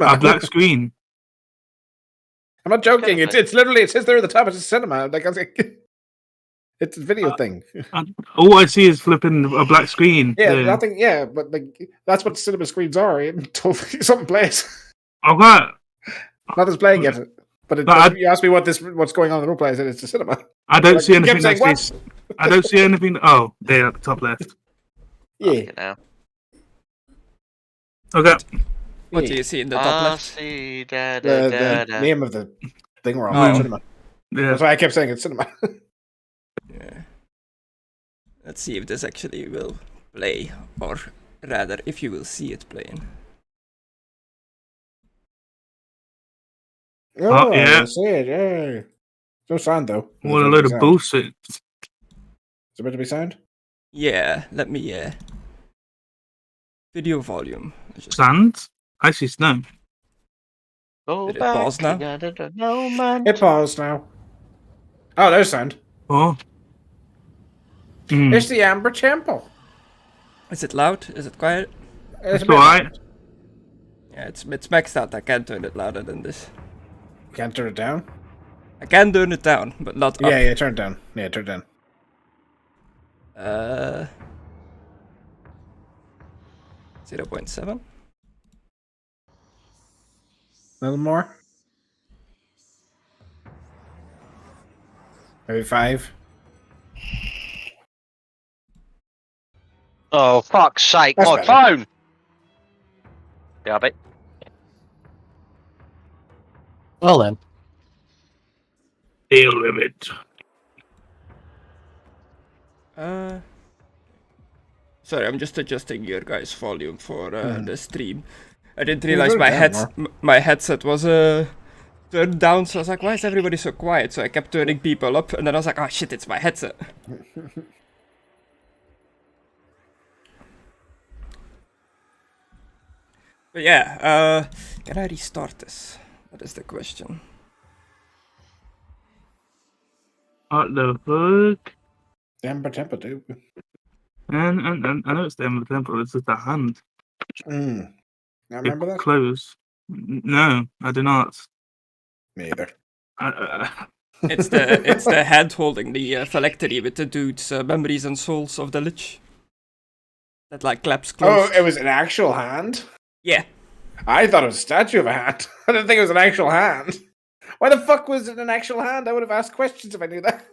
A black screen. I'm not joking. It's literally, it says there at the top. It's a cinema. Like, I was like, it's a video thing. All I see is flipping a black screen. Yeah, nothing. Yeah, but like that's what cinema screens are. Until something plays. Okay. Nothing's playing yet. But you asked me what's going on in the roleplay. I said it's a cinema. I don't see anything. I don't see anything. Oh, there at the top left. Yeah. Okay. What do you see in the top left? The name of the thing we're on. Cinema. Yeah. That's why I kept saying it's cinema. Yeah. Let's see if this actually will play, or rather, if you will see it playing. Oh, yeah. I see it, yeah. No sound, though. What a load of bullshit. Is it meant to be sound? Yeah, let me, video volume. Sound? I see snow. Did it pause now? It paused now. Oh, there's sound. Oh. It's the Amber Temple. Is it loud? Is it quiet? It's alright. Yeah, it's maxed out. I can't turn it louder than this. You can't turn it down? I can turn it down, but not up. Yeah, turn it down. Yeah, turn it down. Uh, 0.7. A little more? Maybe 5? Oh, fuck's sake, That's my better. phone! Yeah, I bet. Well then. Deal with it. Sorry, I'm just adjusting your guys' volume for the stream. I didn't realize my headset was turned down, so I was like, why is everybody so quiet? So I kept turning people up, and then I was like, oh shit, it's my headset. But yeah, can I restart this? That is the question. What the fuck? Amber Temple, dude. And I know it's the Amber Temple, it's just a hand. I remember that? Close. No, I do not. Me either. It's the hand holding the phylactery with the dude's memories and souls of the Lich. That like claps close. Oh, it was an actual hand? Yeah. I thought it was a statue of a hand. I didn't think it was an actual hand. Why the fuck was it an actual hand? I would have asked questions if I knew that.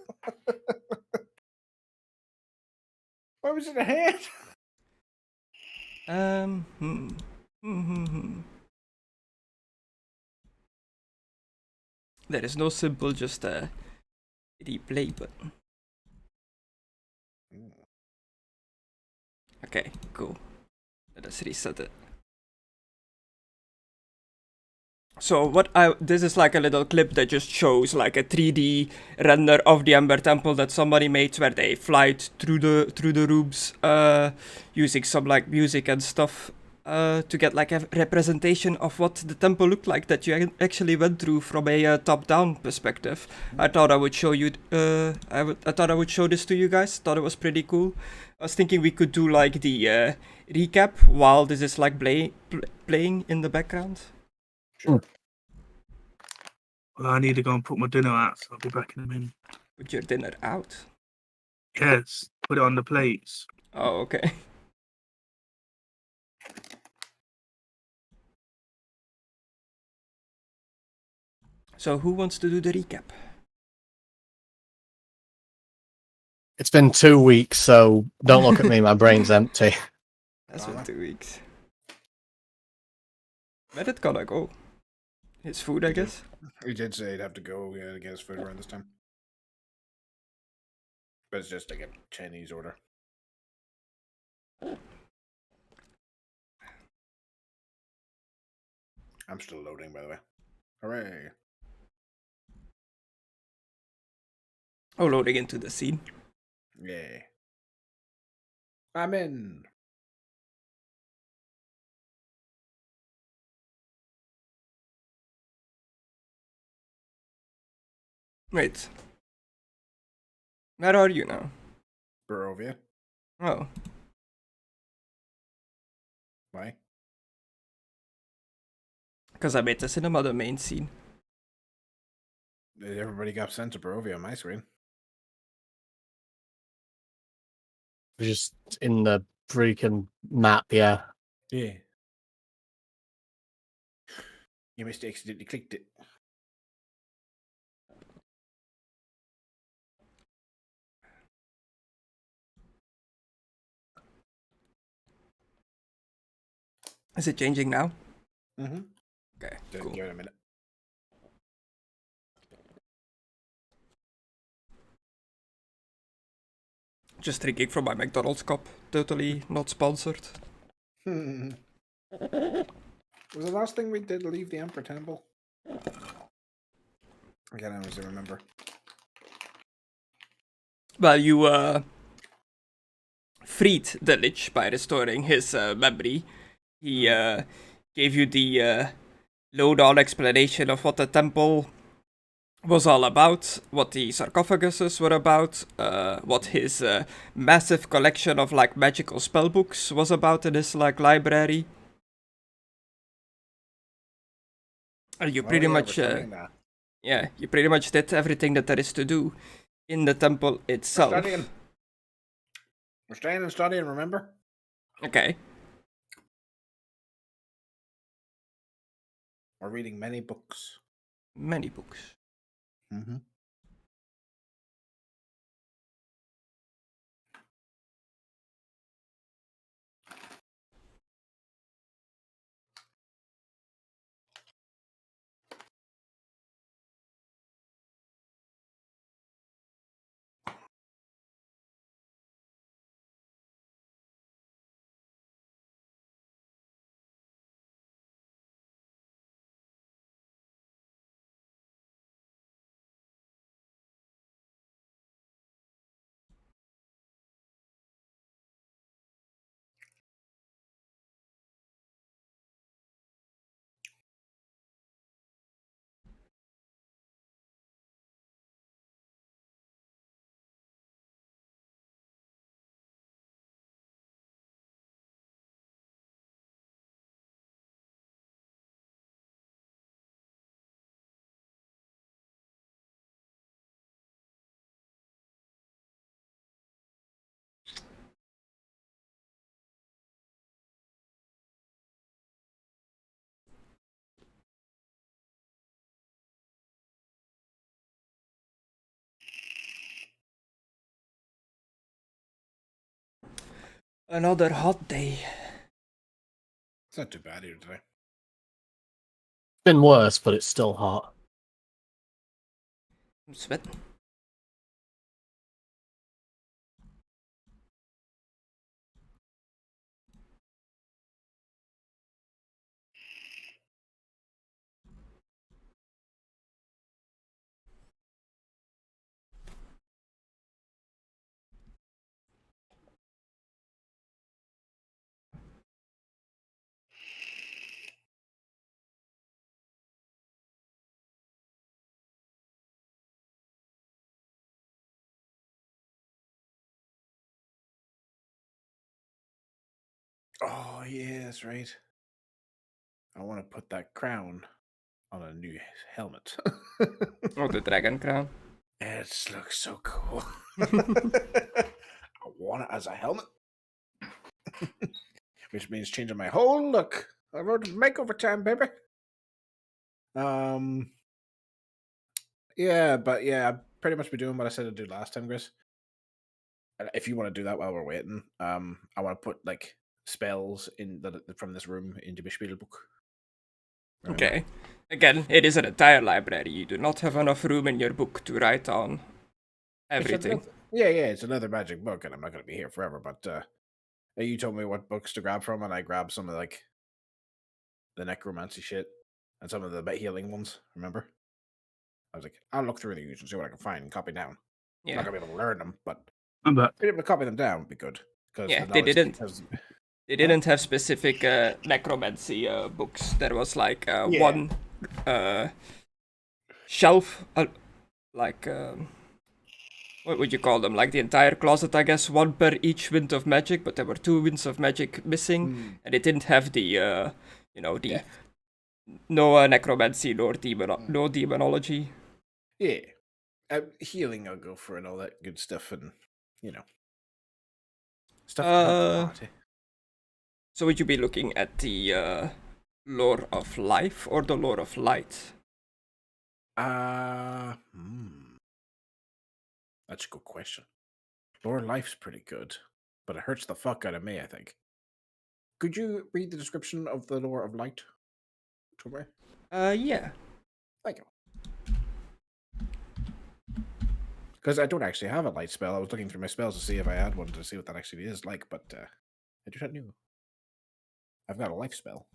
Why was it a hand? There is no simple just replay button. Okay, cool. Let us reset it. So this is like a little clip that just shows like a 3D render of the Amber Temple that somebody made, where they fly through the rooms using some like music and stuff to get like a representation of what the temple looked like that you actually went through from a top-down perspective. I thought I would show you. I thought I would show this to you guys. Thought it was pretty cool. I was thinking we could do like the recap while this is like playing in the background. Sure. Well, I need to go and put my dinner out, so I'll be back in a minute. Put your dinner out? Yes, put it on the plates. Oh, okay. So who wants to do the recap? It's been 2 weeks, so don't look at me, my brain's empty. That's been 2 weeks. Where did Conna go? His food, I guess? He did say he'd have to go to get his food around this time. But it's just like a Chinese order. I'm still loading, by the way. Hooray. Oh, loading into the scene. Yeah. I'm in. Wait. Where are you now? Barovia. Oh. Why? Because I made the cinema the main scene. Everybody got sent to Barovia on my screen. Just in the freaking map, yeah. Yeah. You must have accidentally clicked it. Is it changing now? Mm-hmm. Okay, Give cool. it a minute. Just drinking from my McDonald's cup. Totally not sponsored. Was the last thing we did leave the Emperor Temple? I can't honestly remember. Well, you freed the Lich by restoring his memory. He gave you the lowdown explanation of what the temple was all about, what the sarcophaguses were about, what his massive collection of like magical spellbooks was about in his like library. And you pretty much you pretty much did everything that there is to do in the temple itself. We're staying and studying, remember? Okay. We're reading many books. Many books. Mm-hmm. Another hot day. It's not too bad here today. Been worse, but it's still hot. I'm sweating. Oh, yeah, that's right. I want to put that crown on a new helmet. Oh, the dragon crown. It looks so cool. I want it as a helmet. Which means changing my whole look. I wrote makeover time, baby. Yeah, but yeah, I've pretty much be doing what I said I'd do last time, Chris. And if you want to do that while we're waiting, I want to put like spells in from this room into my spell book. Remember? Okay. Again, it is an entire library. You do not have enough room in your book to write on everything. Yeah, it's another magic book, and I'm not going to be here forever. But you told me what books to grab from, and I grabbed some of like the necromancy shit and some of the healing ones. Remember? I was like, I'll look through these and see what I can find and copy down. I'm Yeah. not gonna be able to learn them, but I'm back. being able to copy them down would be good. Yeah, they didn't. They didn't have specific necromancy books. There was like one shelf, like what would you call them? Like the entire closet, I guess. One per each wind of magic, but there were 2 winds of magic missing, and it didn't have the No necromancy nor no demonology. Yeah. Healing, I'll go for, and all that good stuff, and stuff to help the party. So would you be looking at the lore of life or the lore of light? That's a good question. Lore of Life's pretty good, but it hurts the fuck out of me, I think. Could you read the description of the Lore of Light to me? Yeah. Thank you. Because I don't actually have a light spell. I was looking through my spells to see if I had one to see what that actually is like, but I do not know. I've got a life spell.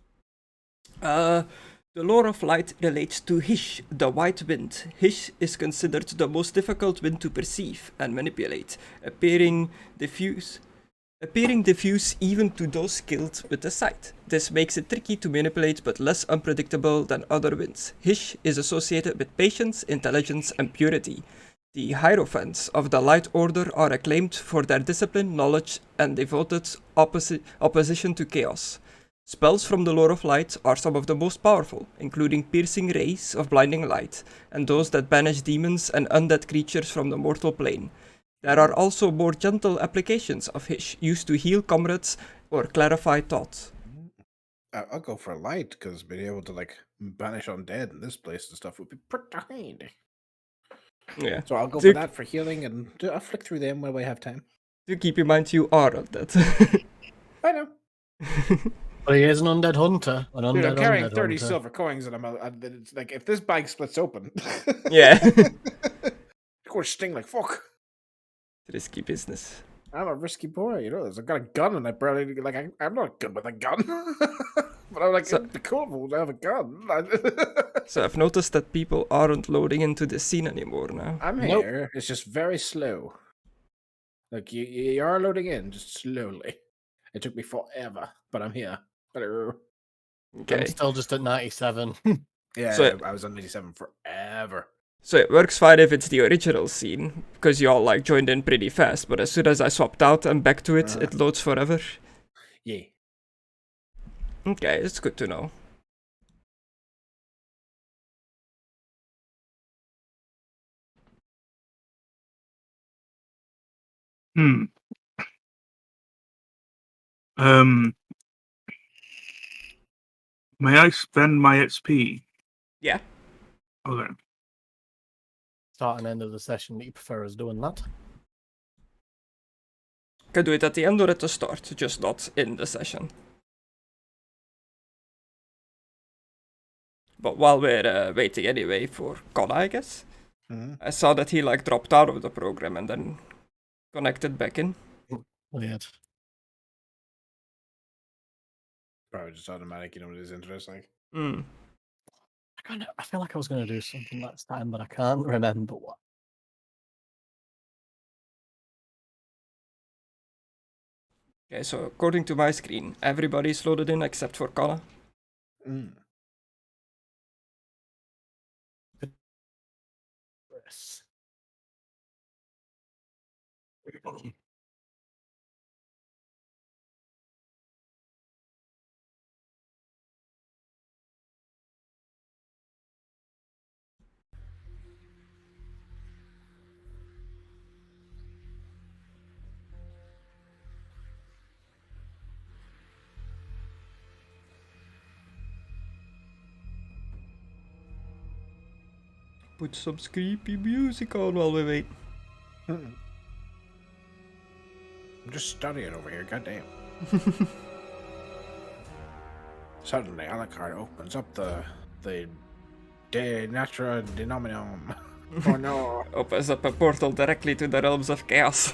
The lore of light relates to Hish, the white wind. Hish is considered the most difficult wind to perceive and manipulate, appearing diffuse even to those skilled with the sight. This makes it tricky to manipulate but less unpredictable than other winds. Hish is associated with patience, intelligence, and purity. The Hierophants of the Light Order are acclaimed for their discipline, knowledge, and devoted opposition to chaos. Spells from the Lore of Light are some of the most powerful, including piercing rays of blinding light, and those that banish demons and undead creatures from the mortal plane. There are also more gentle applications of Hish, used to heal comrades or clarify thought. I'll go for light, because being able to, banish undead in this place and stuff would be pretty handy. Yeah. So I'll go for that for healing, and I'll flick through them when we have time. Do keep in mind you are undead. I know. But he is an undead hunter. Dude, I'm carrying 30 silver coins, and it's like, if this bag splits open... Yeah. Of course, sting like fuck. Risky business. I'm a risky boy, I've got a gun, and I barely, I'm not good with a gun. But I'm like, it'd be cool to have a gun. So I've noticed that people aren't loading into the scene anymore now. I'm here. It's just very slow. Like, you are loading in, just slowly. It took me forever, but I'm here. Hello. Okay. I'm still just at 97. Yeah, So- I was on 87 forever. So it works fine if it's the original scene, because you all joined in pretty fast, but as soon as I swapped out and back to it, it loads forever. Yeah. Okay, it's good to know. May I spend my XP? Yeah. Okay. Start and end of the session. Do you prefer us doing that? Can do it at the end or at the start, just not in the session. But while we're waiting anyway for Conna, I guess, I saw that he dropped out of the program and then connected back in. Weird. Probably just automatic, what his interest like. I feel like I was going to do something last time, but I can't remember what. Okay, so according to my screen, everybody's loaded in except for Conna. Yes. Put some creepy music on while we wait. I'm just studying over here, goddamn. Suddenly, Alucard opens up the De Natura Denominum. Oh no. Opens up a portal directly to the realms of chaos.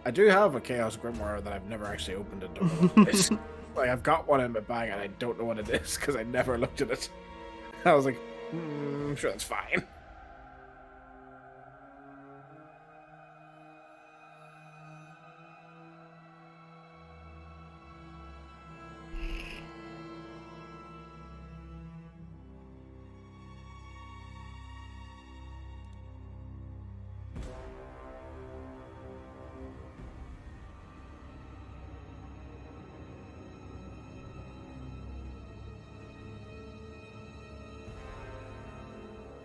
I do have a Chaos Grimoire that I've never actually opened and don't know what it is. I've got one in my bag and I don't know what it is because I never looked at it. I was like, I'm sure that's fine.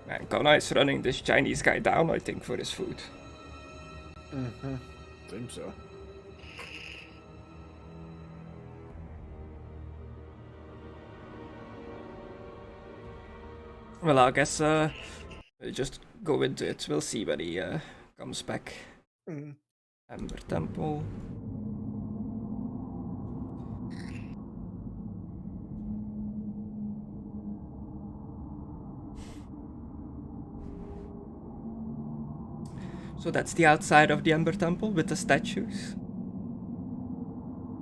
And Conna is running this Chinese guy down, I think, for his food. Mm-hmm. Think so. Well, I guess we'll just go into it. We'll see when he comes back. Mm. Ember Temple. So that's the outside of the Ember Temple with the statues.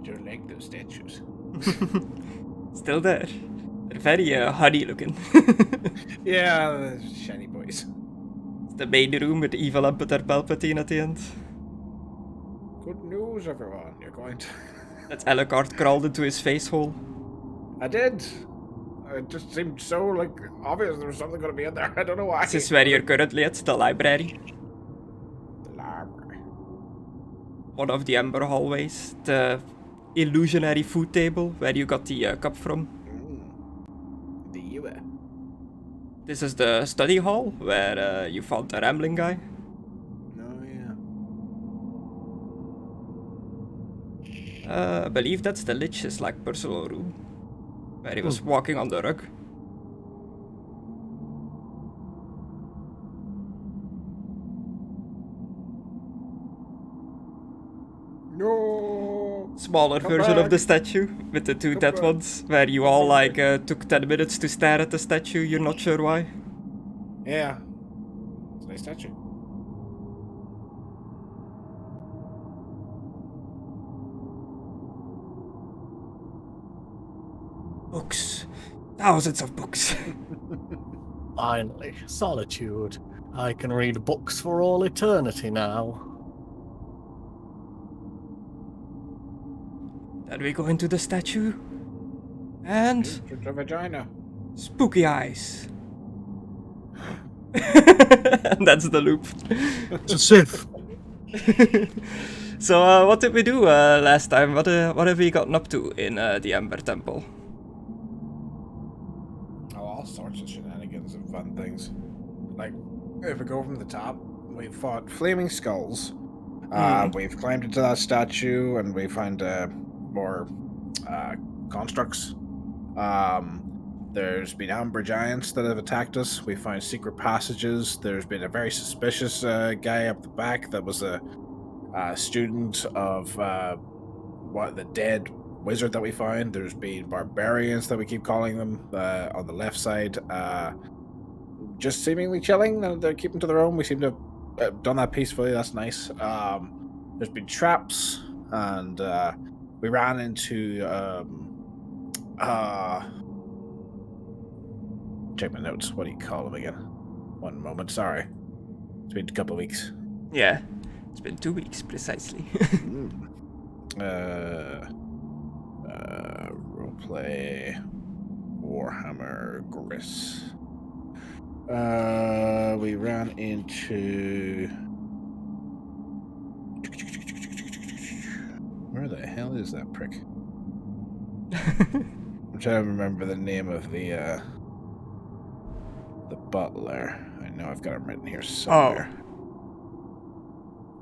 Don't like those statues. Still there. They're very honey looking. Yeah, the shiny boys. It's the main room with evil Emperor Palpatine at the end. Good news, everyone. You're going to. That Alucard crawled into his face hole. I did. It just seemed so obvious there was something going to be in there. I don't know why. This is where you're currently at, the library. The library. One of the Ember hallways. The illusionary food table where you got the cup from. The UA. This is the study hall where you found the rambling guy. Oh yeah. I believe that's the Lich's personal room. Where he was walking on the rug. No. Smaller Come version of back. the statue with the two Come dead back. ones, where you all took 10 minutes to stare at the statue, you're not sure why. Yeah. It's a nice statue. Books. Thousands of books. Finally, solitude. I can read books for all eternity now. Then we go into the statue. And It's a vagina. spooky eyes. And that's the loop. It's a Sith. So what did we do last time? What have we gotten up to in the Ember Temple? Oh, all sorts of shenanigans and fun things. Like, if we go from the top, we fought flaming skulls. We've climbed into that statue and we found more constructs. There's been amber giants that have attacked us. We found secret passages. There's been a very suspicious guy up the back that was a student of the dead wizard that we found. There's been barbarians that we keep calling them on the left side. Just seemingly chilling. They're keeping to their own. We seem to have done that peacefully. That's nice. There's been traps, and we ran into check my notes. What do you call them again? One moment. Sorry. It's been a couple of weeks. Yeah, it's been 2 weeks precisely. Roleplay Warhammer Gris. We ran into. Where the hell is that prick? I'm trying to remember the name of the butler. I know I've got him written here somewhere.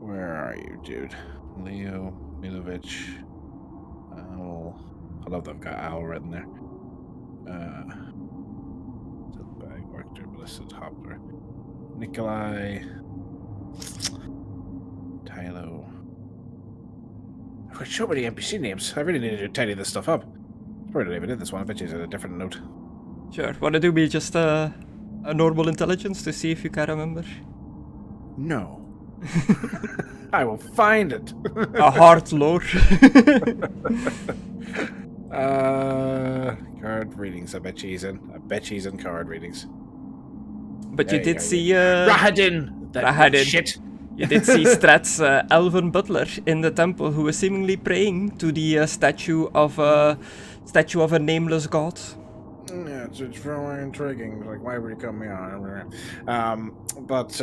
Where are you, dude? Leo Milovich. Owl. I love that I've got Owl written there. Bag Rector, Blessed Hopper. Nikolai. Tylo. I've got so many NPC names. I really need to tidy this stuff up. Probably not even in this one. I bet you it's a different note. Sure, wanna do me just a normal intelligence to see if you can remember? No. I will find it. A hard lore. Card readings. I bet she's in card readings. But There you you did go, see Rahadin! That Rahadin. shit! you did see Strahd's elven butler in the temple who was seemingly praying to the statue of a nameless god. Yeah, it's very intriguing. Like, why would he come here? But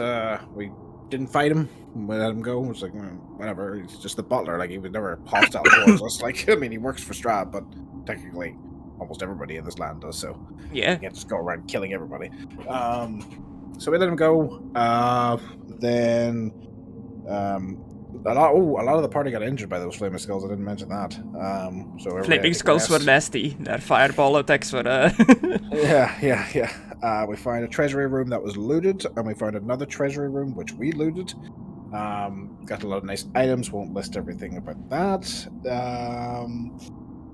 we didn't fight him. We let him go. It was like, whatever. He's just the butler. Like, he was never hostile towards us. Like, I mean, he works for Strahd, but technically, almost everybody in this land does. So Yeah. you can't just go around killing everybody. So we let him go. Then a lot of the party got injured by those flaming skulls. I didn't mention that. So everybody had Flaming to take skulls were rest. nasty. Their fireball attacks were. Yeah. We find a treasury room that was looted, and we found another treasury room which we looted. Got a lot of nice items. Won't list everything about that.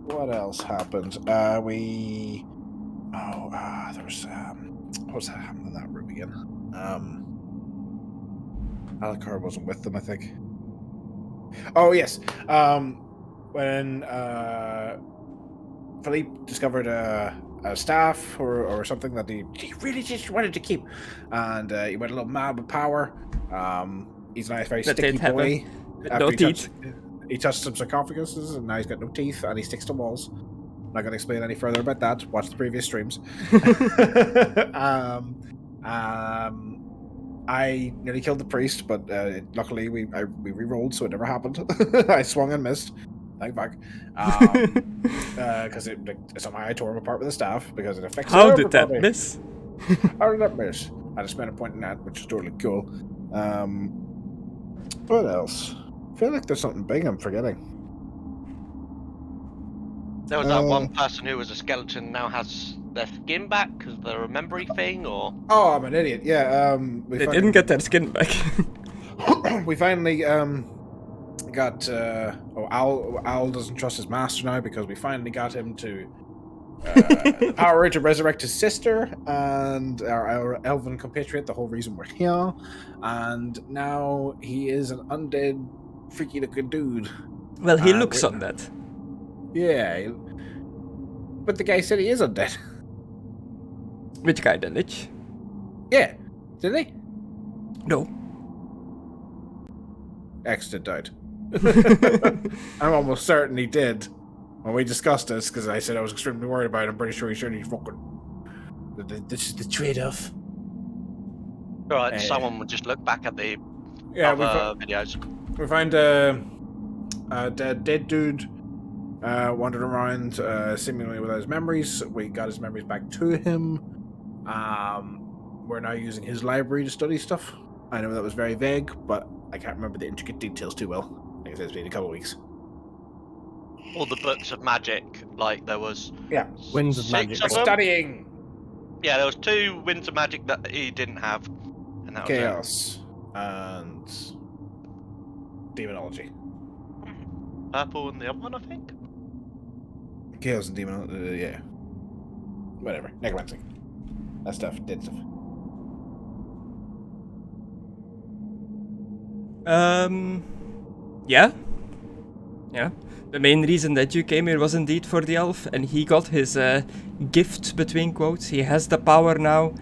What else happened? There was what was that happening in that room again? Alucard wasn't with them, I think. Oh yes. When Philippe discovered a staff or something that he really just wanted to keep, and he went a little mad with power. He's now a very That sticky did happen. boy. With After no he teeth. he touched some sarcophaguses, and now he's got no teeth, and he sticks to walls. I'm not going to explain any further about that. Watch the previous streams. I nearly killed the priest, but luckily we re-rolled, so it never happened. I swung and missed. Thank fuck. Because somehow I tore him apart with a staff because it affects How everybody. did that miss? How did that miss? I just spent a point in that, which is totally cool. What else? I feel like there's something big I'm forgetting. There was that one person who was a skeleton now has their skin back because they're a memory thing, or Oh, I'm an idiot. Yeah. They didn't get their skin back. We finally got. Al doesn't trust his master now because we finally got him to the power to resurrect his sister and our elven compatriot. The whole reason we're here, and now he is an undead, freaky looking dude. Well, he looks on that. Yeah, but the guy said he is undead. Which guy, the Lich? Yeah, did he? No. Exton died. I'm almost certain he did. When we discussed this, because I said I was extremely worried about it, I'm pretty sure he said he's fucking. This is the trade-off. right? Someone would just look back at the videos. We find a dead dude wandering around, seemingly without his memories. We got his memories back to him. We're now using his library to study stuff. I know that was very vague, but I can't remember the intricate details too well. I think it's been a couple of weeks. All the books of magic, like there was Winds of Magic. of them. Studying Yeah, there was 2 winds of magic that he didn't have, and that was it. chaos and demonology. Purple and the other one, I think. Chaos and demonology, yeah. Whatever. Necromancy. That stuff. Dead stuff. Yeah. The main reason that you came here was indeed for the elf, and he got his gift, between quotes. He has the power now.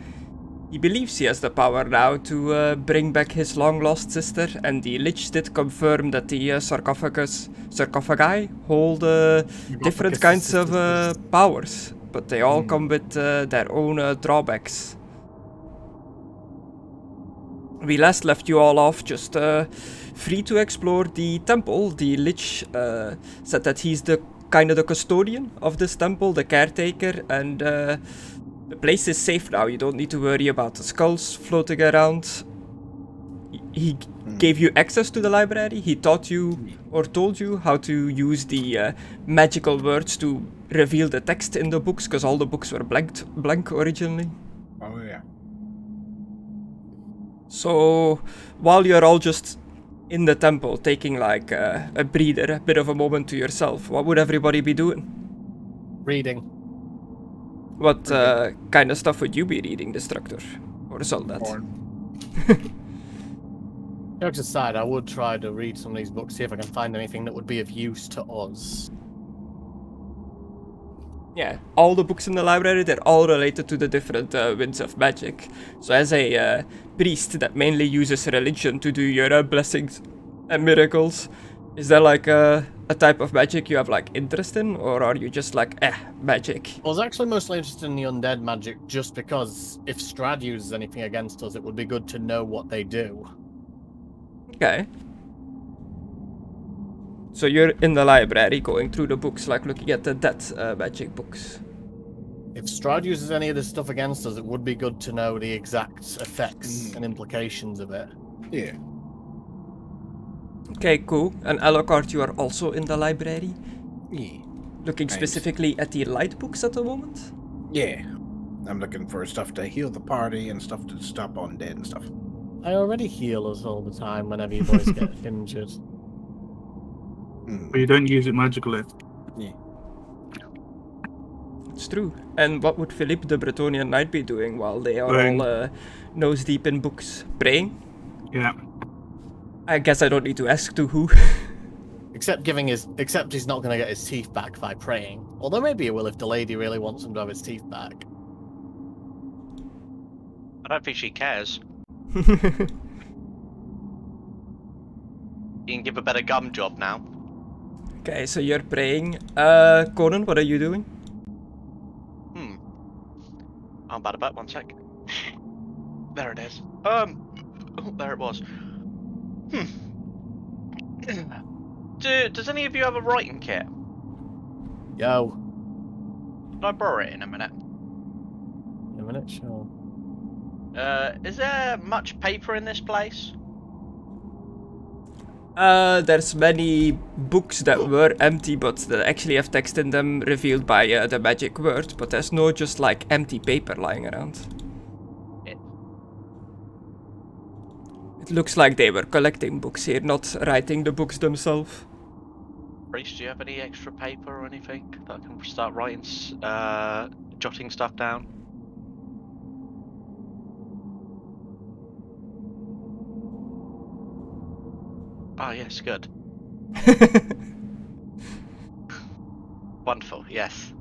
He believes he has the power now to bring back his long-lost sister, and the Lich did confirm that the sarcophagi hold different kinds of powers, but they all come with their own drawbacks. We last left you all off just free to explore the temple. The Lich said that he's the custodian of this temple, the caretaker, and the place is safe now. You don't need to worry about the skulls floating around. He gave you access to the library. He taught you or told you how to use the magical words to reveal the text in the books, because all the books were blank originally. Oh, yeah. So, while you're all just in the temple, taking like a breather, a bit of a moment to yourself, what would everybody be doing? Reading. What kind of stuff would you be reading, Destructore? Or Soldat? Jokes aside, I would try to read some of these books, see if I can find anything that would be of use to us. Yeah, all the books in the library, they're all related to the different winds of magic. So as a priest that mainly uses religion to do your blessings and miracles, is there like a type of magic you have like interest in, or are you just like, magic? I was actually mostly interested in the undead magic just because if Strahd uses anything against us, it would be good to know what they do. Okay. So you're in the library going through the books, like looking at the dead magic books. If Strahd uses any of this stuff against us, it would be good to know the exact effects and implications of it. Yeah. Okay, cool. And Alucard, you are also in the library? Yeah. Looking specifically at the light books at the moment? Yeah. I'm looking for stuff to heal the party and stuff to stop undead and stuff. I already heal us all the time whenever you boys get injured. But you don't use it magically. Yeah. It's true. And what would Philippe the Bretonian Knight be doing while they are Praying. all nose deep in books? Praying? Yeah. I guess I don't need to ask to who. Except he's not going to get his teeth back by praying. Although maybe he will if the lady really wants him to have his teeth back. I don't think she cares. You can give a better gum job now. Okay, so you're praying. Conan, what are you doing? I'm bad about 1 sec. There it is. There it was. Does any of you have a writing kit? Yo. Can I borrow it in a minute? In a minute, sure. Is there much paper in this place? There's many books that were empty, but that actually have text in them revealed by the magic word, but there's no just like empty paper lying around. It looks like they were collecting books here, not writing the books themselves. Priest, do you have any extra paper or anything that I can start writing, jotting stuff down? Oh yes, good. Wonderful, yes.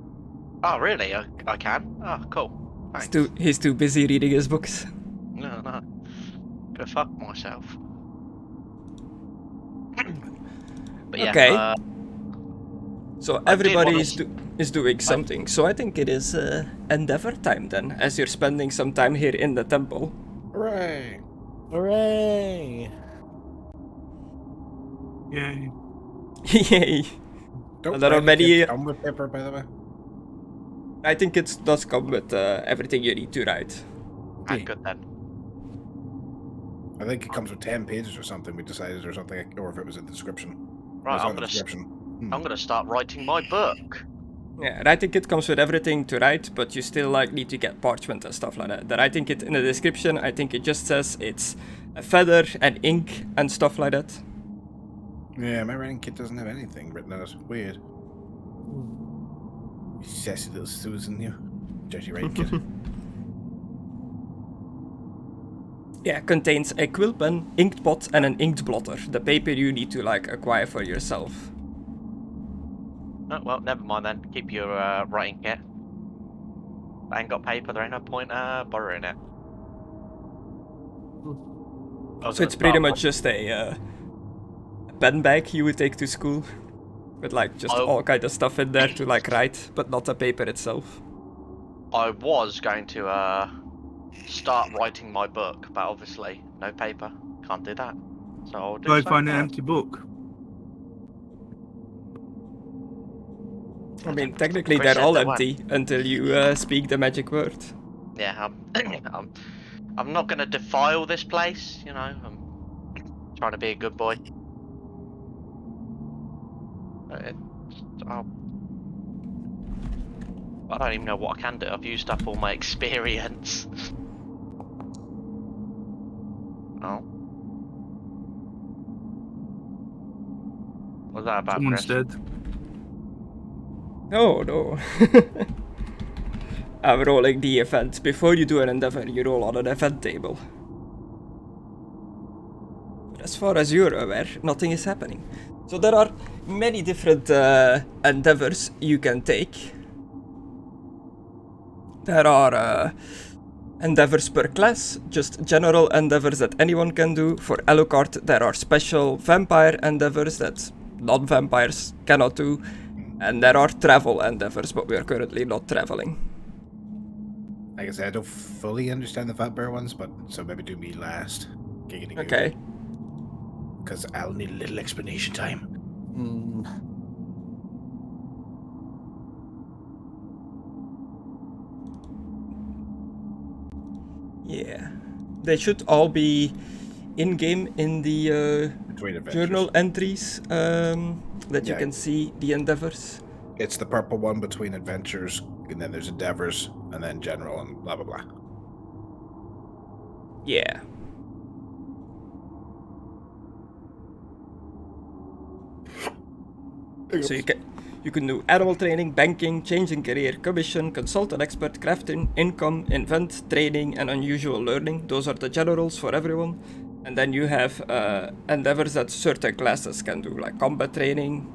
Oh really? I can? Oh, cool. Thanks. He's too busy reading his books. No. Go fuck myself. But yeah, Okay. So everybody wanna is doing something. So I think it is Endeavor time then, as you're spending some time here in the temple. Hooray! Hooray! Yay. Yay! Don't There are writing many- kits come with paper, by the way. I think it does come with everything you need to write. good then. I think it comes with 10 pages or something. We decided, or something, or if it was in the description. Right, It was I'm on the gonna description. I'm gonna start writing my book. Yeah, writing kit comes with everything to write, but you still like need to get parchment and stuff like that. The writing kit in the description, I think it just says it's a feather and ink and stuff like that. Yeah, my writing kit doesn't have anything written on it. Weird. You sassy little Susan, you. Dirty writing kit. Yeah, contains a quill pen, inked pot, and an inked blotter. The paper you need to like acquire for yourself. Oh, well, never mind then. Keep your writing kit. I ain't got paper, there ain't no point borrowing it. So it's pretty much just a pen bag you would take to school. With like just all kind of stuff in there to like write, but not the paper itself. I was going to start writing my book, but obviously no paper. Can't do that. So I'll do Go something find an else. empty book. I mean, technically Chris they're all said they empty until you speak the magic word. Yeah, I'm not gonna defile this place, you know. I'm trying to be a good boy. I don't even know what I can do. I've used up all my experience. Oh. What's that about, Someone's Chris? dead. No. I'm rolling the event. Before you do an endeavor, you roll on an event table. But as far as you're aware, nothing is happening. So there are many different endeavors you can take. There are endeavors per class, just general endeavors that anyone can do. For Alucard, there are special vampire endeavors that non-vampires cannot do. And there are travel endeavors, but we are currently not traveling. Like I said, I don't fully understand the vampire ones, but so maybe do me last. Okay. Because I'll need a little explanation time. Yeah. They should all be in-game in the Between adventures. journal entries that you can see the endeavors. It's the purple one between adventures, and then there's endeavors, and then general, and blah blah blah. Yeah. So you can do animal training, banking, changing career, commission, consult an expert, crafting, income, invent, training, and unusual learning. Those are the generals for everyone. And then you have endeavors that certain classes can do, like combat training,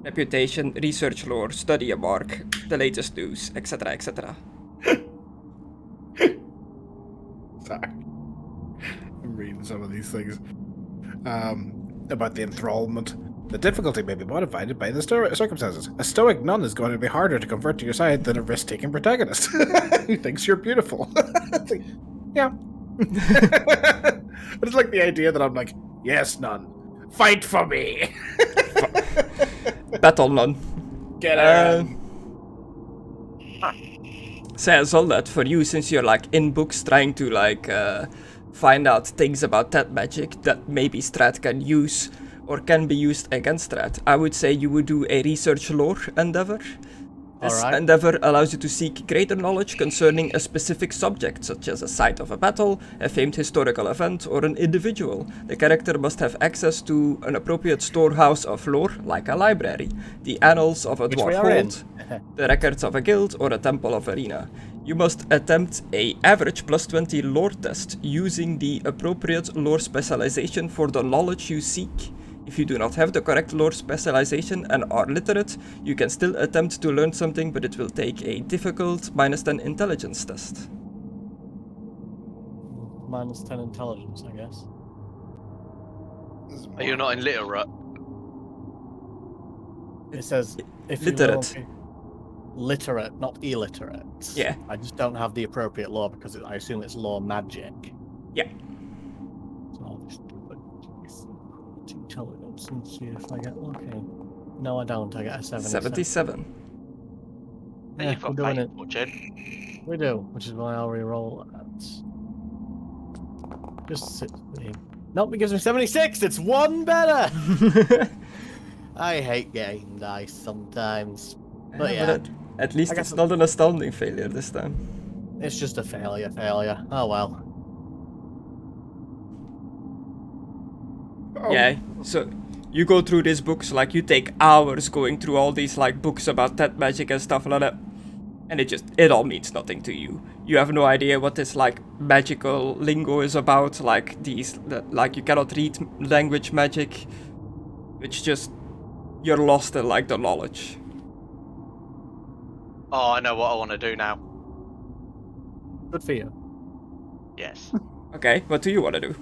reputation, research lore, study a mark, the latest news, etc., etc. Sorry. I'm reading some of these things. About the enthrallment. The difficulty may be modified by the circumstances. A stoic nun is going to be harder to convert to your side than a risk-taking protagonist who thinks you're beautiful. Like, yeah. But it's like the idea that I'm like, yes, nun, fight for me. Battle none. Get out. Says all that for you, since you're like in books trying to like find out things about that magic that maybe Strahd can use or can be used against Strahd. I would say you would do a research lore endeavor. This endeavor allows you to seek greater knowledge concerning a specific subject, such as a site of a battle, a famed historical event, or an individual. The character must have access to an appropriate storehouse of lore, like a library, the annals of a dwarf hold, the records of a guild, or a temple of arena. You must attempt a average +20 lore test using the appropriate lore specialization for the knowledge you seek. If you do not have the correct lore specialization and are literate, you can still attempt to learn something, but it will take a difficult -10 intelligence test. -10 intelligence, I guess. Are you not illiterate? It says if literate. you literate, not illiterate. Yeah. I just don't have the appropriate lore because I assume it's lore magic. Yeah. So I'll just do intelligence and see if I get okay. No, I don't. I get a 77. Yeah, you've got we're doing fate, it. Fortune. We do, which is why I'll re-roll that. Just sit there. Nope, it gives me 76. It's one better. I hate game dice sometimes, but yeah. But at least it's not an astounding failure this time. It's just a failure. Oh well. Yeah, so you go through these books, like you take hours going through all these like books about that magic and stuff like that, and it all means nothing to you. You have no idea what this like magical lingo is about, like like you cannot read language magic. It's just you're lost in like the knowledge. Oh, I know what I want to do now. Good for you. Yes. Okay, what do you want to do?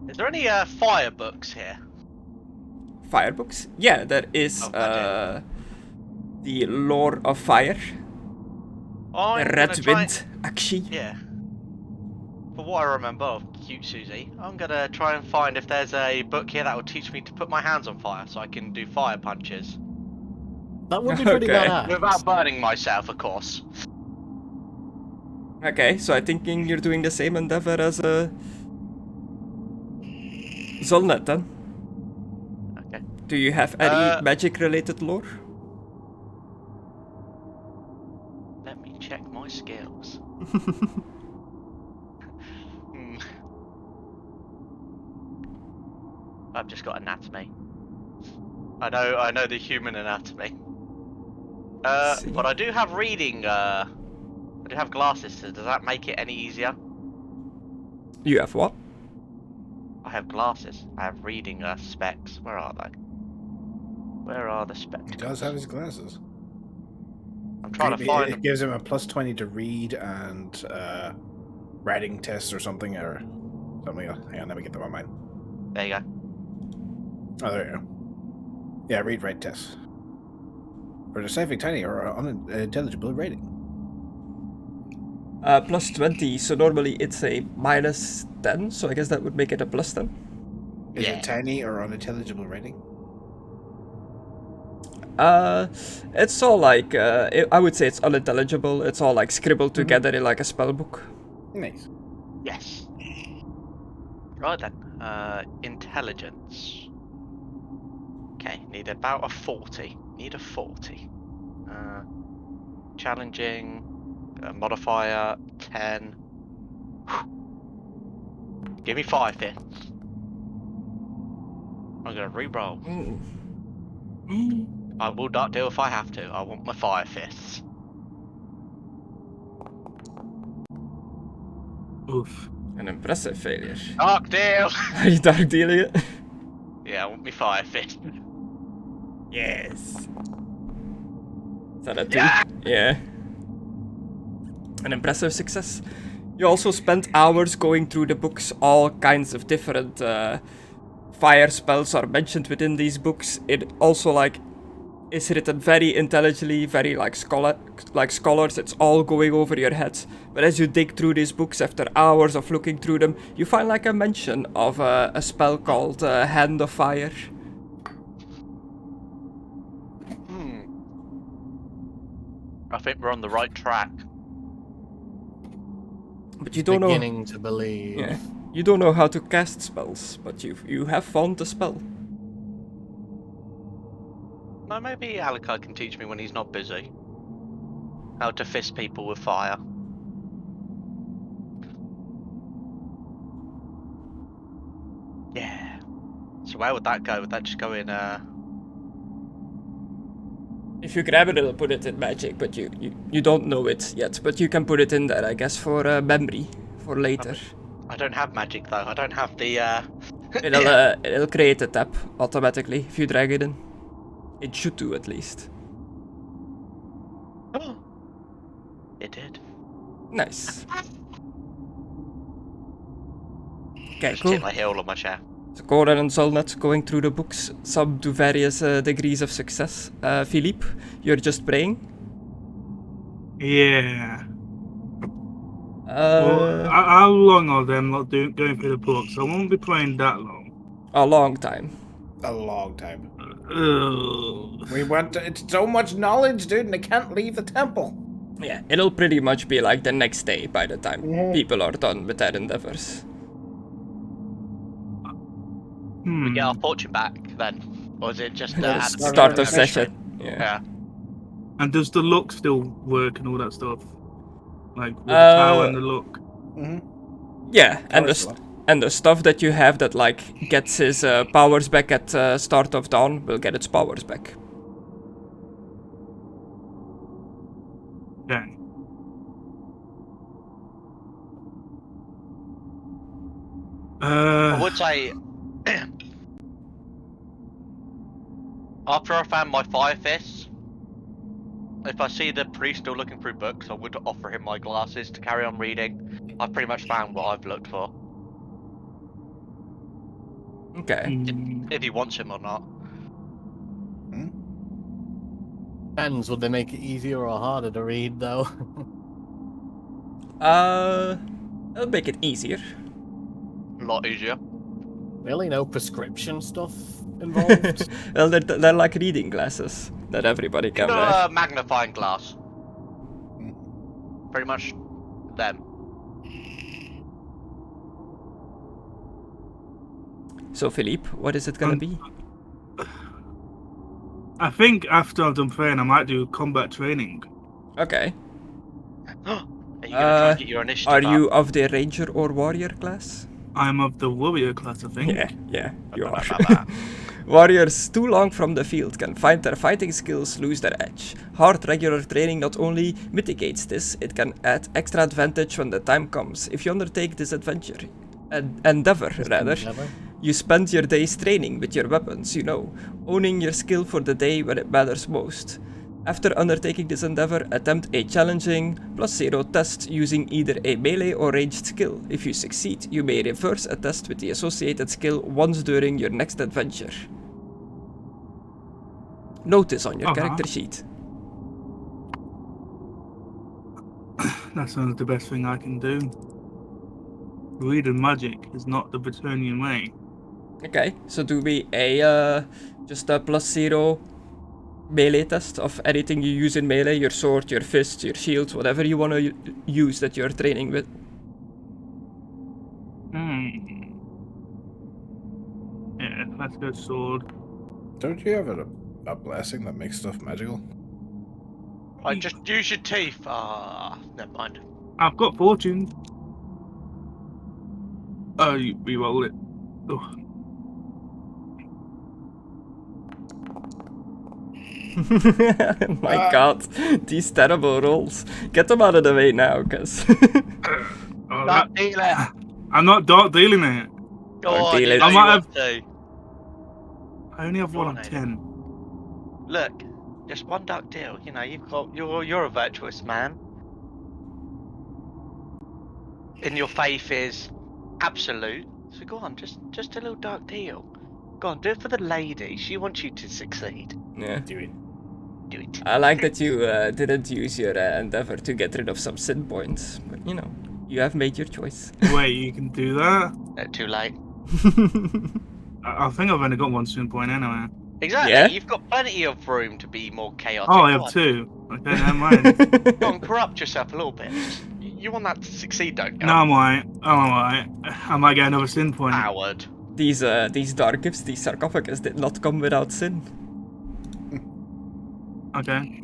Is there any fire books here? Fire books? Yeah, there is the Lore of Fire. Oh, The Red Wind, actually. Yeah. For what I remember of Cute Susie, I'm gonna try and find if there's a book here that will teach me to put my hands on fire so I can do fire punches. That would be pretty Okay. badass. Without burning myself, of course. Okay, so I'm thinking you're doing the same endeavor as Zolnet then. Okay. Do you have any magic-related lore? Let me check my skills. I've just got anatomy. I know the human anatomy. But I do have reading. I do have glasses. So does that make it any easier? You have what? I have glasses. I have reading specs. Where are they? Where are the specs? He does have his glasses. I'm trying to find It them. gives him a +20 to read and writing tests or something else. Hang on, let me get them on mine. There you go. Oh, there you go. Yeah, read, write tests. For deciphering tiny or unintelligible rating. +20, so normally it's a -10, so I guess that would make it a +10. Is Yeah. it tiny or unintelligible rating? It's all like, I would say it's unintelligible. It's all like scribbled together in like a spell book. Nice. Yes. Right then. Intelligence. Okay, need about a 40. Need a 40. Challenging. Modifier 10. Give me 5 here. I'm gonna re-roll. I will not do if I have to. I want my 5 fists. Oof. An impressive failure. Dark deal! Are you dark dealing it? Yeah, I want me 5 fists. Yes. Is that a 2? Yeah! Yeah. An impressive success. You also spent hours going through the books. All kinds of different fire spells are mentioned within these books. It also like is written very intelligently, very like scholars. It's all going over your head. But as you dig through these books after hours of looking through them, you find like a mention of a spell called Hand of Fire. I think we're on the right track. But you don't know. Beginning to believe. Yeah, you don't know how to cast spells, but you have found the spell. No, maybe Alucard can teach me when he's not busy. How to fist people with fire. Yeah. So where would that go? Would that just go in, If you grab it, it'll put it in magic, but you don't know it yet. But you can put it in there, I guess, for memory, for later. I don't have magic though. I don't have the, It'll create a tab automatically if you drag it in. It should do at least. Oh. It did. Nice. Okay, Just cool. hit my heel on my chair. So Conna and Solnut going through the books, some to various degrees of success. Philippe, you're just praying? Yeah. Well, how long are them not going through the books? I won't be playing that long. A long time. A long time. Ugh. We went. It's so much knowledge, dude, and they can't leave the temple. Yeah, it'll pretty much be like the next day by the time people are done with their endeavors. We get our fortune back then, or is it just at the Start of session. session. Yeah. And does the look still work and all that stuff? Like with the tower and the look? Yeah, and Tower's the stuff that you have that like gets his powers back at start of dawn will get its powers back. Okay. I would say, after I found my fire fists, if I see the priest still looking through books, I would offer him my glasses to carry on reading. I've pretty much found what I've looked for. Okay. If he wants him or not. Depends, would they make it easier or harder to read, though? It'll make it easier. A lot easier. Really? No prescription stuff involved? Well, they're like reading glasses that everybody can No, wear. magnifying glass. Pretty much them. So, Philippe, what is it gonna be? I think after I've done praying, I might do combat training. Okay. Are you gonna try and get your initiative Are up? you of the ranger or warrior class? I'm of the warrior class, I think. Yeah, you are. Ba-ba-ba-ba. Warriors too long from the field can find their fighting skills lose their edge. Hard regular training not only mitigates this, it can add extra advantage when the time comes. If you undertake this endeavor, you spend your days training with your weapons, owning your skill for the day when it matters most. After undertaking this endeavor, attempt a challenging +0 test using either a melee or ranged skill. If you succeed, you may reverse a test with the associated skill once during your next adventure. Notice on your character sheet. That sounds the best thing I can do. Reading magic is not the Bretonnian way. Okay, so do we a just a +0 melee test of anything you use in melee, your sword, your fist, your shield, whatever you want to use that you're training with. Yeah, let's go sword. Don't you have a blessing that makes stuff magical? Right, just use your teeth. Ah, never mind. I've got fortune. Oh, you re-roll it. Ugh. My god, these terrible rolls. Get them out of the way now, cause Oh, Dark dealer. I'm not dark dealing it. Oh, deal you it. know I you might want to. I only have Go one on, on Aidan. 10. Look, just one dark deal. You know, you're a virtuous man. And your faith is absolute. So go on, just a little dark deal. Go on, do it for the lady. She wants you to succeed. yeah. Do it. Do it. I like that you didn't use your endeavor to get rid of some sin points, but you know, you have made your choice. Wait, you can do that? No, too late. I think I've only got one swim point anyway. Exactly. Yeah? You've got plenty of room to be more chaotic. Oh, I Go have on. 2. Okay, never mind. Go on, corrupt yourself a little bit. You want that to succeed, don't you? No, I'm alright. I'm alright. I might get another sin point. Howard. These dark gifts, these sarcophagus did not come without sin. Okay.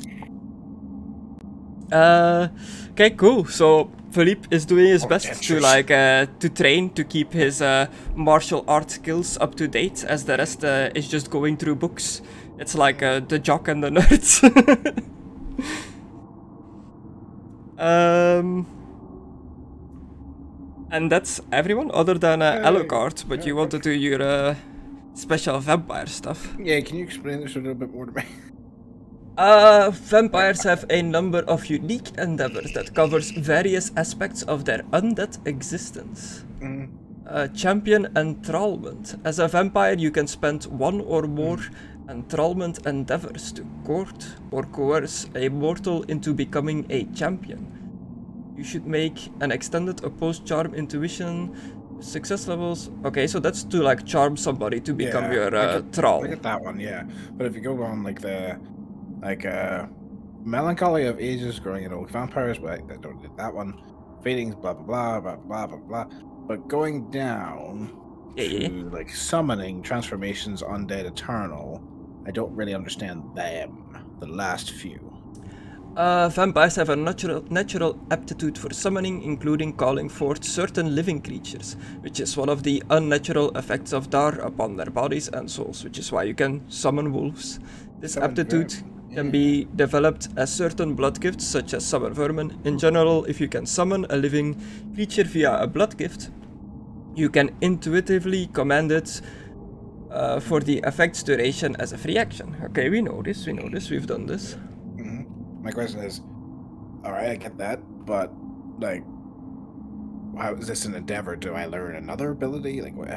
Okay, cool. So Philippe is doing his best to Adventures. to train to keep his martial art skills up to date, as the rest is just going through books. It's like the jock and the nerds. And that's everyone other than Alucard, but you want to do your special vampire stuff. Yeah, can you explain this a little bit more to me? Vampires have a number of unique endeavors that covers various aspects of their undead existence. Champion enthrallment. As a vampire, you can spend one or more enthrallment endeavors to court or coerce a mortal into becoming a champion. You should make an extended opposed charm intuition success levels. Okay, so that's to like charm somebody to become your thrall. I get that one, yeah. But if you go on like the melancholy of ages growing in old vampires, but I don't get that one. Fadings, blah blah blah blah blah blah blah. But going down to like summoning transformations, undead, eternal, I don't really understand them. The last few. Vampires have a natural aptitude for summoning, including calling forth certain living creatures, which is one of the unnatural effects of Dar upon their bodies and souls, which is why you can summon wolves. This aptitude can be developed as certain blood gifts, such as summon vermin. In general, if you can summon a living creature via a blood gift, you can intuitively command it for the effect's duration as a free action. Okay, we know this, we've done this. My question is, alright, I get that, but like, how is this an endeavor? Do I learn another ability? Like, what?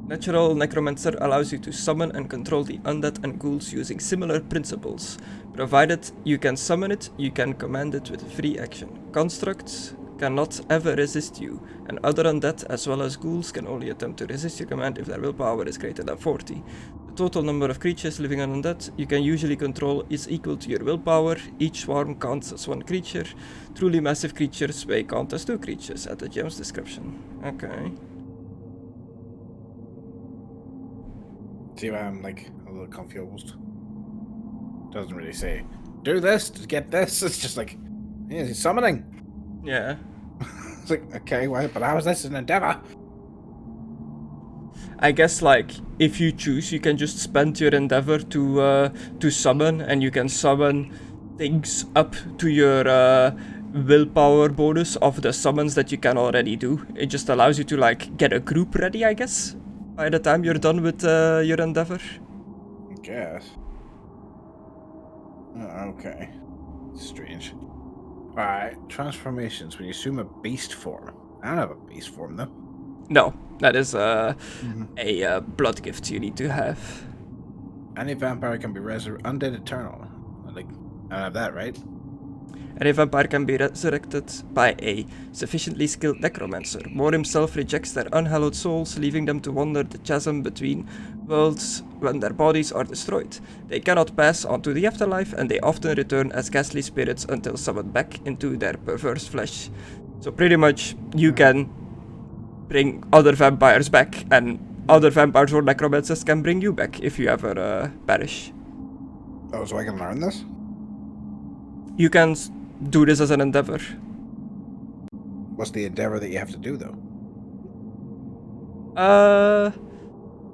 Natural Necromancer allows you to summon and control the undead and ghouls using similar principles. Provided you can summon it, you can command it with a free action. Constructs cannot ever resist you, and other undead as well as ghouls can only attempt to resist your command if their willpower is greater than 40. The total number of creatures living on undead you can usually control is equal to your willpower. Each swarm counts as 1 creature. Truly massive creatures may count as 2 creatures at the gem's description. Okay. See why I'm like a little confused? Doesn't really say, do this to get this. It's just like, yeah, he's summoning. Yeah. It's like, okay, why? But how is this an endeavor? I guess like if you choose, you can just spend your endeavor to summon, and you can summon things up to your willpower bonus of the summons that you can already do. It just allows you to like get a group ready, I guess, by the time you're done with your endeavor. I guess. Okay. Strange. Alright, transformations. When you assume a beast form. I don't have a beast form though. No, that is a blood gift you need to have. Any vampire can be undead eternal. Like, I don't have that, right? Any vampire can be resurrected by a sufficiently skilled necromancer. Moore himself rejects their unhallowed souls, leaving them to wander the chasm between worlds when their bodies are destroyed. They cannot pass on to the afterlife, and they often return as ghastly spirits until summoned back into their perverse flesh. So pretty much, you can bring other vampires back, and other vampires or necromancers can bring you back if you ever perish. Oh, so I can learn this? You can do this as an endeavor. What's the endeavor that you have to do, though?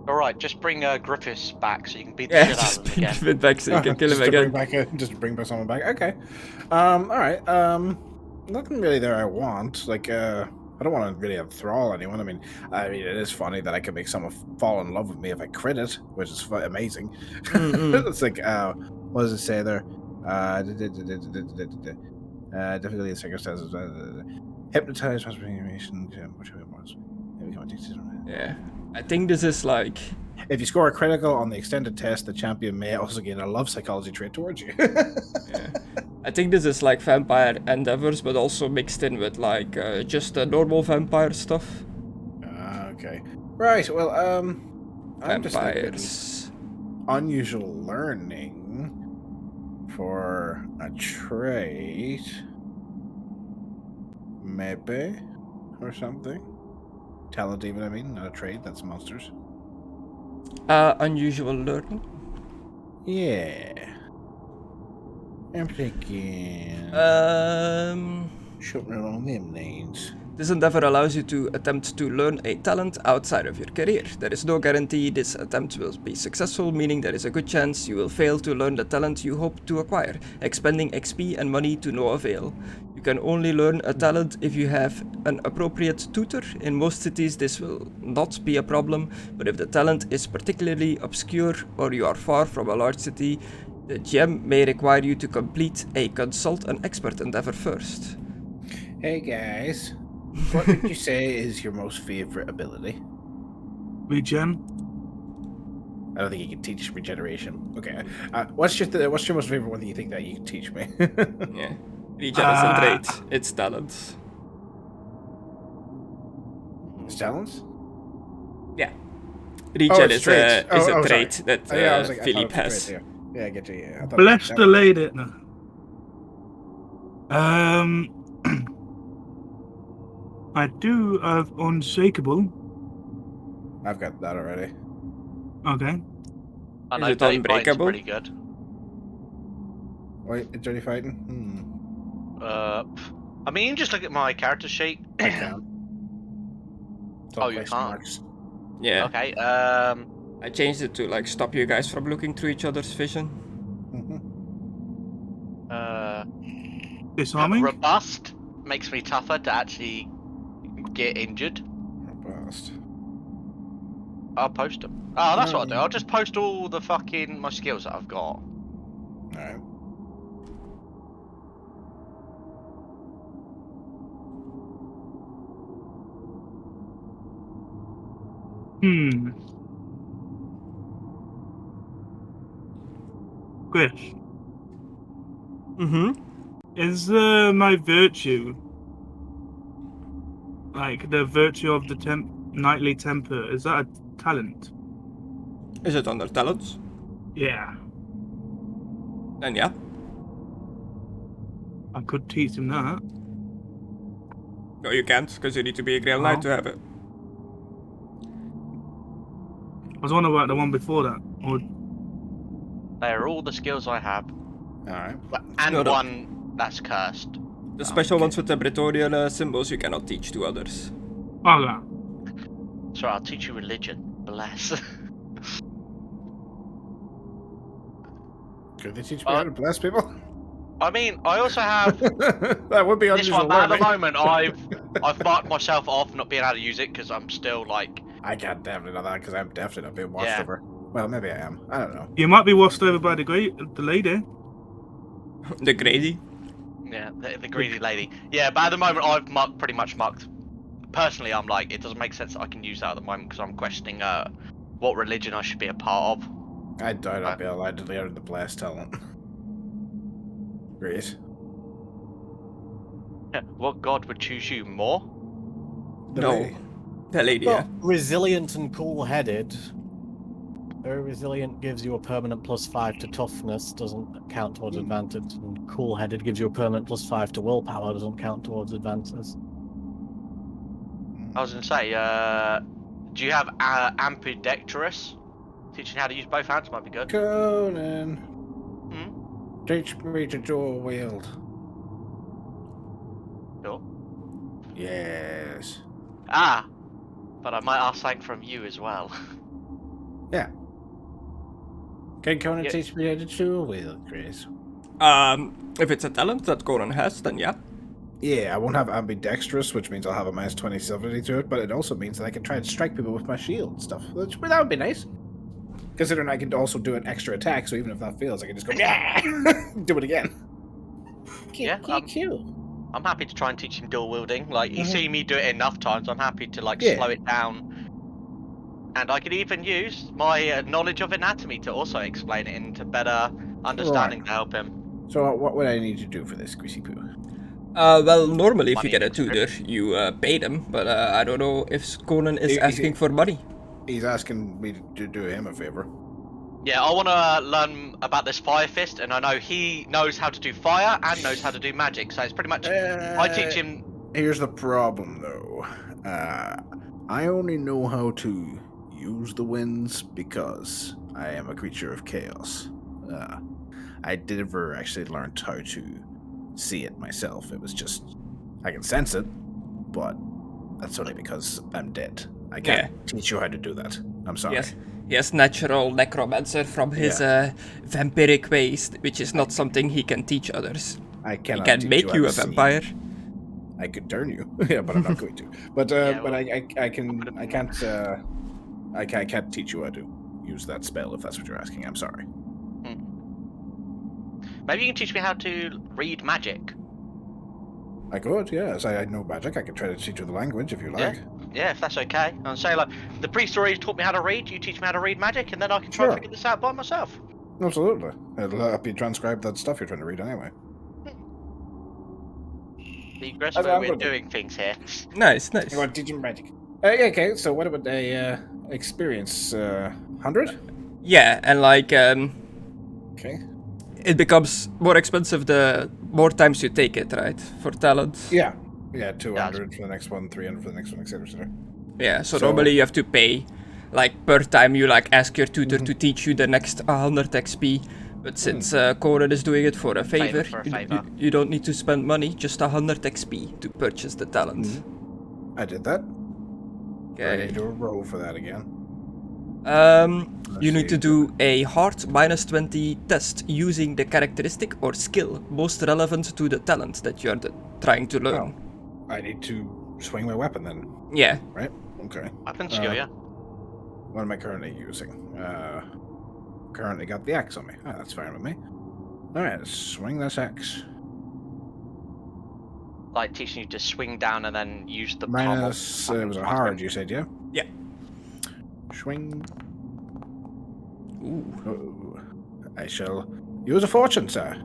Alright, just bring Griffiths back so you can beat the Yeah, shit out just of him bring again. him back so you can kill him again. Just bring back someone back. Okay. Alright. Nothing really there I want. Like, I don't want to really enthrall anyone. I mean, it is funny that I can make someone fall in love with me if I crit it, which is amazing. It's like, what does it say there? Difficulty in circumstances. Hypnotize, transformation. Yeah, I think this is like... If you score a critical on the extended test, the champion may also gain a love psychology trait towards you. Yeah. I think this is like vampire endeavors, but also mixed in with like just normal vampire stuff. Okay. Right, well, I'm just Vampires. unusual learning for a trait. Maybe. Or something. Talent even, I mean, not a trait, that's monsters. Unusual learning. Yeah. I'm thinking... Something along them lines. This endeavor allows you to attempt to learn a talent outside of your career. There is no guarantee this attempt will be successful, meaning there is a good chance you will fail to learn the talent you hope to acquire, expending XP and money to no avail. You can only learn a talent if you have an appropriate tutor. In most cities this will not be a problem, but if the talent is particularly obscure or you are far from a large city, the GM may require you to complete a consult an expert endeavor first. Hey guys, what would you say is your most favorite ability? Regen. I don't think you can teach regeneration. Okay, what's your most favorite one that you think that you can teach me? Yeah, regen is a trait. It's talent. It's talents? Yeah, regen is traits. a trait Sorry. that I was like, I thought it Philippe was has. traits, yeah, I get you. Yeah, I thought Bless that the lady. No. I do have Unshakable. I've got that already. Okay. I Is know it Dirty Fighting's unbreakable? pretty good. Wait, dirty fighting? I mean, you can just look at my character sheet. I can't. It's all Oh, you question can't? marks. Yeah, Okay, I changed it to like stop you guys from looking through each other's vision. Disarming. robust makes me tougher to actually get injured. Robust. I'll post them. Oh, that's what I'll do. No. I'll just post all the fucking my skills that I've got. Alright. Chris, Mm-hmm. is my virtue, like the virtue of the knightly temper, is that a talent? Is it under talents? Yeah. Then yeah. I could teach him that. No, you can't, because you need to be a Grail Knight to have it. I was wondering about the one before that. Or They are all the skills I have, Alright. and No, no. one that's cursed. The special ones with the Bretorian symbols you cannot teach to others. okay. Sorry, I'll teach you religion. Bless. Could they teach me how to bless people? I mean, I also have That would be this unusual one, but at the learning. moment I've marked myself off not being able to use it because I'm still like. I can't definitely know that because I'm definitely not being watched Yeah. over. Well, maybe I am. I don't know. You might be washed over by the lady. The Grady. Yeah, the greedy lady. Yeah, but at the moment I've pretty much marked. Personally, I'm like, it doesn't make sense that I can use that at the moment because I'm questioning what religion I should be a part of. I doubt I'll be allowed to learn the bless talent. Great. What god would choose you more? The No. lady. The lady, Well, yeah. resilient and cool-headed. Very resilient gives you a permanent +5 to toughness, doesn't count towards advantage. And cool-headed gives you a permanent +5 to willpower, doesn't count towards advances. I was gonna say, do you have ambidextrous? Teaching how to use both hands might be good. Conan, Hmm? teach me to dual wield. Sure. Yes. Ah, but I might ask something from you as well. Yeah. Can Conan Yeah. teach me how to dual wield, Chris? If it's a talent that Conan has, then yeah. Yeah, I won't have ambidextrous, which means I'll have a minus 20 ability to it, but it also means that I can try and strike people with my shield and stuff. That would be nice. Considering I can also do an extra attack, so even if that fails, I can just go, yeah! Do it again. Yeah, I'm happy to try and teach him dual wielding. Like, you see me do it enough times, I'm happy to, like, Yeah. slow it down. And I could even use my knowledge of anatomy to also explain it into better understanding to help him. So what would I need to do for this, Greasy Poo? Well, normally if you Money get a tutor, you pay them, but I don't know if Conan is asking for money. He's asking me to do him a favor. Yeah, I want to learn about this fire fist, and I know he knows how to do fire and knows how to do magic, so it's pretty much I teach him. Here's the problem, though. I only know how to use the winds because I am a creature of chaos. I never actually learned how to see it myself. It was just I can sense it, but that's only because I'm dead. I can't teach you how to do that. I'm sorry. Yes. He has natural necromancer from his vampiric ways, which is not something he can teach others. I He cannot can teach make how you to a see. vampire. I could turn you, yeah, but I'm not going to. But I can't teach you how to use that spell if that's what you're asking. I'm sorry. Maybe you can teach me how to read magic. I could, yes. I know magic. I could try to teach you the language if you like. Yeah, if that's okay. And say like the priest already taught me how to read. You teach me how to read magic, and then I can try Sure. to figure this out by myself. Absolutely. It'll help you transcribe that stuff you're trying to read anyway. The aggressive That's what way I'm we're gonna do. doing things here. Nice, nice. You want to teach him magic? Yeah, okay. So what about a experience? 100? Yeah, and like Okay. it becomes more expensive the more times you take it, right? For talent. Yeah. Yeah, 200 for the next one, 300 for the next one, etc. Yeah, so So- normally you have to pay like per time you like ask your tutor to teach you the next 100 XP. But since Conan is doing it for a favor, for a favor. you don't need to spend money, just 100 XP to purchase the talent. I did that. I Okay. need to do a roll for that again. You need see. to do a hard -20 test using the characteristic or skill most relevant to the talent that you're trying to learn. I need to swing my weapon then, Yeah. right? Okay. Weapon skill, yeah. What am I currently using? Currently got the axe on me. Ah, that's fine with me. Alright, swing this axe. Like teaching you to swing down and then use the palm of Minus, it was a hard, you said, yeah? Yeah. Swing. Ooh. Oh, I shall use a fortune, sir.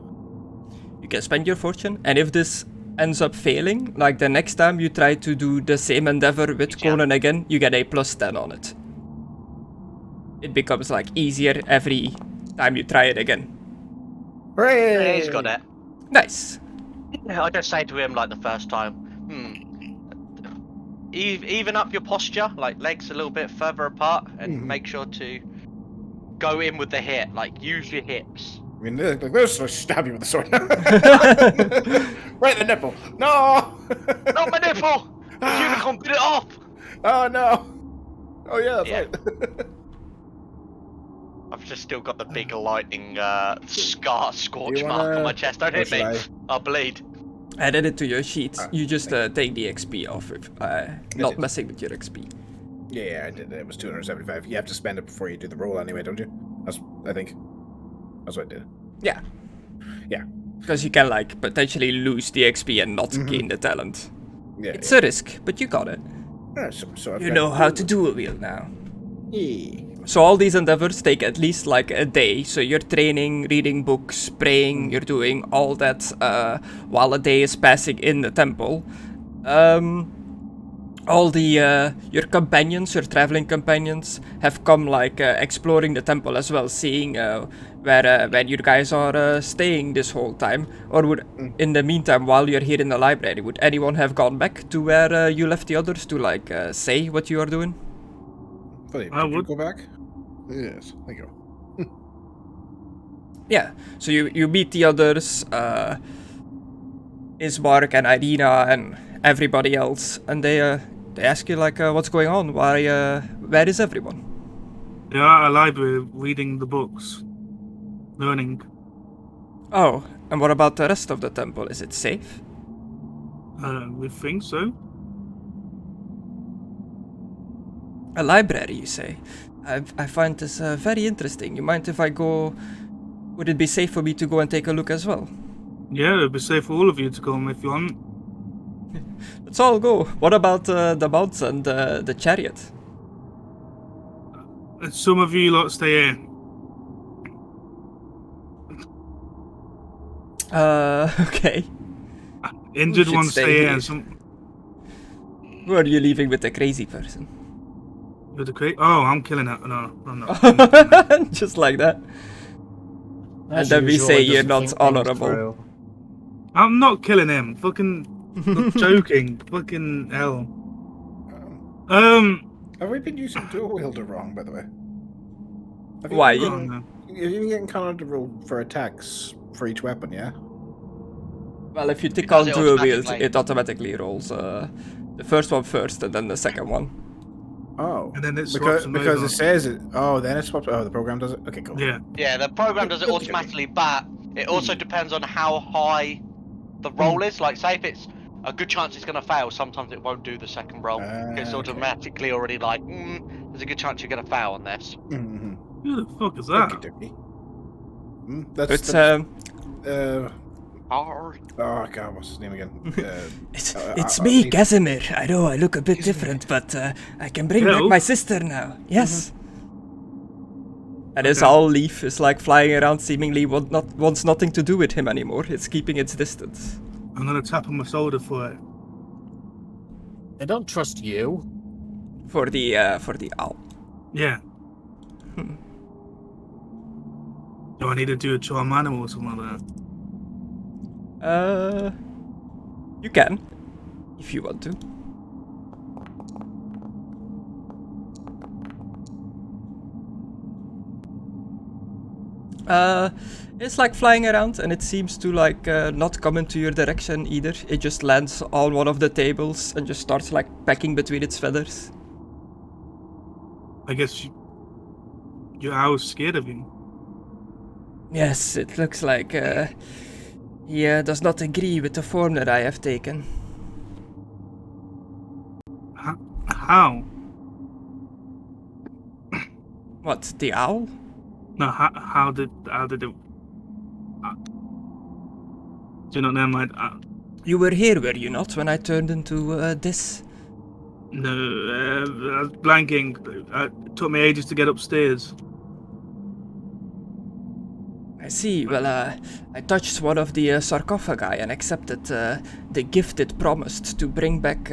You can spend your fortune, and if this ends up failing, like the next time you try to do the same endeavor with Yeah. Conan again, you get a +10 on it. It becomes like easier every time you try it again. Hooray! Yeah, he's got it. Nice. Yeah, I just say to him like the first time, even up your posture, like legs a little bit further apart, and make sure to go in with the hip, like use your hips. I mean, like this, I'll stab you with the sword. Right in the nipple. No! Not my nipple! The unicorn bit it off! Oh, no! Oh, yeah, that's Yeah. right. I've just still got the big lightning scorch You mark on wanna- my chest. Don't hit or me. should I'll bleed. Added it to your sheet. You just take the XP off it. Not did. messing with your XP. Yeah, I did. It was 275. You have to spend it before you do the roll anyway, don't you? I think. That's what I did. Yeah. Yeah. Because you can like potentially lose the XP and not gain the talent. Yeah. It's a risk, but you got it. So I've You got- know how to do a wheel now. Yeah. So all these endeavors take at least like a day. So you're training, reading books, praying, you're doing all that while a day is passing in the temple. All the your companions, your traveling companions, have come like exploring the temple as well, seeing where you guys are staying this whole time. Or would, in the meantime, while you're here in the library, would anyone have gone back to where you left the others to like say what you are doing? Wait, I did you would. go back? Yes, thank you. Yeah. So you meet the others, Ismark and Irina and everybody else, and they ask you like, what's going on? Why? Where is everyone? They are at a library reading the books, learning. Oh, and what about the rest of the temple? Is it safe? We think so. A library, you say? I find this very interesting. You mind if I go? Would it be safe for me to go and take a look as well? Yeah, it'd be safe for all of you to come if you want. Let's all go. What about the mounts and the chariot? Some of you lot stay here. Okay. Injured should ones stay stay here. here? And some Who are you leaving with the crazy person? with the crate. Oh, I'm killing it. No, I'm not. Just like that. As then we usual, say it you're doesn't not think things honourable. through. I'm not killing him. Fucking I'm joking. Fucking hell. Have we been using dual wielder wrong, by the way? Have you Why? been Oh, getting- no. You've been getting Connor to roll for attacks for each weapon, yeah? Well, if you tick does on it dual wield, automatically. it automatically rolls the first one first and then the second one. Oh. And then it swaps because them because over. it says it. Oh, then it swaps. Oh, the program does it. Okay, cool. Yeah. Yeah, the program does it automatically, but it also depends on how high the roll is. Like, say if it's a good chance it's going to fail, sometimes it won't do the second roll. It's Okay. automatically already like, there's a good chance you're going to fail on this. Mm-hmm. Who the fuck is that? Okie That's It's oh god, what's his name again? it's I me, need- Casimir. I know I look a bit different, but I can bring back Hello. my sister now. Yes. And his Okay. owl leaf is like flying around, seemingly wants nothing to do with him anymore. It's keeping its distance. I'm gonna tap on my shoulder for it. They don't trust you. For the owl. Yeah. Do I need to do a charm animal or something like that? You can, if you want to. It's like flying around, and it seems to like not come into your direction either. It just lands on one of the tables and just starts like pecking between its feathers. I guess your owl's scared of you. Yes, it looks like he does not agree with the form that I have taken. How? What, the owl? No, how did it? Do you not know my? You were here, were you not, when I turned into this? No, I was blanking. It took me ages to get upstairs. I see. Well, I touched one of the sarcophagi and accepted the gift it promised to bring back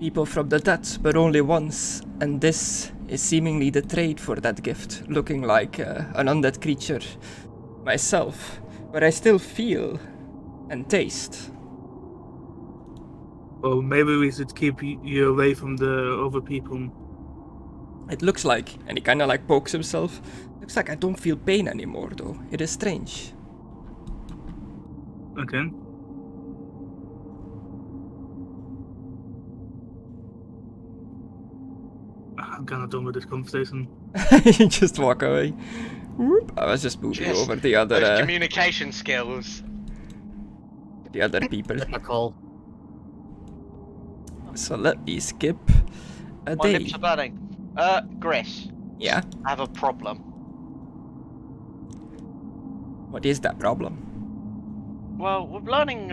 people from the dead, but only once. And this is seemingly the trade for that gift, looking like an undead creature myself, but I still feel and taste. Well, maybe we should keep you away from the other people. It looks like, and he kind of like pokes himself. Looks like I don't feel pain anymore, though. It is strange. Okay. I'm kind of done with this conversation. You just walk away. Whoop. I was just moving Just over the Those other communication skills. people. Typical. So let me skip a My day. lips are burning. Gris, Yeah. I have a problem. What is that problem? Well, with learning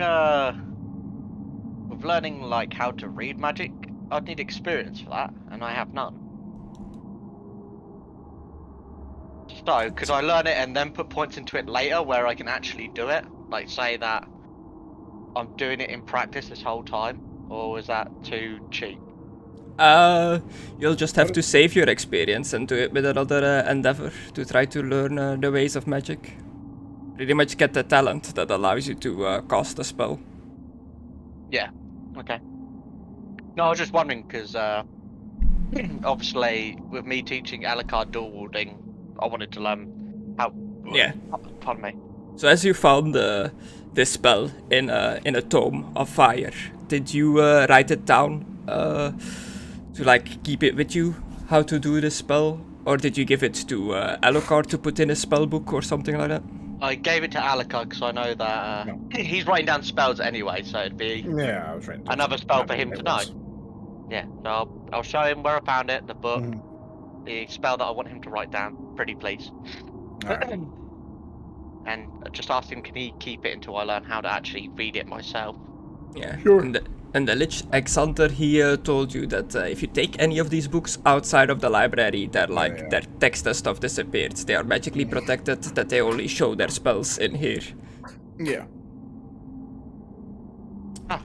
like how to read magic, I'd need experience for that, and I have none. So, could I learn it and then put points into it later where I can actually do it? Like, say that I'm doing it in practice this whole time? Or is that too cheap? You'll just have to save your experience and do it with another endeavor to try to learn the ways of magic. Pretty much get the talent that allows you to cast a spell. Yeah, okay. No, I was just wondering, because obviously, with me teaching Alucard dual wielding, I wanted to learn how... Yeah. Pardon me. So as you found this spell in a tome of fire, did you write it down to like keep it with you, how to do this spell? Or did you give it to Alucard to put in a spell book or something like that? I gave it to Alucard because I know that he's writing down spells anyway, so it'd be Yeah, I was writing down another spell for him to know. was. Yeah, so I'll show him where I found it, the book, Mhm. the spell that I want him to write down. Pretty please. Alright. And I just asked him, can he keep it until I learn how to actually read it myself? Yeah. Sure. And the Lich Exanter, he told you that if you take any of these books outside of the library, their text and stuff disappeared. They are magically protected, that they only show their spells in here. Yeah. Ah.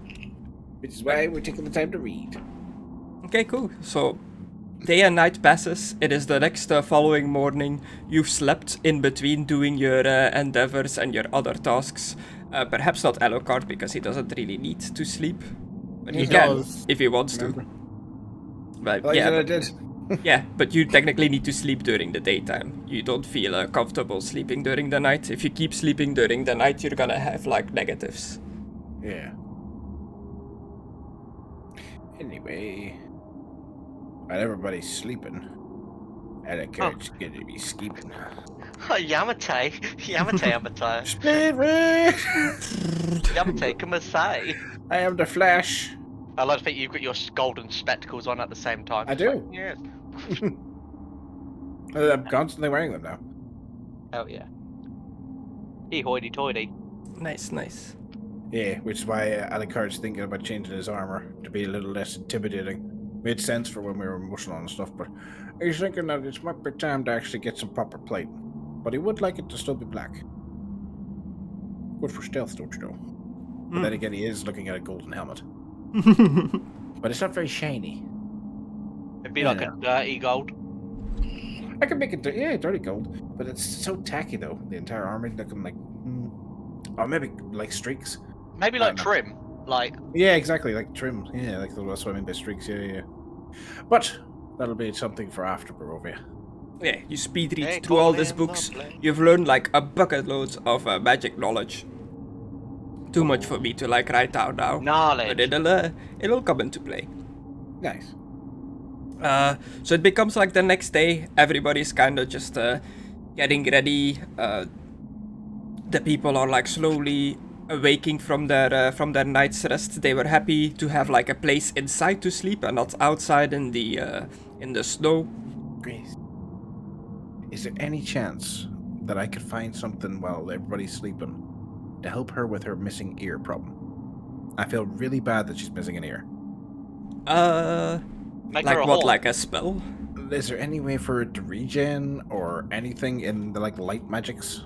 Which is why we're taking the time to read. Okay, cool. So, day and night passes. It is the next following morning. You've slept in between doing your endeavors and your other tasks. Perhaps not Alucard, because he doesn't really need to sleep. But he He can, does. if he wants to. But Like yeah, I but, did. yeah, but you technically need to sleep during the daytime. You don't feel comfortable sleeping during the night. If you keep sleeping during the night, you're gonna have like negatives. Yeah. Anyway, while everybody's sleeping, Alucard's gonna be sleeping. Yamate, Yamate. Spirit! Yamate, come and say. I am the Flash. I like to think you've got your golden spectacles on at the same time. I do. Yes. I'm constantly wearing them now. Oh yeah. He hoity-toity. Nice. Yeah, which is why Alucard's thinking about changing his armor to be a little less intimidating. Made sense for when we were emotional and stuff, but he's thinking that it might be time to actually get some proper plate. But he would like it to still be black. Good for stealth, don't you know? But then again, he is looking at a golden helmet. But it's not very shiny. It'd be like a dirty gold. I can make it, dirty gold, but it's so tacky though. The entire armor looking like, or maybe like streaks. Maybe like trim. Like, Yeah, exactly, like trim. Yeah, like that's what I mean by streaks. Yeah. But that'll be something for after Barovia. Yeah, you speed read Hey, through all call these him books. lovely. You've learned like a bucket loads of magic knowledge. Too much for me to like write down now. knowledge. But it'll come into play. Nice. So it becomes like the next day. Everybody's kind of just getting ready. The people are like slowly awaking from their night's rest. They were happy to have like a place inside to sleep and not outside in the snow. Grace, is there any chance that I could find something while everybody's sleeping to help her with her missing ear problem? I feel really bad that she's missing an ear. Make Like her a what? whore. Like a spell? Is there any way for it to regen or anything in the like light magics?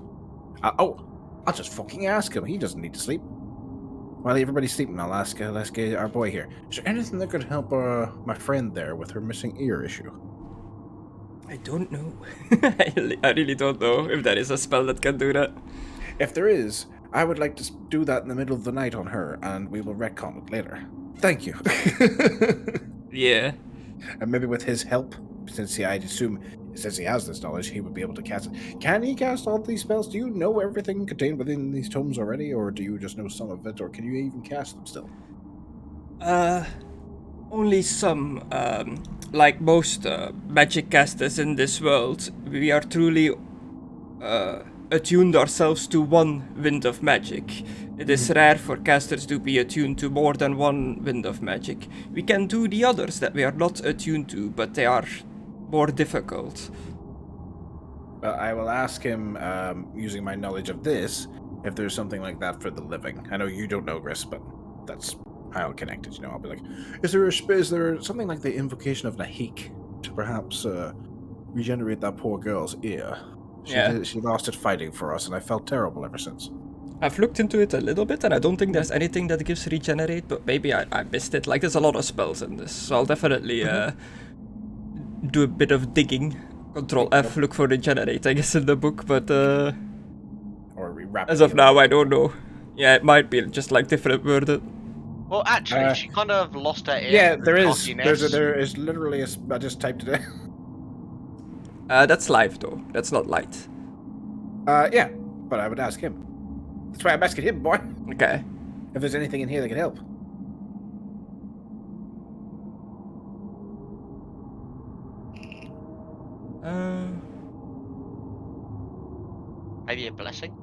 I'll just fucking ask him. He doesn't need to sleep. While everybody's sleeping, I'll ask our boy here. Is there anything that could help my friend there with her missing ear issue? I don't know. I really don't know if there is a spell that can do that. If there is, I would like to do that in the middle of the night on her, and we will retcon it later. Thank you. Yeah. And maybe with his help, since I'd assume, since he has this knowledge, he would be able to cast it. Can he cast all these spells? Do you know everything contained within these tomes already, or do you just know some of it, or can you even cast them still? Only some. Like most magic casters in this world, we are truly attuned ourselves to one wind of magic. It is rare for casters to be attuned to more than one wind of magic. We can do the others that we are not attuned to, but they are more difficult. Well, I will ask him, using my knowledge of this, if there's something like that for the living. I know you don't know, Gris, but that's how I'll connect it. I'll be like, is there something like the invocation of Nahik to perhaps regenerate that poor girl's ear? She lost it fighting for us, and I felt terrible ever since. I've looked into it a little bit, and I don't think there's anything that gives regenerate, but maybe I missed it. Like, there's a lot of spells in this, so I'll definitely do a bit of digging. Control F, look for regenerate, I guess, in the book, but Or as of now, I don't know. Yeah, it might be just like different worded. Well, actually, she kind of lost her ear. Yeah, there is. cockiness. There is literally a. I just typed it in. That's live, though. That's not light. Yeah, but I would ask him. That's why I'm asking him, boy. Okay. If there's anything in here that can help. Maybe a blessing?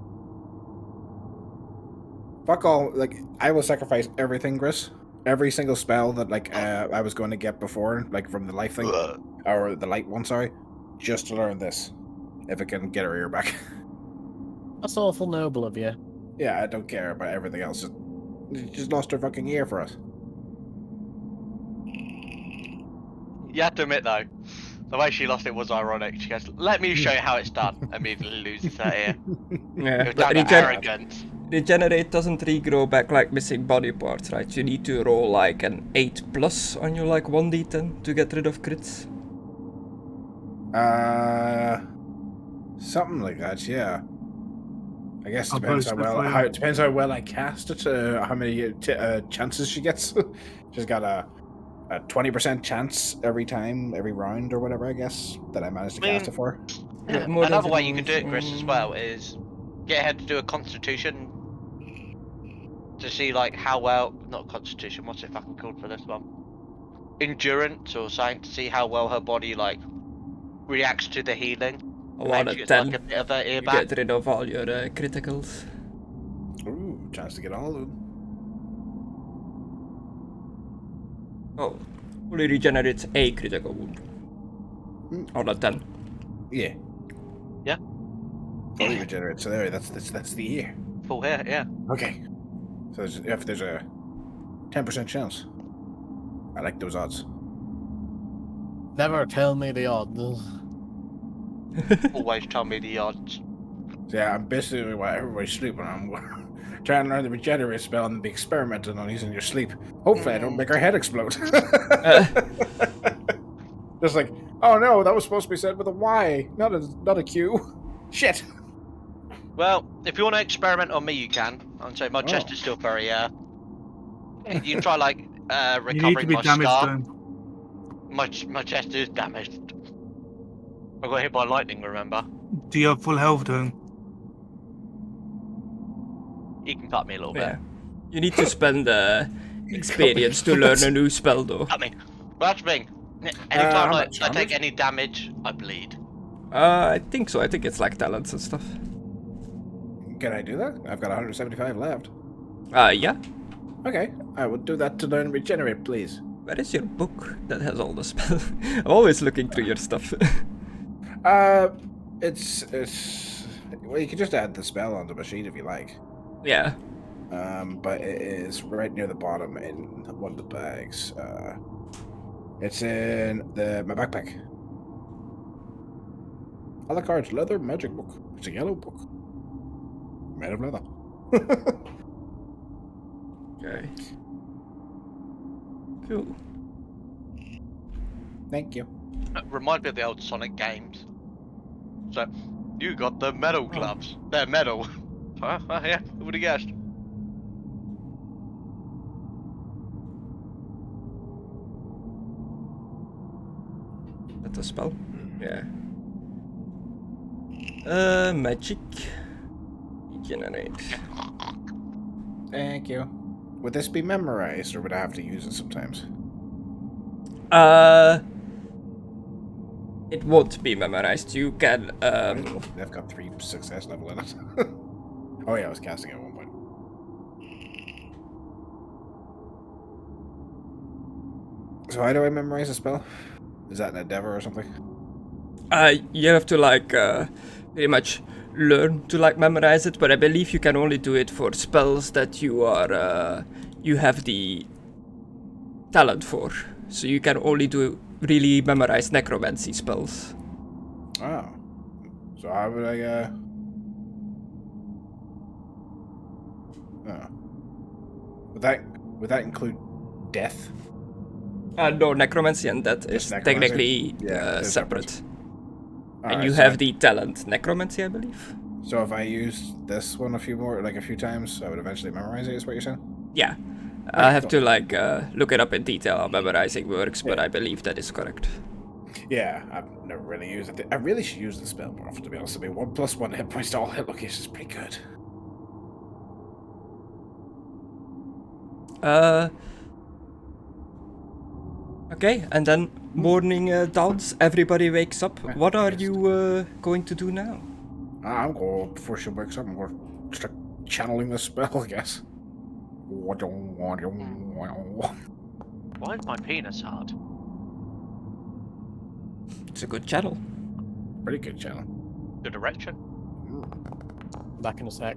Fuck all. Like, I will sacrifice everything, Chris. Every single spell that, like, I was going to get before, like, from the life thing. Or the light one, sorry. Just to learn this. If it can get her ear back. That's awful noble of you. Yeah, I don't care about everything else. She just lost her fucking ear for us. You have to admit, though, the way she lost it was ironic. She goes, let me show you how it's done. Immediately loses her ear. Yeah, It was but down to arrogance. regenerate doesn't regrow back like missing body parts, right? You need to roll like an 8+ on your like 1d10 to get rid of crits. Something like that, yeah. I guess it I'll depends post how it well for you. it depends how well I cast it. How many chances she gets. She's got a 20% chance every round or whatever. I guess that I managed to cast it for. Yeah, more Another than way you could do it, Chris, as mm. well, is get her to do a constitution to see like how well, not constitution, what's it fucking called for this one? Endurance or something, to see how well her body like reacts to the healing. A 1 Maybe out she of gets, like 10. a bit of her ear You back. get rid of all your criticals. Ooh, chance to get all of them. Oh, only regenerates a critical wound. Out of 10. Yeah. Yeah. Fully regenerate. So there, that's the ear. Full hair, yeah. Okay. So if there's a 10% chance, I like those odds. Never tell me the odds. Always tell me the odds. So yeah, I'm basically while everybody's sleeping, I'm trying to learn the regenerate spell and be experimenting on using your sleep. Hopefully, I don't make her head explode. Just like, oh no, that was supposed to be said with a Y, not a Q. Shit. Well, if you want to experiment on me, you can. I'd say my chest is still very, You can try, like, You need to recovering be my damaged scar. then. My chest is damaged. I got hit by lightning, remember? Do you have full health then? He can cut me a little Yeah. bit. You need to spend experience to learn a new spell, though. Cut me. Well, that's the thing. Anytime how I much take damage? any damage, I bleed. I think so. I think it's like talents and stuff. Can I do that? I've got 175 left. Yeah. Okay, I will do that to learn regenerate, please. Where is your book that has all the spells? I'm always looking through your stuff. It's well, you can just add the spell on the machine if you like. Yeah. But it is right near the bottom in one of the bags. It's in my backpack. A la carte leather magic book. It's a yellow book. Made of leather. Okay. Cool. Thank you. Remind me of the old Sonic games. So, you got the metal gloves. They're metal. Yeah, who would have guessed? That's a spell. Yeah. Magic. Generate. Thank you. Would this be memorized, or would I have to use it sometimes? It won't be memorized. You can I've got 3 success level in it. Oh yeah, I was casting it at one point. So how do I memorize a spell? Is that an endeavor or something? you have to like pretty much learn to like memorize it, but I believe you can only do it for spells that you are you have the talent for. So you can only do really memorize necromancy spells. Oh. So how would I, would that include death? No, necromancy and that Just is necromancy? technically Yeah, they're separate. And Alright, you so have the talent necromancy, I believe. So if I use this one a few times, I would eventually memorize it, is what you're saying? Yeah. I have cool. to like look it up in detail how memorizing works, but Yeah. I believe that is correct. Yeah, I've never really used it. I really should use the spell more often, to be honest with you. 1+1 hit points to all hit locations is pretty good. Okay, and then morning dawns, everybody wakes up. Yeah, What I are guess. you going to do now? I'm going, before she wakes up, I'm going to start channeling the spell, I guess. Why is my penis hard? It's a good channel. Pretty good channel. Good erection. Back in a sec.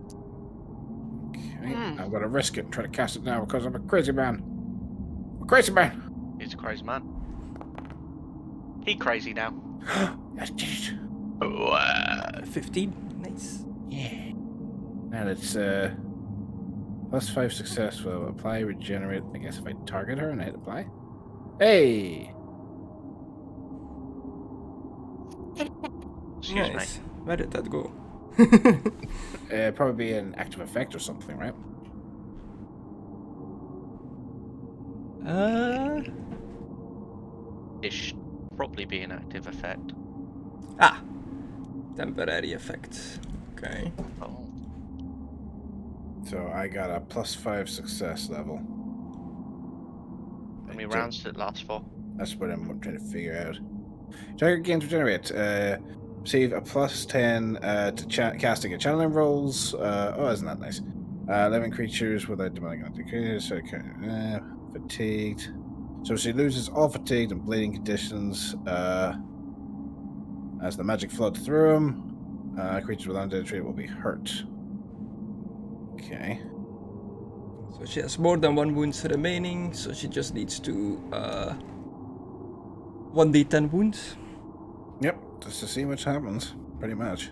Okay, I'm going to risk it and try to cast it now because I'm a crazy man. I'm a crazy man! He's a crazy man. He crazy now. Yes, yes. 15. Nice. Yeah. And it's +5 success will apply, regenerate. I guess if I target her and I hit apply. Hey! Excuse Nice. Where did that go? Probably be an active effect or something, right? It should probably be an active effect. Temporary effect. Okay. Oh. So I got a +5 success level. How many rounds did it last for? That's what I'm trying to figure out. Target gains regenerate. Receive a +10 to casting and channeling rolls. Oh, isn't that nice? Living creatures without demonic creatures. Fatigued. So she loses all fatigued and bleeding conditions as the magic floods through them. Creatures with undead trait will be hurt. Okay. So she has more than 1 wounds remaining, so she just needs to 1d10 wounds. Yep, just to see what happens, pretty much.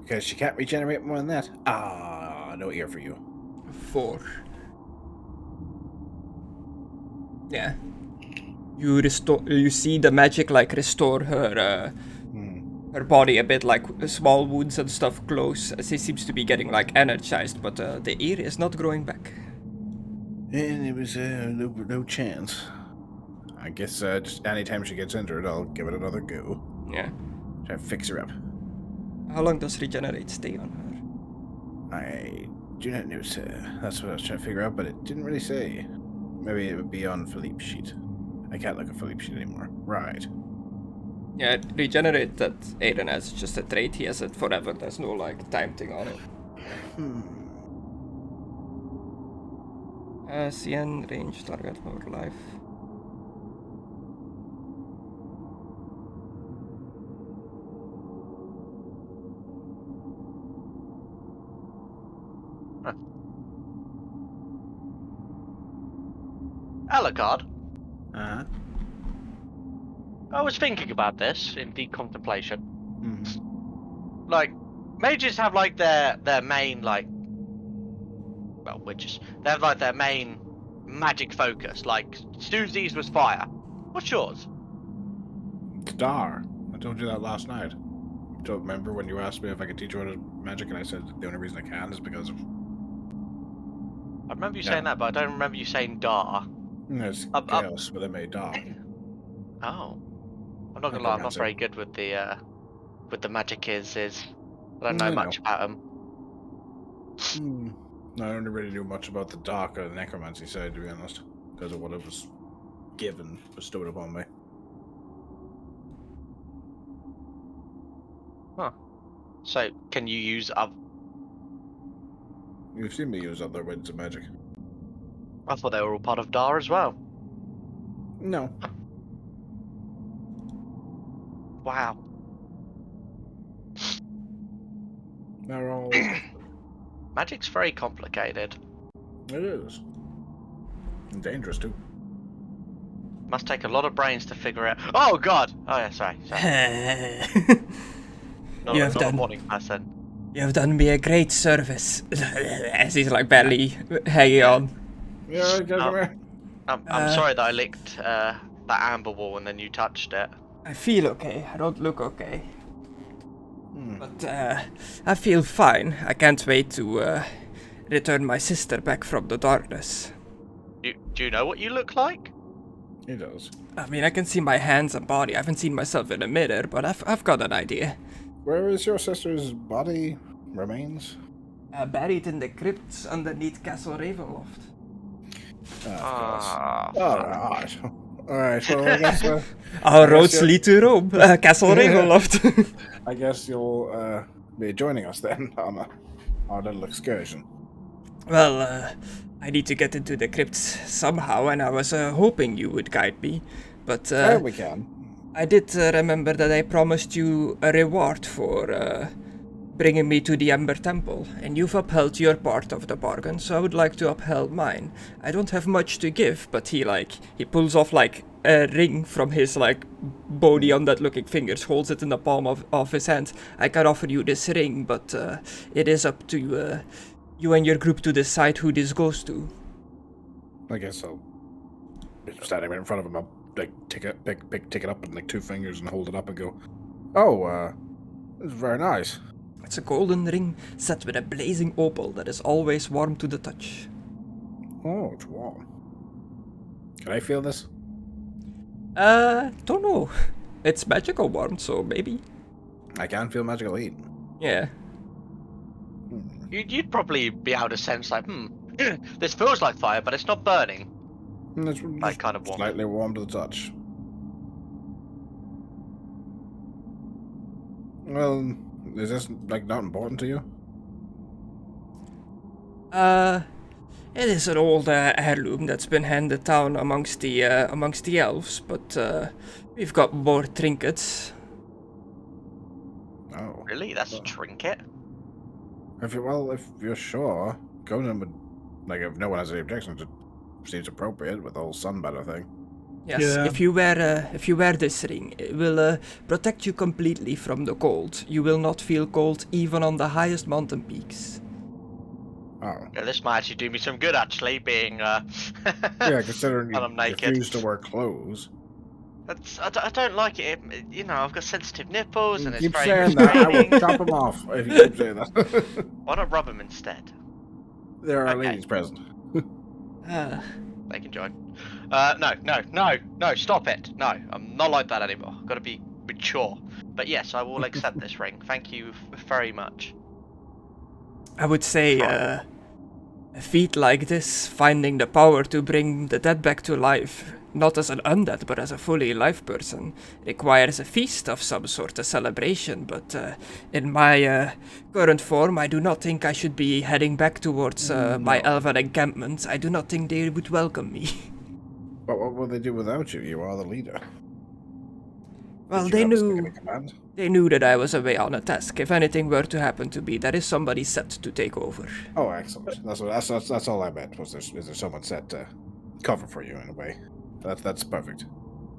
Because she can't regenerate more than that. Ah, no ear for you. 4. Yeah. You restore. You see the magic like restore her her body a bit, like small wounds and stuff close. She seems to be getting like energized, but the ear is not growing back. And it was no chance. I guess just anytime she gets injured, I'll give it another go. Yeah. Try to fix her up. How long does regenerate stay on her? I do not know, sir. That's what I was trying to figure out, but it didn't really say. Maybe it would be on Philippe's sheet. I can't look at Philippe's sheet anymore. Right. Yeah, regenerate that Aidan has just a trait. He has it forever. There's no like time thing on it. CN range target for life. Alucard, Uh-huh. I was thinking about this in deep contemplation. Mm-hmm. Like, mages have like their main like, well, witches. They have like their main magic focus. Like Susie's was fire. What's yours? Star. I told you that last night. Don't remember when you asked me if I could teach you how to magic, and I said the only reason I can is because of. I remember you saying that, but I don't remember you saying Dar. It's chaos with Dar. Oh, I'm not gonna lie. I'm not very good with the magic. I don't know much about them. I don't really know much about the dark or the necromancy side, to be honest, because of what it was bestowed upon me. Huh. So, can you use You've seen me use other winds of magic. I thought they were all part of Dar as well. No. Wow. They're all. Magic's very complicated. It is. And dangerous, too. Must take a lot of brains to figure out. Oh God! Oh yeah, sorry. Not, You have not done- a morning person. You have done me a great service. As he's like barely hanging on. Yeah, right, come Oh. here. I'm sorry that I licked that amber wall and then you touched it. I feel okay. I don't look okay. But I feel fine. I can't wait to return my sister back from the darkness. Do you know what you look like? He does. I mean, I can see my hands and body. I haven't seen myself in a mirror, but I've got an idea. Where is your sister's body remains? Buried in the crypts underneath Castle Ravenloft. Of Ah, course. Alright. Alright, well, I guess, Our guess roads you're- lead to Rome. Castle Ravenloft. I guess you'll be joining us then on our little excursion. Well, I need to get into the crypts somehow, and I was hoping you would guide me. But There we can. I did remember that I promised you a reward for bringing me to the Ember Temple, and you've upheld your part of the bargain, so I would like to uphold mine. I don't have much to give, but he pulls off like a ring from his like bony undead looking fingers, holds it in the palm of his hand. I can offer you this ring, but it is up to you and your group to decide who this goes to. I guess I'll be standing right in front of him. I'll like pick it up in like 2 fingers and hold it up and go, "Oh, this is very nice." It's a golden ring set with a blazing opal that is always warm to the touch. Oh, it's warm. Can I feel this? Don't know. It's magical warm, so maybe. I can feel magical heat. Yeah. you'd probably be able to sense like, this feels like fire, but it's not burning. It's Like kind of warm. slightly warm to the touch. Well, is this like not important to you? It is an old heirloom that's been handed down amongst the elves, but we've got more trinkets. Oh, Really? That's a trinket? if you're sure, Conan would like if no one has any objections. It seems appropriate with the whole sunbanner thing. Yes, Yeah. if you wear this ring, it will protect you completely from the cold. You will not feel cold even on the highest mountain peaks. Oh, Yeah, this might actually do me some good, actually, being yeah. Considering And I'm you naked. refuse to wear clothes. I don't like it. You know, I've got sensitive nipples, and it's Keep very saying that. I will restraining. chop them off if you keep saying that. Why not rub them instead? There are Okay. ladies present. They can join. No, stop it. No, I'm not like that anymore. I've got to be mature. But yes, I will accept this ring. Thank you very much. I would say a feat like this, finding the power to bring the dead back to life, not as an undead but as a fully alive person, requires a feast of some sort, a celebration, but in my current form I do not think I should be heading back towards my elven encampment. I do not think they would welcome me. But what will they do without you? You are the leader. Well, Did you they have a knew second in command? they knew that I was away on a task. If anything were to happen to me, there is somebody set to take over. Oh, excellent. That's all I meant. Is there someone set to cover for you in a way? That's perfect.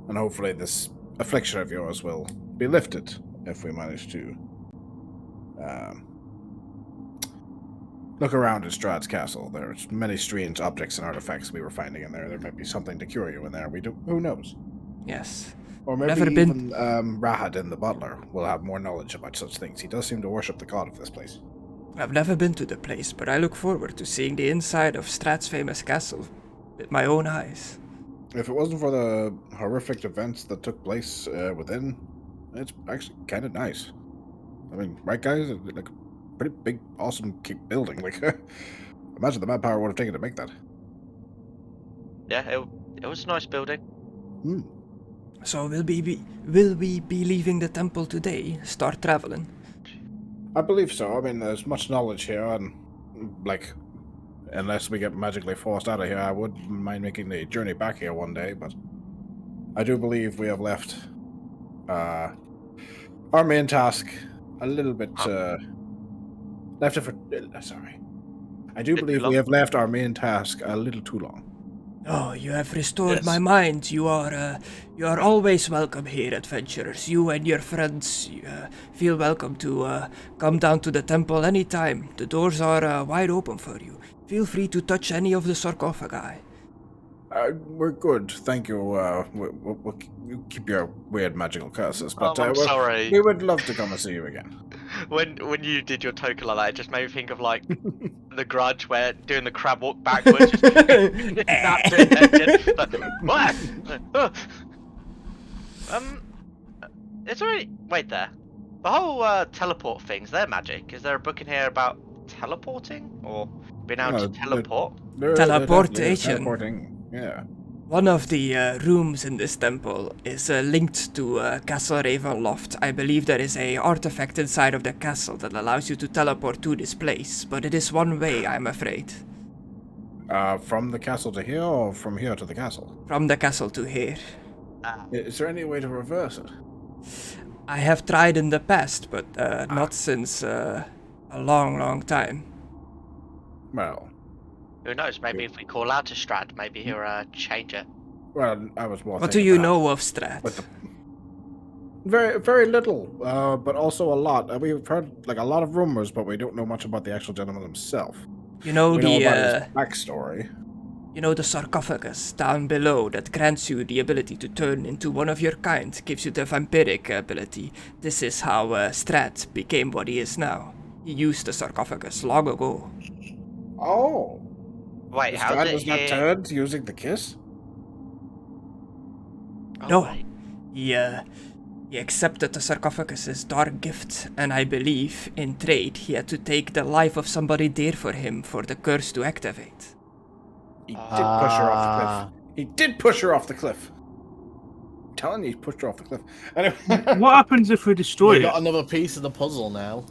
And hopefully this affliction of yours will be lifted if we manage to look around in Strahd's castle. There's many strange objects and artifacts we were finding in there. There might be something to cure you in there. Who knows? Yes. Or maybe Never even Rahad the butler will have more knowledge about such things. He does seem to worship the god of this place. I've never been to the place, but I look forward to seeing the inside of Strahd's famous castle with my own eyes. If it wasn't for the horrific events that took place within, it's actually kind of nice. I mean, right, guys? Like, pretty big, awesome building. Like, imagine the manpower would have taken to make that. Yeah, it was a nice building. Hmm. So will we be leaving the temple today? Start traveling? I believe so. I mean, there's much knowledge here, and like, unless we get magically forced out of here, I wouldn't mind making the journey back here one day. But I do believe we have left our main task a little bit left it for. Sorry, I do Bit too believe long? we have left our main task a little too long. Oh, you have restored Yes. my mind. You are always welcome here, adventurers. You and your friends feel welcome to come down to the temple anytime. The doors are wide open for you. Feel free to touch any of the sarcophagi. We're good, thank you. We'll keep your weird magical curses, but I'm sorry. we would love to come and see you again. When you did your token like that, it just made me think of like the Grudge, where doing the crab walk backwards. Just not doing that, like, what? Is there any... Wait there. The whole teleport things, they're magic. Is there a book in here about teleporting or being able to teleport? Teleportation. Teleporting, yeah. One of the rooms in this temple is linked to Castle Ravenloft. I believe there is a artifact inside of the castle that allows you to teleport to this place, but it is one way, I'm afraid. From the castle to here, or from here to the castle? From the castle to here. Is there any way to reverse it? I have tried in the past, but not since a long, long time. Well, Who knows? Maybe if we call out to Strahd, maybe he'll change it. well, I was more What do thinking you perhaps know of Strahd? with the- Very, very little, but also a lot. We've heard like a lot of rumors, but we don't know much about the actual gentleman himself. You know We know about the his backstory. you know the sarcophagus down below that grants you the ability to turn into one of your kind, gives you the vampiric ability. This is how Strahd became what he is now. He used the sarcophagus long ago. Oh, Wait, how's Strahd it was not here? turned using the kiss? Oh, No. wait. He accepted the sarcophagus's dark gift, and I believe, in trade, he had to take the life of somebody dear for him for the curse to activate. He did push her off the cliff. He did push her off the cliff. I'm telling you, he pushed her off the cliff. Anyway, What happens if we destroy We it? got another piece of the puzzle now.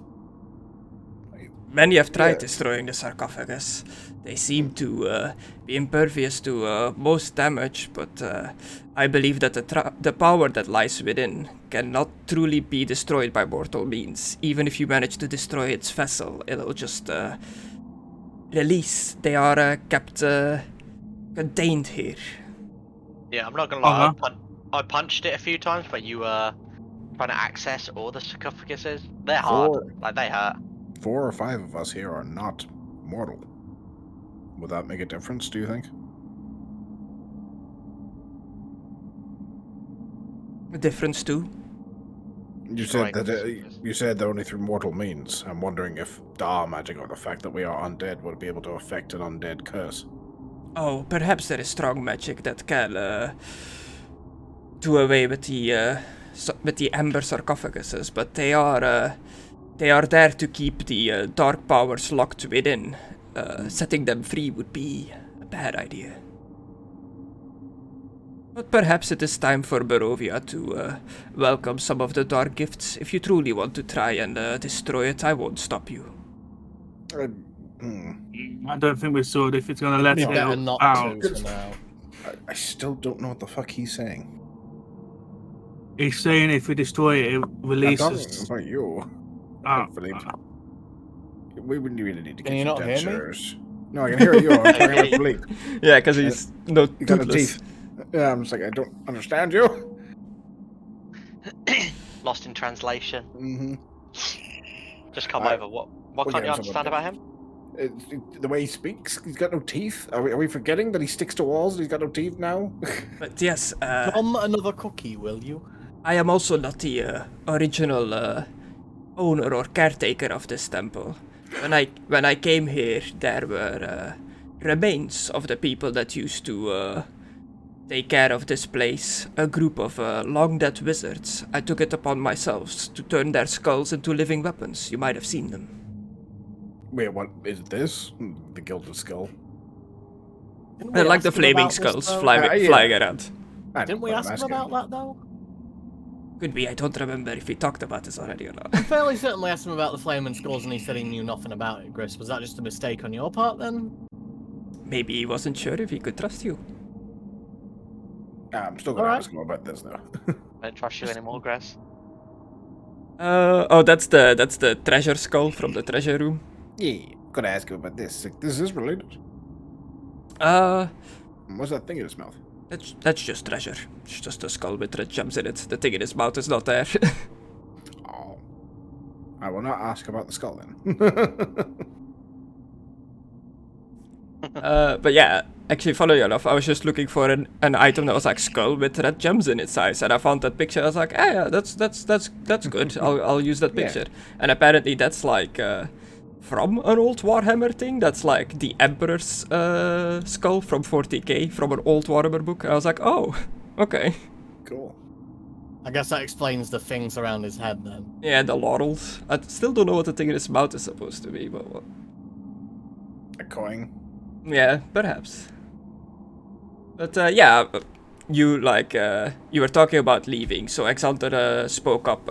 Many have tried Yeah. destroying the sarcophagus. They seem to be impervious to most damage, but I believe that the power that lies within cannot truly be destroyed by mortal means. Even if you manage to destroy its vessel, it'll just release. They are kept contained here. Yeah, I'm not gonna lie. Uh-huh. I punched it a few times, but you trying to access all the sarcophaguses. They're hard. Like they hurt. 4 or 5 of us here are not mortal. Would that make a difference, do you think? A difference too. You said Right. that you said that only through mortal means. I'm wondering if Dar magic or the fact that we are undead would be able to affect an undead curse. Oh, perhaps there is strong magic that can do away with the ember sarcophaguses, but they are there to keep the dark powers locked within. Setting them free would be a bad idea. But perhaps it is time for Barovia to welcome some of the dark gifts. If you truly want to try and destroy it, I won't stop you. I don't think we're sure if it's going to let Be it better not out. to for now. I still don't know what the fuck he's saying. He's saying if we destroy it, it I'm talking releases. about you. Ah, Philippe. We wouldn't really need to Can get you some not hear me? dentures. No, I can hear you. I'm talking about Philippe. Yeah, because he's no You got no toothless. teeth. Yeah, I'm just like, I don't understand you. Lost in translation. Mm-hmm. Just come I- over. What we'll can't get you him understand someone about him? The way he speaks, he's got no teeth. Are we forgetting that he sticks to walls and he's got no teeth now? But yes, Another cookie, will you? I am also not the original owner or caretaker of this temple. When I came here, there were remains of the people that used to take care of this place. A group of long-dead wizards. I took it upon myself to turn their skulls into living weapons. You might have seen them. Wait, what is this? The Gilded Skull? Didn't They're we like the ask him flaming about this, sculls though? Yeah. flying around. I know, Didn't we but I'm ask him asking. about that though? Could be. I don't remember if we talked about this already or not. I'm fairly certain we asked him about the flaming skulls and he said he knew nothing about it, Gris. Was that just a mistake on your part then? Maybe he wasn't sure if he could trust you. I'm still gonna Alright. ask him about this though. I don't trust you anymore, Grace. Oh, that's the treasure skull from the treasure room. Yeah, gonna ask him about this. Like, this is related. What's that thing in his mouth? That's just treasure. It's just a skull with red gems in it. The thing in his mouth is not there. Oh. I will not ask about the skull then. But yeah, actually, funnily enough, I was just looking for an item that was like skull with red gems in its size, and I found that picture. I was like, ah, yeah, that's good. I'll use that Yeah. picture. And apparently, that's like from an old Warhammer thing. That's like the Emperor's skull from 40k from an old Warhammer book. I was like, oh, okay. Cool. I guess that explains the things around his head then. Yeah, the laurels. I still don't know what the thing in his mouth is supposed to be, but what? A coin. Yeah, perhaps. But yeah, you like you were talking about leaving, so Exander spoke up,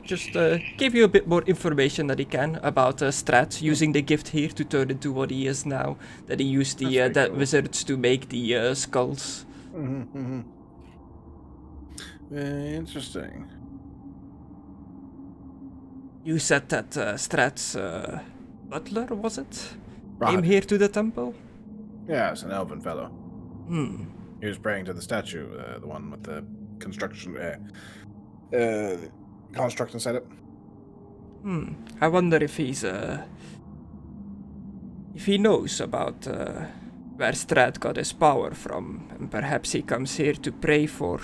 just gave you a bit more information that he can about Strahd using the gift here to turn into what he is now. That he used the That's very cool. wizards to make the skulls. Mm-hmm. Very interesting. You said that Strahd's butler, was it? Came Strahd. here to the temple. Yeah, it's an elven fellow. Hmm. He was praying to the statue, the one with the construction, construct inside it. I wonder if he's if he knows about where Strahd got his power from, and perhaps he comes here to pray for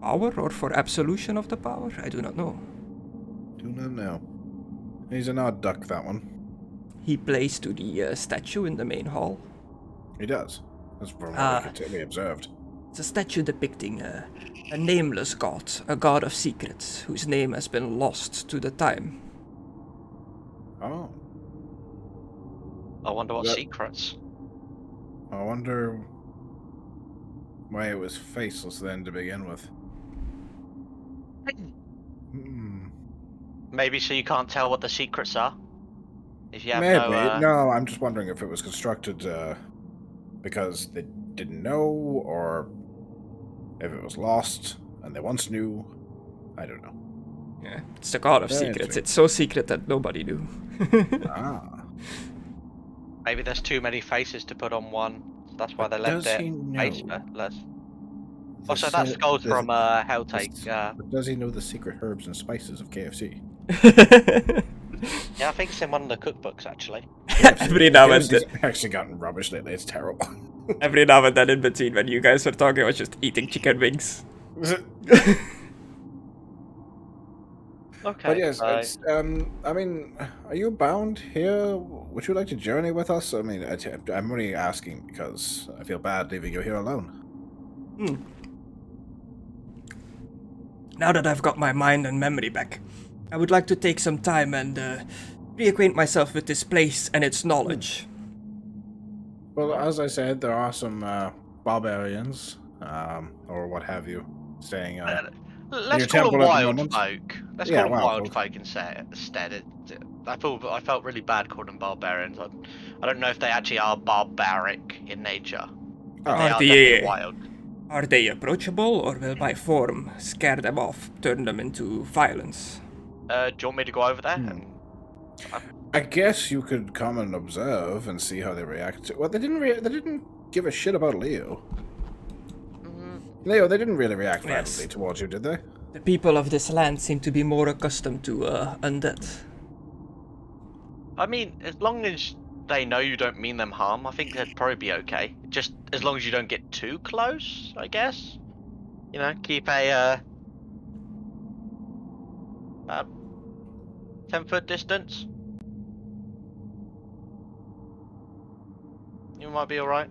power or for absolution of the power. I do not know. Do not know. He's an odd duck, that one. He plays to the statue in the main hall. He does. That's from what we observed. It's a statue depicting a nameless god, a god of secrets, whose name has been lost to the time. Oh. I wonder what That- secrets. I wonder why it was faceless then to begin with. Maybe so you can't tell what the secrets are. If you have Maybe. no. No, I'm just wondering if it was constructed because they didn't know, or if it was lost and they once knew. I don't know. Yeah, it's the god of Very secrets. interesting. It's so secret that nobody knew. Ah. Maybe there's too many faces to put on one. That's why But they left does it he face know? less. The Also, that se- skull's the- from Helltake. But does he know the secret herbs and spices of KFC? Yeah, I think it's in one of the cookbooks actually. Every now and KFC's then, actually gotten rubbish lately. It's terrible. every now and then in between when you guys were talking, I was just eating chicken wings. Okay. But yes, so- it's, I mean, are you bound here? Would you like to journey with us? I mean, I'm only asking because I feel bad leaving you here alone. Now that I've got my mind and memory back, I would like to take some time and reacquaint myself with this place and its knowledge. Well, as I said, there are some barbarians, or what have you, staying. Let's your call temple them at the wild moment? folk. Let's Yeah, call them wild wild folk. folk instead. I felt really bad calling them barbarians. I don't know if they actually are barbaric in nature. They Oh, are the- definitely wild. Are they approachable, or will my form scare them off, turn them into violence? Do you want me to go over there? Hmm. I guess you could come and observe and see how they react. Well, they didn't give a shit about Leo. Leo, they didn't really react Yes. violently towards you, did they? The people of this land seem to be more accustomed to undead. I mean, as long as they know you don't mean them harm, I think they'd probably be okay. Just as long as you don't get too close, I guess. You know, keep a 10-foot distance. You might be alright.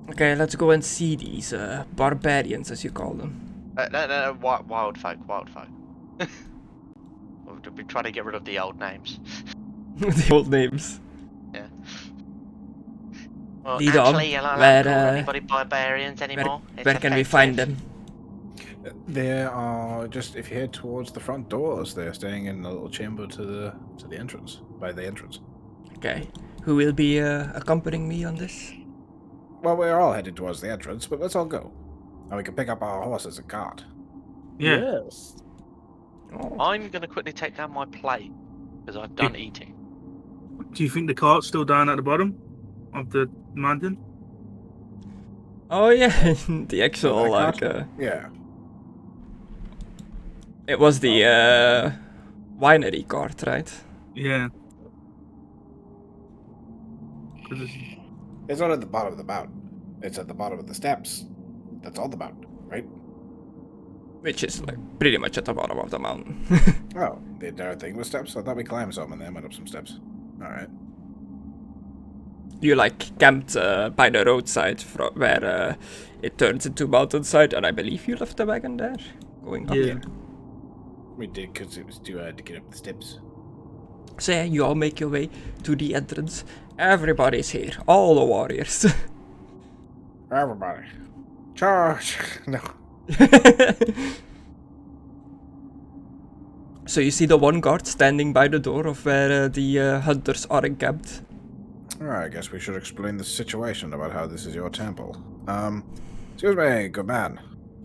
Okay, let's go and see these barbarians, as you call them. No, wild folk. We'll be trying to get rid of the old names. The old names. Yeah. Well, Lead on. actually, you're not Where, allowed to call anybody barbarians anymore. It's Where can we find offensive. them? They are just if you head towards the front doors. They're staying in a little chamber to the entrance, by the entrance. Okay. Who will be accompanying me on this? Well, we're all headed towards the entrance, but let's all go, and we can pick up our horses and cart. Yeah. Yes. Oh. I'm gonna quickly take down my plate because I've done eating. Do you think the cart's still down at the bottom of the mountain? Oh yeah, the actual that like cart? Yeah. it was the winery cart, right? Yeah. 'Cause it's, It's not at the bottom of the mountain. It's at the bottom of the steps. That's on the mountain, right? Which is like pretty much at the bottom of the mountain. Oh, the entire thing was steps? I thought we climbed some and then went up some steps. Alright. You like camped by the roadside where it turns into mountainside, and I believe you left the wagon there, going up. yeah. We did because it was too hard to get up the steps. So yeah, you all make your way to the entrance. Everybody's here, all the warriors. Everybody. Charge! No. So you see the one guard standing by the door of where the hunters are encamped. Alright, I guess we should explain the situation about how this is your temple. Excuse me, good man.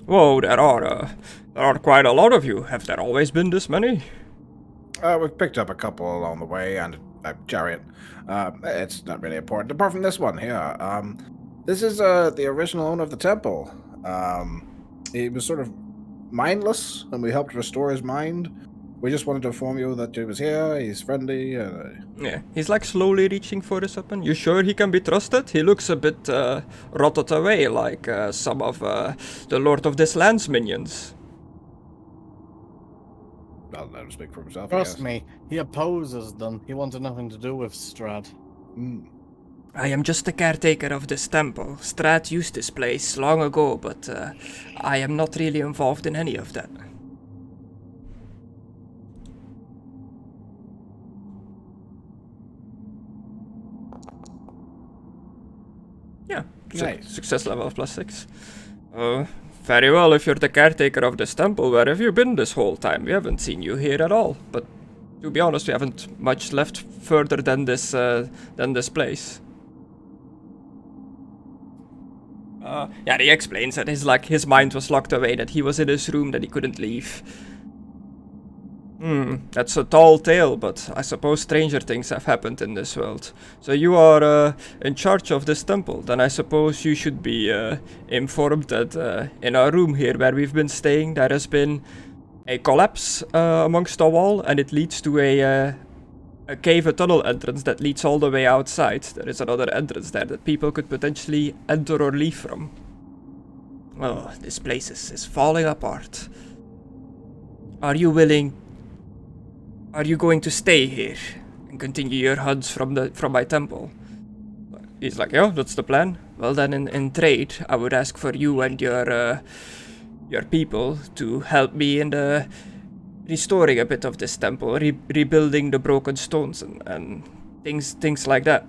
Whoa, there are quite a lot of you. Have there always been this many? We've picked up a couple along the way and a chariot. It's not really important, apart from this one here. This is the original owner of the temple. He was sort of mindless, and we helped restore his mind. We just wanted to inform you that he was here, he's friendly. Yeah, he's like slowly reaching for his weapon. You sure he can be trusted? He looks a bit rotted away, like some of the Lord of this Land's minions. I'll let him speak for himself. Trust me, he opposes them. He wanted nothing to do with Strahd. I am just the caretaker of this temple. Strahd used this place long ago, but I am not really involved in any of that. Yeah, Nice. Success level of +6. Very well, if you're the caretaker of this temple, where have you been this whole time? We haven't seen you here at all, but to be honest, we haven't much left further than this place. Yeah, he explains that his mind was locked away, that he was in his room, that he couldn't leave. That's a tall tale, but I suppose stranger things have happened in this world. So you are in charge of this temple, then I suppose you should be informed that in our room here where we've been staying, there has been a collapse amongst the wall, and it leads to a cave, a tunnel entrance that leads all the way outside. There is another entrance there that people could potentially enter or leave from. Oh, this place is falling apart. Are you going to stay here and continue your hunts from my temple? He's like, yeah, that's the plan. Well then, in trade, I would ask for you and your people to help me in the restoring a bit of this temple, rebuilding the broken stones and things like that.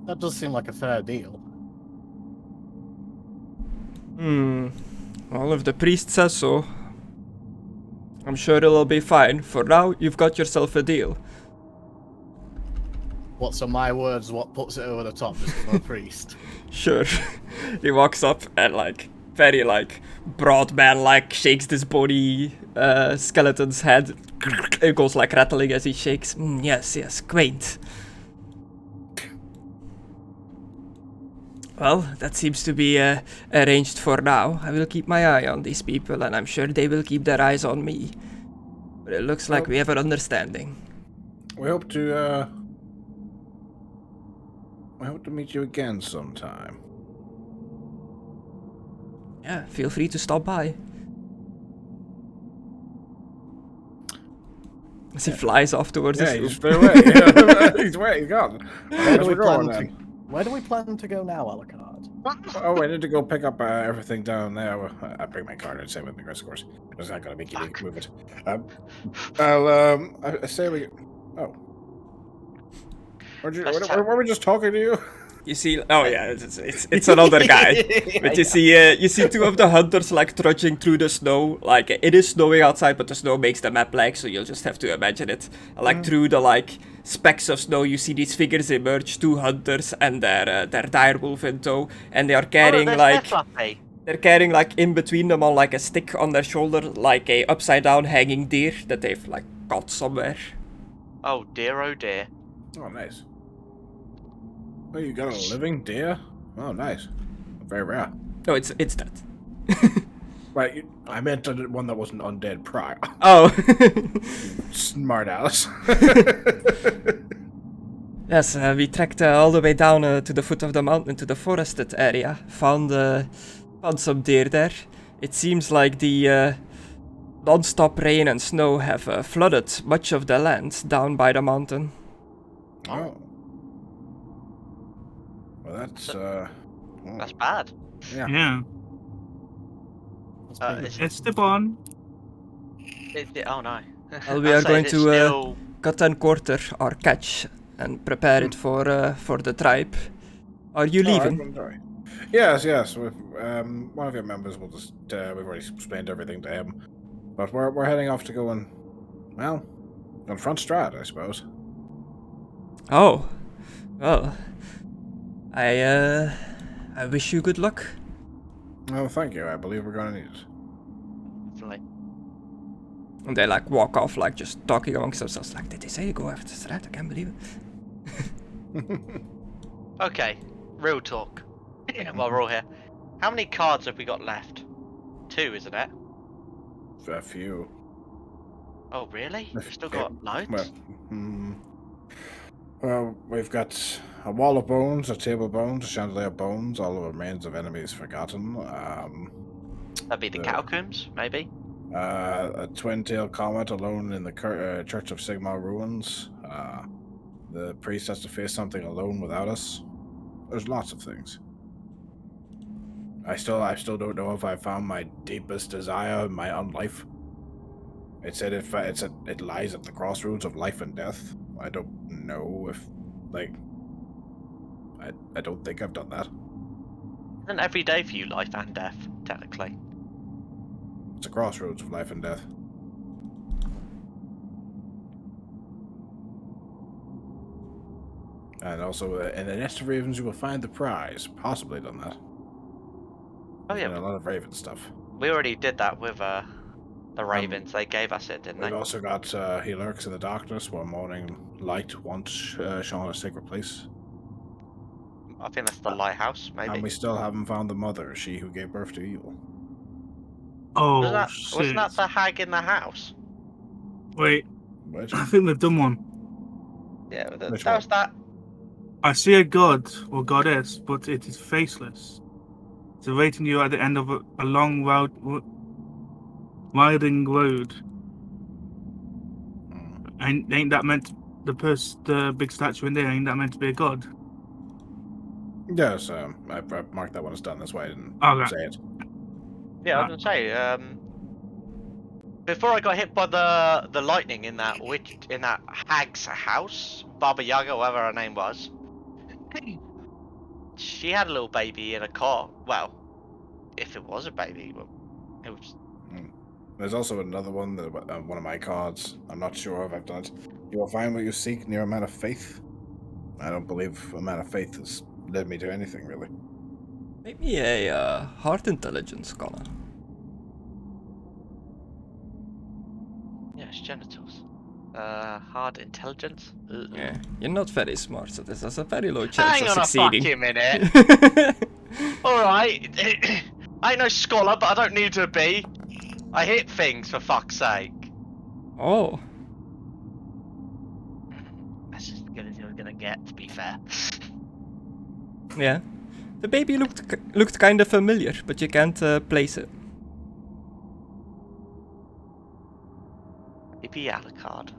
That does seem like a fair deal. Well, if the priest says so, I'm sure it'll be fine. For now, you've got yourself a deal. What, so my words what puts it over the top just because I'm a priest? Sure. He walks up and very broad man shakes this bony skeleton's head. It goes rattling as he shakes. Yes, quaint. Well, that seems to be arranged for now. I will keep my eye on these people, and I'm sure they will keep their eyes on me. But it looks like we have an understanding. We hope to meet you again sometime. Yeah, feel free to stop by. As he flies off towards his room. He's flew away. He's gone. Where do we plan to go now, Alucard? Oh, I need to go pick up everything down there. I bring my card and say with the rest, of course. It's not going to make you move it. I say we. Oh. Were we just talking to you? You see, oh yeah, it's another guy. But you see two of the hunters trudging through the snow. It is snowing outside, but the snow makes the map black, so you'll just have to imagine it. Through the specks of snow, you see these figures emerge, two hunters and their direwolf in tow, and they are carrying they're carrying in between them on a stick on their shoulder, a upside down hanging deer that they've caught somewhere. Oh dear, oh dear. Oh, nice. Oh, you got a living deer? Oh, nice. Very rare. No, it's that. Right, I meant the one that wasn't undead prior. Oh. Smart ass. Yes, we trekked all the way down to the foot of the mountain to the forested area. Found some deer there. It seems like the non-stop rain and snow have flooded much of the land down by the mountain. Oh. Well, that's That's bad. yeah. Yeah. It's the bond. Oh no. Well, we I'd are say going it's to still... cut and quarter our catch and prepare it for the tribe. Are you leaving? Yes. One of your members will just. We've already explained everything to him, but we're heading off to go and, well, confront Strahd, I suppose. Oh, well, I wish you good luck. Oh, thank you. I believe we're going to need it. Definitely. And they like walk off, like just talking amongst themselves. Like, did they say go after Strahd? I can't believe it. Okay, real talk. While we're all here, how many cards have we got left? 2, isn't it? A few. Oh really? We've still got loads. Well, we've got a wall of bones, a table of bones, a chandelier of bones, all the remains of enemies forgotten. That'd be the catacombs, maybe. A twin-tailed comet alone in the Church of Sigmar ruins. The priest has to face something alone without us. There's lots of things. I still don't know if I found my deepest desire in my own life. It said it lies at the crossroads of life and death. I don't know if, like, I don't think I've done that. Isn't every day for you life and death, technically? It's a crossroads of life and death. And also, in the nest of ravens, you will find the prize. Possibly done that. Oh yeah, And a lot of raven stuff. we already did that with the ravens. They gave us it, didn't We've they? also got he lurks in the darkness where morning light once shone a sacred place. I think that's the lighthouse, maybe. And we still haven't found the mother, she who gave birth to evil. Oh, wasn't that the hag in the house? Wait, Which? I think we've done one. Yeah, that Which was that. I see a god or goddess, but it is faceless. It's awaiting you at the end of a long, winding road. Ain't that meant the big statue in there? Ain't that meant to be a god? Yes, I marked that one as done. That's why I didn't say it. Yeah, I was gonna say. Before I got hit by the lightning in that hag's house, Baba Yaga, whatever her name was, she had a little baby in a car. Well, if it was a baby, well, it was. There's also another one that one of my cards. I'm not sure if I've done it. You will find what you seek near a man of faith. I don't believe a man of faith has led me to anything really. Maybe a heart intelligence, Conna. Yes, genitals. Hard intelligence. Ugh. Yeah, you're not very smart, so this has a very low chance Hang of on succeeding. a fucking minute. Alright. I ain't no scholar, but I don't need to be. I hit things, for fuck's sake. Oh. That's just as good as you're gonna get, to be fair. Yeah. The baby looked kind of familiar, but you can't place it. Maybe Alucard.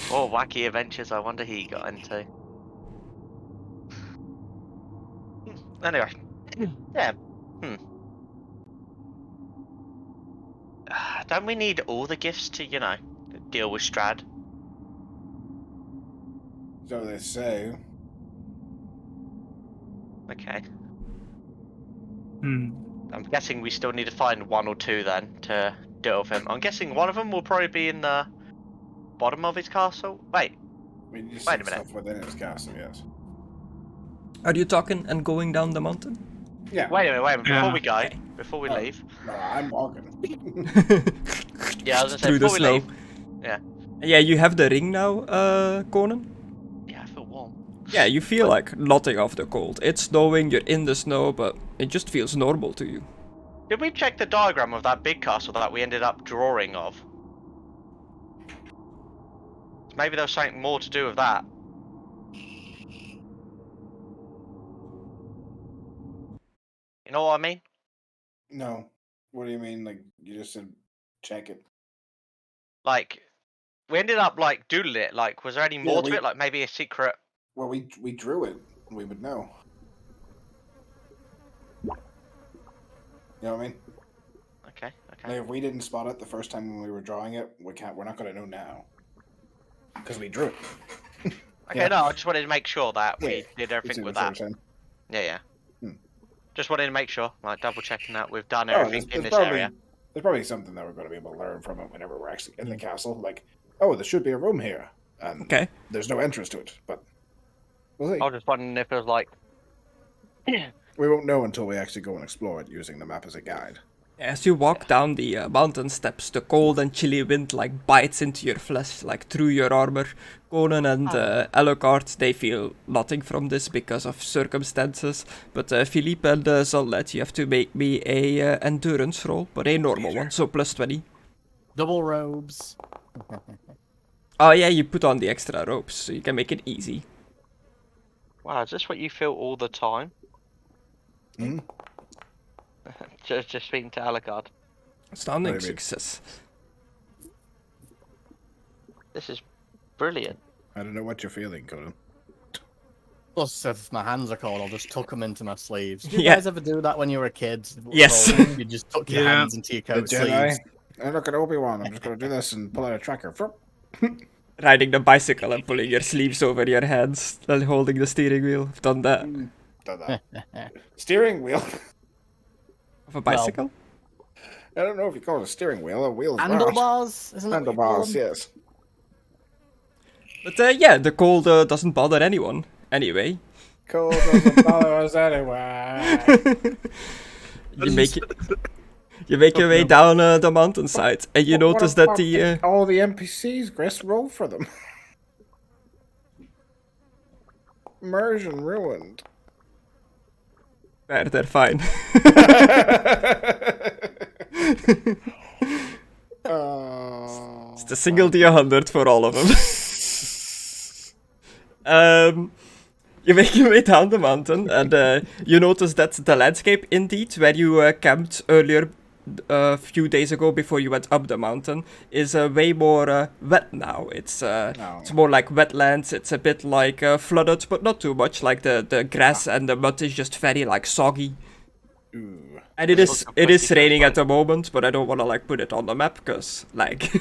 Oh, wacky adventures I wonder he got into. Anyway. Yeah. Don't we need all the gifts to, deal with Strahd? So they say. Okay. Hmm. I'm guessing we still need to find 1 or 2 then to deal with him. I'm guessing one of them will probably be in the bottom of his castle. Wait a minute. Stuff within his castle, yes. Are you talking and going down the mountain? Yeah. Wait a minute. Before Yeah. we go, Okay. before we leave. No, I'm walking. Yeah, I was gonna say Through the before we snow. leave. Yeah. Yeah, you have the ring now, Conan? Yeah, I feel warm. Yeah, you feel like nothing of the cold. It's snowing, you're in the snow, but it just feels normal to you. Did we check the diagram of that big castle that we ended up drawing of? Maybe there was something more to do with that. You know what I mean? No. What do you mean? Like, you just said check it. Like, we ended up, like, doodling it. Like, was there any more to it? Like, maybe a secret... Well, we drew it. We would know. You know what I mean? Okay. Like, if we didn't spot it the first time when we were drawing it, we're not going to know now. Because we drew it. Okay, no, I just wanted to make sure that we did everything with that. Yeah. Just wanted to make sure, like, double checking that we've done everything in this area. There's probably something that we're going to be able to learn from it whenever we're actually in the castle. Like, oh, there should be a room here. And there's no entrance to it, but we'll see. I was just wondering if it was like... We won't know until we actually go and explore it using the map as a guide. As you walk down the mountain steps, the cold and chilly wind like bites into your flesh, like through your armor. Conan and Alucard, they feel nothing from this because of circumstances. But Philippe and Zallet, you have to make me a endurance roll, but a normal one, so plus 20. Double robes. Oh yeah, you put on the extra ropes, so you can make it easy. Wow, is this what you feel all the time? Hmm? just speaking to Alucard. Astounding success. This is brilliant. I don't know what you're feeling, Conan. Plus, if my hands are cold, I'll just tuck them into my sleeves. Did you guys ever do that when you were a kid? Yes. You just tuck your hands into your coat sleeves. I look at Obi-Wan, I'm just going to do this and pull out a tracker. Riding the bicycle and pulling your sleeves over your hands while holding the steering wheel. I've done that. Done that. Steering wheel? Of a bicycle? I don't know if you call it a steering wheel. A wheel is handlebars? Isn't it? Handlebars, yes. But yeah, the cold doesn't bother anyone. Anyway. Cold doesn't bother us anyway. You make your way down the mountainside, and you notice that the... all the NPCs, Chris, roll for them. Immersion ruined. They're fine. It's the single D100 for all of them. You make your way down the mountain, and you notice that the landscape, indeed, where you camped earlier a few days ago before you went up the mountain, is way more wet now. It's more like wetlands. It's a bit like flooded, but not too much. Like the grass and the mud is just very like soggy. Ooh. And it is raining at the moment, but I don't want to like put it on the map because like.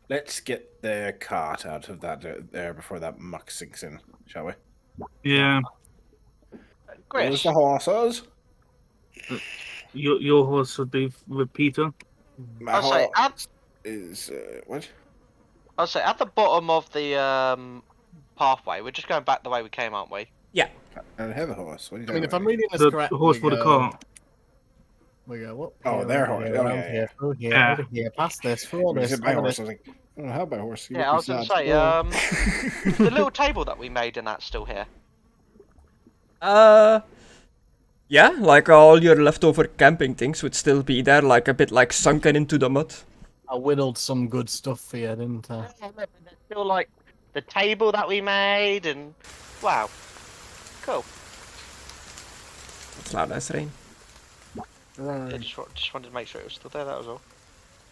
Let's get the cart out of that there before that muck sinks in, shall we? Yeah. Where's the horses? Your horse would be with Peter. My horse is what? I'll say at the bottom of the pathway. We're just going back the way we came, aren't we? Yeah. I don't have a horse. What are you I mean, if I'm about? reading this The correctly, horse for the cart. We go, what? Oh, their horse. Oh, yeah. Through here, Yeah. over here, past this, through all When you this. said my over horse, this. I was like, I don't know how my horse. You Yeah, I would was be gonna sad. say, the little table that we made and that's still here. Yeah, like all your leftover camping things would still be there, like a bit like sunken into the mud. I whittled some good stuff for you, didn't I? Still like the table that we made and wow, cool. It's loud as rain. I just wanted to make sure it was still there. That was all.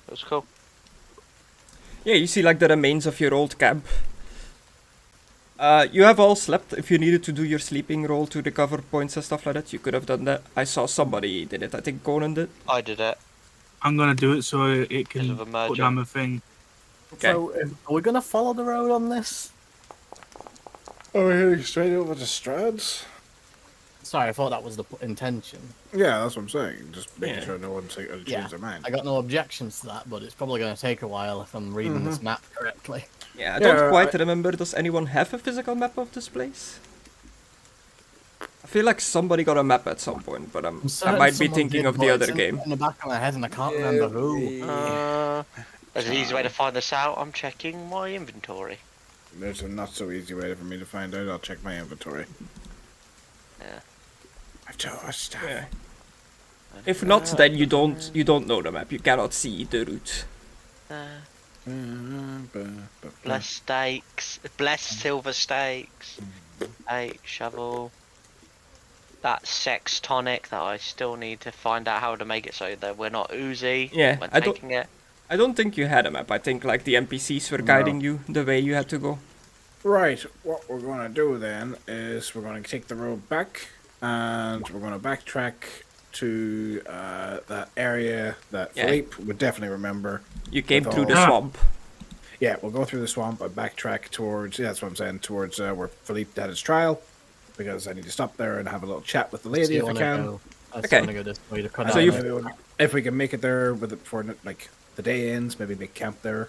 It was cool. Yeah, you see like the remains of your old camp. You have all slept. If you needed to do your sleeping roll to recover points and stuff like that, you could have done that. I saw somebody did it. I think Conan did. I did it. I'm gonna do it so it can Because of a merger. put down the thing. Okay. So, are we going to follow the road on this? Oh, we're heading straight over to Strahd's? Sorry, I thought that was the intention. Yeah, that's what I'm saying. Just making Yeah. sure no one's going to change Yeah, their mind. I got no objections to that, but it's probably going to take a while if I'm reading this map correctly. Yeah, I don't Yeah, quite remember. Does anyone have a physical map of this place? I feel like somebody got a map at some point, but I certain might be someone thinking did, of but the it's other game. in the back of my head, and I can't remember who. There's an easy way to find this out. I'm checking my inventory. there's a not so easy way for me to find out. I'll check my inventory. Yeah. I've chose stuff. Yeah. If not, then you don't know the map. You cannot see the route. Blessed stakes. Blessed silver stakes. 8 shovel. That sex tonic that I still need to find out how to make it so that we're not oozy. Yeah, when I don't- taking it. I don't think you had a map. I think like the NPCs were guiding you the way you had to go. Right, what we're going to do then is we're going to take the road back, and we're going to backtrack to that area that Yeah. Philippe would definitely remember. You came With through the all- swamp. Yeah, we'll go through the swamp and backtrack towards, yeah, that's what I'm saying, towards where Philippe had his trial, because I need to stop there and have a little chat with the lady if I can. I Okay. want to go this way to Conna. So you've- If we can make it there with it before like the day ends, maybe make camp there.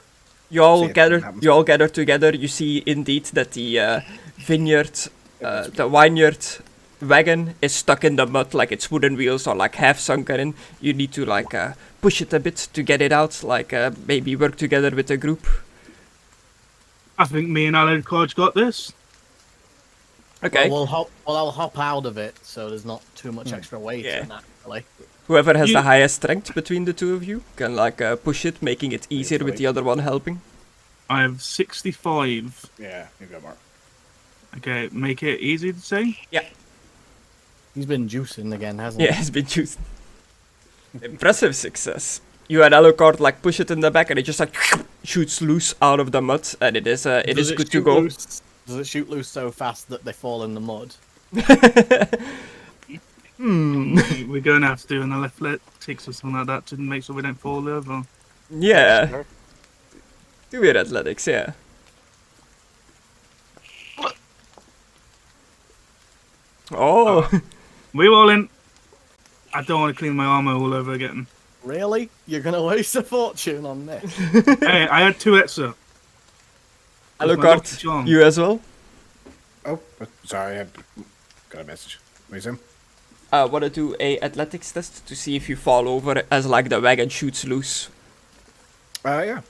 You all See if anything gather. happens. You all gather together. You see indeed that the vineyard, the vineyard wagon is stuck in the mud, like its wooden wheels are like half sunken in. You need to like push it a bit to get it out. Like maybe work together with the group. I think me and Alan Codge got this. Okay. Well, I'll hop out of it, so there's not too much extra weight Yeah. in that. Really. Whoever has You- the highest strength between the two of you can like push it, making it easier with the other one helping. I have 65. Yeah, you got more. Okay, make it easy to say. He's been juicing again, hasn't Yeah, it's been chosen. Impressive success. You and Alucard like push it in the back, and it just like shoots loose out of the mud, and it is Does good to shoot go. loose- Does it shoot loose so fast that they fall in the mud? We're going to have to do an athletics or something like that to make sure we don't fall over. Yeah. Do your athletics, yeah. Oh, We all in. I don't want to clean my armor all over again. Really? You're gonna waste a fortune on this? Hey, I had 2 extra. That's my lucky Alucard, charm. you as well? Oh, sorry, I got a message. Where's him? Wanna do a athletics test to see if you fall over as like the wagon shoots loose. Yeah.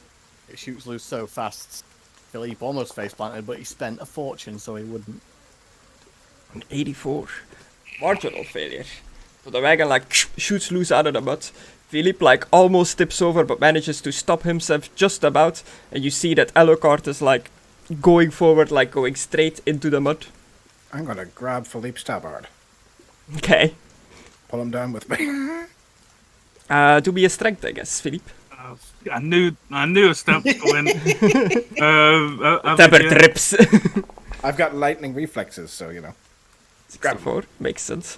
It shoots loose so fast. Philippe almost face planted, but he spent a fortune so he wouldn't. 84. Marginal failure. So the wagon like shoots loose out of the mud. Philippe like almost tips over but manages to stop himself just about, and you see that Alucard is like going forward, like going straight into the mud. I'm gonna grab Philippe's tabard. Okay. Pull him down with me. Do be a strength, I guess, Philippe. I knew a stamp was going. Tabard trips. I've got lightning reflexes, so you know. 64, makes sense.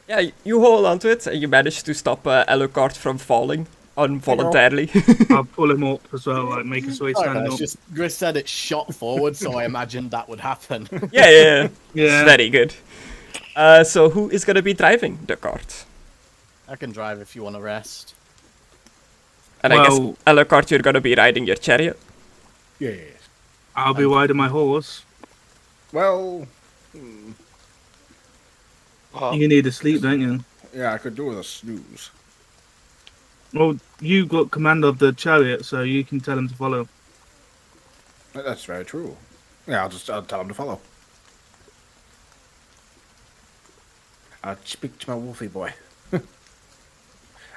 Yeah, you hold onto it and you manage to stop Alucard from falling involuntarily. I'll pull him up as well, like make us so he Sorry, stand it's up. just Gris said it shot forward, so I imagined that would happen. Yeah. Yeah. It's very good. So who is gonna be driving the cart? I can drive if you want to rest. And I guess Well- Alucard, you're gonna be riding your chariot. Yeah. I'll be riding my horse. Well, What? You need to sleep, don't you? yeah, I could do with a snooze. Well, you got command of the chariot, so you can tell him to follow. That's very true. Yeah, I'll tell him to follow. I'll speak to my wolfie boy.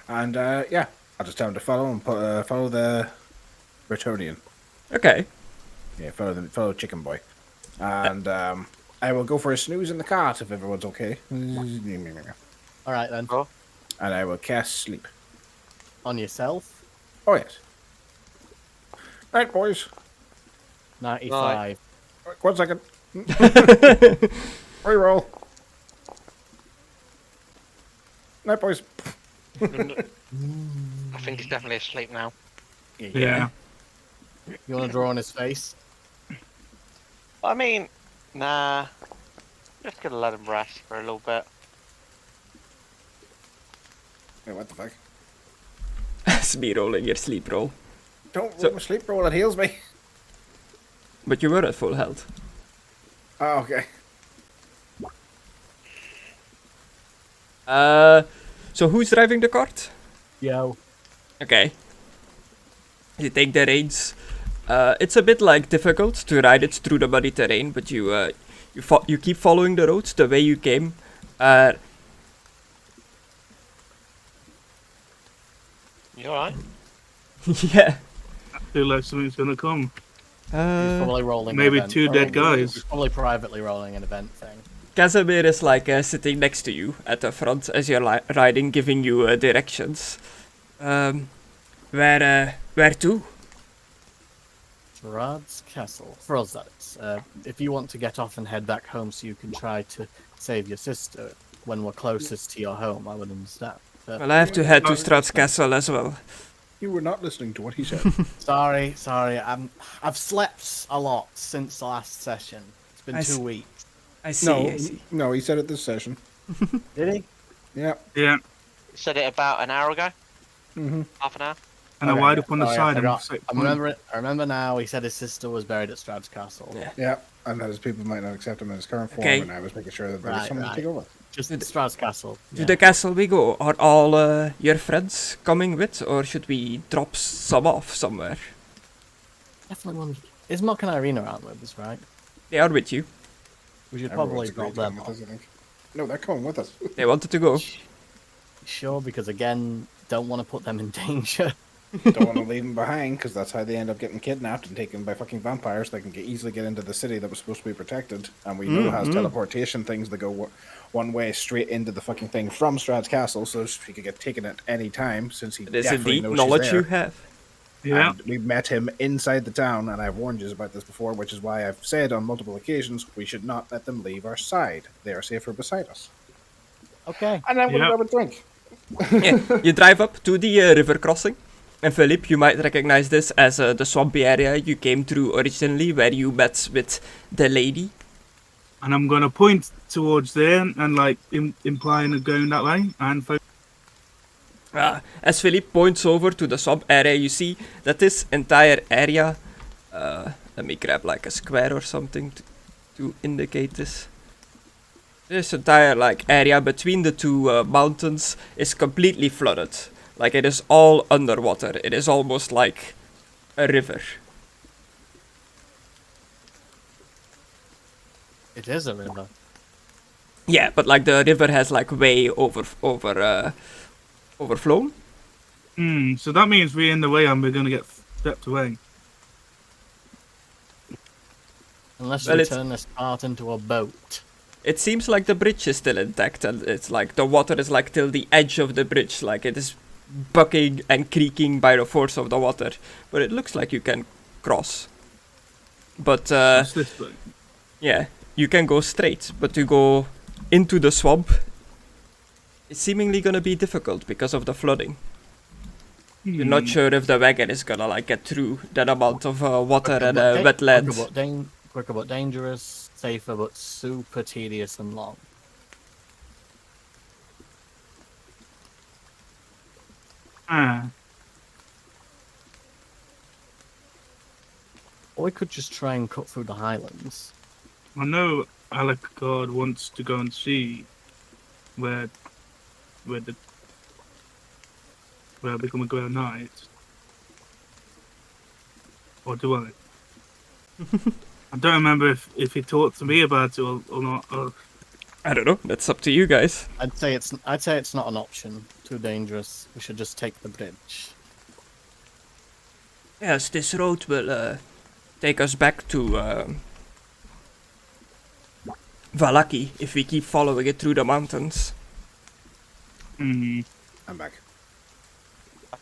And yeah, I'll just tell him to follow and follow the Bretonian. Okay. Yeah, follow Chicken Boy. And I will go for a snooze in the cart if everyone's okay. And All right then. Oh. I will cast sleep. On yourself. Oh yes. Right, boys. 95. Right, 1 second. Reroll. Night, boys. I think he's definitely asleep now. Yeah. You want to draw on his face? I mean, nah. Just gonna let him rest for a little bit. Wait, what the fuck? It's me rolling your sleep roll. Don't So- roll a sleep roll, it heals me. But you were at full health. Oh, okay. So who's driving the cart? Yo. Okay. You take the reins. It's a bit like difficult to ride it through the muddy terrain, but you keep following the roads the way you came. You alright? Yeah. I feel like something's gonna come. He's probably rolling. maybe an event. two dead guys. He's probably privately rolling an event thing. Casimir is like sitting next to you at the front as you're riding, giving you directions. Where to? Strahd's castle. For us, that's. If you want to get off and head back home so you can try to save your sister when we're closest to your home, I would understand. Well, I have to head to Strahd's castle as well. You were not listening to what he said. Sorry. I've slept a lot since the last session. It's been 2 weeks. I see. No, he said it this session. Did he? Yeah. Yeah. Said it about an hour ago. Mm-hmm. Half an hour. And I wired up on the side. I remember now. He said his sister was buried at Strahd's castle. Yeah, and that his people might not accept him in his current form, Okay. and I was making sure that there was someone to take over. Just Strahd's castle. To the castle we go. Are all your friends coming with, or should we drop some off somewhere? Definitely one. Is Mock and Irene around with us, right? They are with you. We should Everyone's probably agreed drop to them come off. with us, I think. No, they're coming with us. They wanted to go. Sure, because again, don't want to put them in danger. Don't want to leave them behind, because that's how they end up getting kidnapped and taken by fucking vampires. They can easily get into the city that was supposed to be protected, and we know has teleportation things that go one way straight into the fucking thing from Strahd's castle, so she could get taken at any time, since he It is definitely indeed knows knowledge she's there. you have. Yeah. And we met him inside the town, and I've warned you about this before, which is why I've said on multiple occasions we should not let them leave our side. They are safer beside us. Okay. And I'm going to Yep. grab a drink. Yeah, you drive up to the river crossing. And Philippe, you might recognize this as the swampy area you came through originally, where you met with the lady. And I'm gonna point towards there and like implying of going that way. And As Philippe points over to the swamp area, you see that this entire area, let me grab like a square or something to indicate this. This entire like area between the two mountains is completely flooded. Like it is all underwater. It is almost like a river. It is a river. Yeah, but like the river has like way overflown. so that means we're in the way and we're gonna get swept away. Unless Well, we it's- turn this part into a boat. It seems like the bridge is still intact, and it's like the water is like till the edge of the bridge, like it is bucking and creaking by the force of the water. But it looks like you can cross. But It's this way. yeah, you can go straight, but to go into the swamp, it's seemingly gonna be difficult because of the flooding. You're not sure if the wagon is gonna like get through that amount of water and wetlands. Quicker but dangerous, safer but super tedious and long. Or we could just try and cut through the highlands. I know Alucard wants to go and see where we're gonna go at night. Or do I? I don't remember if he talked to me about it or not. I don't know. That's up to you guys. I'd say it's not an option. Too dangerous. We should just take the bridge. Yes, this road will take us back to Valaki if we keep following it through the mountains. I'm back. I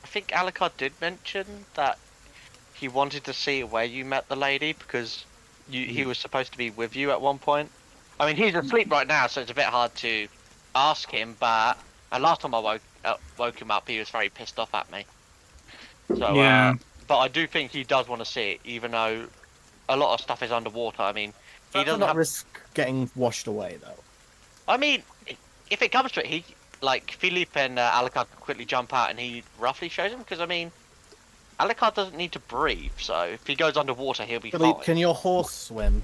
think Alucard did mention that he wanted to see where you met the lady because he was supposed to be with you at one point. I mean, he's asleep right now, so it's a bit hard to ask him. But last time I woke him up, he was very pissed off at me. So Yeah. But I do think he does want to see it, even though a lot of stuff is underwater. I mean, he He doesn't not have. risk getting washed away though. I mean, if it comes to it, Philippe and Alucard can quickly jump out, and he roughly shows him. Because I mean, Alucard doesn't need to breathe, so if he goes underwater, he'll be Philippe, fine. can your horse swim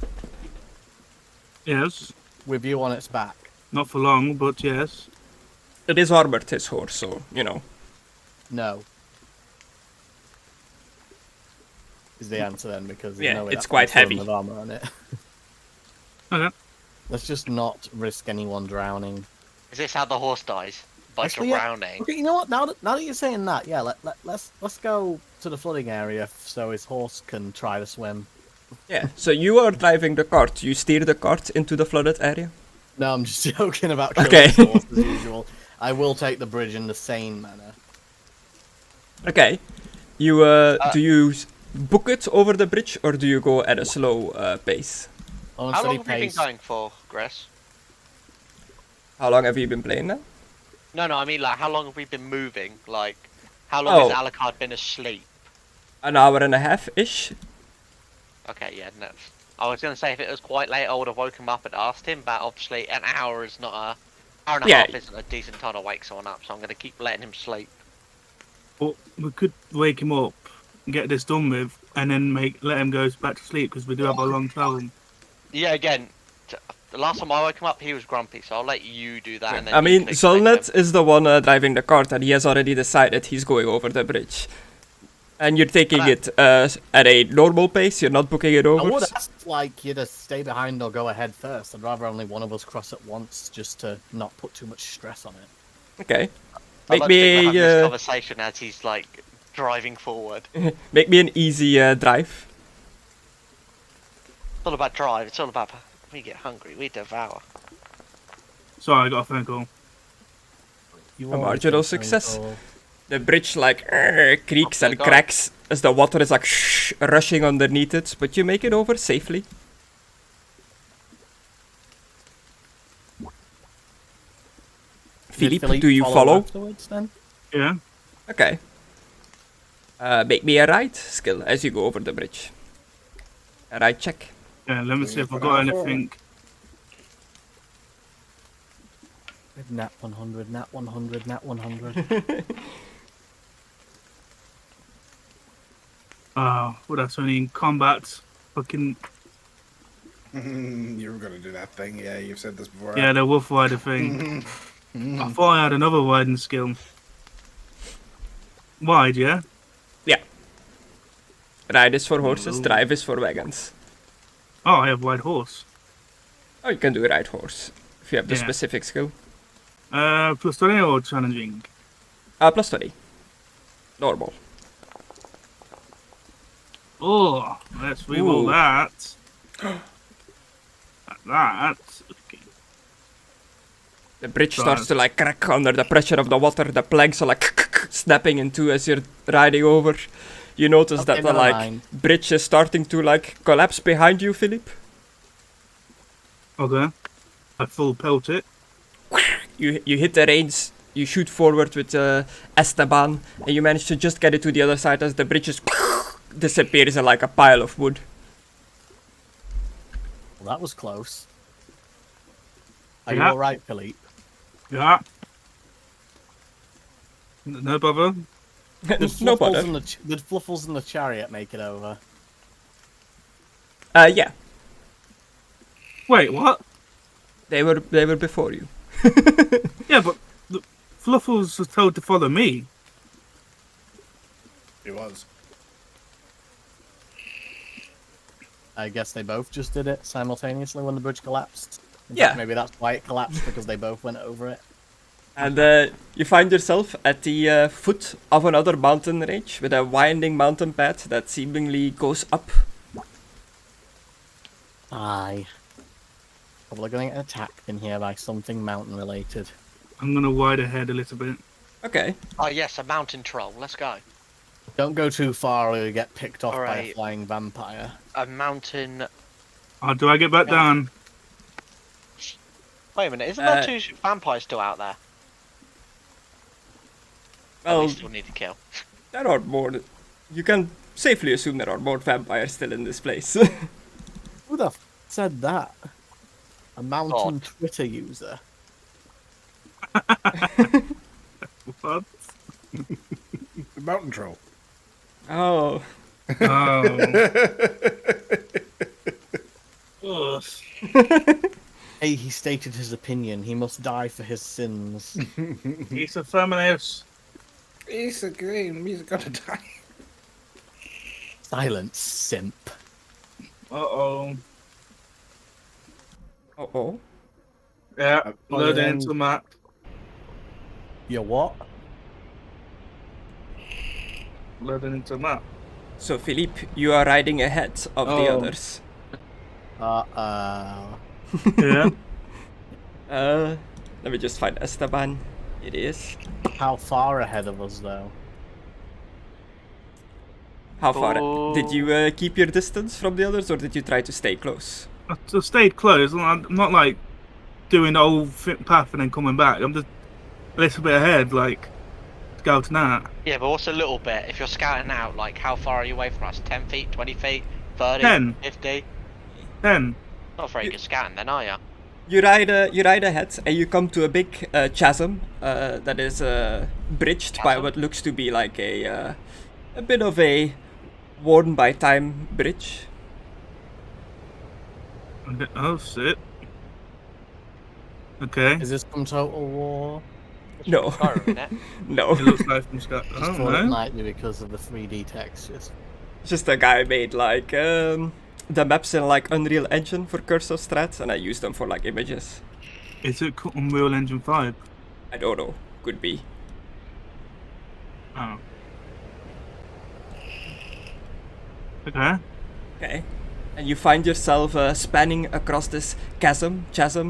Yes. with you on its back? Not for long, but yes. It is armored, his horse, so, you know. No. is the answer then, because Yeah, there's no way it's that's quite gonna fill heavy. with armor on it. Okay. Let's just not risk anyone drowning. Is this how the horse dies? By Actually, yeah. drowning? Okay, you know what? Now that you're saying that, yeah, let's go to the flooding area so his horse can try to swim. Yeah, so you are driving the cart. You steer the cart into the flooded area? No, I'm just joking about killing Okay. his horse as usual. I will take the bridge in the sane manner. Okay. You, do you book it over the bridge, or do you go at a slow pace? On a How steady long have you been pace. going for, Gress? How long have you been playing now? No, I mean, like, how long have we been moving? Like, how long has Oh. Alucard been asleep? An hour and a half-ish? Okay, yeah, no. I was gonna say if it was quite late, I would have woken him up and asked him, but obviously an hour is not a hour and a Yeah. half isn't a decent time to wake someone up, so I'm gonna keep letting him sleep. But we could wake him up, get this done with, and then let him go back to sleep because we do have a long travel. Yeah, again, the last time I woke him up, he was grumpy, so I'll let you do that. And then I you mean, can explain to Zolnet him. is the one driving the cart, and he has already decided he's going over the bridge. And you're taking it at a normal pace, you're not booking it I over. would ask like you to stay behind or go ahead first. I'd rather only one of us cross at once, just to not put too much stress on it. Okay. I'd Make like to think we're me having this a conversation as he's like driving forward. make me an easy drive. It's all about drive. It's all about we get hungry, we devour. Sorry, I got a phone call. You A always marginal get a phone success. call. The bridge like creaks Oh my and God. cracks as the water is like rushing underneath it, but you make it over safely. Did Philippe, do you follow? afterwards, then? Yeah. Okay. Make me a ride skill as you go over the bridge. A ride check. Yeah, let me see if put I've got that forward. anything. Nat 100, nat 100, nat 100. Oh, well, that's only in combat. Fucking, You were gonna do that thing, yeah. You've said this before. yeah, the Wolf Rider thing. I thought I had another riding skill. Wide, yeah? Ride is for horses, Ooh. drive is for wagons. Oh, I have wide horse. Oh, you can do ride horse if you have the Yeah. specific skill. Plus 20 or challenging? Plus 20. Normal. Oh, let's re-roll Ooh. that. That. Okay. The bridge Right. starts to like crack under the pressure of the water. The planks are like snapping in two as you're riding over. You notice Okay, that the never like mind. bridge is starting to like collapse behind you, Philippe. Okay. I full pelt it. You hit the reins. You shoot forward with Esteban, and you manage to just get it to the other side as the bridge just disappears in like a pile of wood. Well, that was close. Are Yeah. you alright, Philippe? Yeah. No bother. Did No Fluffles bother. and did Fluffles and the chariot make it over? Yeah, Wait, what? they were before you. Yeah, but Fluffles was told to follow me. He was. I guess they both just did it simultaneously when the bridge collapsed. In Yeah. fact, maybe that's why it collapsed, because they both went over it. And you find yourself at the foot of another mountain range with a winding mountain path that seemingly goes up. Aye. Probably gonna get attacked in here by something mountain related. I'm gonna wide ahead a little bit. Okay. Oh yes, a mountain troll. Let's go. Don't go too far or you get picked off by a Alright. flying vampire. A mountain. Oh, do I get back down? Wait a minute, isn't there Uh, two vampires still out there? That Well, we still need to kill. there are more. You can safely assume there are more vampires still in this place. Who the f said that? A mountain God. Twitter user. What? The mountain troll. Oh. Oh. Ugh. Hey, he stated his opinion. He must die for his sins. He's a feminist. He's a green. He's gonna die. Silence, simp. Uh-oh. Uh-oh. Yeah, loading then- into the map. You're what? Loading into the map. So, Philippe, you are riding ahead of the Oh. others. Yeah. Let me just find Esteban. It is. How far ahead of us, though? How far? Did you keep your distance from the others, or did you try to stay close? I just stayed close. I'm not like doing the old path and then coming back. I'm just a little bit ahead, like scouting that. Yeah, but what's a little bit? If you're scouting out, like, how far are you away from us? 10 feet, 20 feet, 30, 10. 50? 10. Not very good scouting then, are you? You ride ahead, and you come to a big chasm that is bridged by Chasm? what looks to be like a bit of a worn by time bridge. Okay. Oh shit. Okay. Is this from Total War? No, Skyrim, innit? no. It looks like from Scott. Just Oh thought it no. might be because of the 3D textures. Just a guy made like the maps in like Unreal Engine for Curse of Strahd, and I used them for like images. Is it Unreal Engine 5? I don't know, could be. Oh. Okay. Okay. And you find yourself spanning across this chasm,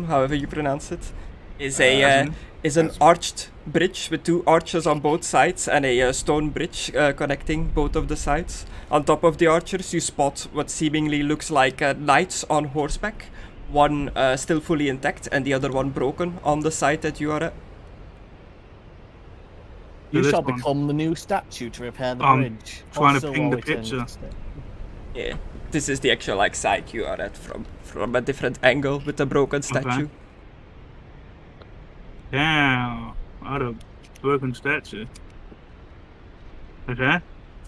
however you pronounce it, is an arched bridge with two arches on both sides and a stone bridge connecting both of the sides. On top of the archers, you spot what seemingly looks like knights on horseback, one still fully intact and the other one broken on the side that you are at. You this shall one. become the new statue to repair the I'm bridge. trying to Also, ping the while it ends picture. instead. Yeah, this is the actual like side you are at from a different angle with the broken statue. Damn. Out of broken statue. Okay.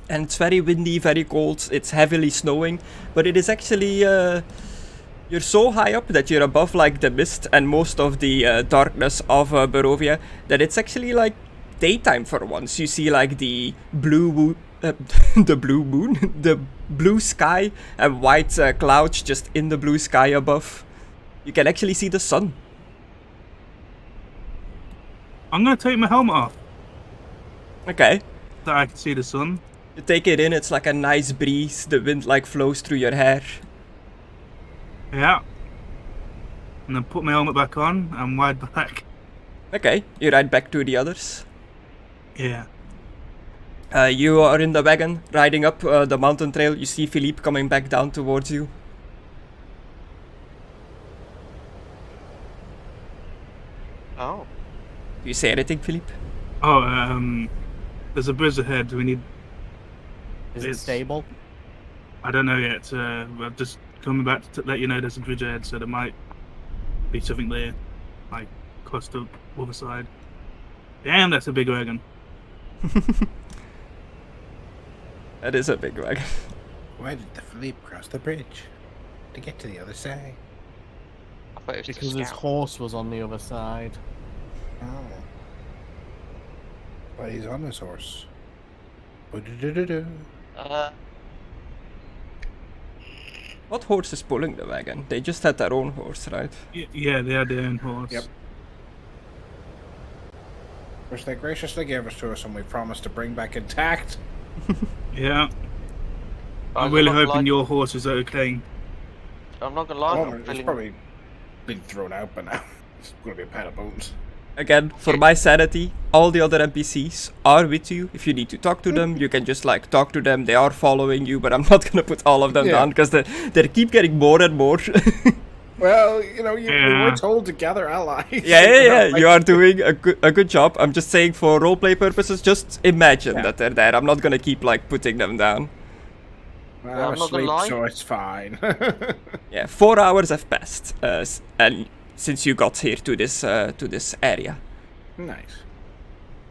And it's very windy, very cold, it's heavily snowing, but it is actually, you're so high up that you're above like the mist and most of the darkness of Barovia that it's actually like daytime for once. You see like the the blue moon, the blue sky and white clouds just in the blue sky above. You can actually see the sun. I'm gonna take my helmet off Okay. so I can see the sun. You take it in, it's like a nice breeze, the wind like flows through your hair. Yeah. And then put my helmet back on and wide back. Okay, you ride back to the others. Yeah. You are in the wagon, riding up the mountain trail. You see Philippe coming back down towards you. Oh. Do you say anything, Philippe? Oh, there's a bridge ahead. We need. Is it It's- stable? I don't know yet. We're just coming back to let you know there's a bridge ahead, so there might be something there, like across the other side. Damn, that's a big wagon. That is a big wagon. Why did the Philippe cross the bridge to get to the other side? I thought it was Because the his scout. horse was on the other side. Oh. But he's on his horse. Ba-do-do-do-do. What horse is pulling the wagon? They just had their own horse, right? Yeah, they had their own horse. Yep. Which they graciously gave us to us and we promised to bring back intact. Yeah. I'm I'm really not hoping like- your horse is okay. I'm not gonna lie, Well, I'm it's feeling... probably been thrown out by now. It's going to be a pile of bones. Again, for my sanity, all the other NPCs are with you. If you need to talk to them, you can just like talk to them. They are following you, but I'm not gonna put all of them Yeah. down because they keep getting more and more. Well, you know, we Yeah. were told to gather allies. Yeah. You are doing a good job. I'm just saying for roleplay purposes, just imagine Yeah. that they're there. I'm not gonna keep like putting them down. Well, I'm I'm not gonna asleep, lie. so it's fine. Yeah, 4 hours have passed, and since you got here to this area. Nice.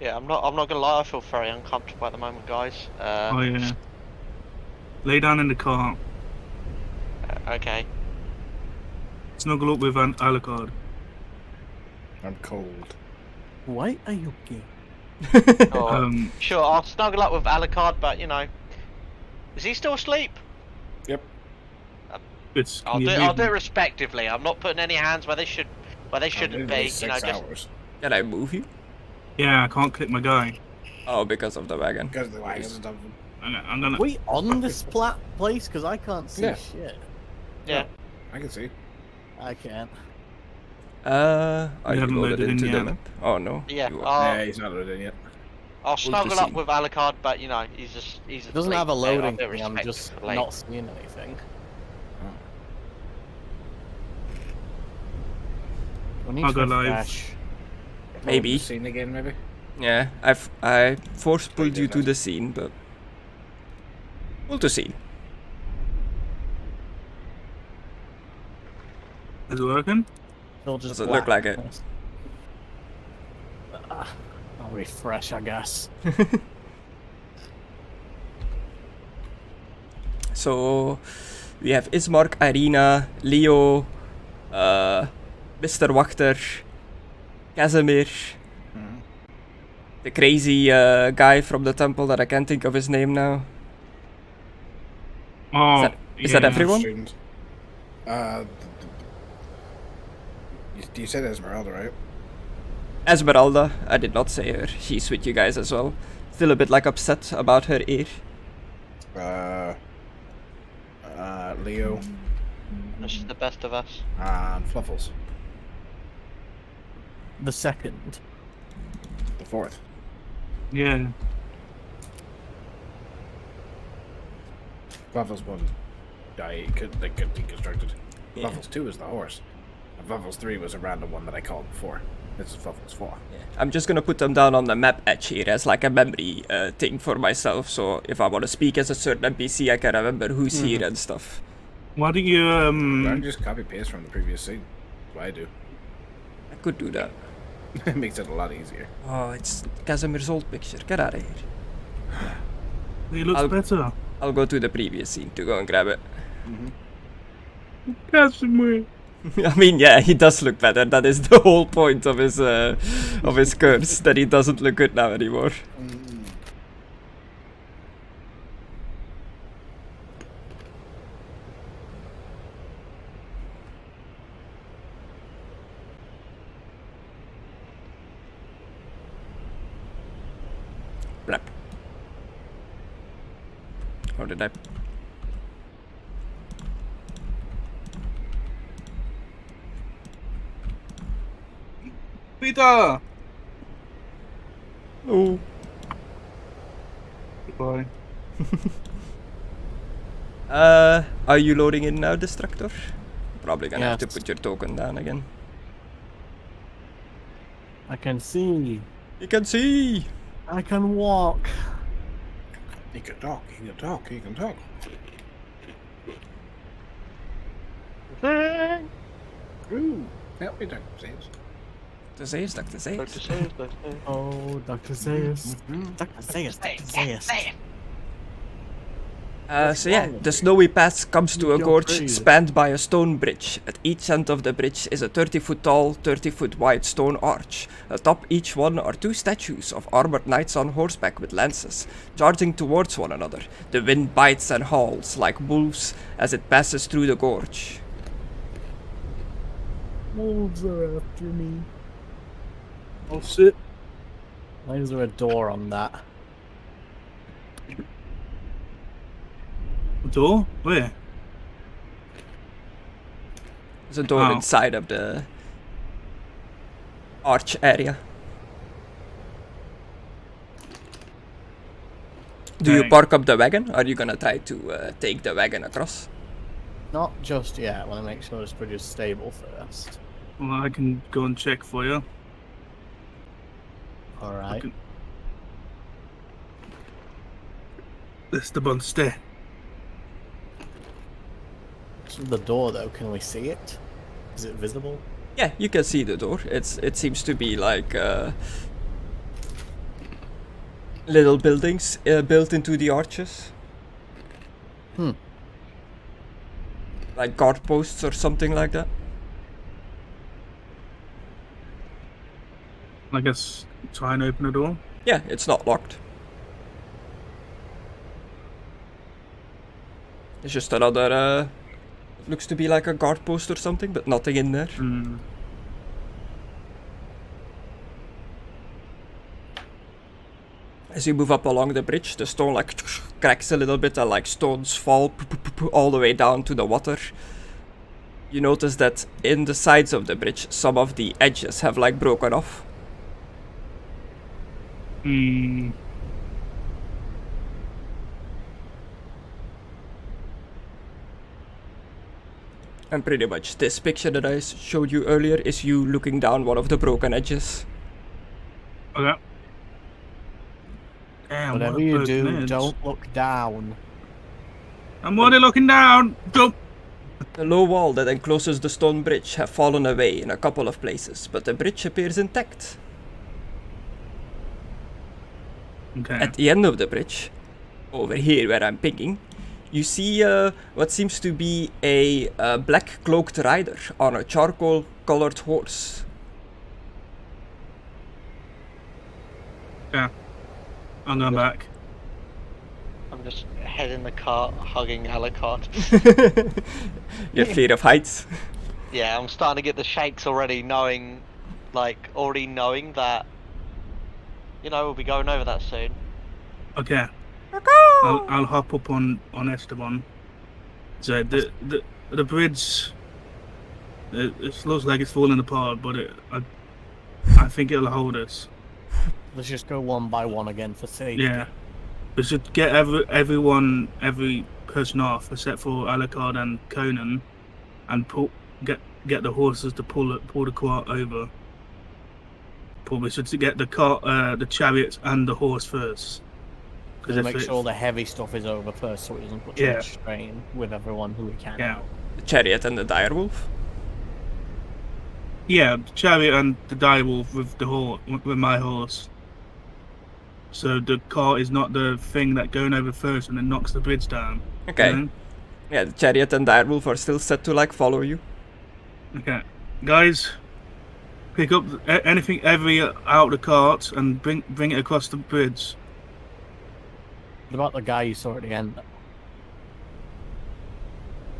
Yeah, I'm not gonna lie, I feel very uncomfortable at the moment, guys. Oh yeah. Lay down in the car. Okay. Snuggle up with Alucard. I'm cold. Why are you gay? Sure, sure, I'll snuggle up with Alucard, but you know, Is he still asleep? Yep. It's, I'll do it respectively. I'm not putting any hands where they shouldn't be. You know, 6 just hours. Can I move you? Yeah, I can't click my guy. Oh, because of the wagon. Because the wagons and stuff. I'm gonna. Are we on this place? Because I can't see Yeah. shit. yeah. I can see. I can't. Are you haven't loaded loaded in into the yet. map? Oh no. Yeah. you are. Yeah, he's not loaded in yet. I'll snuggle up scene. with Alucard, but you know, he's It doesn't have a asleep, so I'll loading do it thing. I'm just respectfully. not seeing anything. We need I'll to go live. refresh. Maybe. Scene again, maybe. Yeah, I force pulled you to the scene, but we'll to see. Is it working? Still just Does it look black. like it? I'll refresh, I guess. So we have Ismark, Irina, Leo, Mr. Wachter, Casimir, the crazy guy from the temple that I can't think of his name now. Oh, Is that everyone? Student. You said Esmeralda, right? Esmeralda, I did not say her. She's with you guys as well. Still a bit like upset about her ear. Leo, She's the best of us. and Fluffles. The second. The fourth. Yeah. Fluffles 1 they could be constructed. Yeah. Fluffles 2 is the horse. And Fluffles 3 was a random one that I called before. This is Fluffles 4. Yeah. I'm just gonna put them down on the map edge here as like a memory thing for myself. So if I want to speak as a certain NPC, I can remember who's here and stuff. Why don't you Why don't you just copy paste from the previous scene? That's what I do. I could do that. It makes it a lot easier. Oh, it's Casimir's old picture. Get out of here. He looks I'll- better. I'll go to the previous scene to go and grab it. Casimir. I mean, yeah, he does look better. That is the whole point of his curse, that he doesn't look good now anymore. Blap. How did I? Peter. Oh. Goodbye. Are you loading in now, Destructore? Probably gonna have to Yes. put your token down again. I can see. You can see! I can walk. He can talk, he can talk, he can talk. Ooh, help me, Dr. Saves. Dr. Zeus, Dr. Zeus. Dr. Seuss, Dr. Seuss. Oh, Dr. Zaius. Dr. Zaius, Dr. Zaius. So yeah, the snowy path comes to a You're gorge crazy. spanned by a stone bridge. At each end of the bridge is a 30-foot tall, 30-foot wide stone arch. Atop each one are two statues of armored knights on horseback with lances, charging towards one another. The wind bites and howls like wolves as it passes through the gorge. Wolves are after me. I'll sit. Why is there a door on that? Door? Where? There's a door Oh. inside of the arch area. Do you Okay. park up the wagon? Or are you gonna try to take the wagon across? Not just yet. I want to make sure this bridge is stable first. Well, I can go and check for you. Alright. can- There's the bun stair. So the door, though, can we see it? Is it visible? Yeah, you can see the door. It seems to be like little buildings built into the arches. Hmm. Like guard posts or something like that. I guess try and open the door. Yeah, it's not locked. Yeah, it's not locked. Not just yet. I want to make sure this bridge is stable first. Alright. Alright. It's just another, looks to be like a guard post or something, but nothing in there. Mm. As you move up along the bridge, the stone like cracks a little bit and like stones fall all the way down to the water. You notice that in the sides of the bridge, some of the edges have like broken off. Hmm. And pretty much this picture that I showed you earlier is you looking down one of the broken edges. Okay. Damn, Whatever what a you broken do, edge. don't look down. I'm already looking down. Jump. The low wall that encloses the stone bridge have fallen away in a couple of places, but the bridge appears intact. Okay. At the end of the bridge, over here where I'm pinging, you see what seems to be a black cloaked rider on a charcoal colored horse. Yeah. I'm going back. I'm just heading the cart, hugging Alucard. You're afraid of heights. Yeah, I'm starting to get the shakes already, already knowing that, we'll be going over that soon. Okay. I'll hop up on Esteban. So the bridge, it looks like it's falling apart, but I think it'll hold us. Let's just go one by one again for safety. Yeah. We should get every person off except for Alucard and Conan, and get the horses to pull the cart over. Probably should get the cart, the chariots, and the horse first. We'll make sure the heavy stuff is over first, so it doesn't put too much strain with everyone who we can. Yeah. The chariot and the direwolf. Yeah, the chariot and the direwolf with my horse. So the cart is not the thing that going over first and then knocks the bridge down. Okay. You know? Yeah, the chariot and direwolf are still set to like follow you. Okay, guys, pick up anything heavy out of the cart and bring it across the bridge. What about the guy you saw at the end?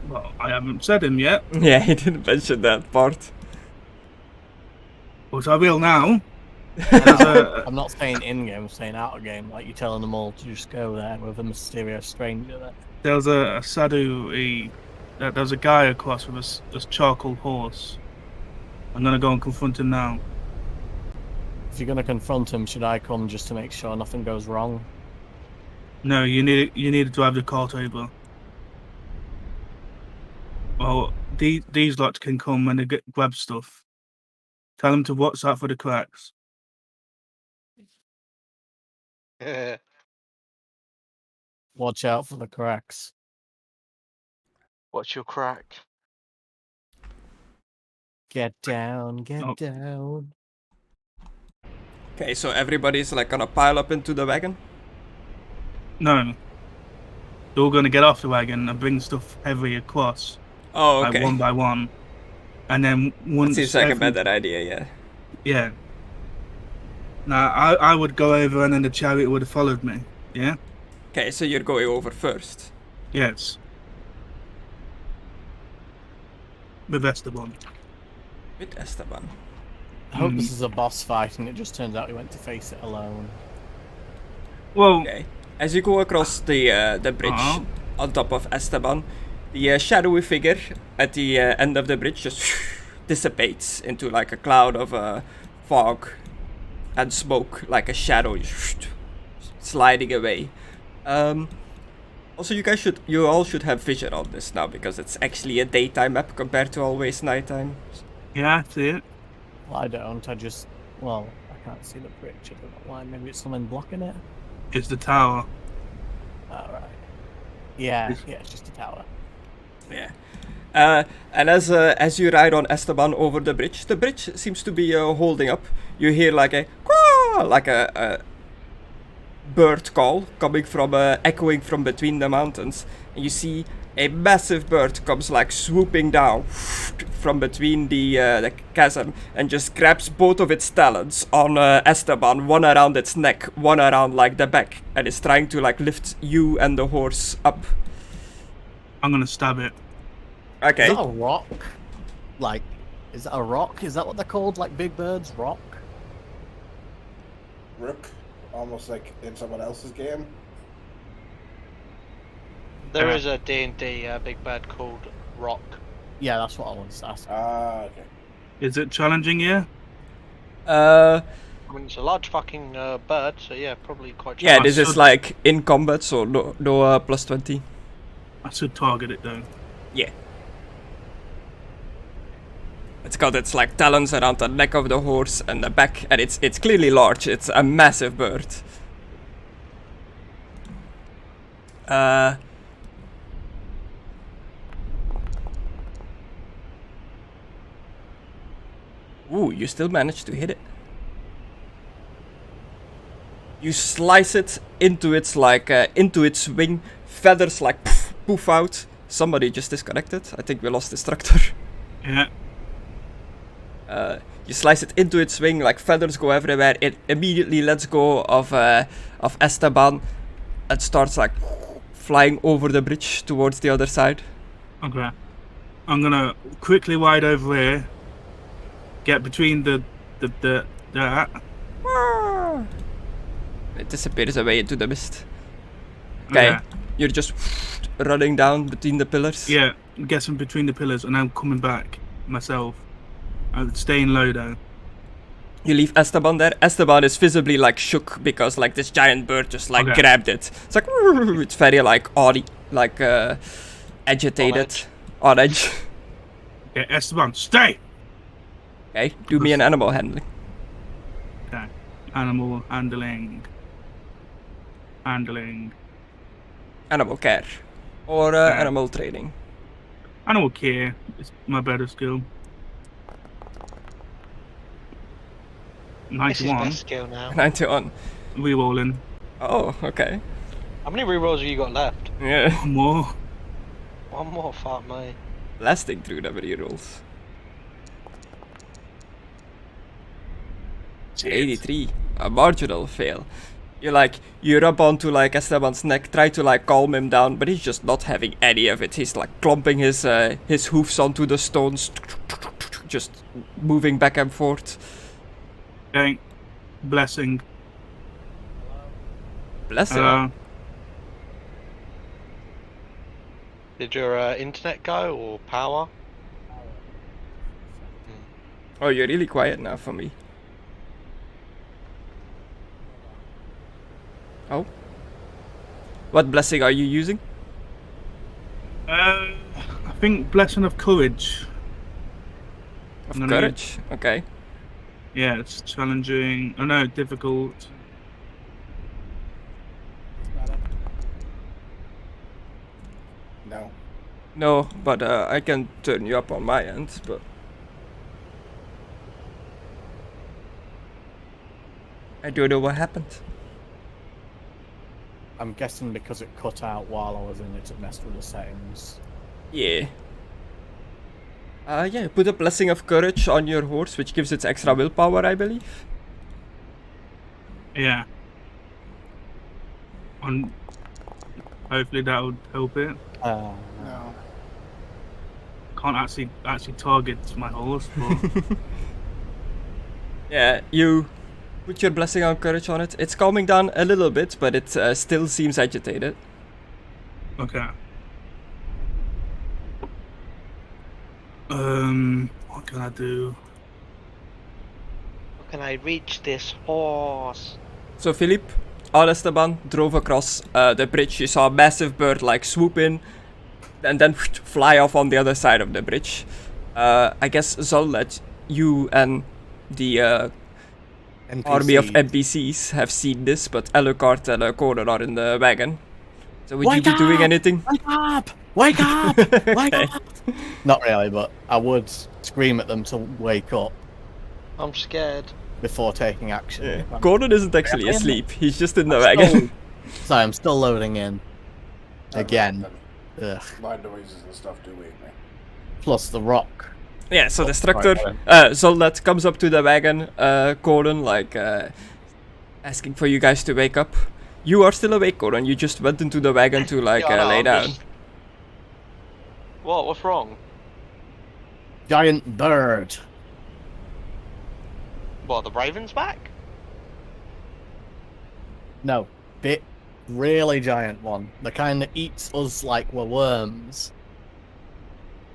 Well, I haven't said him yet, Yeah, he didn't mention that part. but I will now. I'm not saying in-game, I'm saying out-of-game, like you're telling them all to just go there with a mysterious stranger there. There was a sadhu. There was a guy across with a charcoal horse. I'm gonna go and confront him now. If you're going to confront him, should I come just to make sure nothing goes wrong? No, you need to drive the cart over. Well, these lots can come when they grab stuff. Tell them to watch out for the cracks. Watch out for the cracks. What's your crack? Get down, get Oh. down. Okay, so everybody's like gonna pile up into the wagon. No, they're all gonna get off the wagon and bring stuff heavy across, Oh, like okay. one by one, and then once. Seems like a better idea, yeah. Yeah. Now I would go over, and then the chariot would have followed me. Yeah. Okay, so you're going over first. Yes. With Esteban. With Esteban. I hope this is a boss fight and it just turns out we went to face it alone. Well, Okay. As you go across the bridge on top of Esteban, the shadowy figure at the end of the bridge just dissipates into like a cloud of fog and smoke, like a shadow sliding away. Also, you all should have vision on this now because it's actually a daytime map compared to always nighttime. yeah, I see it. Well, I don't, I can't see the bridge. I don't know why. Maybe it's something blocking it? It's the tower. Alright. Yeah, it's just a tower. Yeah. And as you ride on Esteban over the bridge seems to be holding up. You hear like a quaw, like a bird call coming from echoing from between the mountains. And you see a massive bird comes like swooping down from between the chasm and just grabs both of its talons on Esteban, one around its neck, one around like the back, and is trying to like lift you and the horse up. I'm gonna stab it. Okay. Is that a rock? Like, is that a rock? Is that what they're called? Like big birds? Rock? Rook, almost like in someone else's game. There is a D&D big bird called Rock. Yeah, that's what I wanted to ask. Ah, okay. Is it challenging? Yeah. Uh, I mean, it's a large fucking bird, so yeah, probably quite. yeah, I this is should- like in combat, so no plus 20. I should target it though. Yeah. It's got its like talons around the neck of the horse and the back, and it's clearly large. It's a massive bird. Ooh, you still managed to hit it. You slice it into its like into its wing. Feathers like poof out. Somebody just disconnected. I think we lost Destructore. Yeah. You slice it into its wing, like feathers go everywhere. It immediately lets go of Esteban and starts like flying over the bridge towards the other side. Okay. I'm gonna quickly wide over here. Get between that. It disappears away into the mist. Okay, you're just running down between the pillars. Yeah. Get in between the pillars, and I'm coming back myself. I'm staying low though. You leave Esteban there. Esteban is visibly like shook because like this giant bird just like Okay. grabbed it. It's like it's very like odd, like agitated, on edge. Okay, Esteban, stay. Okay, do me an animal handling. Okay. Animal handling. Animal care. Or animal training. Animal care is my better skill. This is 91. best skill now. 91. Rerolling. Oh, okay. How many rerolls have you got left? Yeah. More. One more, fuck me. Blasting through the rerolls. 83. A marginal fail. You rub onto like Esteban's neck, try to like calm him down, but he's just not having any of it. He's like clumping his hoofs onto the stones, just moving back and forth. Okay. Blessing. Blessing. Did your internet go or power? Oh, you're really quiet now for me. Oh. What blessing are you using? I think blessing of courage. Of No, no. courage. Okay. Yeah, it's challenging. Oh no, difficult. No. No, but I can turn you up on my end, but... I don't know what happened. I'm guessing because it cut out while I was in it, it messed with the settings. Yeah. Yeah, put a blessing of courage on your horse, which gives it extra willpower, I believe. Yeah. On. Hopefully that would help it. No. Can't actually target my horse, but Yeah, you put your blessing on courage on it. It's calming down a little bit, but it still seems agitated. okay. What can I do? How can I reach this horse? So Philippe, Esteban drove across the bridge. You saw a massive bird like swoop in and then fly off on the other side of the bridge. I guess Zollet, you and the army of NPCs have seen this, but Alucard and Conna are in the wagon. So would you be doing anything? Wake up! Wake up! Wake up! Not really, but I would scream at them to wake up I'm scared. before taking action. Yeah. If I'm- Gordon isn't actually Yeah. asleep. He's just in the I'm wagon. still- Sorry, I'm still loading in. Again. Ugh. Loud noises and stuff do wake me. Plus the rock. Yeah, so Oh, Destructor, right, Zoldet comes up to the wagon, Gordon, like, asking for you guys to wake up. You are still awake, Gordon. You just went into the wagon to, like, Yeah, no, lay I'm down. just- What? What's wrong? Giant bird. What? The Raven's back? No, really giant one. The kind that eats us like we're worms.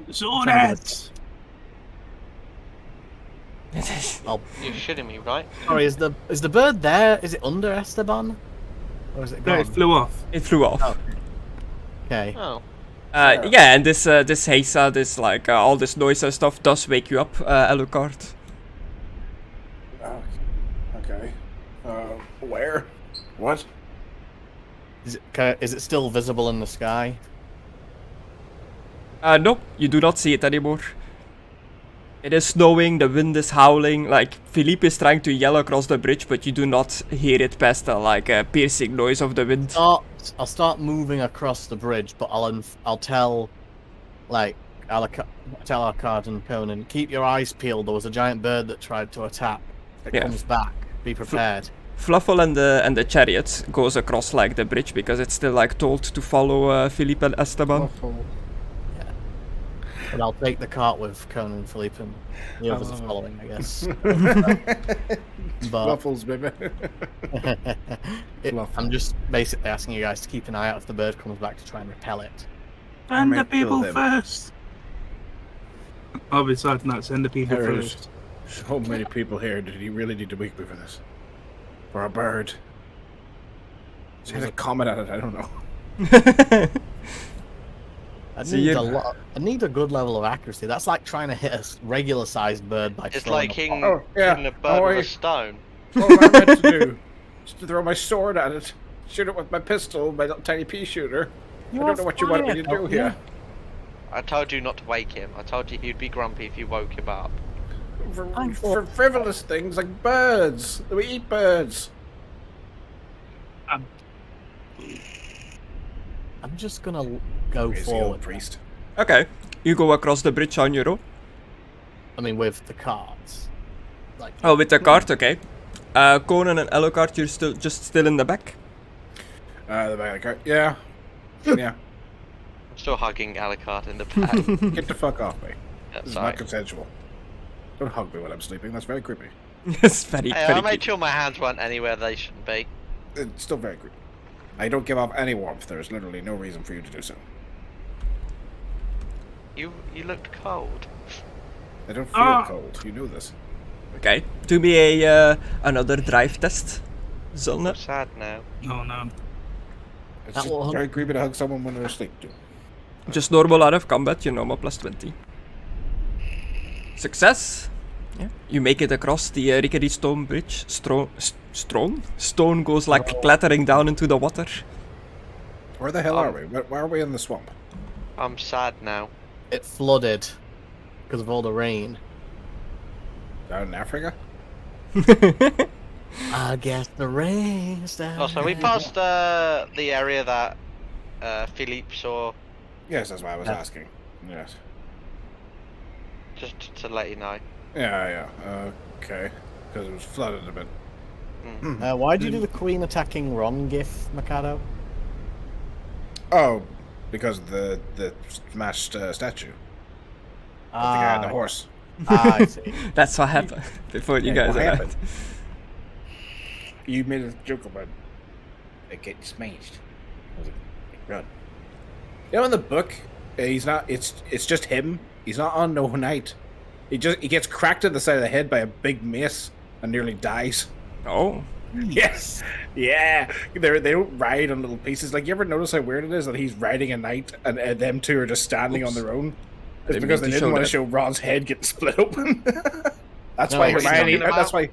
Swordheads! You're shitting me, right? Sorry, is the bird there? Is it under Esteban? Or is it No, gone? it flew off. It flew off. Oh. Okay. Oh. Yeah, and this Heisa, this like all this noise and stuff does wake you up, Alucard. Okay. Where? What? Is it still visible in the sky? No, you do not see it anymore. It is snowing, the wind is howling, like, Philippe is trying to yell across the bridge, but you do not hear it past the, piercing noise of the wind. I'll start moving across the bridge, but I'll tell, Alucard and Conan, keep your eyes peeled, there was a giant bird that tried to attack. It Yeah. comes back, be prepared. Fluffle and the chariot goes across, the bridge, because it's still, told to follow Philippe and Esteban. And I'll take the cart with Conan and Philippe and the others are following, I guess. But Fluffles, baby. I'm just basically asking you guys to keep an eye out if the bird comes back to try and repel it. Send the might kill people them. first! Oh, besides that, send the people There's first. so many people here. Did he really need to wake me for this? For a bird? Just a comment at it, I don't know. I need a good level of accuracy. That's like trying to hit a regular-sized bird by It's throwing like a- hitting Oh, yeah. hitting a bird Oh, with a yeah. stone. What am I meant to do? Just to throw my sword at it. Shoot it with my pistol, my little tiny pea shooter. I don't know what you want me to do here. I told you not to wake him. I told you he'd be grumpy if you woke him up. For frivolous things like birds. We eat birds. I'm just gonna go Crazy forward. old priest. Okay, you go across the bridge on your own. I mean, with the carts. Like, Oh, with the cart, okay. Conan and Alucard, you're still in the back. The back of the car. Yeah. Yeah. I'm still hugging Alucard in the back. Get the fuck off me. Yeah, This is sorry. not consensual. Don't hug me when I'm sleeping. That's very creepy. It's very, Hey, very I made cute. sure my hands weren't anywhere they shouldn't be. It's still very creepy. I don't give off any warmth. There's literally no reason for you to do so. You looked cold. I don't feel cold. You know this. Okay, do me a another drive test, Zolna. I'm sad now. Oh no. It's That just will- very creepy to hug someone when they're asleep, too. Just normal out of combat, your normal plus 20. Success! Yeah. You make it across the rickety stone bridge. Stone goes clattering down into the water. Where the hell are we? Why are we in the swamp? I'm sad now. it flooded because of all the rain. Down in Africa? I guess the rain's down. Oh, so we passed the area that Philippe saw, Yes, that's why I was Yeah. asking. Yes. just to let you know. Yeah. Okay. Because it was flooded a bit. Why'd you do the Queen attacking Ron gif, Mckadow? Oh, because of the smashed statue. The guy on the horse. I see. That's what happened before you guys what arrived. happened? You made a joke about it getting smashed. I was like, God. You know, in the book, he's not. It's just him. He's not on no knight. He gets cracked in the side of the head by a big mace and nearly dies. Oh. Yes. Yeah. They don't ride on little pieces. Like, you ever notice how weird it is that he's riding a knight and them two are just standing on their own? It's Didn't because mean they to didn't show want that. to show Ron's head getting split open. That's No, why what are you Hermione. talking about? That's why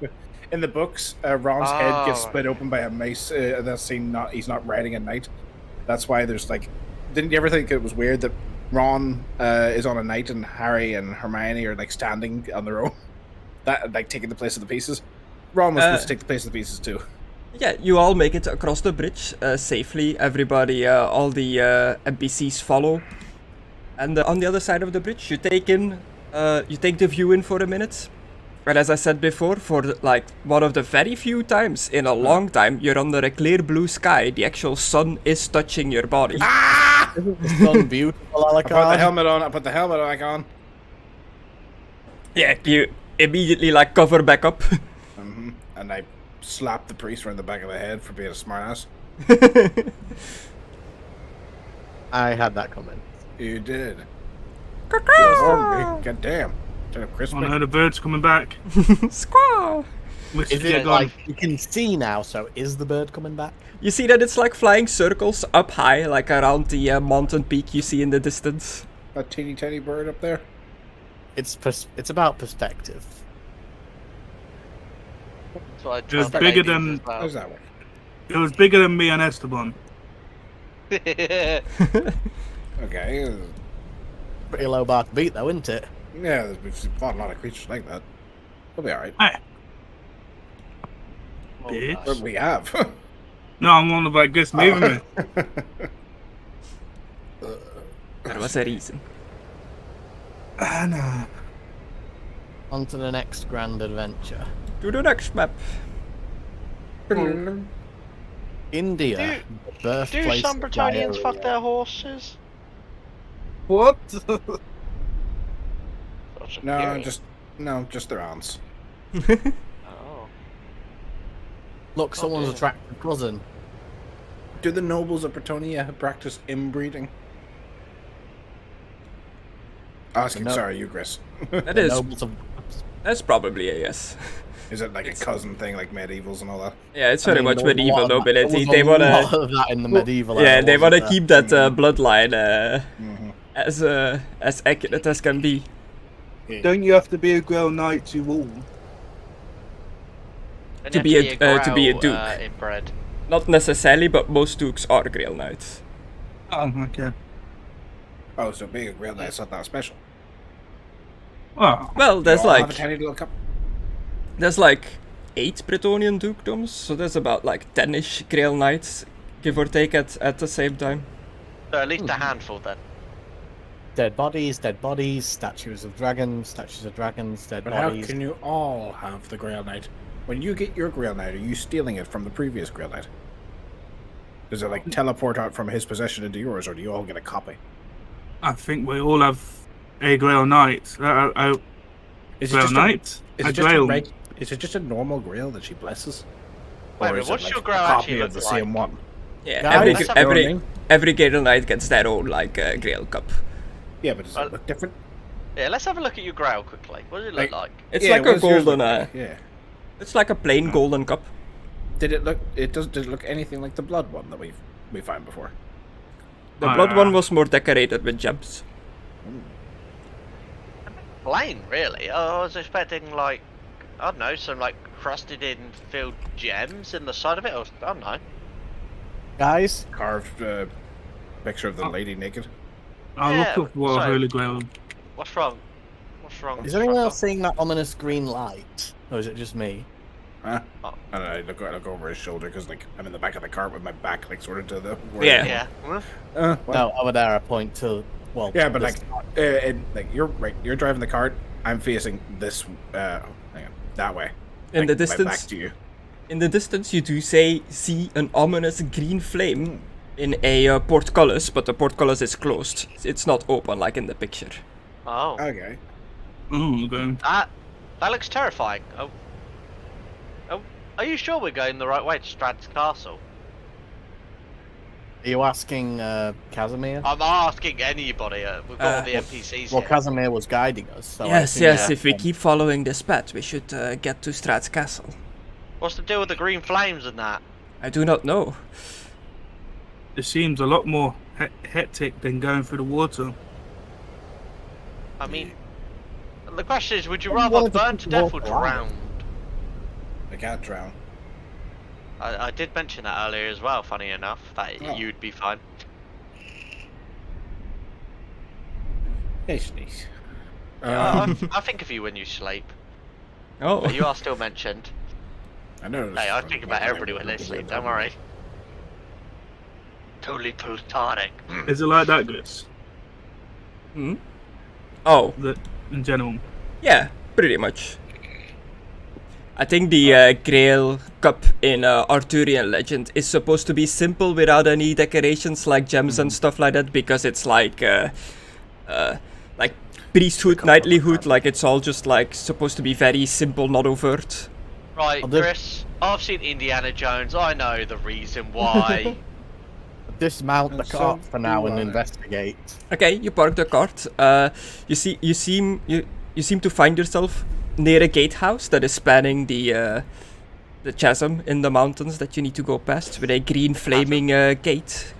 in the books Ron's head gets Oh. split open by a mace. That's scene. He's not riding a knight. That's why there's like. Didn't you ever think it was weird that Ron is on a knight and Harry and Hermione are like standing on their own? That like taking the place of the pieces. Ron was supposed to take the place of the pieces too. Yeah, you all make it across the bridge safely. Everybody, all the NPCs follow. And on the other side of the bridge, you take the view in for a minute. But as I said before, for like one of the very few times in a long time you're under a clear blue sky, the actual sun is touching your body. Isn't the sun beautiful, I put the Alucard? helmet on. I put the helmet back on. Yeah, you immediately like cover back up. And I slapped the priest around the back of the head for being a smartass. I had that coming. You did. God damn. Turn up crispy. Oh no, the bird's coming back. Squaw! Let's Is get it going. like you can see now? So is the bird coming back? You see that it's like flying circles up high, like around the mountain peak you see in the distance. That teeny tiny bird up there. It's about perspective. That's what I It was tell bigger ladies than- as well. How's that work? It was bigger than me and Esteban. Okay. Pretty low bar to beat, though, isn't it? Yeah, we've fought a lot of creatures like that. We'll be alright. Hey, Oh, bitch. gosh. But we have. no, I'm on about this movement. There was a reason. No. On to the next grand adventure. To the next map. India, Do- the birthplace Do some of Bretonians diarrhea. fuck their horses? What? Such a No, theory. just their aunts. Oh. Look, someone's dear. attractive cousin. Do the nobles of Bretonia practice inbreeding? Asking, No. sorry, you, Chris. That The is, nobles of- that's probably a yes. Is it like It's- a cousin thing, like medievals and all that? Yeah, it's I very mean, much there was a medieval lot of that- nobility. there They was a wanna, lot of that in the medieval. yeah, era, they wanna wasn't there? keep that bloodline Mm-hmm. as accurate as can be. Don't you have to be a Grail Knight to rule? And To you be have to be a Grau, duke. inbred. Not necessarily, but most dukes are Grail Knights. Oh, okay. Oh, so being a Grail Knight's not that special. Oh, Well, there's You all have like a tiny little cup. there's like 8 Bretonian dukedoms, so there's about like 10ish Grail Knights, give or take at the same time. So at least a handful then. Dead bodies, statues of dragons, dead But how bodies. can you all have the Grail Knight? When you get your Grail Knight, are you stealing it from the previous Grail Knight? Does it like teleport out from his possession into yours, or do you all get a copy? I think we all have a Grail Knight. Is it Grail just Knight? Is A it, just Grail. is it just a normal Grail that she blesses? Wait a Or minute, is it what's like your a Grail copy actually of the look same one? Yeah, Guys, let's have a every Grail Knight gets their own like Grail cup. Yeah, but does Well- it look different? Yeah, let's have a look at your Grail quickly. What does it look like? It's Yeah, like what a does yours golden. look like? Yeah. It's like a plain golden cup. Did it look? Did it look anything like the blood one that we found before? The blood one was more decorated with gems. Plain, really. I was expecting like, I don't know, some like crusted in filled gems in the side of it. Or I don't know. Guys, Carved picture of the lady naked. I'll Yeah, look up what so- Holy Grail. What's wrong? What's wrong? is anyone Fuck else off. seeing that ominous green light? Or is it just me? Huh? Oh. And I look over his shoulder because like I'm in the back of the cart with my back like sort of to the. Yeah. Yeah. What? No, over there I point to, well... Yeah, but this- like you're right. You're driving the cart. I'm facing this. Hang on, that way. In the My back distance, to you. in the distance, you do see an ominous green flame in a portcullis, but the portcullis is closed. It's not open like in the picture. Oh. Okay. Oh, okay. That looks terrifying. Oh. Are you sure we're going the right way to Strahd's castle? Are you asking Casimir? I'm asking anybody. We've got all the Uh, NPCs Well, here. Casimir was guiding us, so I yes, assume yes. that- If we keep following this path, we should get to Strahd's castle. What's the deal with the green flames and that? I do not know. It seems a lot more hectic than going through the water. I mean, the question is, would you Well, rather what if burn it's to death or walk around? drown? I can't drown. I did mention that earlier as well, funny enough, that Oh. you'd be fine. Hey, sneeze. I think of you when you sleep, Oh, but you are still mentioned. I know. Hey, I think about everybody when they sleep, don't worry. Totally plutonic. Is it like that, Chris? hmm? Oh, That in general. yeah, pretty much. I think the Grail Cup in Arthurian legend is supposed to be simple without any decorations like gems and stuff like that, because it's like priesthood, knightlyhood, like it's all just like supposed to be very simple, not overt. Right, Chris, I've seen Indiana Jones. I know the reason why. Dismount the And so cart for now and do I. investigate. Okay, you park the cart. You seem to find yourself near a gatehouse that is spanning the chasm in the mountains that you need to go past, with a green flaming gate.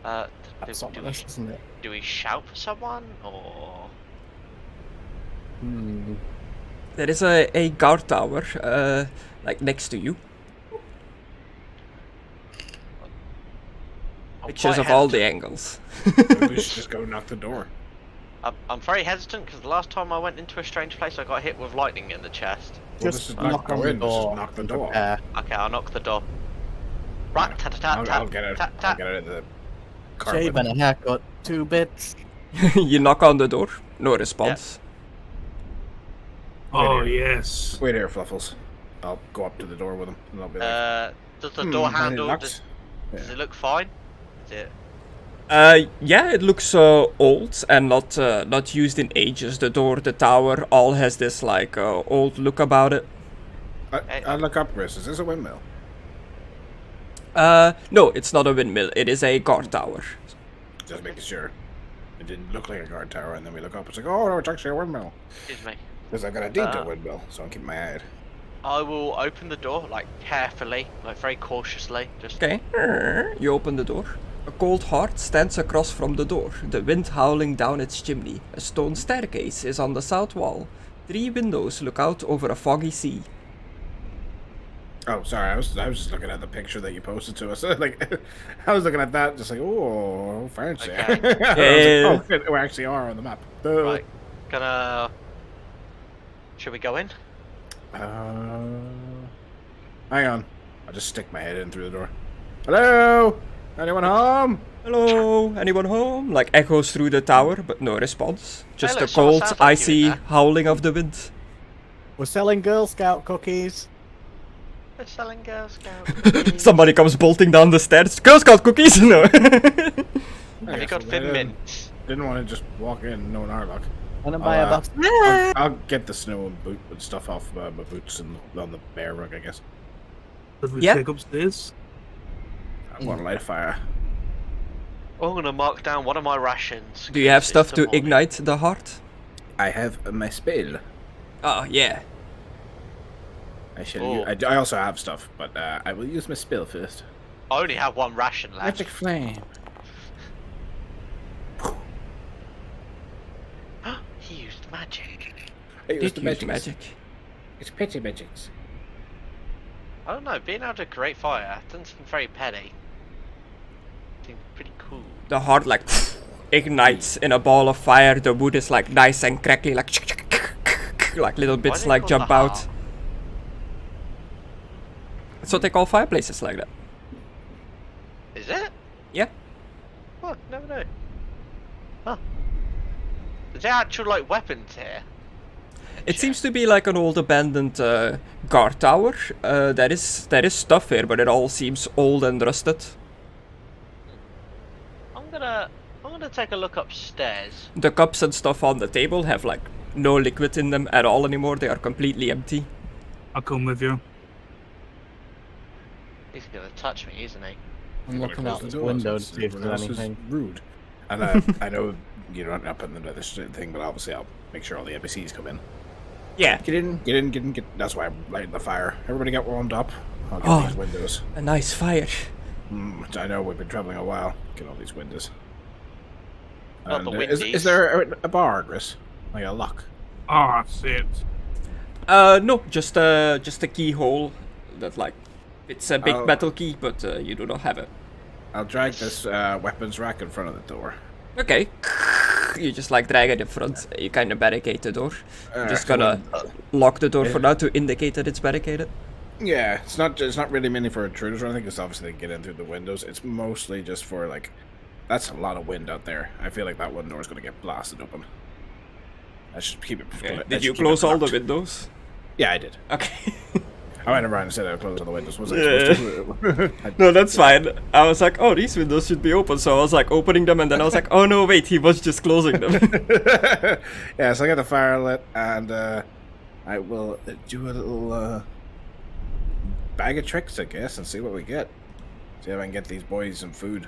That's ominous, isn't it? Do we shout for someone, or...? There is a guard tower, like next to you. I'm Pictures quite of all the hesitant. angles. Maybe we should just go knock the door. I'm very hesitant because the last time I went into a strange place, I got hit with lightning in the chest. Well, Just this is not knock go on the in, this is door. knock the and door. prepare. Okay, I'll knock the door. Right, tat tat I'll tat get it. tat I'll tat. get it in the Shave carpet. and a haircut, 2 bits. You knock on the door, no response. Oh yes. Wait here, Fluffles. I'll go up to the door with him, and I'll be like, Does the door "Hmm, handle? locked?" Does it look fine? Is it? Yeah, it looks old and not used in ages. The door, the tower, all has this like old look about it. I look up, Chris. Is this a windmill? No, it's not a windmill. It is a guard tower. Just making sure. It didn't look like a guard tower, and then we look up, it's like, oh no, it's actually a windmill. Excuse me. Because I've got a detail windmill, so I'm keeping my eye out. I will open the door, like, carefully, like, very cautiously, just... Okay, you open the door. A cold heart stands across from the door, the wind howling down its chimney. A stone staircase is on the south wall. 3 windows look out over a foggy sea. Oh, sorry, I was just looking at the picture that you posted to us. Like, I was looking at that, just like, oh, fancy. Okay. I was like, oh, shit, we actually are on the map. Right, gonna... Should we go in? Hang on. I'll just stick my head in through the door. Hello? Anyone home? Hello, anyone home? Like echoes through the tower, but no response. Just look, the someone cold, sounds like you in icy there. howling of the wind. We're selling Girl Scout cookies. We're selling Girl Scout. Somebody comes bolting down the stairs. Girl Scout cookies? No. Have you got Thin Mints? Didn't want to just walk in knowing our luck. Wanna buy a box? I'll get the snow and boot and stuff off my boots and on the bear rug, I guess. Should we Yeah. take upstairs? I want to light a fire. I'm gonna mark down one of my rations. Do you have 'cause stuff it's to the morning. ignite the heart? I have my spell. Oh, yeah. I shall. Oh. I also have stuff, but I will use my spell first. I only have one ration left. Magic flame. He used magic. I used Did the use magics. magic. It's petty magics. I don't know, being able to create fire doesn't seem very petty. Seems pretty cool. The heart like ignites in a ball of fire. The wood is like nice and crackly, like little Why bits do they like call jump the out. heart? That's what they call fireplaces like that. Is it? Yeah. Oh, never know. Huh. Is there actual like weapons here? It seems to be like an old abandoned guard tower. There is stuff here, but it all seems old and rusted. I'm gonna take a look upstairs. The cups and stuff on the table have like no liquid in them at all anymore. They are completely empty. I'll come with you. He's gonna touch me, isn't he? I'm Gotta looking close out the this door, window to since see if everyone there's else is anything. rude. And I know you don't up in the thing, but obviously I'll make sure all the NPCs come in. Yeah. Get in. That's why I'm lighting the fire. Everybody get warmed up. I'll get Oh. these windows. A nice fire. I know we've been traveling a while. Get all these windows. Not the And, windies. is there a bar, Chris? Like a lock? Ah, shit. No, just a keyhole that like it's a big Oh. metal key, but you do not have it. I'll drag this weapons rack in front of the door. Okay. You just like drag it in front. You kind of barricade the door. I'm just so gonna lock the door for now to indicate that it's barricaded. Yeah, it's not really mainly for intruders or anything, because obviously they get in through the windows. It's mostly just for like, that's a lot of wind out there. I feel like that one door is gonna get blasted open. I should keep it. Okay. Did you close all the windows? Yeah, I did. Okay. I went around and said I would close all the windows. Was I supposed to? No, that's fine. I was like, oh, these windows should be open. So I was like opening them, and then I was like, oh no, wait, he was just closing them. Yeah, so I got the fire lit, and I will do a little bag of tricks, I guess, and see what we get. See if I can get these boys some food.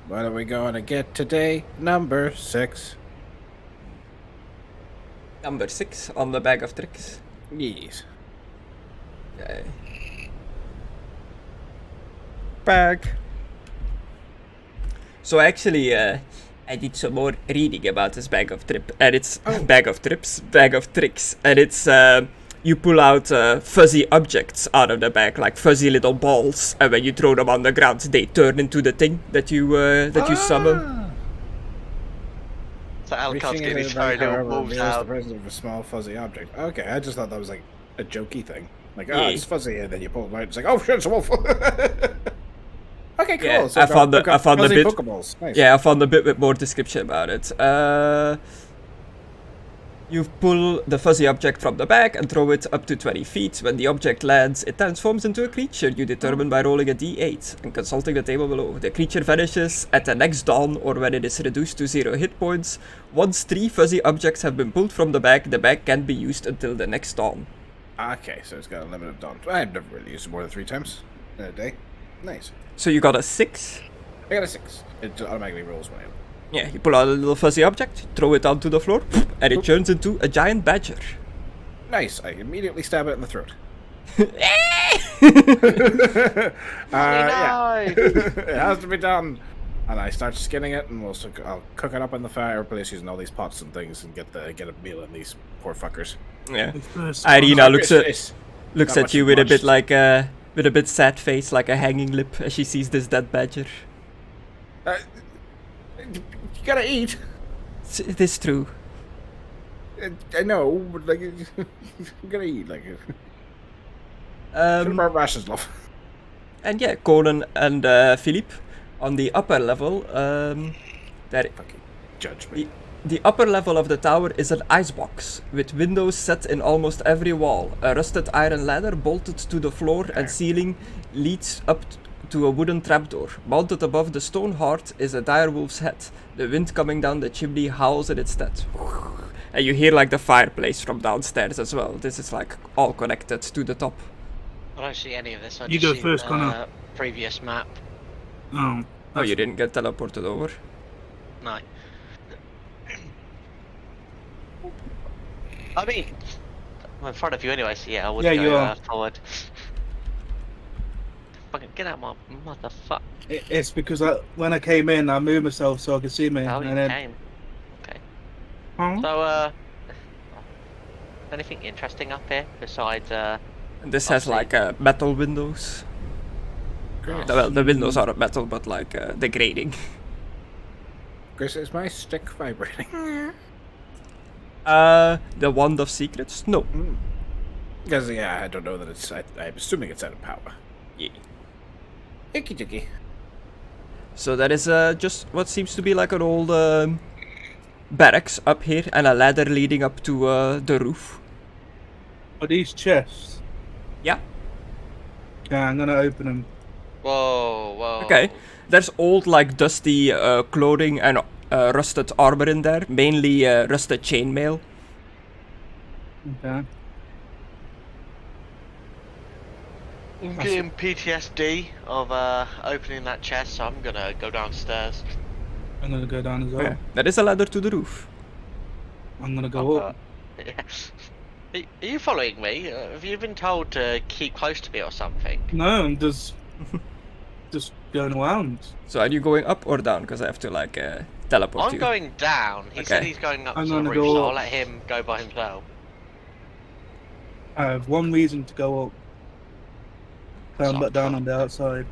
What are we going to get today? Number 6. Number 6 on the bag of tricks. Yes. Okay. Bag. So actually, I did some more reading about this bag of tricks, and it's bag of tricks, and it's you pull out fuzzy objects out of the bag, like fuzzy little balls, and when you throw them on the ground, they turn into the thing that you summon. So Alucard's getting his Everything tiny in the little bank, wolves however, out. reveals the presence of a small fuzzy object. Okay, I just thought that was like a jokey thing. Like, Yeah. it's fuzzy, and then you pull it out. It's like, oh shit, it's a wolf. Okay, cool. Yeah, So I found a fuzzy bit. Pokeballs. Nice. Yeah, I found a bit with more description about it. You pull the fuzzy object from the bag and throw it up to 20 feet. When the object lands, it transforms into a creature you determine by rolling a d8 and consulting the table below. The creature vanishes at the next dawn or when it is reduced to 0 hit points. Once 3 fuzzy objects have been pulled from the bag can't be used until the next dawn. Okay, so it's got a limit of dawn. I've never really used it more than 3 times in a day. Nice. So you got a 6. I got a 6. It automatically rolls when I open. Yeah, you pull out a little fuzzy object, throw it onto the floor, and it turns into a giant badger. Nice. I immediately stab it in the throat. Yeah. It has to be done. And I start skinning it, and I'll cook it up in the fireplace using all these pots and things, and get a meal in these poor fuckers. Yeah. The first Irina one. looks It's looks not at much you with a bit much. like with a bit sad face, like a hanging lip, as she sees this dead badger. You gotta eat. It is true. I know, but like, you gotta eat. Like, more rations, love. And yeah, Conan and Philippe on the upper level. There, Fucking judge me. the upper level of the tower is an icebox with windows set in almost every wall. A rusted iron ladder bolted to the floor and ceiling leads up to a wooden trapdoor. Mounted above the stone heart is a direwolf's head. The wind coming down the chimney howls at its stead. And you hear like the fireplace from downstairs as well. This is like all connected to the top. I don't see any of this. I You just go see first, the, Connor. previous map. Oh. Oh, you didn't get teleported over? No. I mean, I'm in front of you anyway, so yeah, I would Yeah, go you are. forward. Fucking get out my motherfucker. It's because when I came in, I moved myself so I could see me. How you and then, came. Okay. Huh? So, anything interesting up here besides, And this has like metal windows. Grace, Well, the windows are metal, but like the grating. Grace, is my stick vibrating? The Wand of Secrets? No. Because, yeah, I don't know that it's... I'm assuming it's out of power. Yeah. Icky dicky. So that is just what seems to be like an old barracks up here and a ladder leading up to the roof. Are these chests? Yeah. Yeah, I'm gonna open them. whoa. Okay. There's old like dusty clothing and rusted armor in there, mainly rusted chainmail. Okay. I'm getting PTSD of opening that chest, so I'm gonna go downstairs. I'm gonna go down as well. Yeah. There is a ladder to the roof. I'm gonna go up. Are you following me? Have you been told to keep close to me or something? No, I'm just going around. So are you going up or down? Because I have to like teleport I'm you. going down. He said Okay. he's going up I'm to the gonna roof, go so I'll up. let him go by himself. I have one reason to go up. I'm back down on the outside.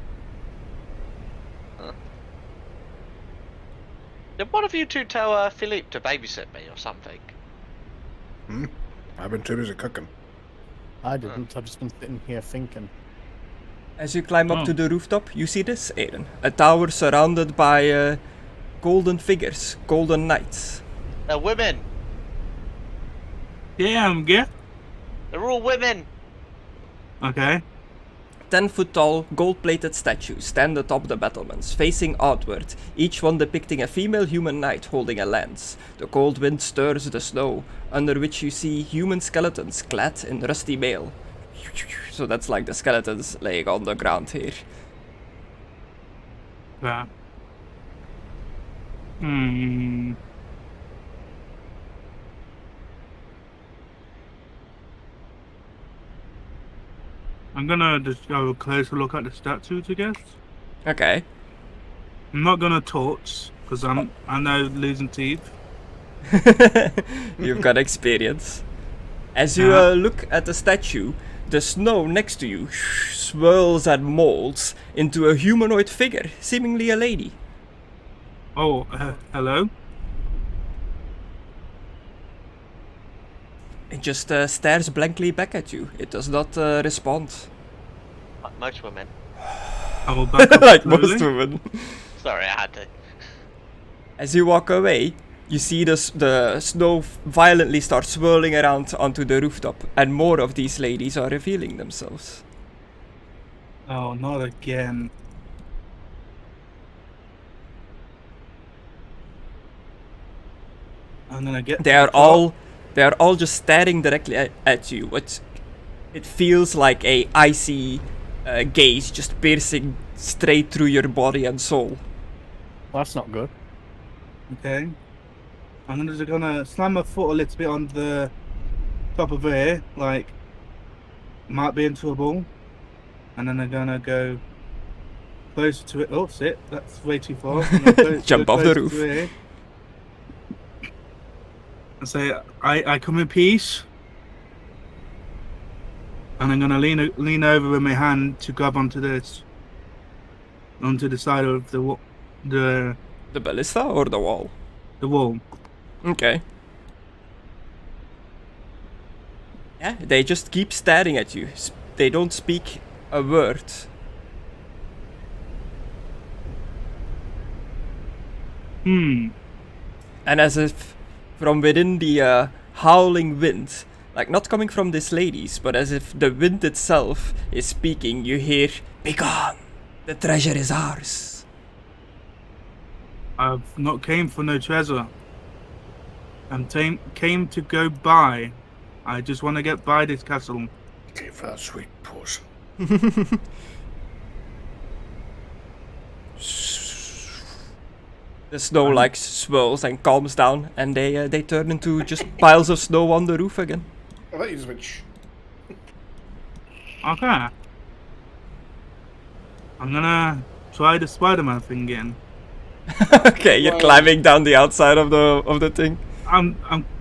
Did one of you two tell Philippe to babysit me or something? I've been too busy cooking. I didn't. I've just been sitting here thinking. As you climb up to the rooftop, you see this, Aidan. A tower surrounded by golden figures, golden knights. They're women. Yeah. They're all women. Okay. 10-foot-tall, gold-plated statues stand atop the battlements, facing outward, each one depicting a female human knight holding a lance. The cold wind stirs the snow, under which you see human skeletons clad in rusty mail. So that's like the skeletons laying on the ground here. Yeah. I'm gonna just have a closer look at the statues, I guess. Okay. I'm not gonna torch because I know losing teeth. You've got experience. As you look at the statue, the snow next to you swirls and molds into a humanoid figure, seemingly a lady. Oh, hello. It just stares blankly back at you. It does not respond. Like most women. I will back up Like slowly. most women. Sorry, I had to. As you walk away, you see the snow violently start swirling around onto the rooftop, and more of these ladies are revealing themselves. Oh, not again. I'm gonna get. They are all just staring directly at you. It feels like a icy gaze just piercing straight through your body and soul. Well, that's not good. Okay. I'm just gonna slam my foot a little bit on the top of here, like might be in trouble, and then I'm gonna go closer to it. Oh, shit, that's way too far. I'm gonna Jump go off the closer roof. to here. And say, I come in peace, and I'm gonna lean over with my hand to grab onto the side of the The ballista or the wall? wall. Okay. Yeah, they just keep staring at you. They don't speak a word. Hmm. And as if from within the howling wind, like not coming from these ladies, but as if the wind itself is speaking, you hear, "Begone! The treasure is ours." I've not came for no treasure. Came to go by. I just want to get by this castle. Give her sweet puss. The snow like swirls and calms down, and they turn into just piles of snow on the roof again. I thought you just went shh. Okay. I'm gonna try the Spider-Man thing again. Okay, you're climbing down the outside of the thing. I'm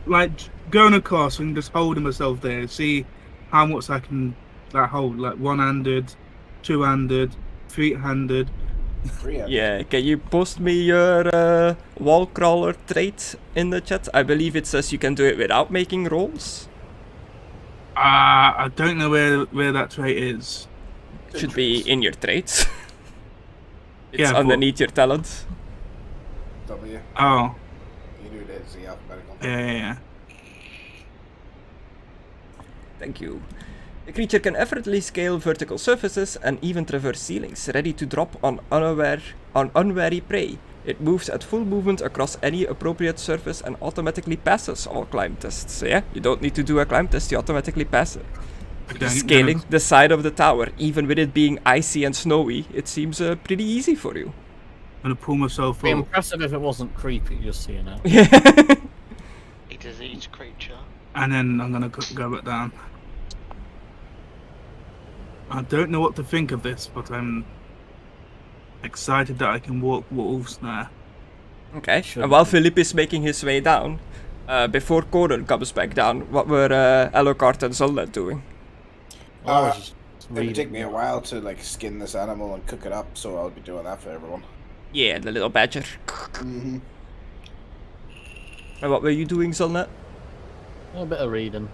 like going across and just holding myself there. See how much I can hold. Like one-handed, two-handed, three-handed. Yeah, can you post me your wall crawler trait in the chat? I believe it says you can do it without making rolls. I don't know where that trait is. Should be in your traits. It's Yeah, but- underneath your talents. W. Oh, You do it as the alphabetical. yeah. Thank you. The creature can effortlessly scale vertical surfaces and even traverse ceilings, ready to drop on unwary prey. It moves at full movement across any appropriate surface and automatically passes all climb tests. So yeah, you don't need to do a climb test, you automatically pass it. Okay, Scaling the side of the tower, even with it being icy and snowy, it seems pretty easy for you. I'm gonna pull myself Be up. impressive if it wasn't creepy, just so you know. A diseased creature. And then I'm gonna go back down. I don't know what to think of this, but I'm excited that I can walk walls now. Okay, Should and while be. Philippe is making his way down, before Conna comes back down, what were Alucard and Zulnet doing? I was just It would reading take me a about- while to like skin this animal and cook it up, so I'll be doing that for everyone. Yeah, the little badger. Mm-hmm. And what were you doing, Zulnet? A bit of reading.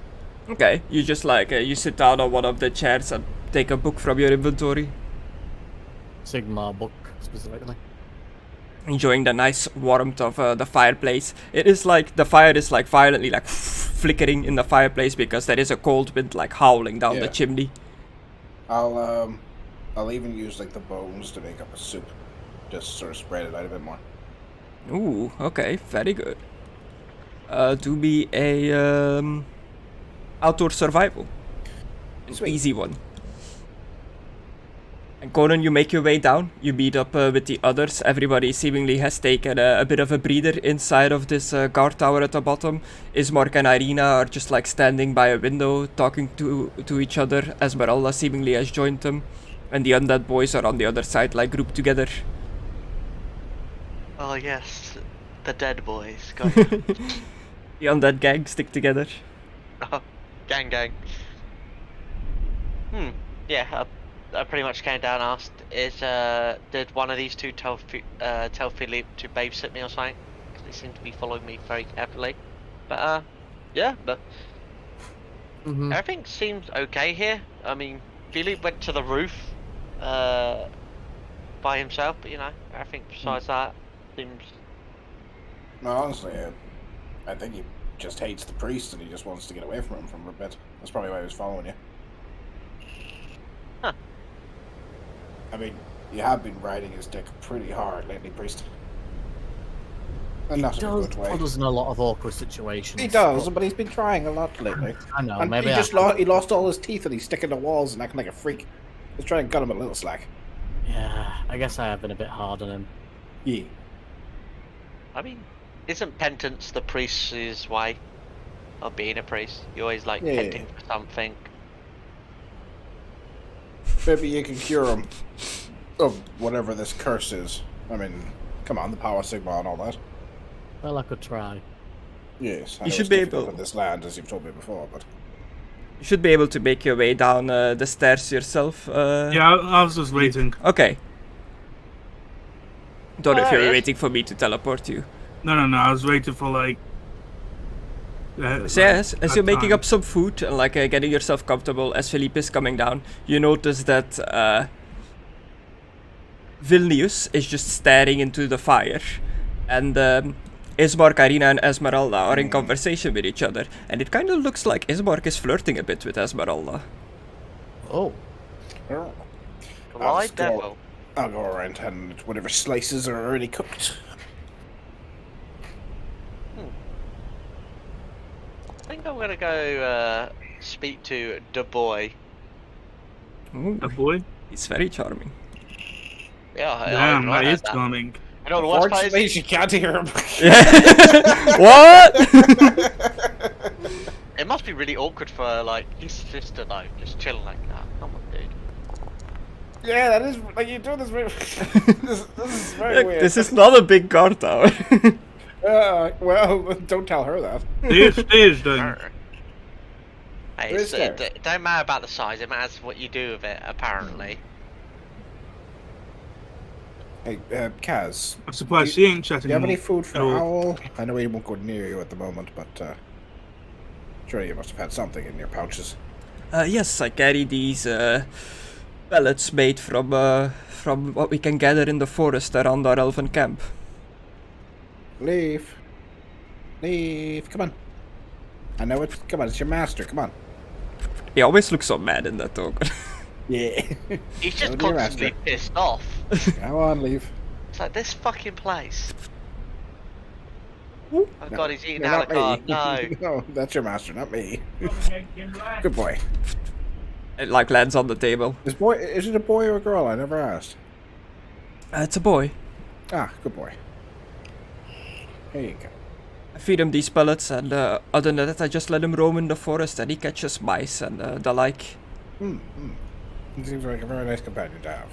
Okay, you just like, you sit down on one of the chairs and take a book from your inventory. Sigmar book, specifically. enjoying the nice warmth of the fireplace. It is like the fire is like violently like flickering in the fireplace because there is a cold wind like howling down the chimney. I'll even use like the bones to make up a soup, just sort of spread it out a bit more. Ooh, okay, very good. Do me a outdoor survival, an Sweet. easy one. And Conan, you make your way down. You meet up with the others. Everybody seemingly has taken a bit of a breather inside of this guard tower at the bottom. Ismark and Irina are just like standing by a window talking to each other. Esmeralda seemingly has joined them. And the undead boys are on the other side, like grouped together. Oh yes, the dead boys. Got The undead gang stick together. gang. Yeah, I pretty much came down and asked, did one of these two tell Philippe to babysit me or something? Because they seem to be following me very carefully. But, yeah, but everything seems okay here. I mean, Philippe went to the roof by himself, but, you know, everything besides that seems... No, honestly, I think he just hates the priest and he just wants to get away from him for a bit. That's probably why he was following you. Huh. I mean, you have been riding his dick pretty hard lately, priest. And not in a good way. Put us in a lot of awkward situations. He does, but he's been trying a lot lately. I know, And maybe he lost all his teeth and he's sticking to walls and acting like a freak. Let's try and cut him a little slack. Yeah, I guess I have been a bit hard on him. Yeah. I mean, isn't penance the priest's way of being a priest? You always like pending for something. Maybe you can cure him of whatever this curse is. I mean, come on, the power sigma and all that. Well, I could try. Yes, I You know should it's be difficult able- in this land, as you've told me before, but You should be able to make your way down the stairs yourself. Yeah, I was just waiting. Okay. Don't know if Oh, you're yes. waiting for me to teleport you. No, I was waiting for like. So yes, as you're making time. up some food and like getting yourself comfortable as Philippe is coming down, you notice that Vilnius is just staring into the fire, and Ismark, Irina, and Esmeralda are in conversation with each other, and it kind of looks like Ismark is flirting a bit with Esmeralda. Oh, Why devil? I'll go around and whatever slices are already cooked. I think I'm gonna go speak to the boy. Ooh, A boy? he's very charming. Yeah, Damn, I that heard is charming. I know the worst part Unfortunately, is she can't hear him. What? it must be really awkward for like his sister though, just chilling like that. Come on, dude. Yeah, that is like you do this. This is very Look, weird. this is not a big guard tower. Well, don't tell her that. Stage then. Hey, Where's it there? don't matter about the size, it matters what you do with it, apparently. Hey, Kaz, I'm surprised she ain't chatting. do you have any food for No. Owl? I know he won't go near you at the moment, but sure you must have had something in your pouches. Yes, I carry these pellets made from what we can gather in the forest around our elven camp. Leave. Come on. I know it's. Come on, it's your master. Come on. He always looks so mad in that token. Yeah. He's just Go to your constantly master. pissed off. Come on, leave. It's like this fucking place. No, Oh god, he's eating no, not Alucard. me. No. No, that's your master, not me. Good boy. It like lands on the table. Is it a boy or a girl? I never asked. It's a boy. Ah, good boy. Here you go. I feed him these pellets, and other than that, I just let him roam in the forest, and he catches mice and the like. He seems like a very nice companion to have.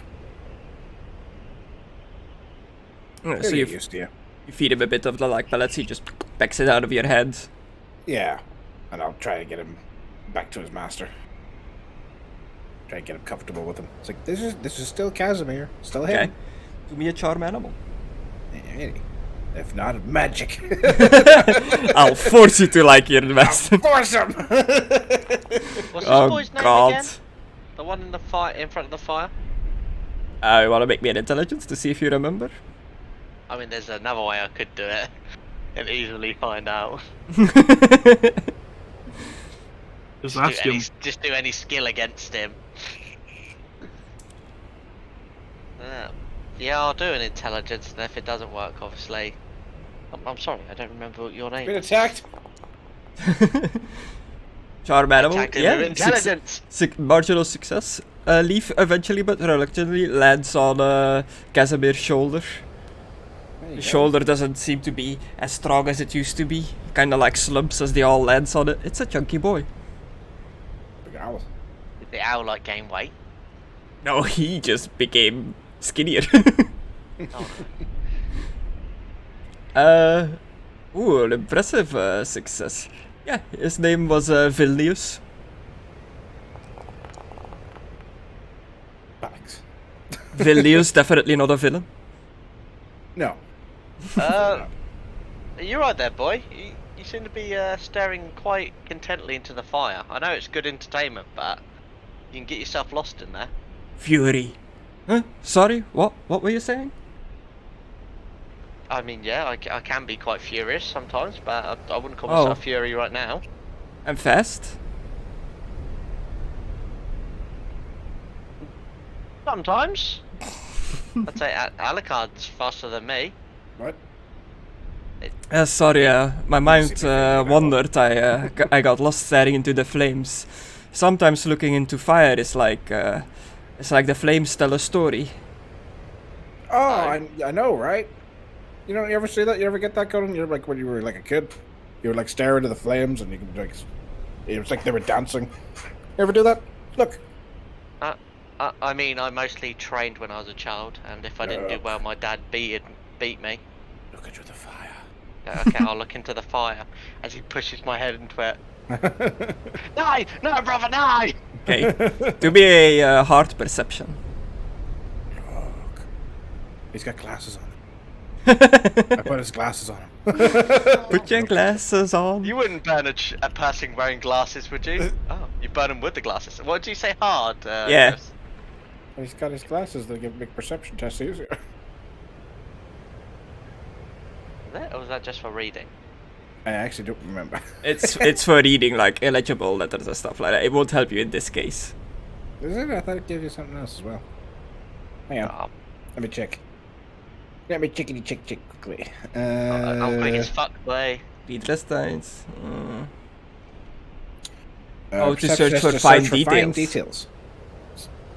So He'll you get used to you. feed him a bit of the like pellets, he just pecks it out of your head. Yeah, and I'll try to get him back to his master. Try to get him comfortable with him. It's like this is still Casimir, still him. Okay. Do me a charm animal. Yeah, if not magic, I'll force you to like your master. force him. What's this Oh boy's name god. again? The one in the fire, in front of the fire? You wanna make me an intelligence to see if you remember? I mean, there's another way I could do it and easily find out. Just ask him. Just do any skill against him. Yeah, I'll do an intelligence, and if it doesn't work, obviously. I'm sorry, I don't remember your name. Been attacked. Charm animal. Attacked him Yeah. with intelligence. Marginal success. Leaf eventually, but reluctantly, lands on Casimir's shoulder. The shoulder doesn't seem to be as strong as it used to be. Kinda like slumps as they all lands on it. It's a chunky boy. Big owl. Did the owl like gain weight? No, he just became skinnier. Oh. Ooh, an impressive success. Yeah, his name was Vilnius. Facts. Vilnius, definitely not a villain. No. You're right there, boy. You seem to be staring quite contently into the fire. I know it's good entertainment, but you can get yourself lost in there. Fury. Huh? Sorry, what? What were you saying? I mean, yeah, I can be quite furious sometimes, but I wouldn't call Oh. myself Fury right now. I'm fast. Sometimes. I'd say Alucard's faster than me. What? Sorry, my mind see me figuring it wandered. I got lost staring into the flames. Sometimes looking into fire is like it's like the flames tell a story. Oh, I know, right? You know, you ever see that? You ever get that going? You're like when you were like a kid, you were like staring into the flames, and you could like, it was like they were dancing. You ever do that? Look. I mean, I mostly trained when I was a child, and if I didn't do well, my dad beat me. Look into the fire. Okay, I'll look into the fire as he pushes my head into it. No, brother, no! Okay, to be a heart perception. Look. He's got glasses on him. I put his glasses on him. Put your glasses on. You wouldn't burn a person wearing glasses, would you? Oh, you burn them with the glasses. What did you say? Hard? Yeah. Chris? He's got his glasses that make perception tests easier. Is it? Or was that just for reading? I actually don't remember. It's for reading like illegible letters and stuff like that. It won't help you in this case. Is it? I thought it gave you something else as well. Hang on. Oh, Let me check. Let me checkity check quickly. I'm quick as fuck, boy. Petersteins. To perception search test for to fine search for fine details. details.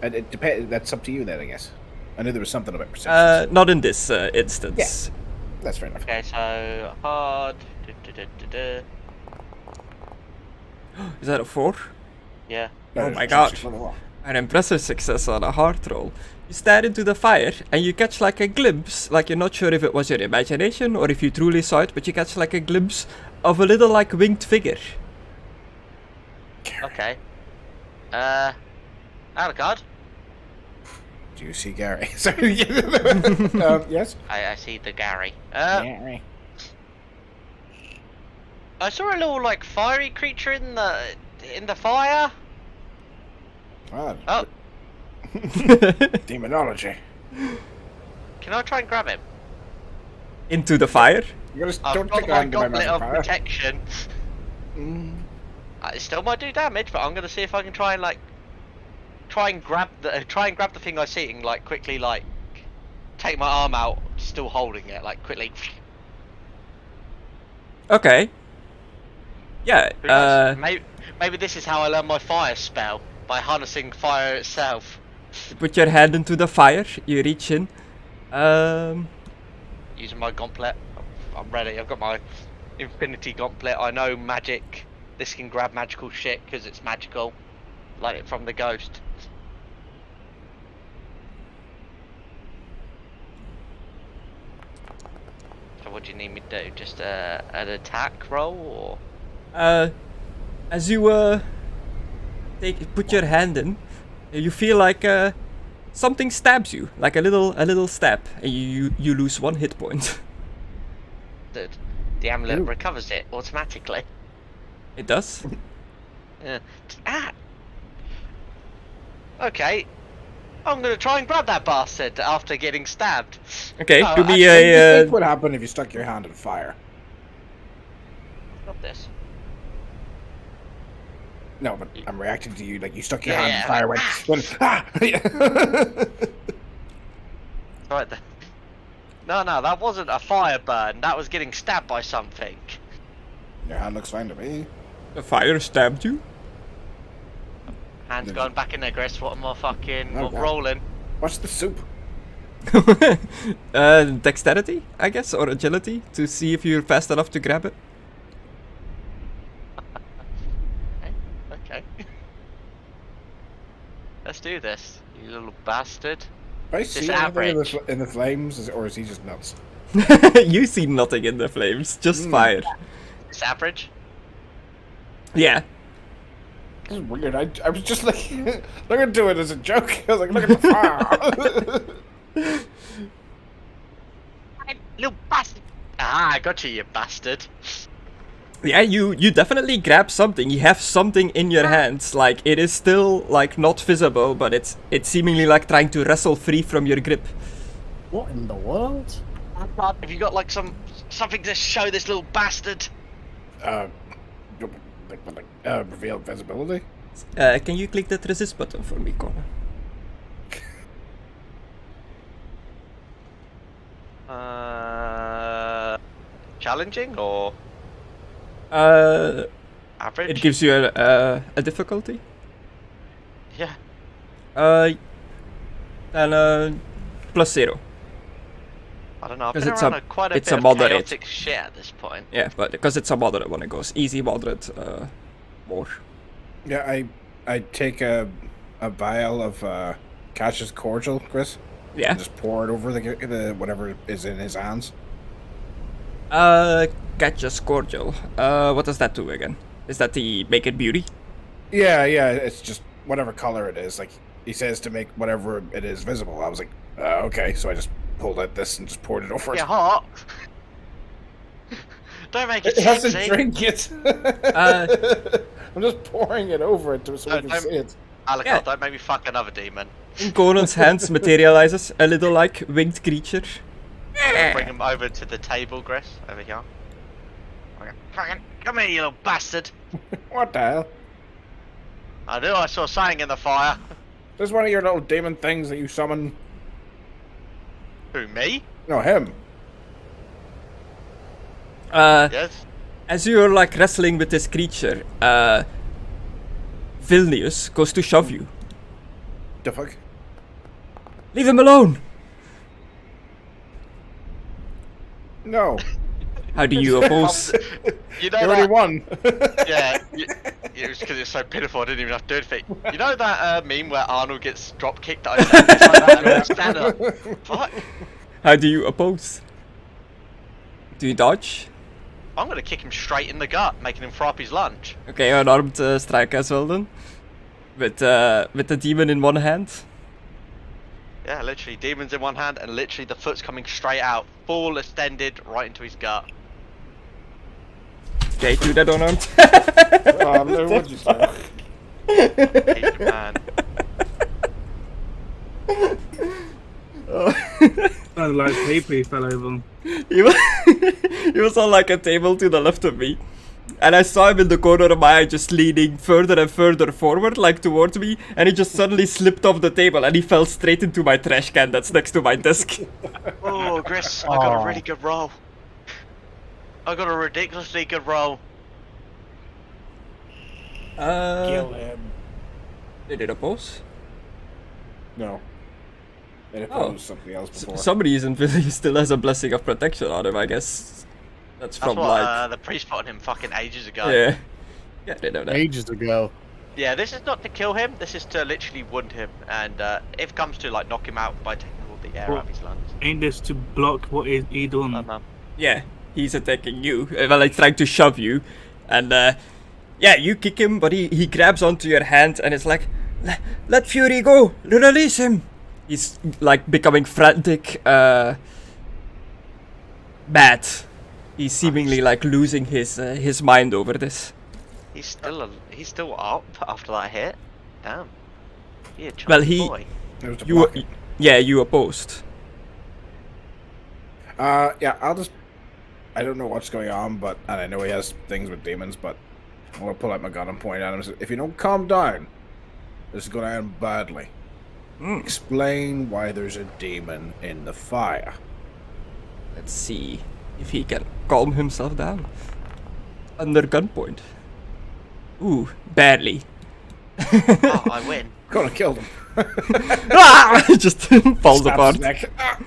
And it depends. That's up to you then, I guess. I knew there was something about perception. Not in this instance. That's fair enough. Okay, so hard. Is that a 4? Yeah. Oh my god. An impressive success on a heart roll. You stare into the fire and you catch like a glimpse, like you're not sure if it was your imagination or if you truly saw it, but you catch like a glimpse of a little like winged figure. Okay. Alucard? Do you see Gary? Sorry. Yes. I see the Gary. Gary. I saw a little like fiery creature in the fire. Wow. Oh, Demonology. can I try and grab him? Into the fire? You gotta I've don't got click my on to my gauntlet magic of power. protection. It still might do damage, but I'm gonna see if I can try and grab the thing I'm seeing, like quickly, like take my arm out, still holding it, like quickly. Okay. Yeah, Who knows? Maybe this is how I learn my fire spell, by harnessing fire itself. you put your hand into the fire, you reach in. Using my gauntlet, I'm ready. I've got my infinity gauntlet. I know magic. This can grab magical shit because it's magical, like it from the ghost. So what do you need me to do? Just an attack roll, or? As you put your hand in, you feel like something stabs you, like a little stab, and you lose 1 hit point. The amulet Ooh. recovers it automatically. It does. Okay. I'm gonna try and grab that bastard after getting stabbed. Okay, Oh, give me What do you a. think would happen if you stuck your hand in fire? Got this. No, but I'm reacting to you like you stuck your Yeah, hand in yeah, fire like, when Right then. No, that wasn't a fire burn. That was getting stabbed by something. Your hand looks fine to me. The fire stabbed you? Hands Did going back in there, Chris. What am I fucking Oh, God. rolling? What's the soup? Dexterity, I guess, or agility, to see if you're fast enough to grab it. Okay. Let's do this, you little bastard. Do I see anything average. in the flames, or is he just nuts? You see nothing in the flames, just fire. It's average. Yeah. This is weird. I was just like looking into it as a joke. I was like, look at the fire. Little bastard. Ah, I got you, you bastard. Yeah, you definitely grab something. You have something in your hands. Like, it is still, like, not visible, but it's seemingly like trying to wrestle free from your grip. What in the world? Have you got like something to show this little bastard? Reveal visibility. Can you click that resist button for me, Conna? Challenging or average? It gives you a difficulty. Yeah. Then +0. I don't know. I've 'Cause been it's around a- quite a it's bit a of moderate. chaotic shit at this point. Yeah, but because it's a moderate one, it goes easy, moderate, more. Yeah, I take a vial of Cash's cordial, Chris. Yeah. And just pour it over the whatever is in his hands. Catches cordial. What does that do again? Is that the make it beauty? Yeah, it's just whatever color it is. Like he says to make whatever it is visible. I was like, okay, so I just pulled out this and just poured it over. Yeah, hot. Don't make it It hasn't sexy. drink it. I'm just pouring it over it so we can see it. Alucard, Yeah. don't make me fuck another demon. In Conan's hands materializes a little like winged creature. Bring him over to the table, Chris. Over here. Okay. Come here, you little bastard. What the hell? I knew I saw something in the fire. This is one of your little demon things that you summon. Who, me? No, him. Yes. As you're like wrestling with this creature, Vilnius goes to shove you. The fuck? Leave him alone! No. How do you oppose? You know You already that? won. Yeah. It was because it's so pitiful. I didn't even have to do anything. You know that meme where Arnold gets drop kicked? I stand just like that and then stand up. Fuck. How do you oppose? Do you dodge? I'm gonna kick him straight in the gut, making him throw up his lunch. Okay, unarmed strike as well then. With the demon in one hand. Yeah, literally, demons in one hand, and literally the foot's coming straight out, full extended, right into his gut. Okay, do that unarmed. What'd you say? He's your man. Sounded like paper he fell over. he was on like a table to the left of me. And I saw him in the corner of my eye just leaning further and further forward, like towards me, and he just suddenly slipped off the table and he fell straight into my trash can that's next to my desk. Oh, Chris, I got a really good roll. I got a ridiculously good roll. Kill him. Did it oppose? No. It Oh. opposed something else before. Some reason he still has a blessing of protection on him, I guess. That's That's from what like... the priest put on him fucking ages ago. Yeah. Get rid of that. Ages ago. Yeah, this is not to kill him, this is to literally wound him, and if it comes to like knock him out by taking all the air out of his lungs. Ain't this to block what he done? Yeah, he's attacking you. Well, he's trying to shove you. And, yeah, you kick him, but he grabs onto your hand and it's like, let Fury go! Release him! He's, like, becoming frantic, mad. He's seemingly, like, losing his mind over this. He's still up after that hit. Damn. Yeah, Well, boy. It was to You, block it. yeah, you opposed. Yeah, I don't know what's going on, and I know he has things with demons, but I'm gonna pull out my gun and point at him and say, if you don't calm down, this is gonna end badly. Explain why there's a demon in the fire. Let's see if he can calm himself down. Under gunpoint. Ooh, barely. Oh, I win. Gonna kill him. Ah! Just falls Snaps apart. his neck. Ah!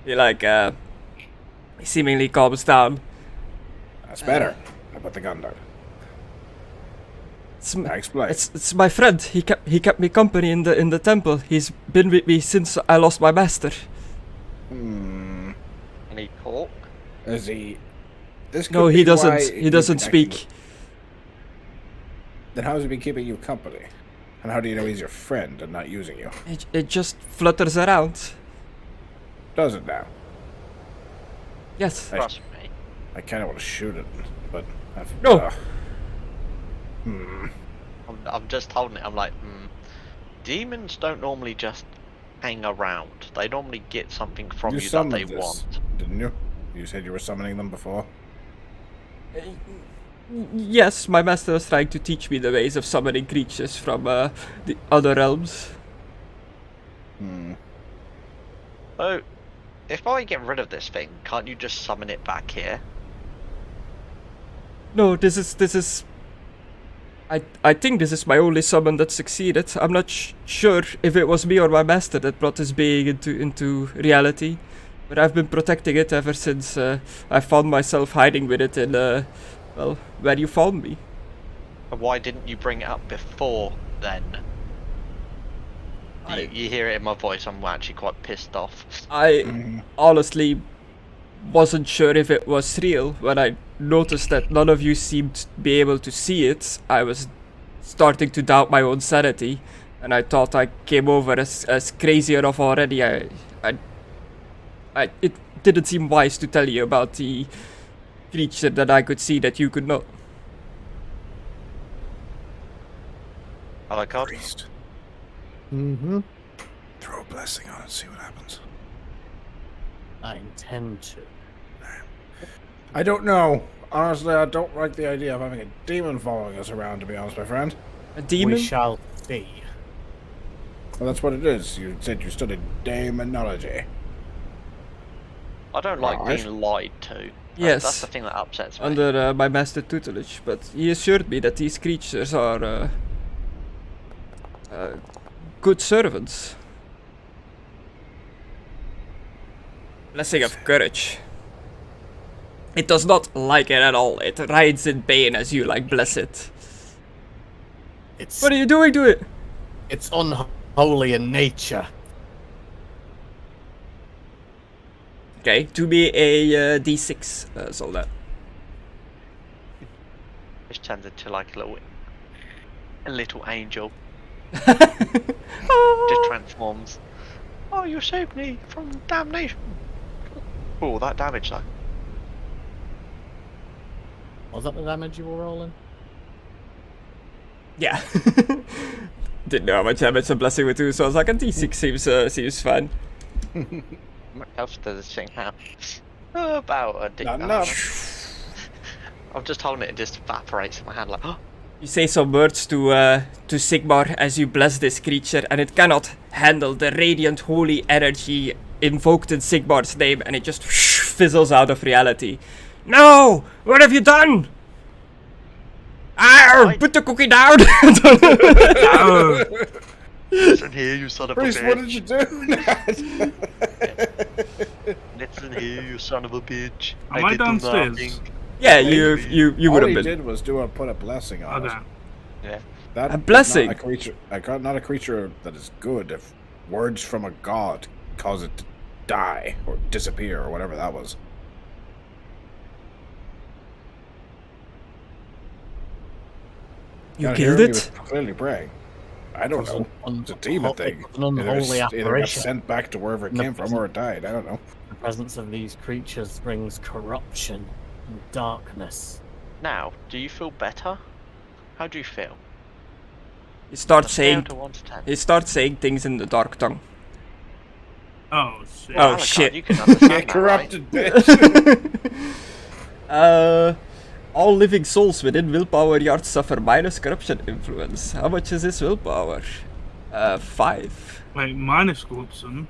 He he seemingly calms down. That's better. I put the gun down. I explain. It's my friend. He kept me company in the temple. He's been with me since I lost my master. Any talk? Is he? This No, could he be doesn't. why He you've doesn't been acting- speak. Then how has he been keeping you company? And how do you know he's your friend and not using you? It just flutters around. Does it now? Yes. Trust me. I kind of want to shoot it, but No. I'm just holding it. I'm like, demons don't normally just hang around. They normally get something from you that summoned they this, want. didn't you? You said you were summoning them before. Yes, my master was trying to teach me the ways of summoning creatures from the other realms. So, if I get rid of this thing, can't you just summon it back here? No, this is. I think this is my only summon that succeeded. I'm not sure if it was me or my master that brought this being into reality, but I've been protecting it ever since I found myself hiding with it in well, where you found me. And why didn't you bring it up before then? You hear it in my voice. I'm actually quite pissed off. I honestly wasn't sure if it was real. When I noticed that none of you seemed to be able to see it, I was starting to doubt my own sanity, and I thought I came over as crazy enough already. It didn't seem wise to tell you about the creature that I could see that you could not. I like God. Priest. Mm-hmm. Throw a blessing on it, see what happens. I intend to. I don't know. Honestly, I don't like the idea of having a demon following us around, to be honest, my friend. A demon? We shall see. Well, that's what it is. You said you studied demonology. I don't like Right. being lied to. Yes. That's the thing that upsets me. Under my master tutelage, but he assured me that these creatures are good servants. Blessing of courage. It does not like it at all. It writhes in pain as you bless it. It's What are you doing to it? it's unholy in nature. Okay, to be a D6 soldat. Just turns into like a little angel. Ah. Just transforms. Oh, you saved me from damnation. Oh, that damage though. Was that the damage you were rolling? Yeah. Didn't know how much damage a blessing would do, so I was like, a D6 seems fine. What else does this thing have? About a dick. Not enough. I'm just holding it, it just evaporates in my hand like, oh. You say some words to Sigmar as you bless this creature, and it cannot handle the radiant holy energy invoked in Sigmar's name, and it just fizzles out of reality. No! What have you done? Ow! Put the cookie down! Listen here, you son of a Priest, bitch. what did you do? Listen here, you son of a bitch. Am I did do downstairs? nothing. Yeah, you would All have he been. did was put a blessing on Okay. it. Yeah. That A is blessing? Not a creature. Not a creature that is good. If words from a god cause it to die or disappear or whatever that was. You Down killed here, he it? was clearly praying. I don't know. It's a demon thing. An unholy Either got apparition. sent back to wherever it No, came from or it died. I don't know. The presence of these creatures brings corruption and darkness. Now, do you feel better? How do you feel? He starts On a scale saying to 1 to 10. he starts saying things in the dark tongue. Oh shit. Oh, Alucard, shit. You can understand Get that, right? corrupted, bitch. All living souls within willpower yards suffer minus corruption influence. How much is his willpower? 5. Wait, minus corruption.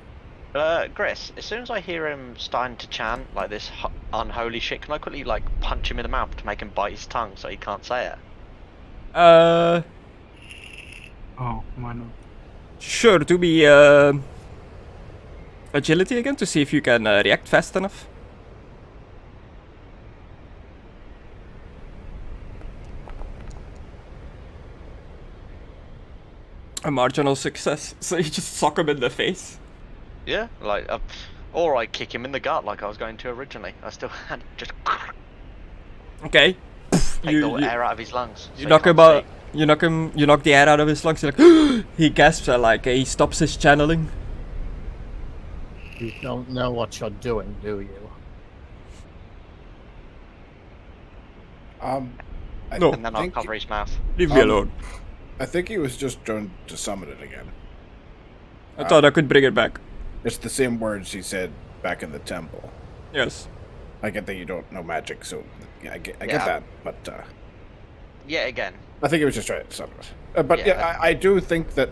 Chris, as soon as I hear him starting to chant like this unholy shit, can I quickly like punch him in the mouth to make him bite his tongue so he can't say it? Oh, why not? Sure, do me agility again to see if you can react fast enough. A marginal success, so you just sock him in the face. Yeah, like, or I kick him in the gut like I was going to originally. I still had just Okay. take the air out of his lungs. You so knock he him can't out. You knock the air out of his lungs. You're like, he gasps and like he stops his channeling. You don't know what you're doing, do you? I No. speak. And then I'll think- cover his mouth. Leave me alone. I think he was just trying to summon it again. I thought I could bring it back. It's the same words he said back in the temple. Yes. I get that you don't know magic, so yeah, I get Yeah. that, but Yet again. I think he was just trying to summon it. But Yeah, yeah, I do think that.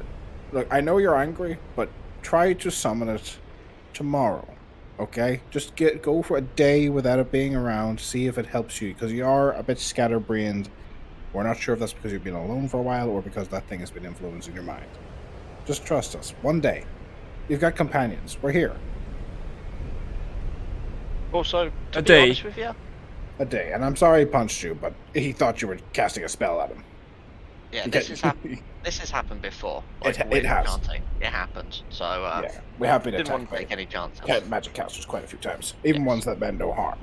Look, I know you're angry, but try to summon it tomorrow. Okay, just go for a day without it being around. See if it helps you, because you are a bit scatterbrained. We're not sure if that's because you've been alone for a while or because that thing has been influencing your mind. Just trust us. One day, you've got companions. We're here. Also, to A be day. honest with you, A day, and I'm sorry he punched you, but he thought you were casting a spell at him. yeah, Okay. this has happened before. It with has. chanting. It happens. So Yeah, we have been didn't want attacked to by take any chances. magic casters quite a few times, even Yes. ones that meant no harm.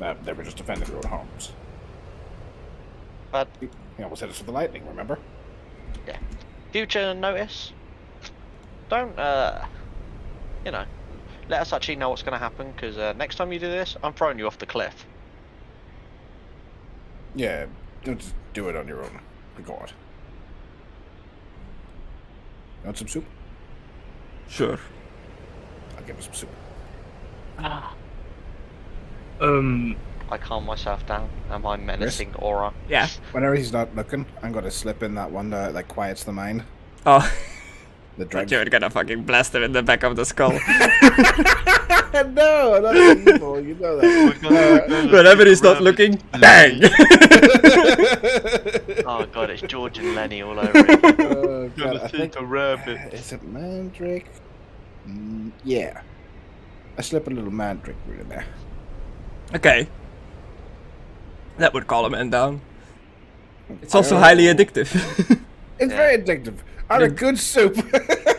They were just defending their own homes. But He almost hit us with the lightning, remember? future notice. Don't let us actually know what's going to happen, because next time you do this, I'm throwing you off the cliff. Yeah, don't just do it on your own. Good God. Want some soup? Sure. I'll give us some soup. I calm myself down and my menacing aura. Yeah. Whenever he's not looking, I'm gonna slip in that one that quiets the mind. Oh, The but drug. you're gonna fucking blast him in the back of the skull. No, not evil. You know that. Whenever he's not looking, bang! Oh god, it's George and Lenny all over it. Oh, God, I think, a rabbit. is it mandrake? Yeah. I slip a little mandrake root in there. Okay. That would calm him down. It's also highly addictive. It's very addictive. On a good soup.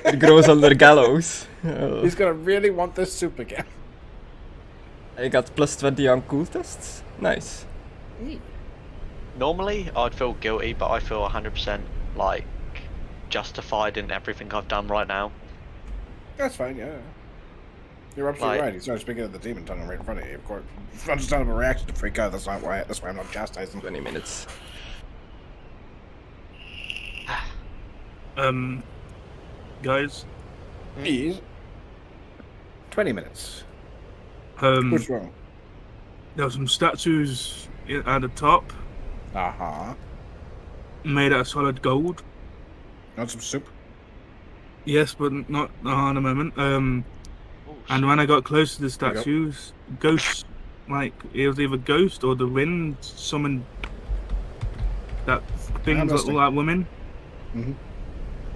It grows under gallows. Oh. He's gonna really want this soup again. I got plus 20 on cool tests. Nice. Normally, I'd feel guilty, but I feel 100% like justified in everything I've done right now. That's fine, yeah. You're absolutely Like- right. He started speaking of the demon tongue right in front of you, of course. Understandable reaction to freak out. That's why I'm not chastising. 20 minutes. Guys, Please. 20 minutes. um, What's wrong? there were some statues at the top Uh-huh. made out of solid gold. Want some soup? Yes, but not at the moment. Oh, And when I got close to the you go. statues, ghosts, like, it was either ghost or the wind summoned that things that listening. look like women.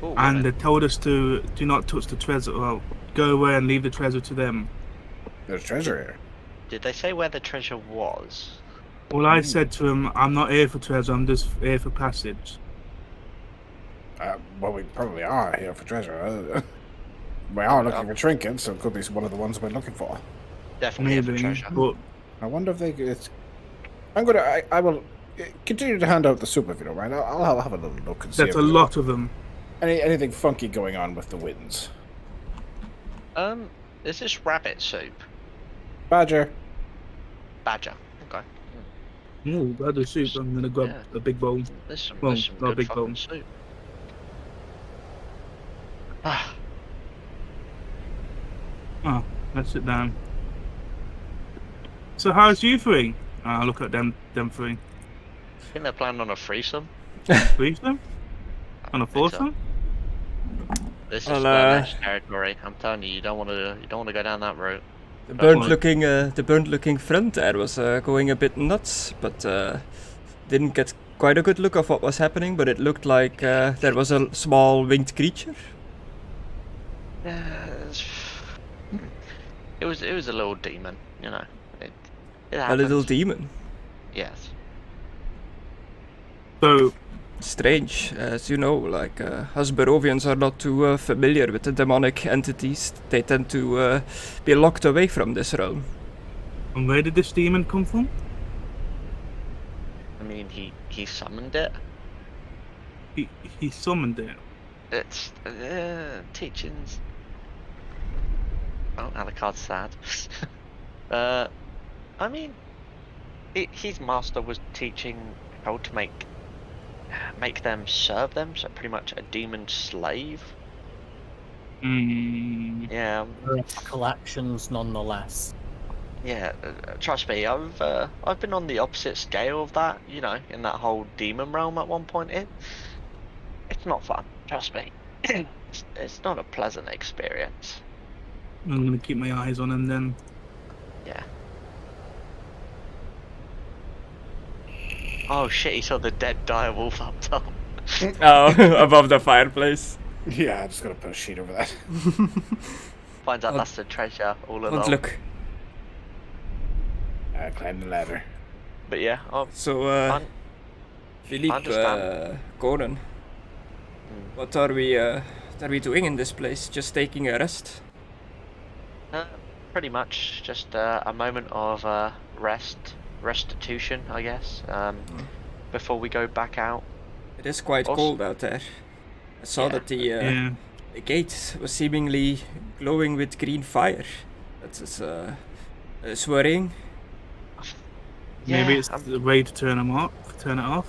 oh, And they women. told us to do not touch the treasure. Well, go away and leave the treasure to them. There's treasure here. Did they say where the treasure was? Well, I said to him, I'm not here for treasure, I'm just here for passage. Well, we probably are here for treasure. We are looking for trinkets, so it could be one of the ones we're looking for. Definitely here for Maybe, treasure. but I wonder if they. I will continue to hand out the soup if you don't mind. I'll have a little look and see. there's if a lot of them. anything funky going on with the winds. Is this rabbit soup? Badger. Badger. Okay. Oh, rather soup. I'm gonna grab Yeah. a big bowl. There's some, Well, there's some not a good big fucking bone. soup. Oh, let's sit down. So how's you three? I'll look at them three. I think they're planning on a threesome. Threesome? On a I think so. foursome? This is Well, next territory. I'm telling you, you don't want to go down that route. The burnt-looking friend there was going a bit nuts, but didn't get quite a good look of what was happening. But it looked like there was a small winged creature. It was a little demon, you know. It A little happens. demon. Yes. So, Strange, as you know, like us Barovians are not too familiar with the demonic entities. They tend to be locked away from this realm. and where did this demon come from? I mean, he summoned it. He summoned it. It's teachings. Oh, Alucard's sad. I mean, his master was teaching how to make them serve them, so pretty much a demon slave. Yeah, Collections nonetheless. yeah. Trust me, I've been on the opposite scale of that. You know, in that whole demon realm at one point. It's not fun. Trust me. It's not a pleasant experience. I'm gonna keep my eyes on him then. Yeah. Oh shit! He saw the dead direwolf up top. Oh, above the fireplace. Yeah, I'm just gonna put a sheet over that. Finds out Oh. that's the treasure all along. Don't look. I climb the ladder. But yeah, So, I Philippe, understand. Conan, what are we doing in this place? Just taking a rest? pretty much just a moment of restitution, I guess. Before we go back out. It is quite Also- cold out there. I saw Yeah. that Yeah. the gate was seemingly glowing with green fire. That is it's worrying. Maybe Yeah, it's the way to turn it off.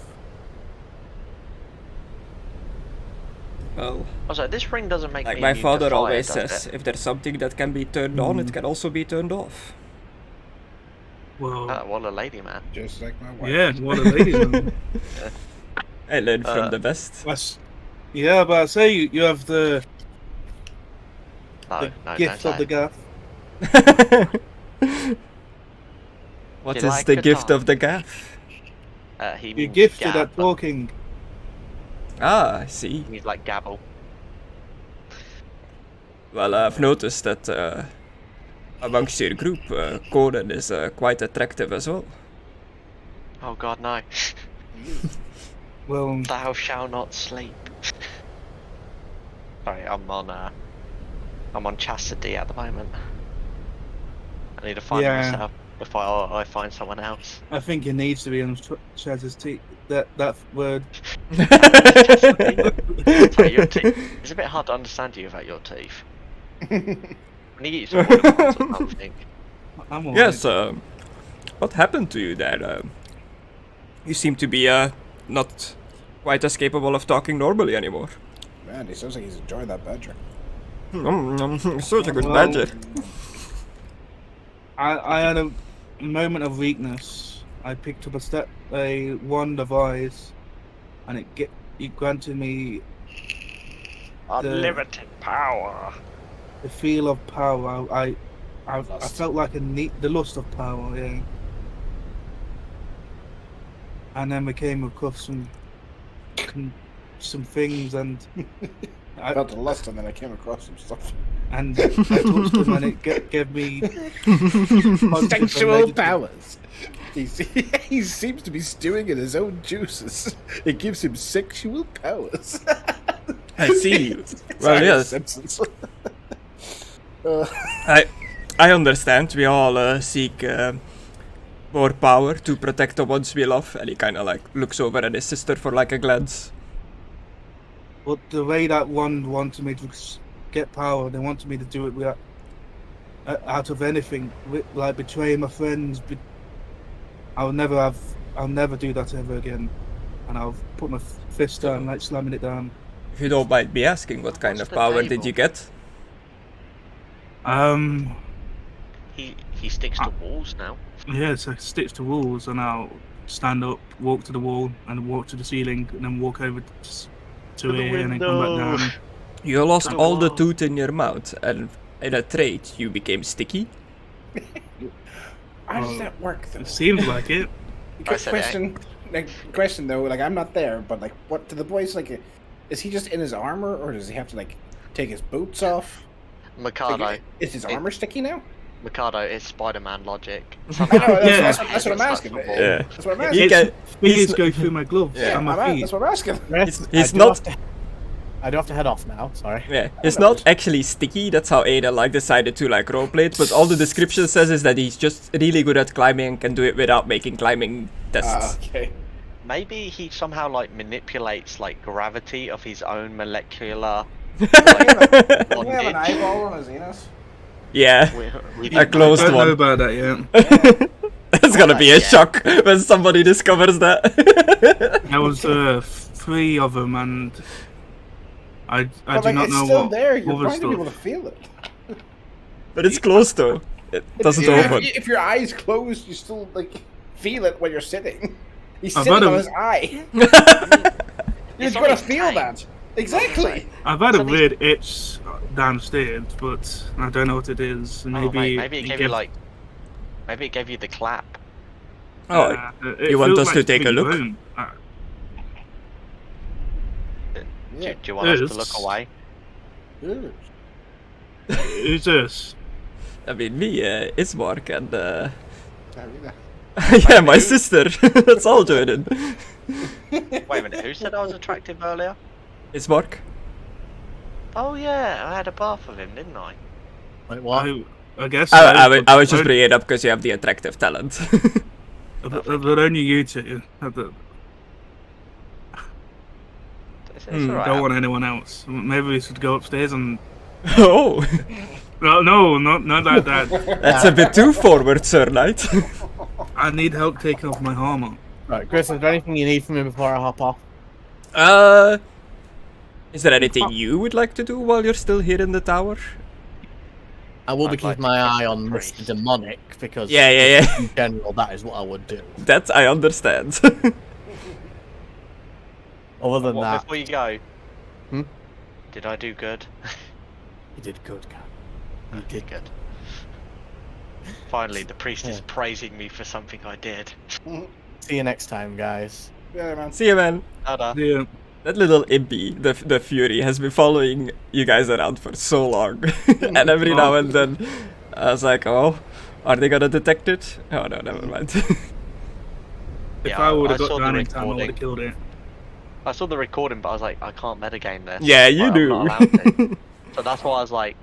Well, Also, this ring doesn't make like me my immune to father fire, always does says, it? if there's something that can be turned on, it can also be turned off. Well, What a lady, man. Just like my wife. yeah, what a lady. Man. I learned from the best. Yeah, but I say you have the No, gift don't of the say gaff. What You is like the the gift top? of the gaff? it. He You're means gifted gab, at but talking. Ah, I see. he means like gabble. Well, I've noticed that amongst your group, Conan is quite attractive as well. Oh god, no. Well, Thou shalt not sleep. Sorry, I'm on chastity at the moment. I need to find Yeah. myself before I find someone else. I think it needs to be on Chaz's teeth. That word. Sorry, your teeth. It's a bit hard to understand you without your teeth. I need you some water bottles or something. I'm alright. Yes, what happened to you there? You seem to be not quite as capable of talking normally anymore. Man, he sounds like he's enjoying that badger. Such a good Well, badger. I had a moment of weakness. I picked up a wand of eyes, and it granted me Unlimited power. the feel of power. I felt like the lust of power, yeah. And then we came across some things, and I felt the lust, and then I came across some stuff. and I touched them, and it gave me positive and Sexual negative. powers. He seems to be stewing in his own juices. It gives him sexual powers. I see. Well, Sorry, yes, Simpsons. I understand. We all seek more power to protect the ones we love. And he kind of like looks over at his sister for like a glance. But the way that wand wanted me to get power, they wanted me to do it without, out of anything, like betraying my friends. I'll never do that ever again. And I'll put my fist down, like slamming it down. If you don't mind me asking, what kind What's of the power did table? you get? He sticks to walls now. Yeah, so sticks to walls, and I'll stand up, walk to the wall, and walk to the ceiling, and then walk over to the here, and then come back window. down. You lost Oh, all the wow. tooth in your mouth, and in a trade, you became sticky. How does Well, that work though? It seems like it. Good said question though. Like I'm not there, but like, what do the boys like? Is he just in his armor, or does he have to like take his boots off? Mckadow. Like, is his armor sticky now? Mckadow is Spider-Man logic. I know. Yeah. That's what I'm asking. Yeah. That's what I'm He asking. can, Fingers he's, go through my gloves Yeah. and my feet. That's what I'm asking. he's not. I do have to head off now. Sorry. Yeah, it's not actually sticky. That's how Aidan like decided to like roleplay it. But all the description says is that he's just really good at climbing and can do it without making climbing tests. Okay. Maybe he somehow like manipulates like gravity of his own molecular Does he have an bondage. eyeball on his anus? Yeah, We a closed Don't know one. about that yet. It's gonna be a Yeah. shock when somebody discovers that. There was 3 of them, and I But do like, not it's know still what there. You're other going to be able to stuff. feel it. But it's closed though. It doesn't Yeah, open. if your eyes closed, you still like feel it when you're sitting. He's I've sitting had on a- his eye. You're It's on gonna his feel tank. that. Exactly. I've had a So these- weird itch downstairs, but I don't know what it is. Oh, Maybe mate, maybe it gave you gives- like, maybe it gave you the clap. Oh, it you want feels us to like take a big look? bone. Yeah. Do you want us to Yes. look away? Good. Who's this? I mean me, it's Mark and Carina. yeah, my sister. That's all Jordan. Wait a minute, who said I was attractive earlier? It's Mark. Oh yeah, I had a bath with him, didn't I? Wait, what? I guess. I was just bringing it up because you have the attractive talent. But only you two. It's Hmm, alright. Don't want anyone else. Maybe we should go upstairs and. Oh, No, not like that. that's a bit too forward, Sir Knight. I need help taking off my armor. Right, Chris, is there anything you need from me before I hop off? Is there anything you would like to do while you're still here in the tower? I will be I'd like keeping to my kiss eye the on priest. Mr. Demonic because Yeah. in general that is what I would do. That I understand. Other than What, that, before you go, Hmm? did I do good? you did good, Cat. You did Good. Finally, the priest is Yeah. praising me for something I did. See you next time, guys. Yeah, man. See you, man. Tada. Yeah. That little impy, the Fury, has been following you guys around for so long. And every now and then, I was like, oh, are they gonna detect it? Oh no, never mind. If Yeah, I would I have got saw the down in time, I would recording. have killed it. I saw the recording, but I was like, I can't metagame this. Yeah, you Like, do. I'm not allowed to. So that's why I was like,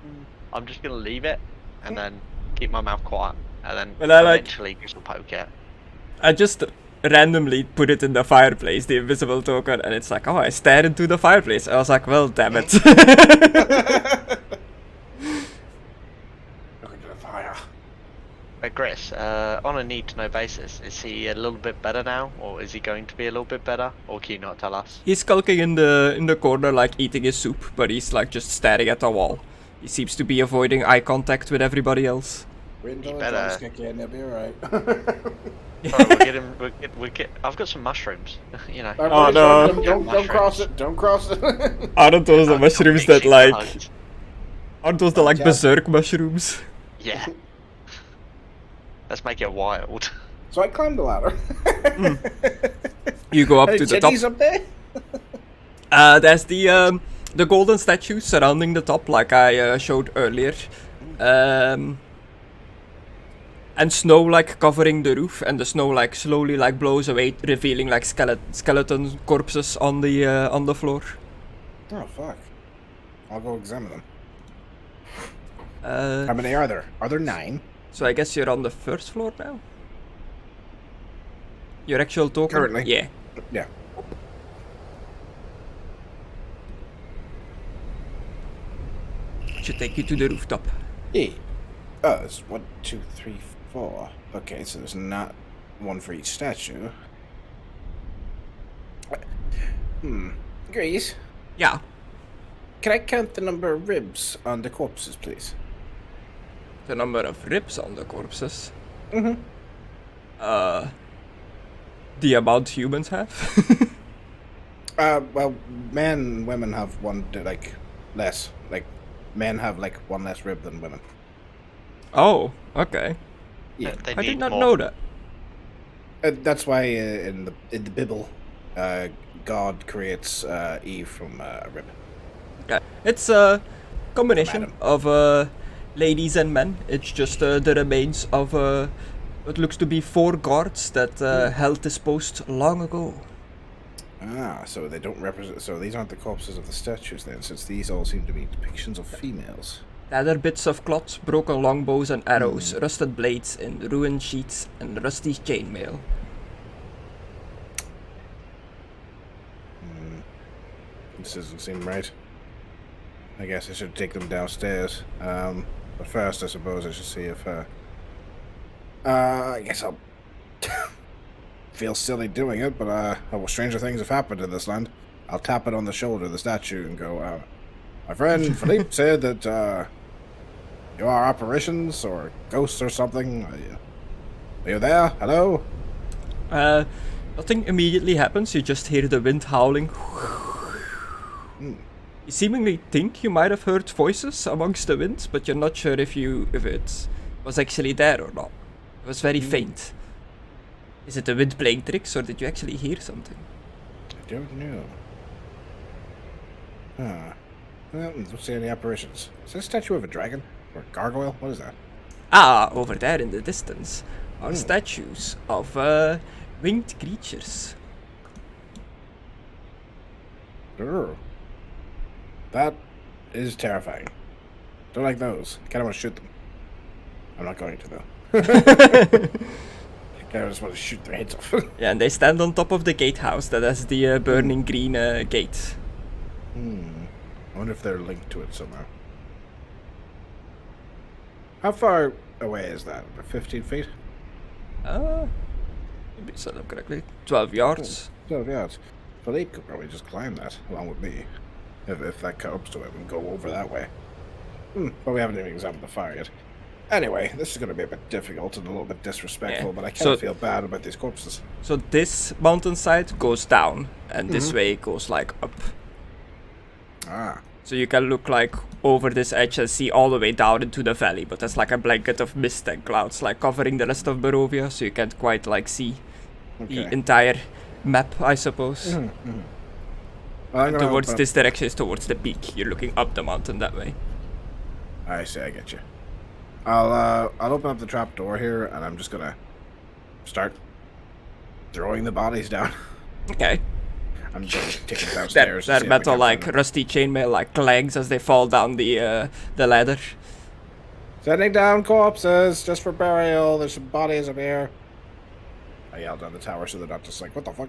I'm just gonna leave it and then keep my mouth quiet, and then But I like- eventually just poke it. I just randomly put it in the fireplace, the invisible token, and it's like, oh, I stare into the fireplace. I was like, well, damn it. Look into the fire. But Chris, on a need-to-know basis, is he a little bit better now, or is he going to be a little bit better, or can you not tell us? He's skulking in the corner, like eating his soup, but he's like just staring at the wall. He seems to be avoiding eye contact with everybody else. Wait until the better- drums kick in, you'll be alright. Alright, we'll get him. We'll get. I've got some mushrooms. You know. Oh, no. Don't cross it. Don't cross it. Aren't those the mushrooms that like... Hugged. Aren't those the like Yeah. berserk mushrooms? Yeah. Let's make it wild. So I climbed the ladder. You go up Any to the top. titties up there? There's the golden statue surrounding the top, like I showed earlier, and snow like covering the roof, and the snow like slowly like blows away, revealing like skeleton corpses on the floor. Oh fuck! I'll go examine them. Uh, How many are there? Are there 9? so I guess you're on the first floor now. Your actual token? Currently. Yeah. Yeah. Should take you to the rooftop. Yeah. Oh, there's 1, 2, 3, 4. Okay, so there's not one for each statue. Grease. Yeah. Can I count the number of ribs on the corpses, please? The number of ribs on the corpses. Mm-hmm. The amount humans have. Well, men and women have one, like, less. Like, men have, like, one less rib than women. Oh, okay. Yeah. They I did need not more. know that. That's why in the Bible, God creates Eve from a rib. Okay. It's a combination Madam. of ladies and men. It's just the remains of what looks to be 4 guards that held this post long ago. Ah, so they don't represent. So these aren't the corpses of the statues then, since these all seem to be depictions of females. Other bits of cloth, broken longbows and arrows, rusted blades in ruined sheets, and rusty chainmail. This doesn't seem right. I guess I should take them downstairs. But first, I suppose I should see if. I guess I'll. Feel silly doing it, but stranger things have happened in this land. I'll tap it on the shoulder of the statue and go, my friend Philippe said that you are apparitions or ghosts or something. Are you there? Hello? Nothing immediately happens, you just hear the wind howling. You seemingly think you might have heard voices amongst the wind, but you're not sure if it was actually there or not. It was very faint. Is it the wind playing tricks, or did you actually hear something? I don't know. Well, don't see any apparitions. Is that a statue of a dragon? Or a gargoyle? What is that? Ah, over there in the distance are statues of winged creatures. Urgh. That is terrifying. Don't like those. I kind of want to shoot them. I'm not going to, though. I just want to shoot their heads off. Yeah, and they stand on top of the gatehouse that has the burning green gate. I wonder if they're linked to it somehow. How far away is that? About 15 feet? Maybe set up correctly. 12 yards. 12 yards. Philippe could probably just climb that along with me. If that comes to it and go over that way. But we haven't even examined the fire yet. Anyway, this is going to be a bit difficult and a little bit disrespectful, but I kind of feel bad about these corpses. So this mountainside goes down, and this way goes like up. Ah. So you can look like over this edge and see all the way down into the valley, but there's like a blanket of mist and clouds like covering the rest of Barovia, so you can't quite like see the entire map, I suppose. Well, And towards this direction is towards the peak. You're looking up the mountain that way. I see, I get you. I'll open up the trap door here, and I'm just gonna start throwing the bodies down. Okay. I'm just taking downstairs. That metal like rusty chainmail like clangs as they fall down the ladder. Sending down corpses just for burial. There's some bodies up here. I yelled down the tower so they're not just like, what the fuck?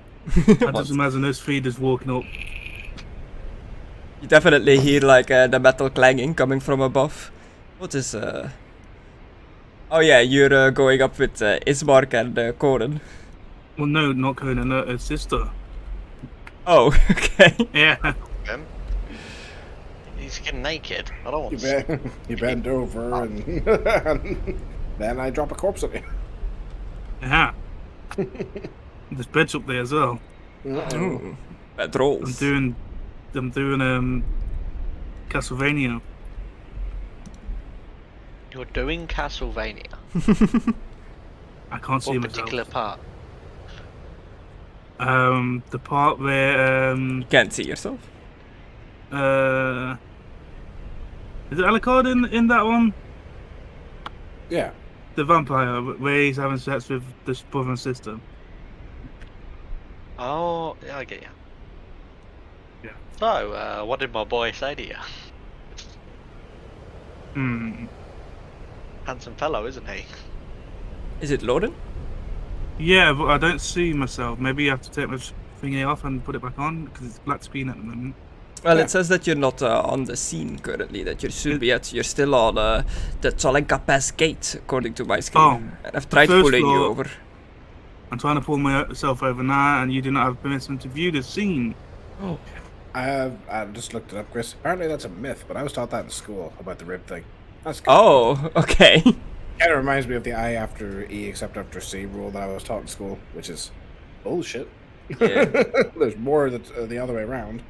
I just imagine those feeders walking up. You definitely hear like the metal clanging coming from above. What is Oh yeah, you're going up with Ismark and Conan. Well, no, not Conan, her sister. Oh, okay. Yeah. He's getting naked. I don't want to. You bend over and then I drop a corpse on you. Yeah. There's beds up there as well. That rolls. I'm doing Castlevania. You're doing Castlevania. I can't see What myself. particular part? The part where You can't see yourself. is it Alucard in that one? Yeah. The vampire where he's having sex with this brother and sister. Oh, yeah, I get you. Yeah. So, what did my boy say to you? Handsome fellow, isn't he? Is it Loden? Yeah, but I don't see myself. Maybe you have to take my thingy off and put it back on because it's black screen at the moment. Well, it says that you're not on the scene currently, that you're Subiat. You're still on the Tsolenka Pass gate, according to my screen. Oh, And I've tried first pulling you floor. over. I'm trying to pull myself over now, and you do not have permission to view the scene. I just looked it up, Chris. Apparently that's a myth, but I was taught that in school about the rib thing. That's good. Oh, okay. Kind of reminds me of the I after E except after C rule that I was taught in school, which is bullshit. Yeah. There's more that's the other way around.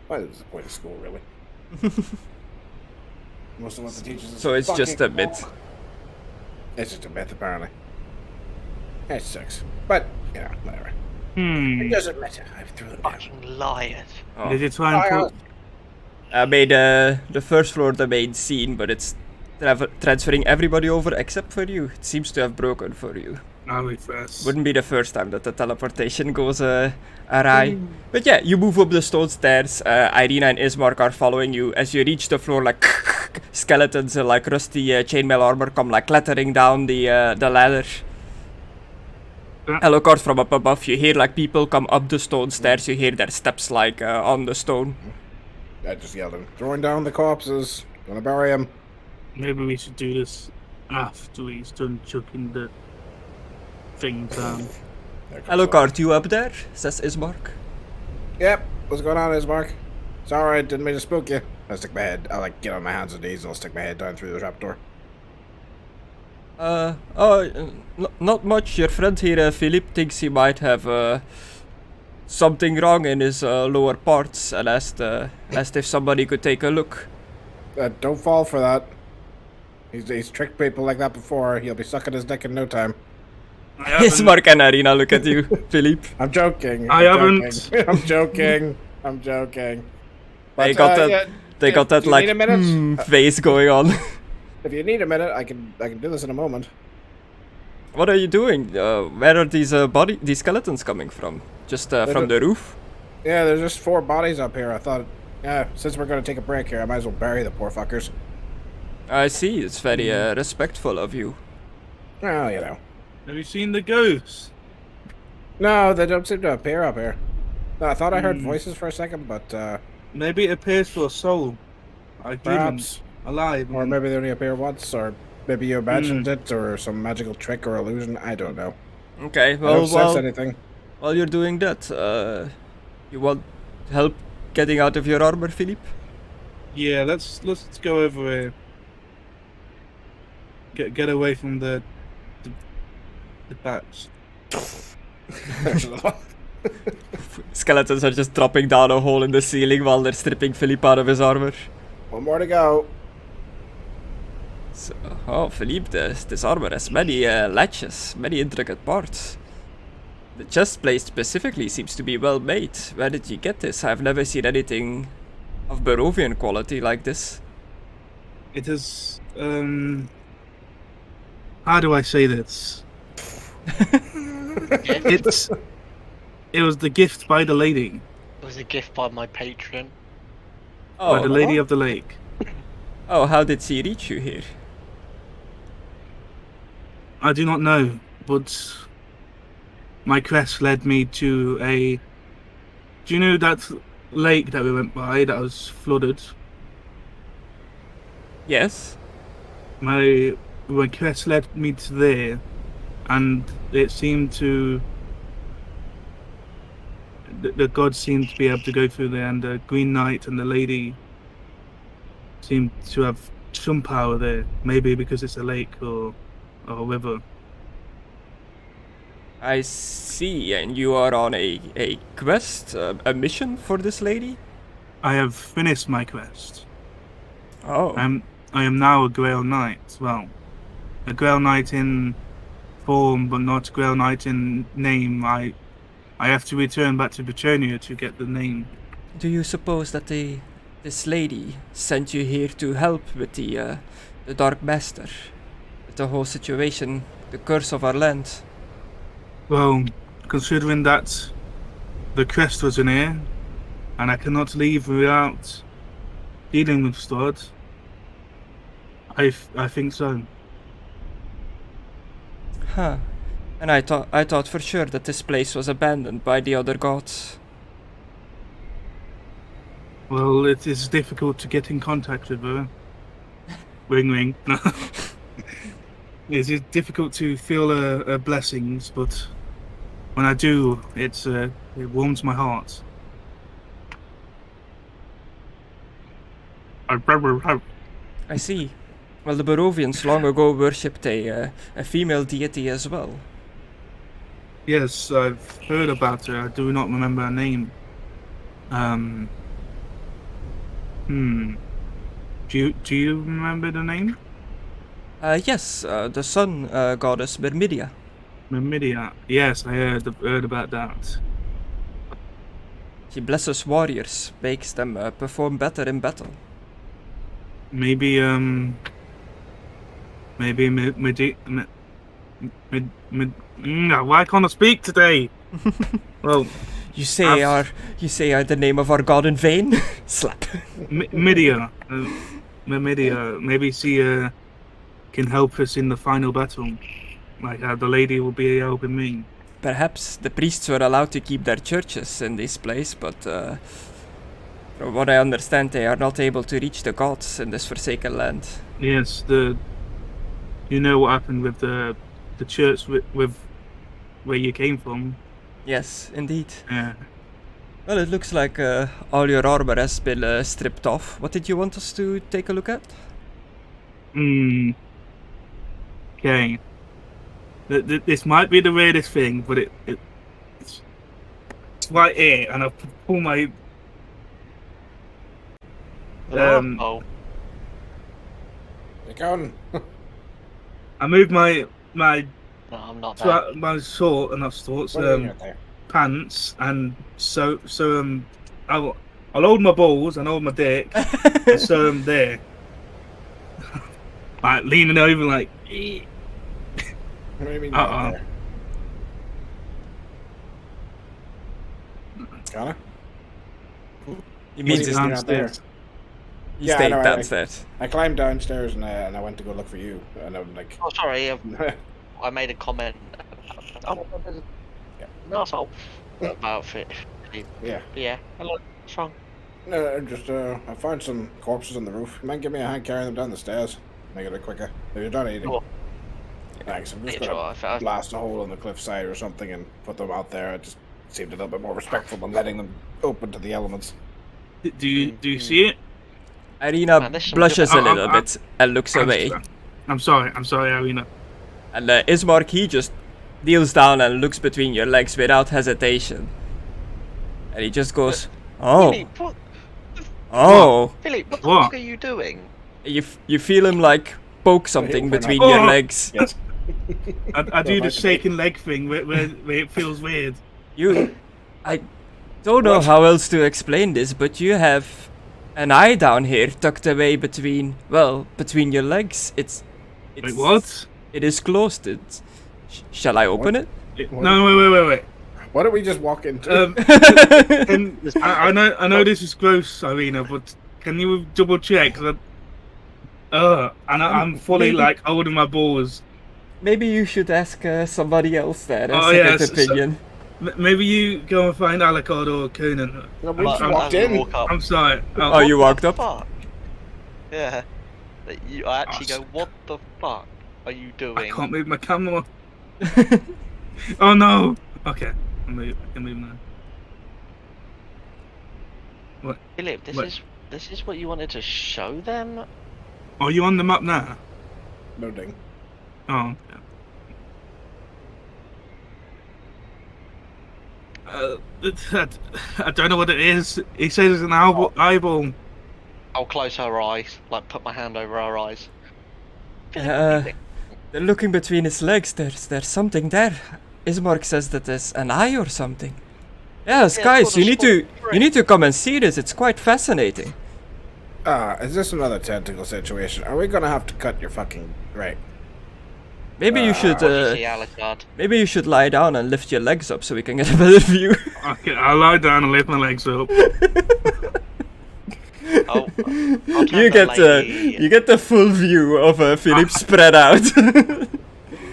What is the point of school, really? Most of what the teachers is So it's just a fucking myth. wrong. It's just a myth, apparently. It sucks. But, you know, whatever. It doesn't matter. I've thrown them down. Fucking liars. Oh. Did you try and put? I made the first floor the main scene, but it's transferring everybody over except for you. It seems to have broken for you. I'll refresh. Wouldn't be the first time that the teleportation goes awry. But yeah, you move up the stone stairs. Irina and Ismark are following you. As you reach the floor, like skeletons and like rusty chainmail armor come like clattering down the ladder. Alucard from up above, you hear like people come up the stone stairs. You hear their steps like on the stone. I just yelled at him. Throwing down the corpses. Gonna bury him. Maybe we should do this after he's done chucking the thing down. There comes Alucard, you up there? Says Ismark. Yep. What's going on, Ismark? It's alright, didn't mean to spook you. I stick my head. I like get on my hands and knees and I'll stick my head down through the trapdoor. Not much. Your friend here, Philippe, thinks he might have something wrong in his lower parts and asked if somebody could take a look. Don't fall for that. He's tricked people like that before. He'll be sucking his dick in no time. Ismark and Irina look at you, Philippe. I'm joking. I haven't. I'm joking. I'm joking. They But, got that. yeah, They got do that you like need a minute? face going on. If you need a minute, I can do this in a moment. What are you doing? Where are these these skeletons coming from? Just from the roof? Yeah, there's just 4 bodies up here. I thought, yeah, since we're gonna take a break here, I might as well bury the poor fuckers. I see. It's very respectful of you. Well, you know. Have you seen the ghosts? No, they don't seem to appear up here. No, I thought I heard voices for a second, but Maybe it appears for a soul. Like perhaps. alive. Or maybe they only appear once, or maybe you imagined it, or some magical trick or illusion. I don't know. Okay. I Well, don't sense anything. while you're doing that, you want help getting out of your armor, Philippe? Yeah, let's go over here. Get away from the bats. Skeletons are just dropping down a hole in the ceiling while they're stripping Philippe out of his armor. One more to go. So, oh, Philippe, this armor has many latches, many intricate parts. The chest plate specifically seems to be well made. Where did you get this? I've never seen anything of Barovian quality like this. It is how do I say this? It was the gift by the lady. It was a gift by my patron. By the Oh, lady of the lake. oh, how did she reach you here? I do not know, but my quest led me to a... Do you know that lake that we went by that was flooded? Yes. My quest led me to there, and it seemed to... The gods seemed to be able to go through there, and the Green Knight and the lady seemed to have some power there. Maybe because it's a lake or a river. I see, and you are on a quest, a mission for this lady? I have finished my quest. Oh. I am now a Grail Knight. Well, a Grail Knight in form, but not Grail Knight in name. I have to return back to Petronia to get the name. Do you suppose that this lady sent you here to help with the Dark Master? With the whole situation, the curse of our land? Well, considering that the quest was in here, and I cannot leave without dealing with Strahd, I think so. Huh. And I thought for sure that this place was abandoned by the other gods. Well, it is difficult to get in contact with her. Ring ring. It is difficult to feel her blessings, but when I do, it's It warms my heart. I see. Well, the Barovians long ago worshipped a female deity as well. Yes, I've heard about her. I do not remember her name. Do you remember the name? Yes, the sun goddess Myrmidia. Myrmidia. Yes, I heard about that. She blesses warriors, makes them perform better in battle. Maybe why can't I speak today? Well, You say are the name of our god in vain? Slap. Myrmidia. Myrmidia. Maybe she can help us in the final battle. Like how the lady will be helping me. Perhaps the priests were allowed to keep their churches in this place, but from what I understand, they are not able to reach the gods in this forsaken land. Yes, you know what happened with the church with where you came from. Yes, indeed. Yeah. Well, it looks like all your armor has been stripped off. What did you want us to take a look at? Okay. This might be the weirdest thing, but it's right here, and I pull my Oh. You're going. I move my No, I'm not there. my short and shorts What are you doing there? pants, and so I'll hold my balls and hold my dick, and so I'm there, like leaning over, like. What do you mean you're Uh-oh. there? Conna? You mean He's just down- downstairs. you Yeah, I stayed know, downstairs? I climbed downstairs and I went to go look for you, and I'm like, Oh, sorry. I made a comment. Oh, no, it's all about it. yeah. Yeah. Hello. What's wrong? No, just I found some corpses on the roof. You might give me a hand carrying them down the stairs. Make it a bit quicker. If you're done eating. Oh. Thanks. I'm just Yeah, gonna sure, I- blast a hole in the cliffside or something and put them out there. It just seemed a little bit more respectful than letting them open to the elements. Do you see it? Irina Man, this is some blushes a good- little bit and looks away. I'm sorry, Irina. And Ismark, he just kneels down and looks between your legs without hesitation. And he just goes, "Oh, Philip, what? oh." Philip, what the What? fuck are you doing? You feel him like poke something open between up. your Oh. legs. Yes. I do if I the could- shaking leg thing where it feels weird. I don't know how else to explain this, but you have an eye down here tucked away between your legs. It's Wait, what? It is closed. Shall I open it? No, wait. Why don't we just walk into? I know this is gross, Irina, but can you double check? I'm fully Maybe- like holding my balls. Maybe you should ask somebody else there. A Oh, second yes, so- opinion. Maybe you go and find Alucard or Conan. No, we just I'm- walked I'm gonna in. walk up. I'm sorry. Oh, you walked up? Fuck. Yeah. I actually Oh, go, what the fuck are you I doing? can't move my camera. Oh no. Okay, I can move now. Philip, What? this is what you wanted to show them? Are you on the map now? No ding. Oh. I don't know what it is. He says it's an eyeball. I'll close her eyes, like put my hand over her eyes. They're looking between his legs. There's something there. Ismark says that there's an eye or something. Yes, Yeah, guys, sort of you need to come and see this. It's quite fascinating. Is this another tentacle situation? Are we gonna have to cut your fucking right? Maybe you should What do you see, Alucard? maybe you should lie down and lift your legs up so we can get a better view. Okay, I'll lie down and lift my legs up. I'll turn you the get lady- you get the full view of Philip spread out.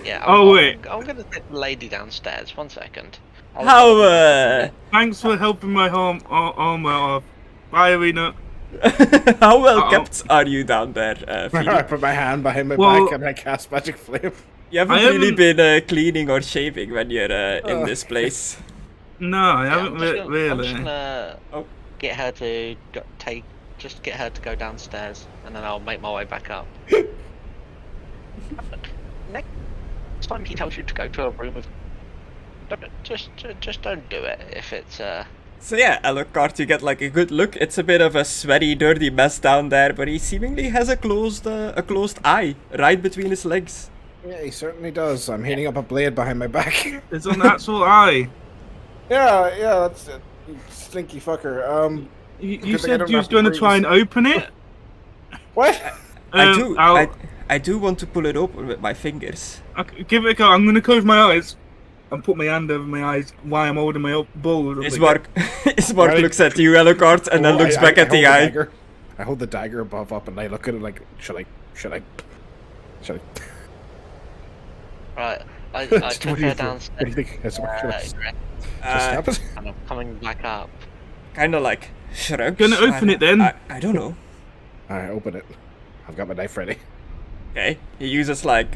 Yeah. Oh, wait. I'm gonna take the lady downstairs. 1 second. I'll- How Thanks for helping my armor off. Bye, Arena. how well Uh-oh. kept are you down there, I Philip? put my hand behind my Well- back and I cast magic flame. You haven't I really haven't- been cleaning or shaving when you're in this place. No, I Yeah, haven't I'm just gonna, I'm really. just gonna Oh. get her to get her to go downstairs, and then I'll make my way back up. Next time he tells you to go to a room of, just don't do it if it's So yeah, Alucard, you get like a good look. It's a bit of a sweaty, dirty mess down there, but he seemingly has a closed eye right between his legs. Yeah, he certainly does. I'm heating up a blade behind my back. It's an actual eye. yeah, that's it. You stinky fucker. You Good thing I said don't you was have to going to breathe. try and open it. What? I do want to pull it open with my fingers. Give it a go. I'm going to close my eyes and put my hand over my eyes while I'm holding my balls. Ismark Right. looks at you, Alucard, and then looks back at the hold eye. dagger. I hold the dagger above up and I look at it like, should I? right. I What took do you her think? downstairs. What do you think? Should I just stab it? And I'm coming back up. Kind of like shrugs. Gonna open it then? I don't know. Alright, open it. I've got my knife ready. Okay, he uses like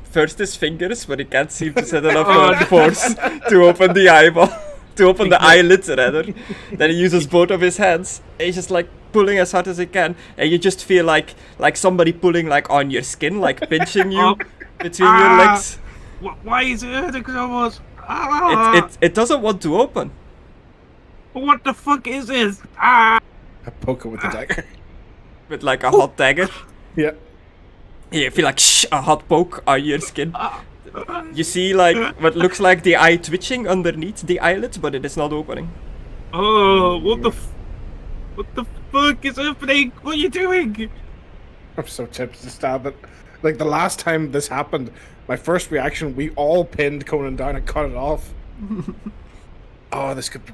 first his fingers, but he can't seem to set enough force to open the eyeball, to open the eyelids rather. Then he uses both of his hands. And he's just like pulling as hard as he can, and you just feel like somebody pulling like on your skin, like pinching you between your legs. Why is it hurting so much? It doesn't want to open. What the fuck is this? Ah! I poke it with the dagger. With like a hot dagger. Yeah. You feel like a hot poke on your skin. You see like what looks like the eye twitching underneath the eyelids, but it is not opening. Oh, what the fuck is happening? What are you doing? I'm so tempted to stab it. Like the last time this happened, my first reaction, we all pinned Conan down and cut it off. Oh, this could be.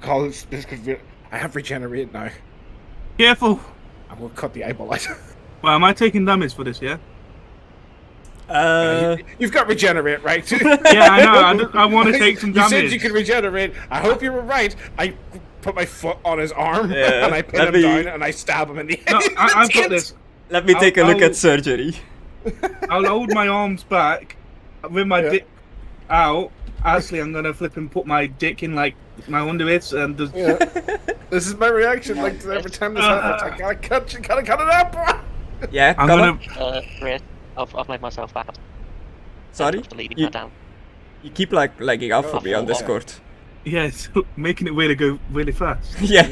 I have regenerate now. Careful. I will cut the eyeball out. Well, am I taking damage for this? Yeah. You've got regenerate, right? Yeah, I know. I want to take some damage. You said you could regenerate. I hope you were right. I put my foot on his arm Yeah, and I pin him down and I stab him in the head. No, I've got this. Let me take a look I'll- at surgery. I'll hold my arms back with my Yeah. dick out. Actually, I'm gonna flip and put my dick in like my underwears and just. Yeah. This is my reaction. Like every time this happens, I gotta cut it out. Yeah, I'm Conna? gonna. Chris, I've made myself back up. Sorry? After leading You, her down. you keep like lagging out for me on Oh. Discord. Yeah, it's making it really go really fast. Yeah.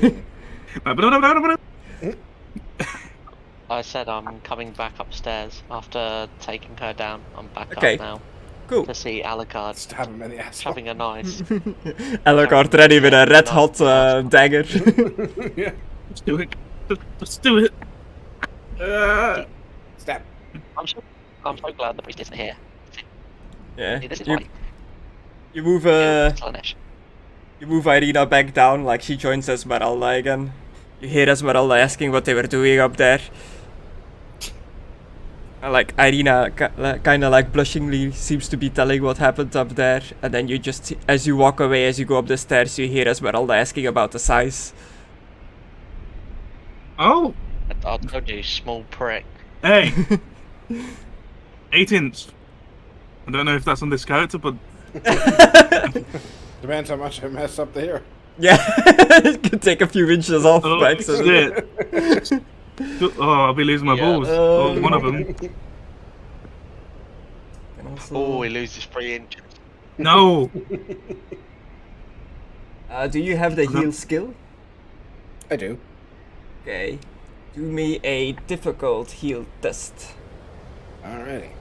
I said I'm coming back upstairs after taking her down. I'm back Okay. up now Cool. to see Alucard Stab him in the ass. having a nice. Alucard ready with a red hot dagger. Yeah. Let's do it. Let's do it. Stab. I'm so glad the priest isn't here. Yeah. See, this is You, why you move Slaanesh. you move Irina back down, like she joins Esmeralda again. You hear Esmeralda asking what they were doing up there. And like Irina kind of like blushingly seems to be telling what happened up there, and then you just, as you walk away, as you go up the stairs, you hear Esmeralda asking about the size. Oh, I told you, small prick. hey. 8 inch. I don't know if that's on this character, but Depends how much I mess up the hair. Yeah, it could take a few inches off oh, by accident. shit. Oh, I'll be losing my Yeah. balls. Oh, one of them. And also, Oh, he loses 3 inches. No. do you have the heal skill? I do. Okay. Do me a difficult heal test. Alrighty.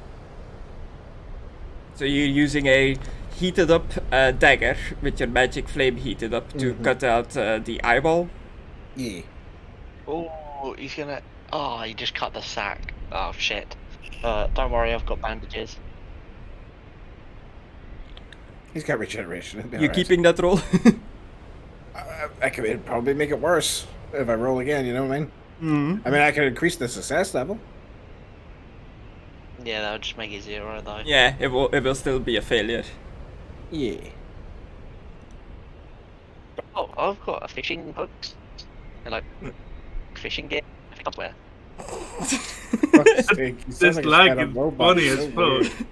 So you're using a heated up dagger with your magic flame heated up to cut out the eyeball. Yeah. Oh, he's gonna. Oh, he just cut the sack. Oh shit. Don't worry, I've got bandages. He's got regeneration. It'll be You alright. keeping that roll? I could it'd probably make it worse if I roll again. You know what I mean? Mm-hmm. I mean, I could increase the success level. Yeah, that would just make it 0 though. Yeah, it will still be a failure. Yeah. Oh, I've got a fishing hooks. And like fishing gear. I think I'll wear. This lag is funny as fuck.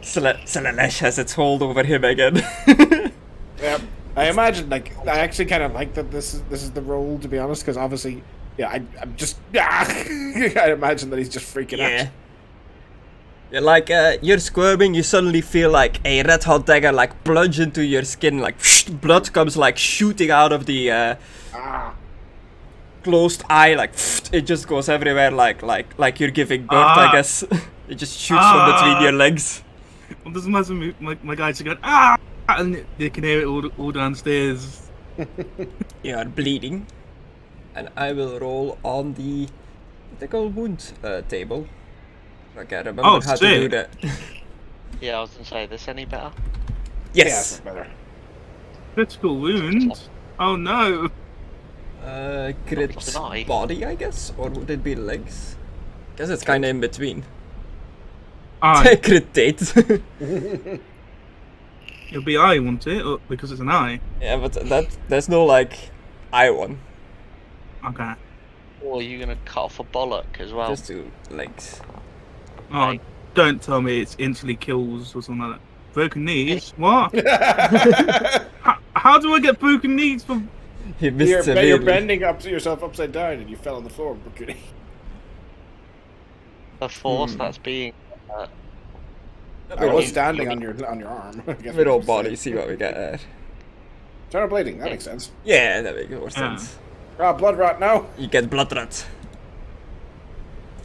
Slaanesh has its hold over him again. Yeah, I imagine I actually kind of like that. This is the role, to be honest, because obviously, I'm just. I imagine that he's just freaking out. Yeah, like you're squirming, you suddenly feel like a red hot dagger like plunge into your skin, like blood comes like shooting out of the closed eye, like it just goes everywhere, like you're giving birth, I guess. It just shoots from between your legs. Well, doesn't matter. My guys are going and they can hear it all downstairs. You are bleeding, and I will roll on the critical wound table. I can't remember how to do that. Yeah, I was gonna say, this any better? Yes. Yeah, better. Critical wound. Oh no. Crit What's an eye? body, I guess, or would it be legs? Guess it's kind of in between. Crit date. It'll be eye, won't it? Or, because it's an eye. Yeah, but there's no like eye one. Okay. Or are you gonna cut off a bollock as well? Just two legs. Oh, Right. don't tell me it's instantly kills or something like that. Broken knees? What? How do I get broken knees from? He missed You're severely. bending up to yourself upside down and you fell on the floor. The force that's being. I was standing on your arm. I guess Mid-old we should body, say. see what we get there. Turn bleeding. That makes sense. Yeah, that makes more sense. Blood rot now. You get blood rot.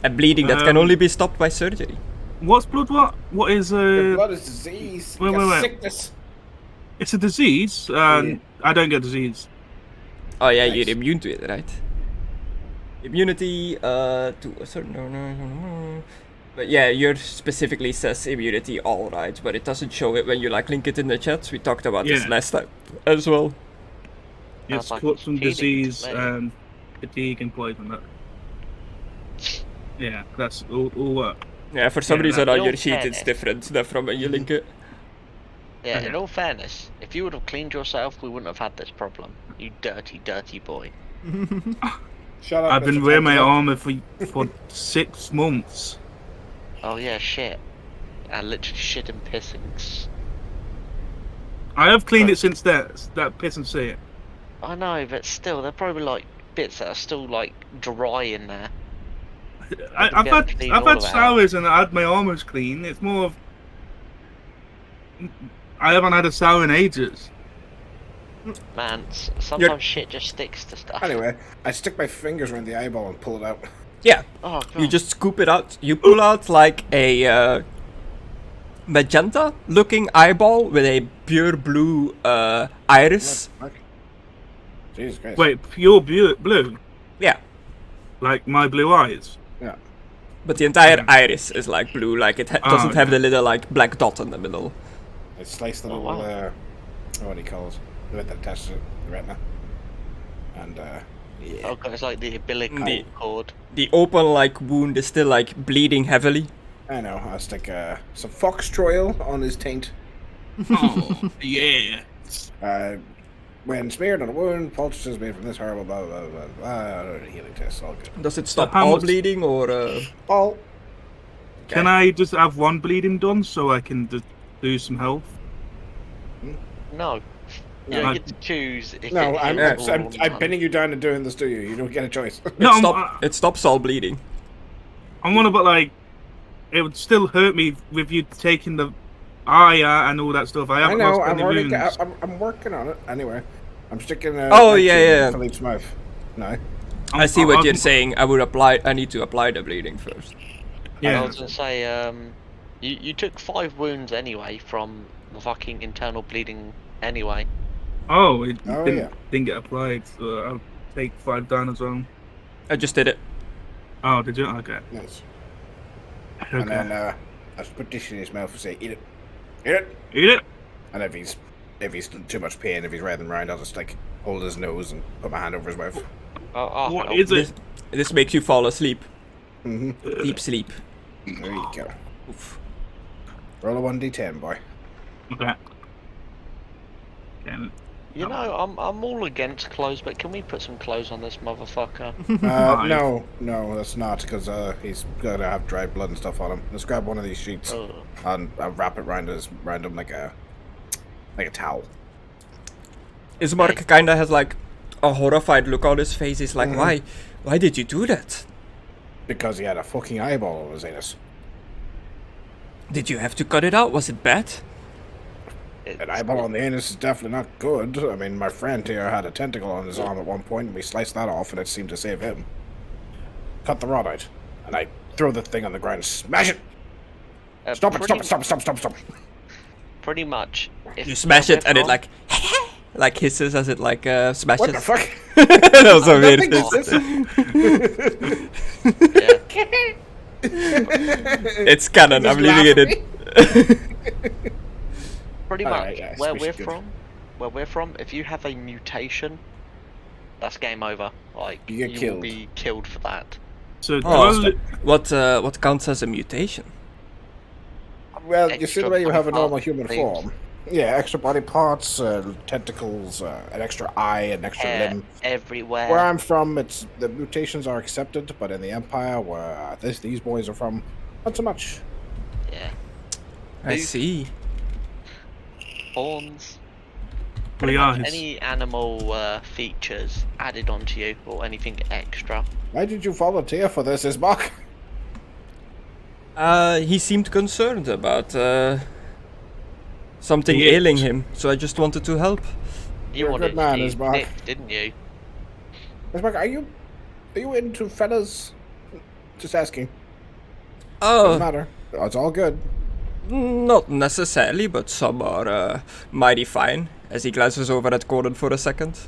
A bleeding that can only be stopped by surgery. What's blood? What is Your blood is disease. wait, You got wait. sickness. It's a disease. I don't get disease. Oh yeah, Nice. you're immune to it, right? Immunity to a certain. But yeah, yours specifically says immunity all right, but it doesn't show it when you like link it in the chat. We talked about this Yeah. last time as well. It's like caught some feeding, disease, maybe. fatigue, and poison. That. Yeah, that's all work. Yeah, for some Yeah, reason that- on You'll your sheet get it's it. different than from when you link it. Yeah, Okay. in all fairness, if you would have cleaned yourself, we wouldn't have had this problem. You dirty, dirty boy. Shut up. I've been Mr. wearing my Tentacle. armor for 6 months. Oh yeah, shit. I literally shit and pissings. I have cleaned it since that piss and shit. I know, but still, there are probably like bits that are still like dry in there. I've Yeah, clean all had of it out. showers and I had my armors clean. It's more of I haven't had a shower in ages. Man, sometimes shit just sticks to stuff. Anyway, I stick my fingers around the eyeball and pull it out. Yeah, Oh, you God. just scoop it out. You pull out like a magenta looking eyeball with a pure blue iris. Jesus Christ. Wait, pure blue, Yeah, like my blue eyes. Yeah. but the entire iris is like blue, like it doesn't okay. have the little like black dot in the middle. I slice the Oh, little, wow. what do you call it? The bit that attaches to the retina. And, yeah. Oh, God, it's like the umbilical The- cord. The open like wound is still like bleeding heavily. I know, I'll stick some foxtroil on his taint. Oh, yeah. When smeared on a wound, poultices made from this horrible blah blah blah blah. Healing test, all good. Does it stop how all much- bleeding or? All. Can I just have one bleeding done so I can just do some health? No. You No. don't get to choose if No, it I'm hits all or none. pinning you down and doing this to you. You don't get a choice. No, It stops all bleeding. I'm on about like it would still hurt me with you taking the eye out and all that stuff. I I haven't know. lost I'm any already. wounds. I'm working on it. Anyway, I'm sticking. Oh, yeah. Philippe's mouth. No. I see what I'm- you're saying. I need to apply the bleeding first. I Yeah. was gonna say, you took 5 wounds anyway from the fucking internal bleeding anyway. Oh, it Oh, didn't, yeah. didn't get applied. So I'll take 5 down as well. I just did it. Oh, did you? Okay. Yes. Okay. And then I just put dish in his mouth and say, "Eat it, eat it." Eat it. And if he's in too much pain, if he's writhing around, I'll just like hold his nose and put my hand over his mouth. Oh, What help. is it? This makes you fall asleep. Mm-hmm. Deep sleep. There you go. Oof. Roll a 1d10, boy. Okay. Can- You know, I'm all against clothes, but can we put some clothes on this motherfucker? Five. No, that's not, because he's gonna have dried blood and stuff on him. Let's grab one of these sheets Oh. and I'll wrap it around him like a towel. Ismark kind of has like a horrified look on his face. He's like, why did you do that? Because he had a fucking eyeball on his anus. Did you have to cut it out? Was it bad? An eyeball on the anus is definitely not good. I mean, my friend here had a tentacle on his arm at one point, and we sliced that off, and it seemed to save him. Cut the rod out, and I throw the thing on the ground and smash it! Stop it! Pretty much. You smash it, and it like like hisses as it like smashes. What the fuck? That was so weird. It's canon. I'm leaving it in. Pretty much. Alright, yeah, where squishy we're from, if you have a mutation, that's game over. Like You get will killed. be killed for that. So Oh, what counts as a mutation? Well, you see the way you have a Extra normal body human parts, form. Yeah, extra body parts, tentacles, an extra eye, an extra Hair limb. everywhere. Where I'm from, the mutations are accepted, but in the Empire, where these boys are from, not so much. Yeah. I Who- see. Horns. we Pretty are much any animal features added onto you or anything extra. Why did you volunteer for this, Ismark? He seemed concerned about something The ailing itch. him, so I just wanted to help. You You're a wanted good man, to Ismark. nick, didn't you? Ismark, are you into fellas? Just asking. Oh, Doesn't matter. It's all good. not necessarily, but some are mighty fine. As he glances over at Gordon for a second.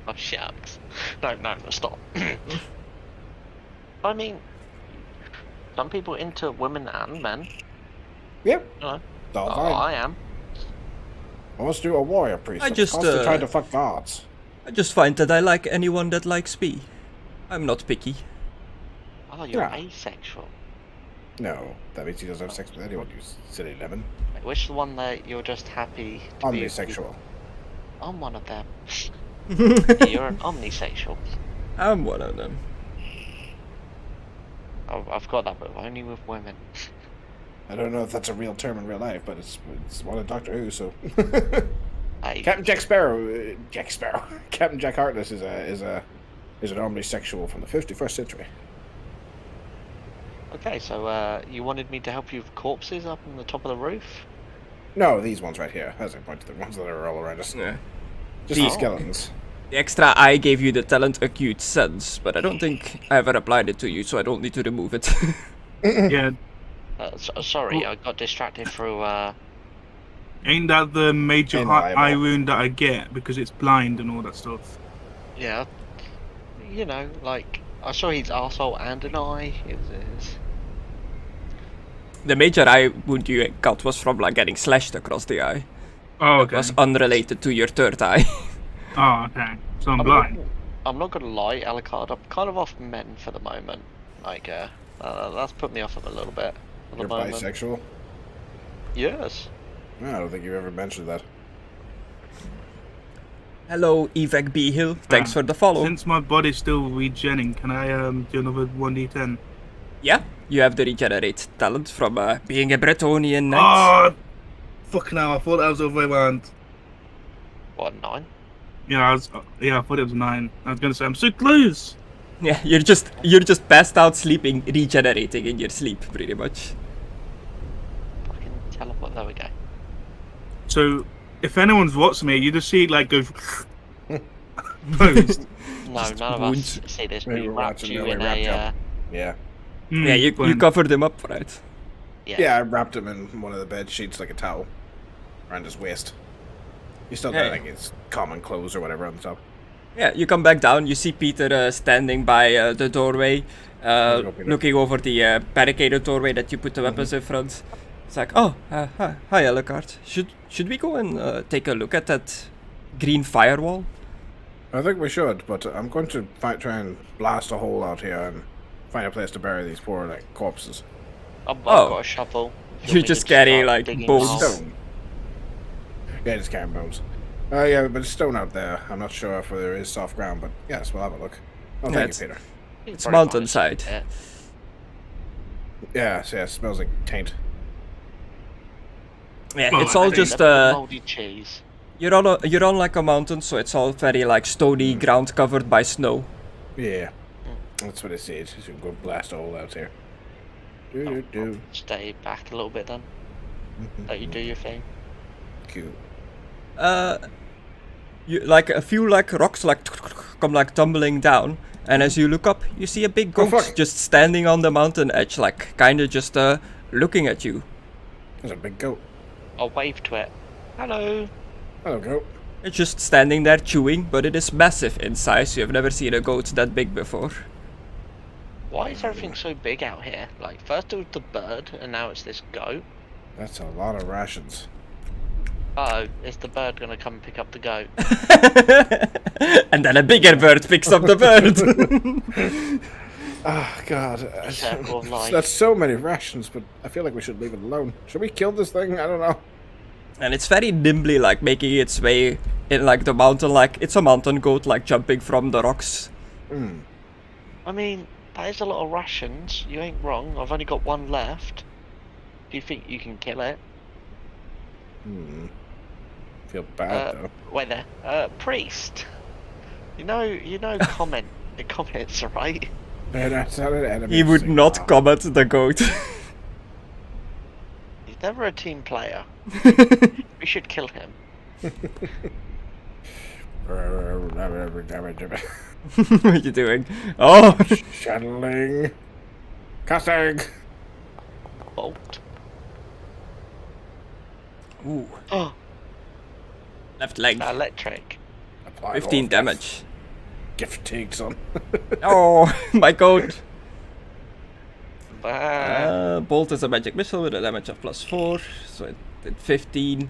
Oh, shucks. No, stop. I mean, some people into women and men. Yep. You know, It's all oh, fine. I am. I want to do a warrior priest. I I'm just, constantly trying to fuck gods. I just find that I like anyone that likes me. I'm not picky. Oh, you're Yeah. asexual. No, that means he doesn't have sex with anyone, you silly lemon. Which the one that you're just happy to be? Omnisexual. I'm one of them. You're an omnisexual. I'm one of them. I've got that, but only with women. I don't know if that's a real term in real life, but it's one of Doctor Who, so. Hey, Captain Jack Sparrow. Captain Jack Harkness is an omnisexual from the 51st century. okay, so you wanted me to help you with corpses up on the top of the roof? No, these ones right here. As I point to the ones that are all around us. Yeah. Just The- the skeletons. The extra eye gave you the talent acute sense, but I don't think I ever applied it to you, so I don't need to remove it. Yeah, Sorry, I got distracted through. ain't that the major In the eye eyeball. wound that I get because it's blind and all that stuff? Yeah, you know, like I saw his arsehole and an eye. It was. The major eye wound you got was from like getting slashed across the eye. Oh, It okay. was unrelated to your third eye. Oh, okay. So I'm blind. I'm not gonna lie, Alucard. I'm kind of off men for the moment. Like, that's put me off of a little bit for the You're moment. bisexual? Yes. No, I don't think you've ever mentioned that. Hello, Evec B Hill. Thanks Ah, for the follow. Since my body's still regenning, can I do another 1d10? Yeah, you have the regenerate talent from being a Bretonnian knight. Oh, fucking hell! I thought that was the other way around. What, 9? Yeah, I thought it was 9. I was gonna say I'm so close. Yeah, you're just passed out sleeping, regenerating in your sleep, pretty much. Fucking teleport. There we go. So, if anyone's watching me, you just see it like go. Post. No, Just none of wounds. us see this. Maybe We we're wrapped watching you the in way we wrapped a. up. Yeah. Yeah, you fine. covered him up, right? Yeah, I wrapped him in one of the bed sheets like a towel around his waist. He still got Hey. like his common clothes or whatever on the top. Yeah, you come back down, you see Peter standing by the doorway, How's it going, Peter? looking over the barricaded doorway that you put the weapons in front. It's like, oh, hi Alucard. Should we go and take a look at that green firewall? I think we should, but I'm going to try and blast a hole out here and find a place to bury these poor like corpses. I've Oh. got a shovel. If You're want me just to carrying, start like, digging bones. holes. Stone. Yeah, just carrying bones. Yeah, but it's stone out there. I'm not sure if there is soft ground, but yes, we'll have a look. Oh, Yeah, thank it's- you, Peter. It's Probably mountainside. fine. Yeah, it smells like taint. Yeah, Well, it's I all think just Moldy cheese. You're on like a mountain, so it's all very like stony ground covered by snow. Yeah. That's what I said. So we can go blast a hole out here. Do. Stay back a little bit then. Let you do your thing. Cute. You like a few like rocks like come like tumbling down, and as you look up, you see a big Oh, goat fuck. just standing on the mountain edge, like kinda just looking at you. There's a big goat. I'll wave to it. Hello. Hello, goat. It's just standing there chewing, but it is massive in size. You've never seen a goat that big before. Why is everything so big out here? Like, first it was the bird, and now it's this goat. That's a lot of rations. Uh-oh, is the bird gonna come pick up the goat? And then a bigger bird picks up the bird. Oh, God. Circle of life. That's so many rations, but I feel like we should leave it alone. Should we kill this thing? I don't know. And it's very nimbly like making its way in like the mountain, like it's a mountain goat like jumping from the rocks. I mean, that is a lot of rations. You ain't wrong. I've only got one left. Do you think you can kill it? Feel bad, though. Wait there. Priest. You know comments, right? That's not an enemy. He would signal. not comment the goat. He's never a team player. We should kill him. What are you doing? Oh! Channeling. Casting. Bolt. Ooh, Oh, left leg. electric. Apply 15 all damage. Gift takes on. Oh, my goat! Bah. Bolt is a magic missile with a damage of +4, so it did 15.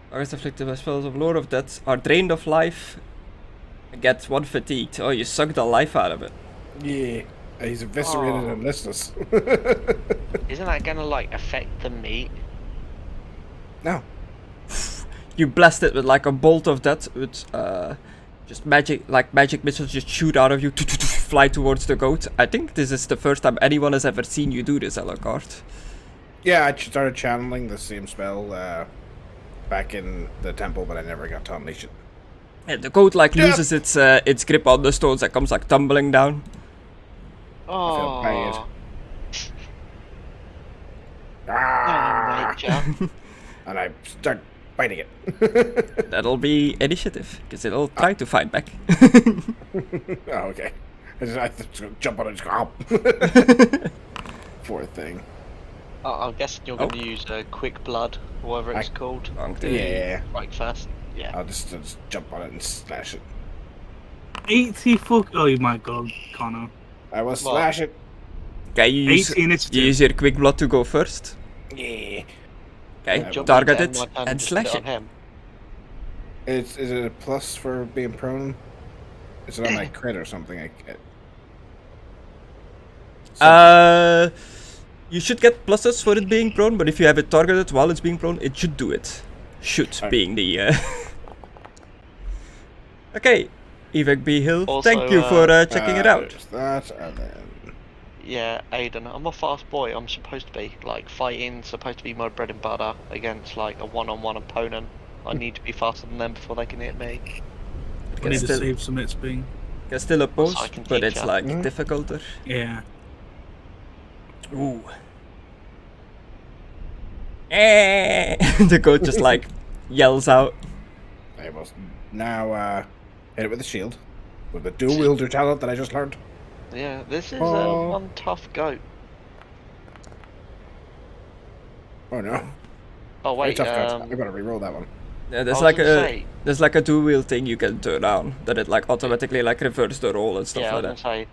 Targets afflicted by spells of Lord of Death are drained of life. Get 1 fatigued. Oh, you sucked the life out of it. Yeah. He's eviscerated Oh. and listless. Isn't that gonna like affect the meat? No. You blast it with like a bolt of death with just magic missiles just shoot out of you, fly towards the goat. I think this is the first time anyone has ever seen you do this, Alucard. Yeah, I started channeling the same spell back in the temple, but I never got to unleash it. And the goat like loses its grip on the stones and comes like tumbling down. Oh, bad. oh, Ah! nature. And I start fighting it. That'll be initiative, because it'll try to fight back. Oh, okay. I just jump on it and just go. Poor thing. I'm guessing you're going to use quick blood, or whatever it's called. Yeah. Right first. Yeah. I'll just jump on it and slash it. 80 fuck. Oh my god, Connor. I will slash it. Okay, you 80 initiative. use your quick blood to go first. Yeah. Okay, Jump target Then it my turn and just slash put it. on him. Is it a plus for being prone? Is it on like crit or something? You should get pluses for it being prone, but if you have it targeted while it's being prone, it should do it. Should being the. Okay, Evec B Hill, Also, thank you for checking it out. There's that, and then Yeah, Aidan, I'm a fast boy. I'm supposed to be. Like, fighting supposed to be my bread and butter against, like, a one-on-one opponent. I need to be faster than them before they can hit me. I need to still- save some XP. Can still oppose, I can but teach it's ya. like difficulter. Yeah. Ooh. The goat just like yells out. I must now hit it with the shield. With the dual wielder talent that I just learned. Yeah, this is Oh. one tough goat. Oh no. Oh, Very wait, tough cut. I gotta re-roll that one. Yeah, I there's was like gonna a say- there's like a dual wheel thing you can turn on that it like automatically like reverses the roll and stuff yeah, I like was that. gonna say.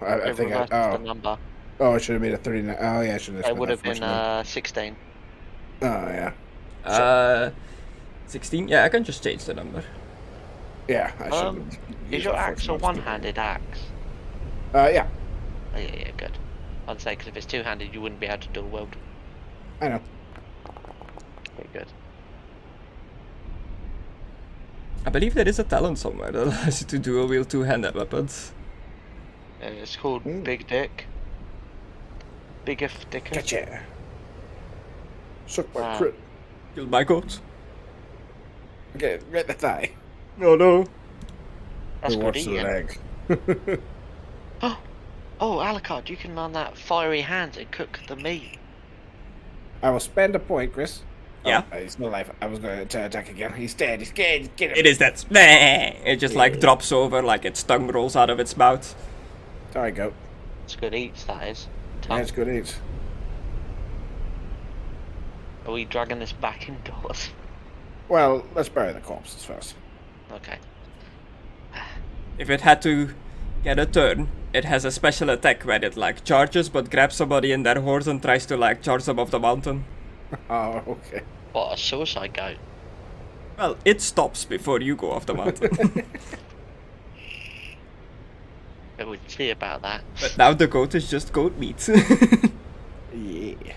Oh, I it think reverses oh. the number. Oh, I should have made it 39. Oh yeah, I should have. It would have been 16. Oh yeah. 16. Yeah, I can just change the number. Yeah, I should. Is your axe a one-handed axe? Yeah, Oh, yeah, good. I'd say, because if it's two-handed, you wouldn't be able to dual wield. I know. Okay, good. I believe there is a talent somewhere that allows you to dual wield two-handed weapons. It's called Ooh. Big Dick. Biggest Dicker. Gotcha. Suck my Wow. crit. Kill my goat. Okay, right in the thigh. Oh no. That's Who good wants the eating. leg? Oh, Alucard, you can learn that fiery hands and cook the meat. I will spend a point, Chris. Yeah. Oh, he's still alive. I was going to attack again. He's dead. He's dead. Get him. It is that. It just like Yeah. drops over, like its tongue rolls out of its mouth. Sorry, goat. It's good eats, that is. Yeah, it's good eats. Are we dragging this back indoors? Well, let's bury the corpses first. Okay. If it had to get a turn, it has a special attack where it like charges but grabs somebody in their horse and tries to like charge them off the mountain. Oh, okay. What, a suicide goat? Well, it stops before you go off the mountain. I would see about that. But now the goat is just goat meat. Yeah.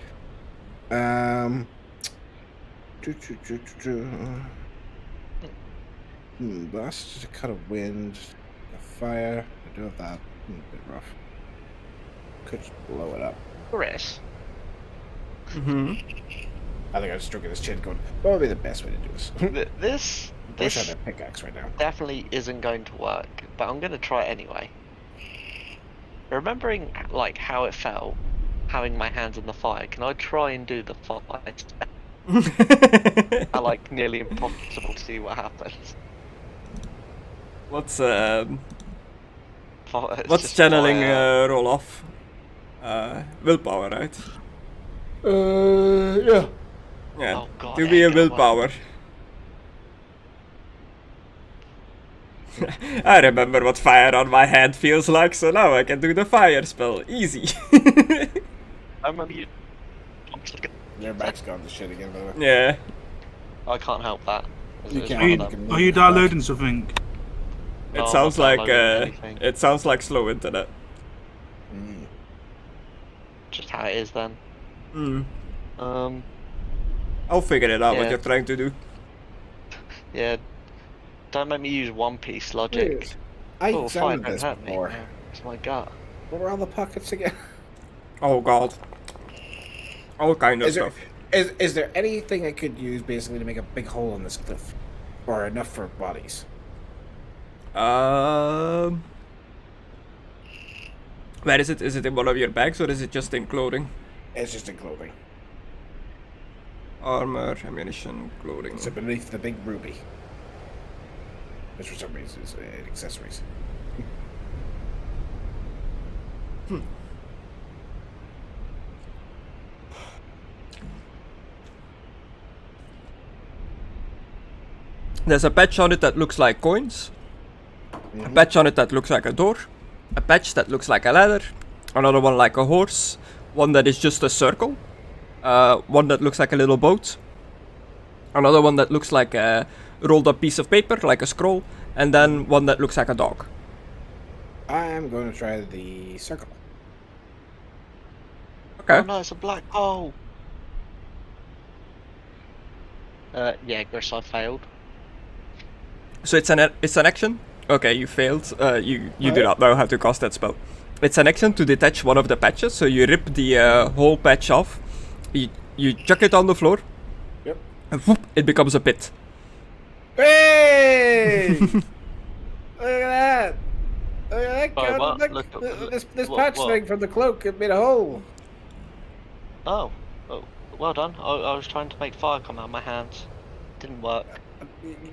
Blast to cut a wind, a fire. I do have that. A bit rough. Could just blow it up. Chris, hmm I think I just struck at his chin going, what would be the best way to do this? this I wish I this had a pickaxe right now. definitely isn't going to work, but I'm going to try it anyway. Remembering like how it felt, having my hands in the fire, can I try and do the fire? I like nearly impossible to see what happens. What's Fire- it's what's just channeling fire. roll off? Willpower, right? Yeah. Yeah. Oh god, Do be a it ain't gonna willpower. work. I remember what fire on my hand feels like, so now I can do the fire spell. Easy. I remember you. Your back's gone to shit again, by the way. Yeah. I can't help that. It's- You it's can't. Are one you, of them. are you downloading something? It No, I'm sounds not like downloading anything. it sounds like slow internet. Mm. Just how it is then. Hmm. Um, I'll figure it out what Yeah. you're trying to do. yeah. Don't make me use One Piece logic. Yes. I Oh, fire examined don't this hurt me. before. Yeah, it's my gut. What were all the pockets again? Oh god. All kind of Is there, stuff. is there anything I could use basically to make a big hole in this cliff? Or enough for bodies? Where is it? Is it in one of your bags or is it just in clothing? It's just in clothing. Armor, ammunition, clothing. It's beneath the big ruby. Which for some reason is accessories. There's a patch on it that looks like coins. A patch on it that looks like a door. A patch that looks like a ladder. Another one like a horse. One that is just a circle. One that looks like a little boat. Another one that looks like a rolled up piece of paper, like a scroll. And then one that looks like a dog. I'm going to try the circle. Okay. Oh no, it's a black hole. Yeah, Chris, I failed. So it's an action. Okay, you failed. You do not know how to cast that spell. It's an action to detach one of the patches. So you rip the whole patch off. You chuck it on the floor. Yep. And whoop, it becomes a pit. Hey! Look at that! Look at that! Oh, God, what? look, this what- patch what? thing from the cloak, it made a hole. Oh, well done. I was trying to make fire come out of my hands. Didn't work.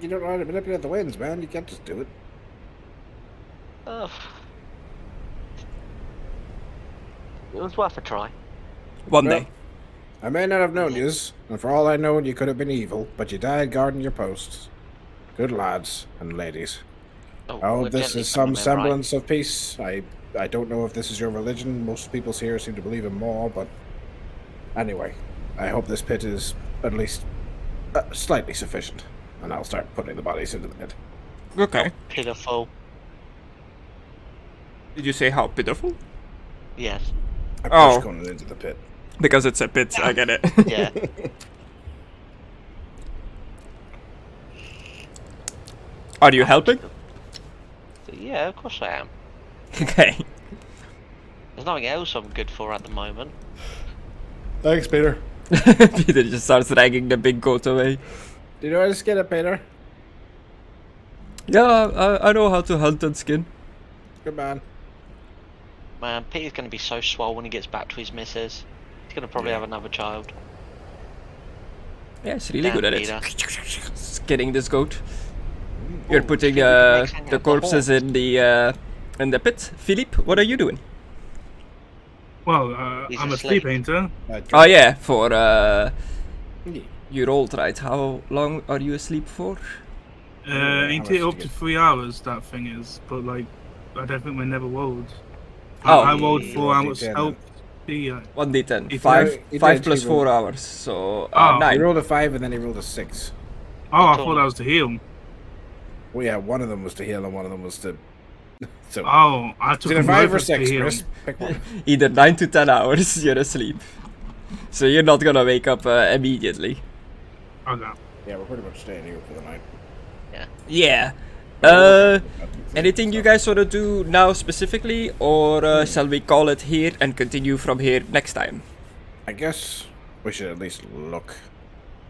You don't know how to manipulate the winds, man. You can't just do it. Oh. It was worth a try. One Well, day. I may not have known yous, and for all I know, you could have been evil, but you died guarding your posts. Good lads and ladies. Oh, I we're hope this gently is some coming in, right? semblance of peace. I don't know if this is your religion. Most people here seem to believe in more, but anyway, I hope this pit is at least slightly sufficient, and I'll start putting the bodies into the pit. Okay. Pitiful. Did you say how pitiful? Yes. I Oh. push Conan into the pit. Because it's a pit. I get it. Yeah. Are you helping? Yeah, of course I am. Okay. There's nothing else I'm good for at the moment. Thanks, Peter. Peter just starts dragging the big goat away. Do you know how to skin it, Peter? Yeah, I know how to hunt and skin. Good man. Man, Peter's gonna be so swole when he gets back to his missus. He's gonna probably have another child. Yeah, he's really good at it. Peter. Skinning this goat. You're Ooh, putting Philippe makes the corpses in the pit. Philippe, what are you doing? Well, He's I'm a asleep. sleep painter. Oh yeah, for you rolled right. How long are you asleep for? Ain't much it to up to get? 3 hours, that thing is, but like, I don't think we never rolled. Oh. I rolled You 4 rolled hours D10 help. Yeah. 1d10. If Five you five did, plus he 4 rolled- hours, so Oh. He 9. rolled a 5 and then he rolled a 6. Oh, I told thought him. that was to heal. Well, yeah, one of them was to heal and one of them was to. So, Oh, I it's took either them 5 both or as to 6, heal. Chris. Pick one. Either 9 to 10 hours you're asleep. So you're not gonna wake up immediately. Okay. Yeah, we're pretty much staying here for the night. Yeah. We're working on Anything you stuff. guys wanna do now specifically, or shall we call it here and continue from here next time? I guess we should at least look.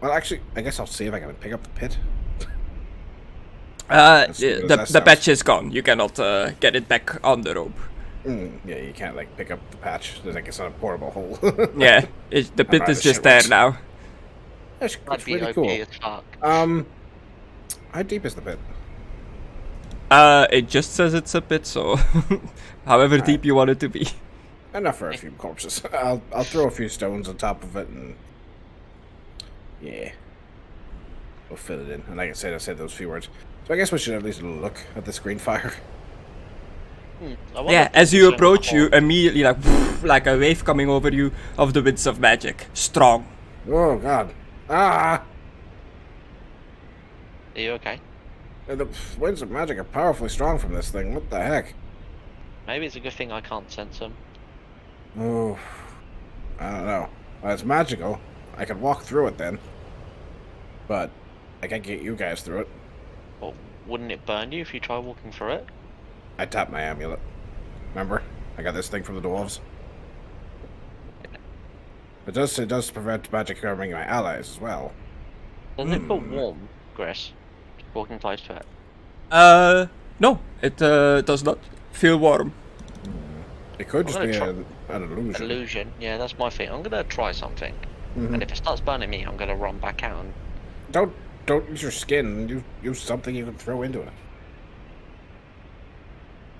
Well, actually, I guess I'll see if I can pick up the pit. Let's see what that The sounds. patch is gone. You cannot get it back on the rope. Yeah, you can't like pick up the patch. There's like it's not a portable hole. Yeah, the pit not is a just shit there works. now. That's That'd be really OP cool. as fuck. How deep is the pit? It just says it's a pit, so however deep you want it to be. Enough for a few corpses. I'll throw a few stones on top of it and yeah, we'll fill it in. And like I said those few words. So I guess we should at least look at the screen fire. I wonder Yeah, if as there's you some approach, you hole. immediately like a wave coming over you of the winds of magic. Strong. Oh God! Ah! Are you okay? The winds of magic are powerfully strong from this thing. What the heck? Maybe it's a good thing I can't sense them. Oh, I don't know. Well, it's magical. I could walk through it then, but I can't get you guys through it. Well, wouldn't it burn you if you try walking through it? I tapped my amulet. Remember? I got this thing from the dwarves. It does prevent magic harming my allies as well. Doesn't it feel warm, Chris? Walking close to it. No, it does not feel warm. It could I'm just gonna be try- an illusion. Illusion. Yeah, that's my thing. I'm gonna try something, and if it starts burning me, I'm gonna run back out. And... Don't use your skin. Use something you can throw into it.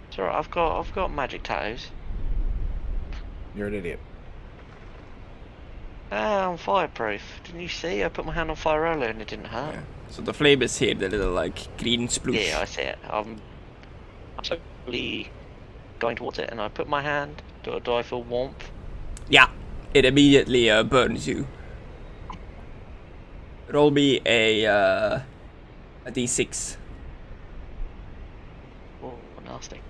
It's alright. I've got magic tattoos. You're an idiot. I'm fireproof. Didn't you see? I put my hand on fire earlier and it didn't hurt. So the flame is here, the little like green sploosh. Yeah, I see it. I'm slowly going towards it, and I put my hand. Do I feel warmth? Yeah, it immediately burns you. Roll me a d6. Oh, nasty.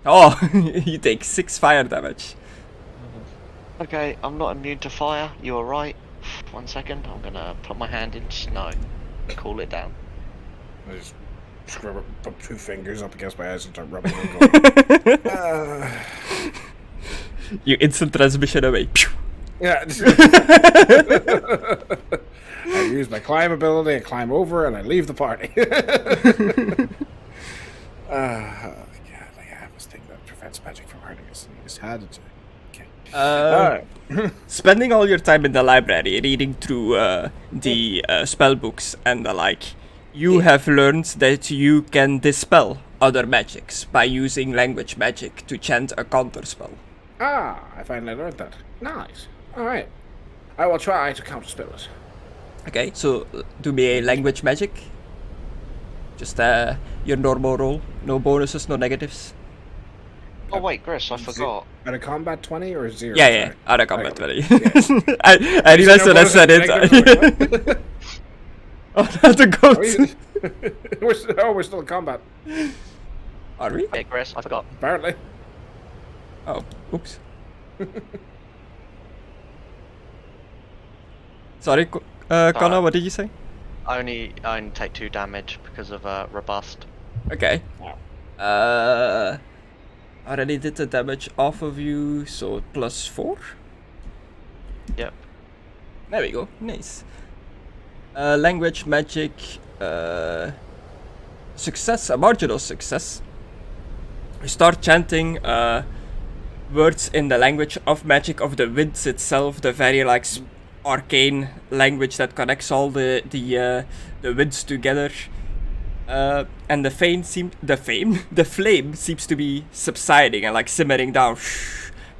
Oh, you take 6 fire damage. Okay, I'm not immune to fire. You are right. 1 second. I'm gonna put my hand in snow. Cool it down. I just put 2 fingers up against my eyes and start rubbing them. Going, You instant transmission away. Pew! yeah. I use my climb ability. I climb over and I leave the party. God, I have this thing that prevents magic from hurting us. And you just had it. Okay. Alright. Spending all your time in the library reading through the spell books and the like, you have learned that you can dispel other magics by using language magic to chant a counter spell. I finally learned that. Nice. Alright. I will try to counterspell it. Okay, so do me a language magic. Just your normal roll. No bonuses, no negatives. Oh wait, Chris, I forgot. At a combat 20 or 0? Yeah, Sorry. out of combat Okay. ready. I realized when I said it. Oh, not the goat. We're still in combat. Are we? Yeah, Chris, I forgot. Apparently. Oh, oops. Sorry, Conna, what did you say? I only take 2 damage because of robust. Okay. Already did the damage off of you, so plus 4? Yep. There we go, nice. Language magic, success, a marginal success. You start chanting words in the language of magic of the winds itself, the very like arcane language that connects all the winds together. And the flame seems to be subsiding and like simmering down,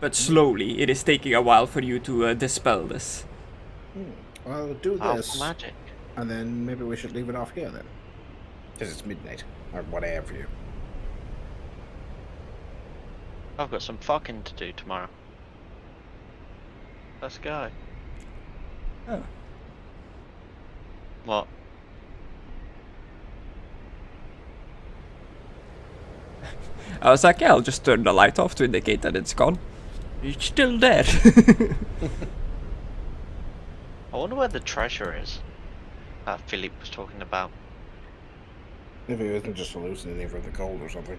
but slowly. It is taking a while for you to dispel this. Well, do this, magic. and then maybe we should leave it off here then, because it's midnight or whatever you. I've got some fucking to do tomorrow. Let's go. Oh. What? I was like, yeah, I'll just turn the light off to indicate that it's gone. It's still there. I wonder where the treasure is that Philippe was talking about. If he wasn't just hallucinating from the cold or something.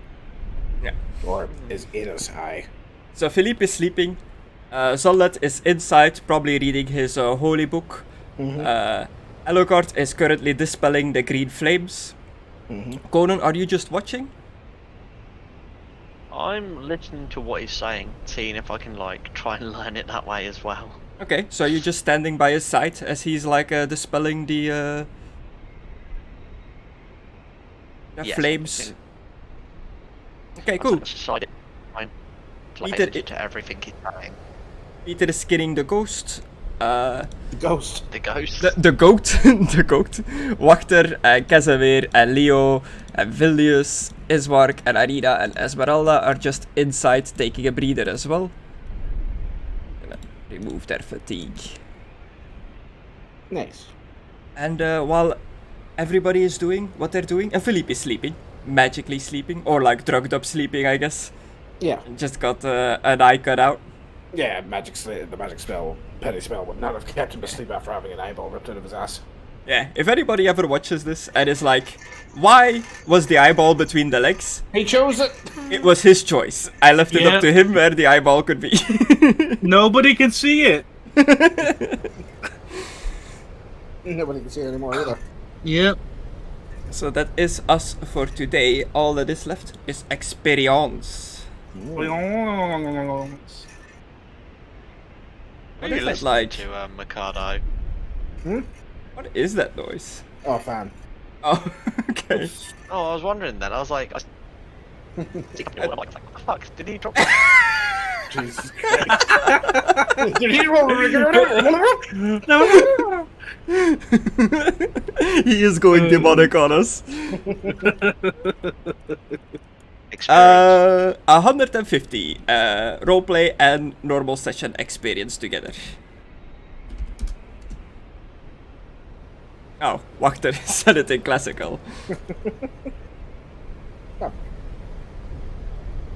Yeah. Or is in us high. So Philippe is sleeping. Zollet is inside, probably reading his holy book. Alucard is currently dispelling the green flames. Conan, are you just watching? I'm listening to what he's saying, seeing if I can like try and learn it that way as well. Okay, so you're just standing by his side as he's like dispelling the Yes, flames. Okay, cool. Decided I'm Peter, attention to everything he's saying. Peter is skinning the ghost. The ghost. The ghost. The goat. The goat. Wachter, Casimir, and Leo, and Vilius, Ismark, and Arina, and Esmeralda are just inside taking a breather as well. Gonna remove their fatigue. Nice. And while everybody is doing what they're doing, and Philippe is sleeping, magically sleeping, or like drugged up sleeping, I guess. Yeah. Just got an eye cut out. Yeah, the magic spell, petty spell would not have kept him asleep after having an eyeball ripped out of his ass. Yeah, if anybody ever watches this and is like, why was the eyeball between the legs? He chose it! It was his choice. I left it up to him where the eyeball could be. Nobody can see it. Nobody can see it anymore either. Yep. So that is us for today. All that is left is experience. What is that like? To Mckadow. What is that noise? Oh, fan. Oh, okay. Oh, I was wondering then. I was like, I'm like, what the fuck? Did he drop? Jesus Christ. Did he roll He is going demonic on us. Experience. 150 roleplay and normal session experience together. Oh, Wachter said it in classical.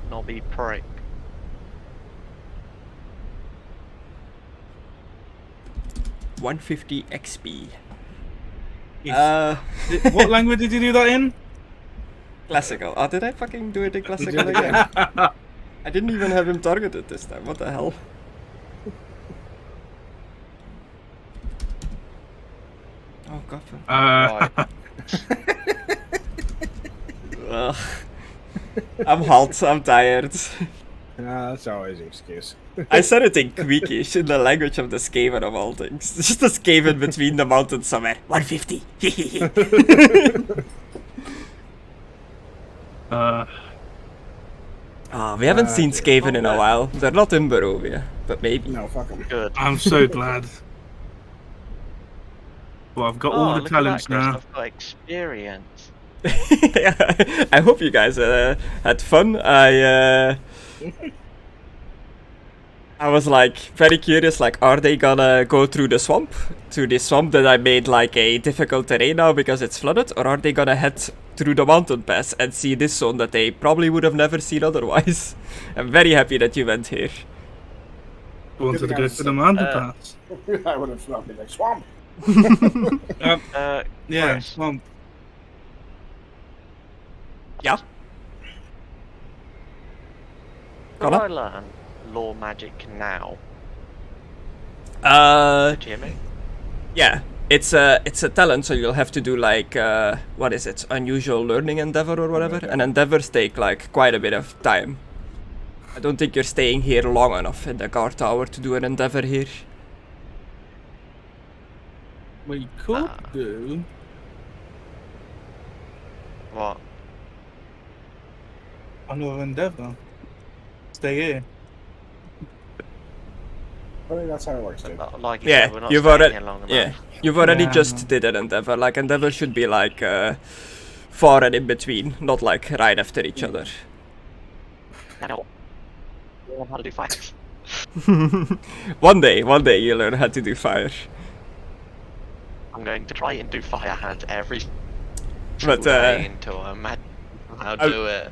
Not be prick. $150 XP. What language did you do that in? Classical. Oh, did I fucking do it in classical again? I didn't even have him targeted this time. What the hell? Oh god. Right. Ugh. I'm hot. I'm tired. That's always an excuse. I said it in Queekish, in the language of the Skaven of all things. Just a Skaven between the mountains somewhere. 150. We haven't seen Skaven in a while. They're not in Barovia, but maybe. No, fuck him. Good. I'm so glad. Well, I've got all the look at talents that, Chris, now. I've got experience. I hope you guys had fun. I was like very curious, like, are they gonna go through the swamp? To the swamp that I made like a difficult terrain now because it's flooded? Or are they gonna head through the mountain pass and see this zone that they probably would have never seen otherwise? I'm very happy that you went here. I wanted to go to the mountain pass. I would have not been like swamp. Yeah, Chris, swamp. Yeah. Could Conna? I learn law magic now? Uh, Do you hear me? yeah. It's a talent, so you'll have to do like what is it? Unusual learning endeavor or whatever. Okay. And endeavors take like quite a bit of time. I don't think you're staying here long enough in the guard tower to do an endeavor here. What you could do. What? Another endeavor. Stay here. I think that's how it works, dude. Like you Yeah, said, we're not you've staying already here long enough. you've already Yeah, just no. did an endeavor. Like endeavor should be like far and in between, not like right after each other. I don't know how to do fire. One day you'll learn how to do fire. I'm going to try and do fire hands every But day until I imagine how to do it.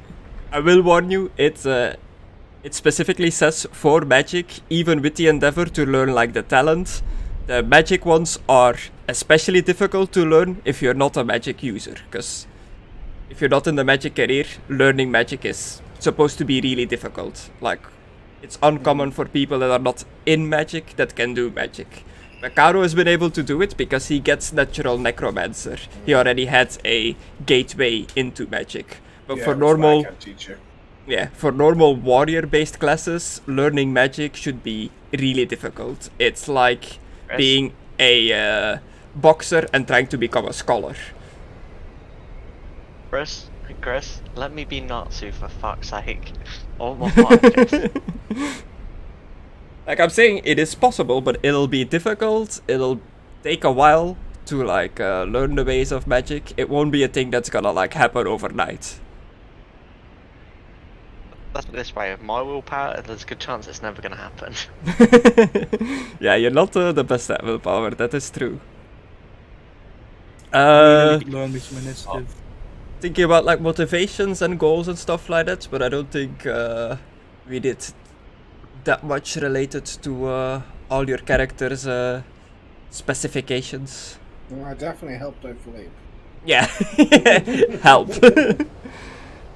I will warn you, it specifically says for magic, even with the endeavor to learn like the talent, the magic ones are especially difficult to learn if you're not a magic user, because if you're not in the magic career, learning magic is supposed to be really difficult. Like, it's uncommon for people that are not in magic that can do magic. Mckadow has been able to do it because he gets natural necromancer. He already had a gateway into magic. But Yeah, for that's why I normal can't teach you. Yeah, for normal warrior-based classes, learning magic should be really difficult. It's like Chris? being a boxer and trying to become a scholar. Chris, let me be Natsu for fuck's sake. Oh my god. Like I'm saying, it is possible, but it'll be difficult. It'll take a while to like learn the ways of magic. It won't be a thing that's gonna like happen overnight. Let's put it this way, with my willpower, there's a good chance it's never gonna happen. Yeah, you're not the best at willpower. That is true. Learn with some initiative. Thinking about like motivations and goals and stuff like that, but I don't think we did that much related to all your characters' specifications. Well, I definitely helped out Philippe. Yeah, help.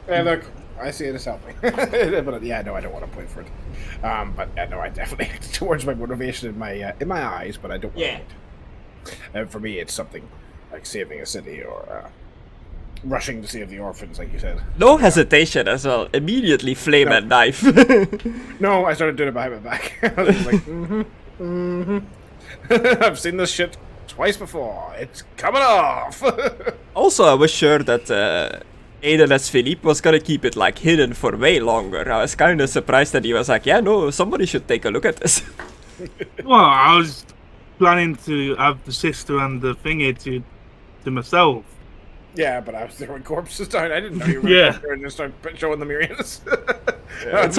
Hey, look, I see it as helping. But yeah, no, I don't want to point for it. But yeah, no, I definitely towards my motivation in my eyes, but I don't. Want Yeah. to. And for me, it's something like saving a city or rushing to save the orphans, like you said. No hesitation as well. Immediately flame No. and knife. No, I started doing it behind my back. I was like, I've seen this shit twice before. It's coming off. Also, I was sure that Aidan as Philippe was gonna keep it like hidden for way longer. I was kind of surprised that he was like, yeah, no, somebody should take a look at this. Well, I was planning to have the sister and the thingy to myself. Yeah, but I was throwing corpses down. I didn't know you were Yeah. going to and just start showing the Miriams. It's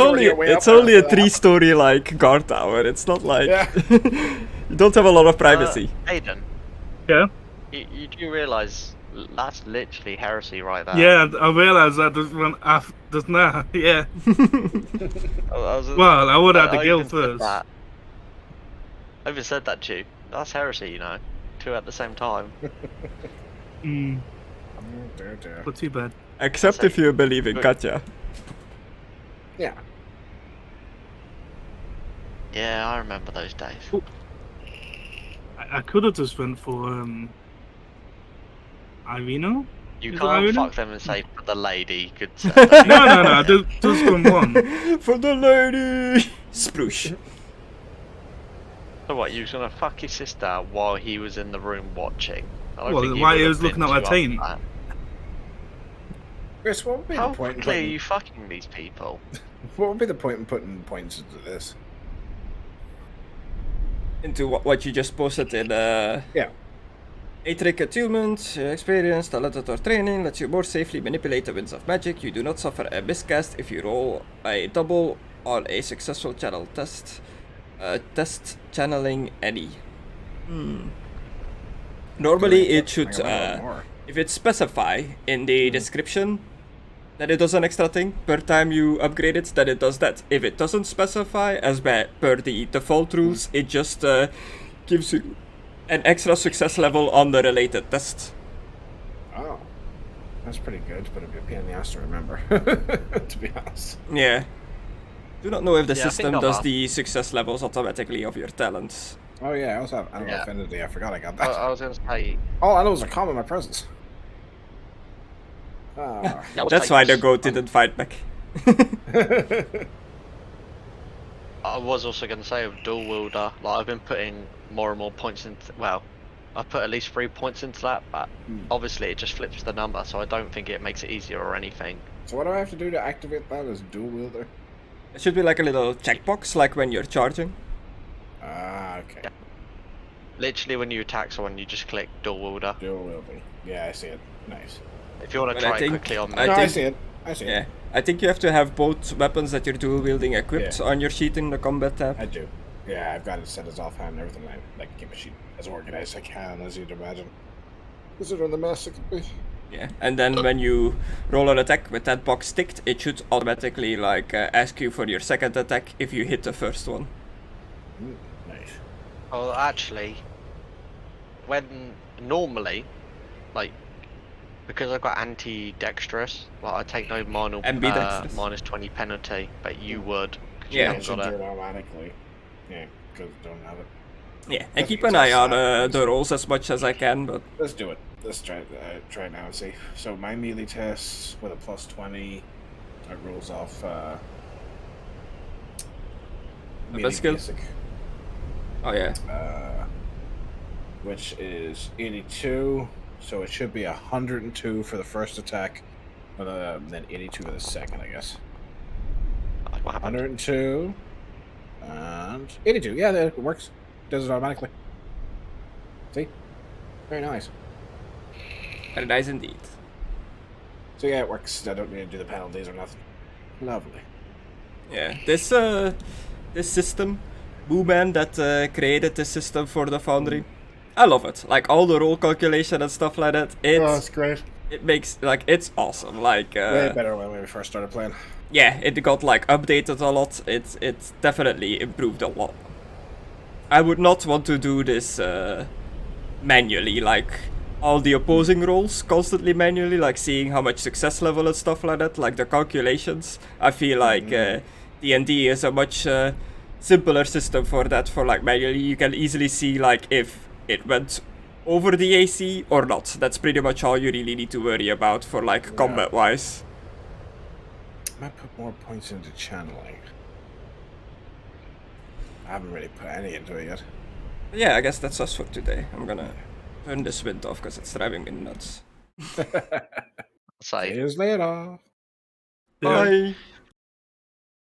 only a 3-story like guard tower. It's not like Yeah. you don't have a lot of privacy. Aidan, Yeah. you do realise that's literally heresy right there. Yeah, I realised that just now. Yeah. Well, I would have to kill even said first. that. I even said that to you. That's heresy, you know. Two at the same time. Mm, Dear, dear. not too bad. Except if you believe in Good. Katya. Yeah. Yeah, I remember those days. I could have just went for Irina. You Is it can't Irina? fuck them and say for the lady. Good. No, just from one. For the lady! Sprush. So what? You was gonna fuck your sister while he was in the room watching? I don't Well, think why would he have was looking been at my too up taint? for that. Chris, what would be How the point? In quickly are putting, you fucking these people? what would be the point in putting points into this? Into what you just posted in Yeah. a trick attunement, experience, talent or training lets you more safely manipulate the winds of magic. You do not suffer a miscast if you roll a double on a successful channel test. Test channeling any. Normally it should, if it specify in the description that it does an extra thing per time you upgrade it, then it does that. If it doesn't specify, as per the default rules, it just gives you an extra success level on the related test. Oh. That's pretty good, but it'd be a pain in the ass to remember. To be honest. Yeah. Do not know if the Yeah, I think system I'm does off. the success levels automatically of your talents. Oh yeah, I also have Animal Yeah. Affinity. I forgot I got that. I was going to say. All animals are calm in my presence. Ah. That's why the goat didn't fight back. I was also going to say with dual wielder, like I've been putting more and more points into. Well, I put at least 3 points into that, but obviously it just flips the number, so I don't think it makes it easier or anything. So what do I have to do to activate that as dual wielder? It should be like a little checkbox, like when you're charging. Ah, okay. Literally, when you attack someone, you just click dual wielder. Dual wielder. Yeah, I see it. Nice. If you want But to I try it think- quickly on I me. I think- see it. I see Yeah, it. I think you have to have both weapons that you're dual wielding equipped on your sheet in the combat tab. I do. Yeah, I've got it set as offhand and everything. I like keep my sheet as organized as I can, as you'd imagine. Considering the mess it could be. Yeah, and then when you roll an attack with that box ticked, it should automatically like ask you for your second attack if you hit the first one. Nice. Well, actually, when normally, like, because I've got anti-dexterous, like I take no Ambidextrous. minus 20 penalty, but you would. 'cause Yeah. You It haven't should got do it. it automatically. Yeah, because don't have it. Yeah, and Nothing keep an eye on except the rolls as much as I can, but Let's do it. Let's try it now and see. So my melee test with a plus 20, it rolls off melee skill? basic, oh yeah. which is 82. So it should be 102 for the first attack, and then 82 for the second, I guess. What happened? 102 and 82. Yeah, that works. Does it automatically. See? Very nice. Very nice indeed. So yeah, it works. I don't need to do the penalties or nothing. Lovely. Yeah, this system, Booman that created this system for the Foundry, I love it. Like all the roll calculation and stuff like that. That's great. It makes like it's awesome. Like Way better when we first started playing. yeah, it got like updated a lot. It's definitely improved a lot. I would not want to do this manually, like all the opposing rolls constantly manually, like seeing how much success level and stuff like that, like the calculations. I feel like D&D is a much simpler system for that, for like manually. You can easily see like if it went over the AC or not. That's pretty much all you really need to worry about for like combat wise. Might put more points into channeling. I haven't really put any into it yet. Yeah, I guess that's us for today. I'm gonna turn this wind off because it's driving me nuts. Say. See you later. Yeah. Bye!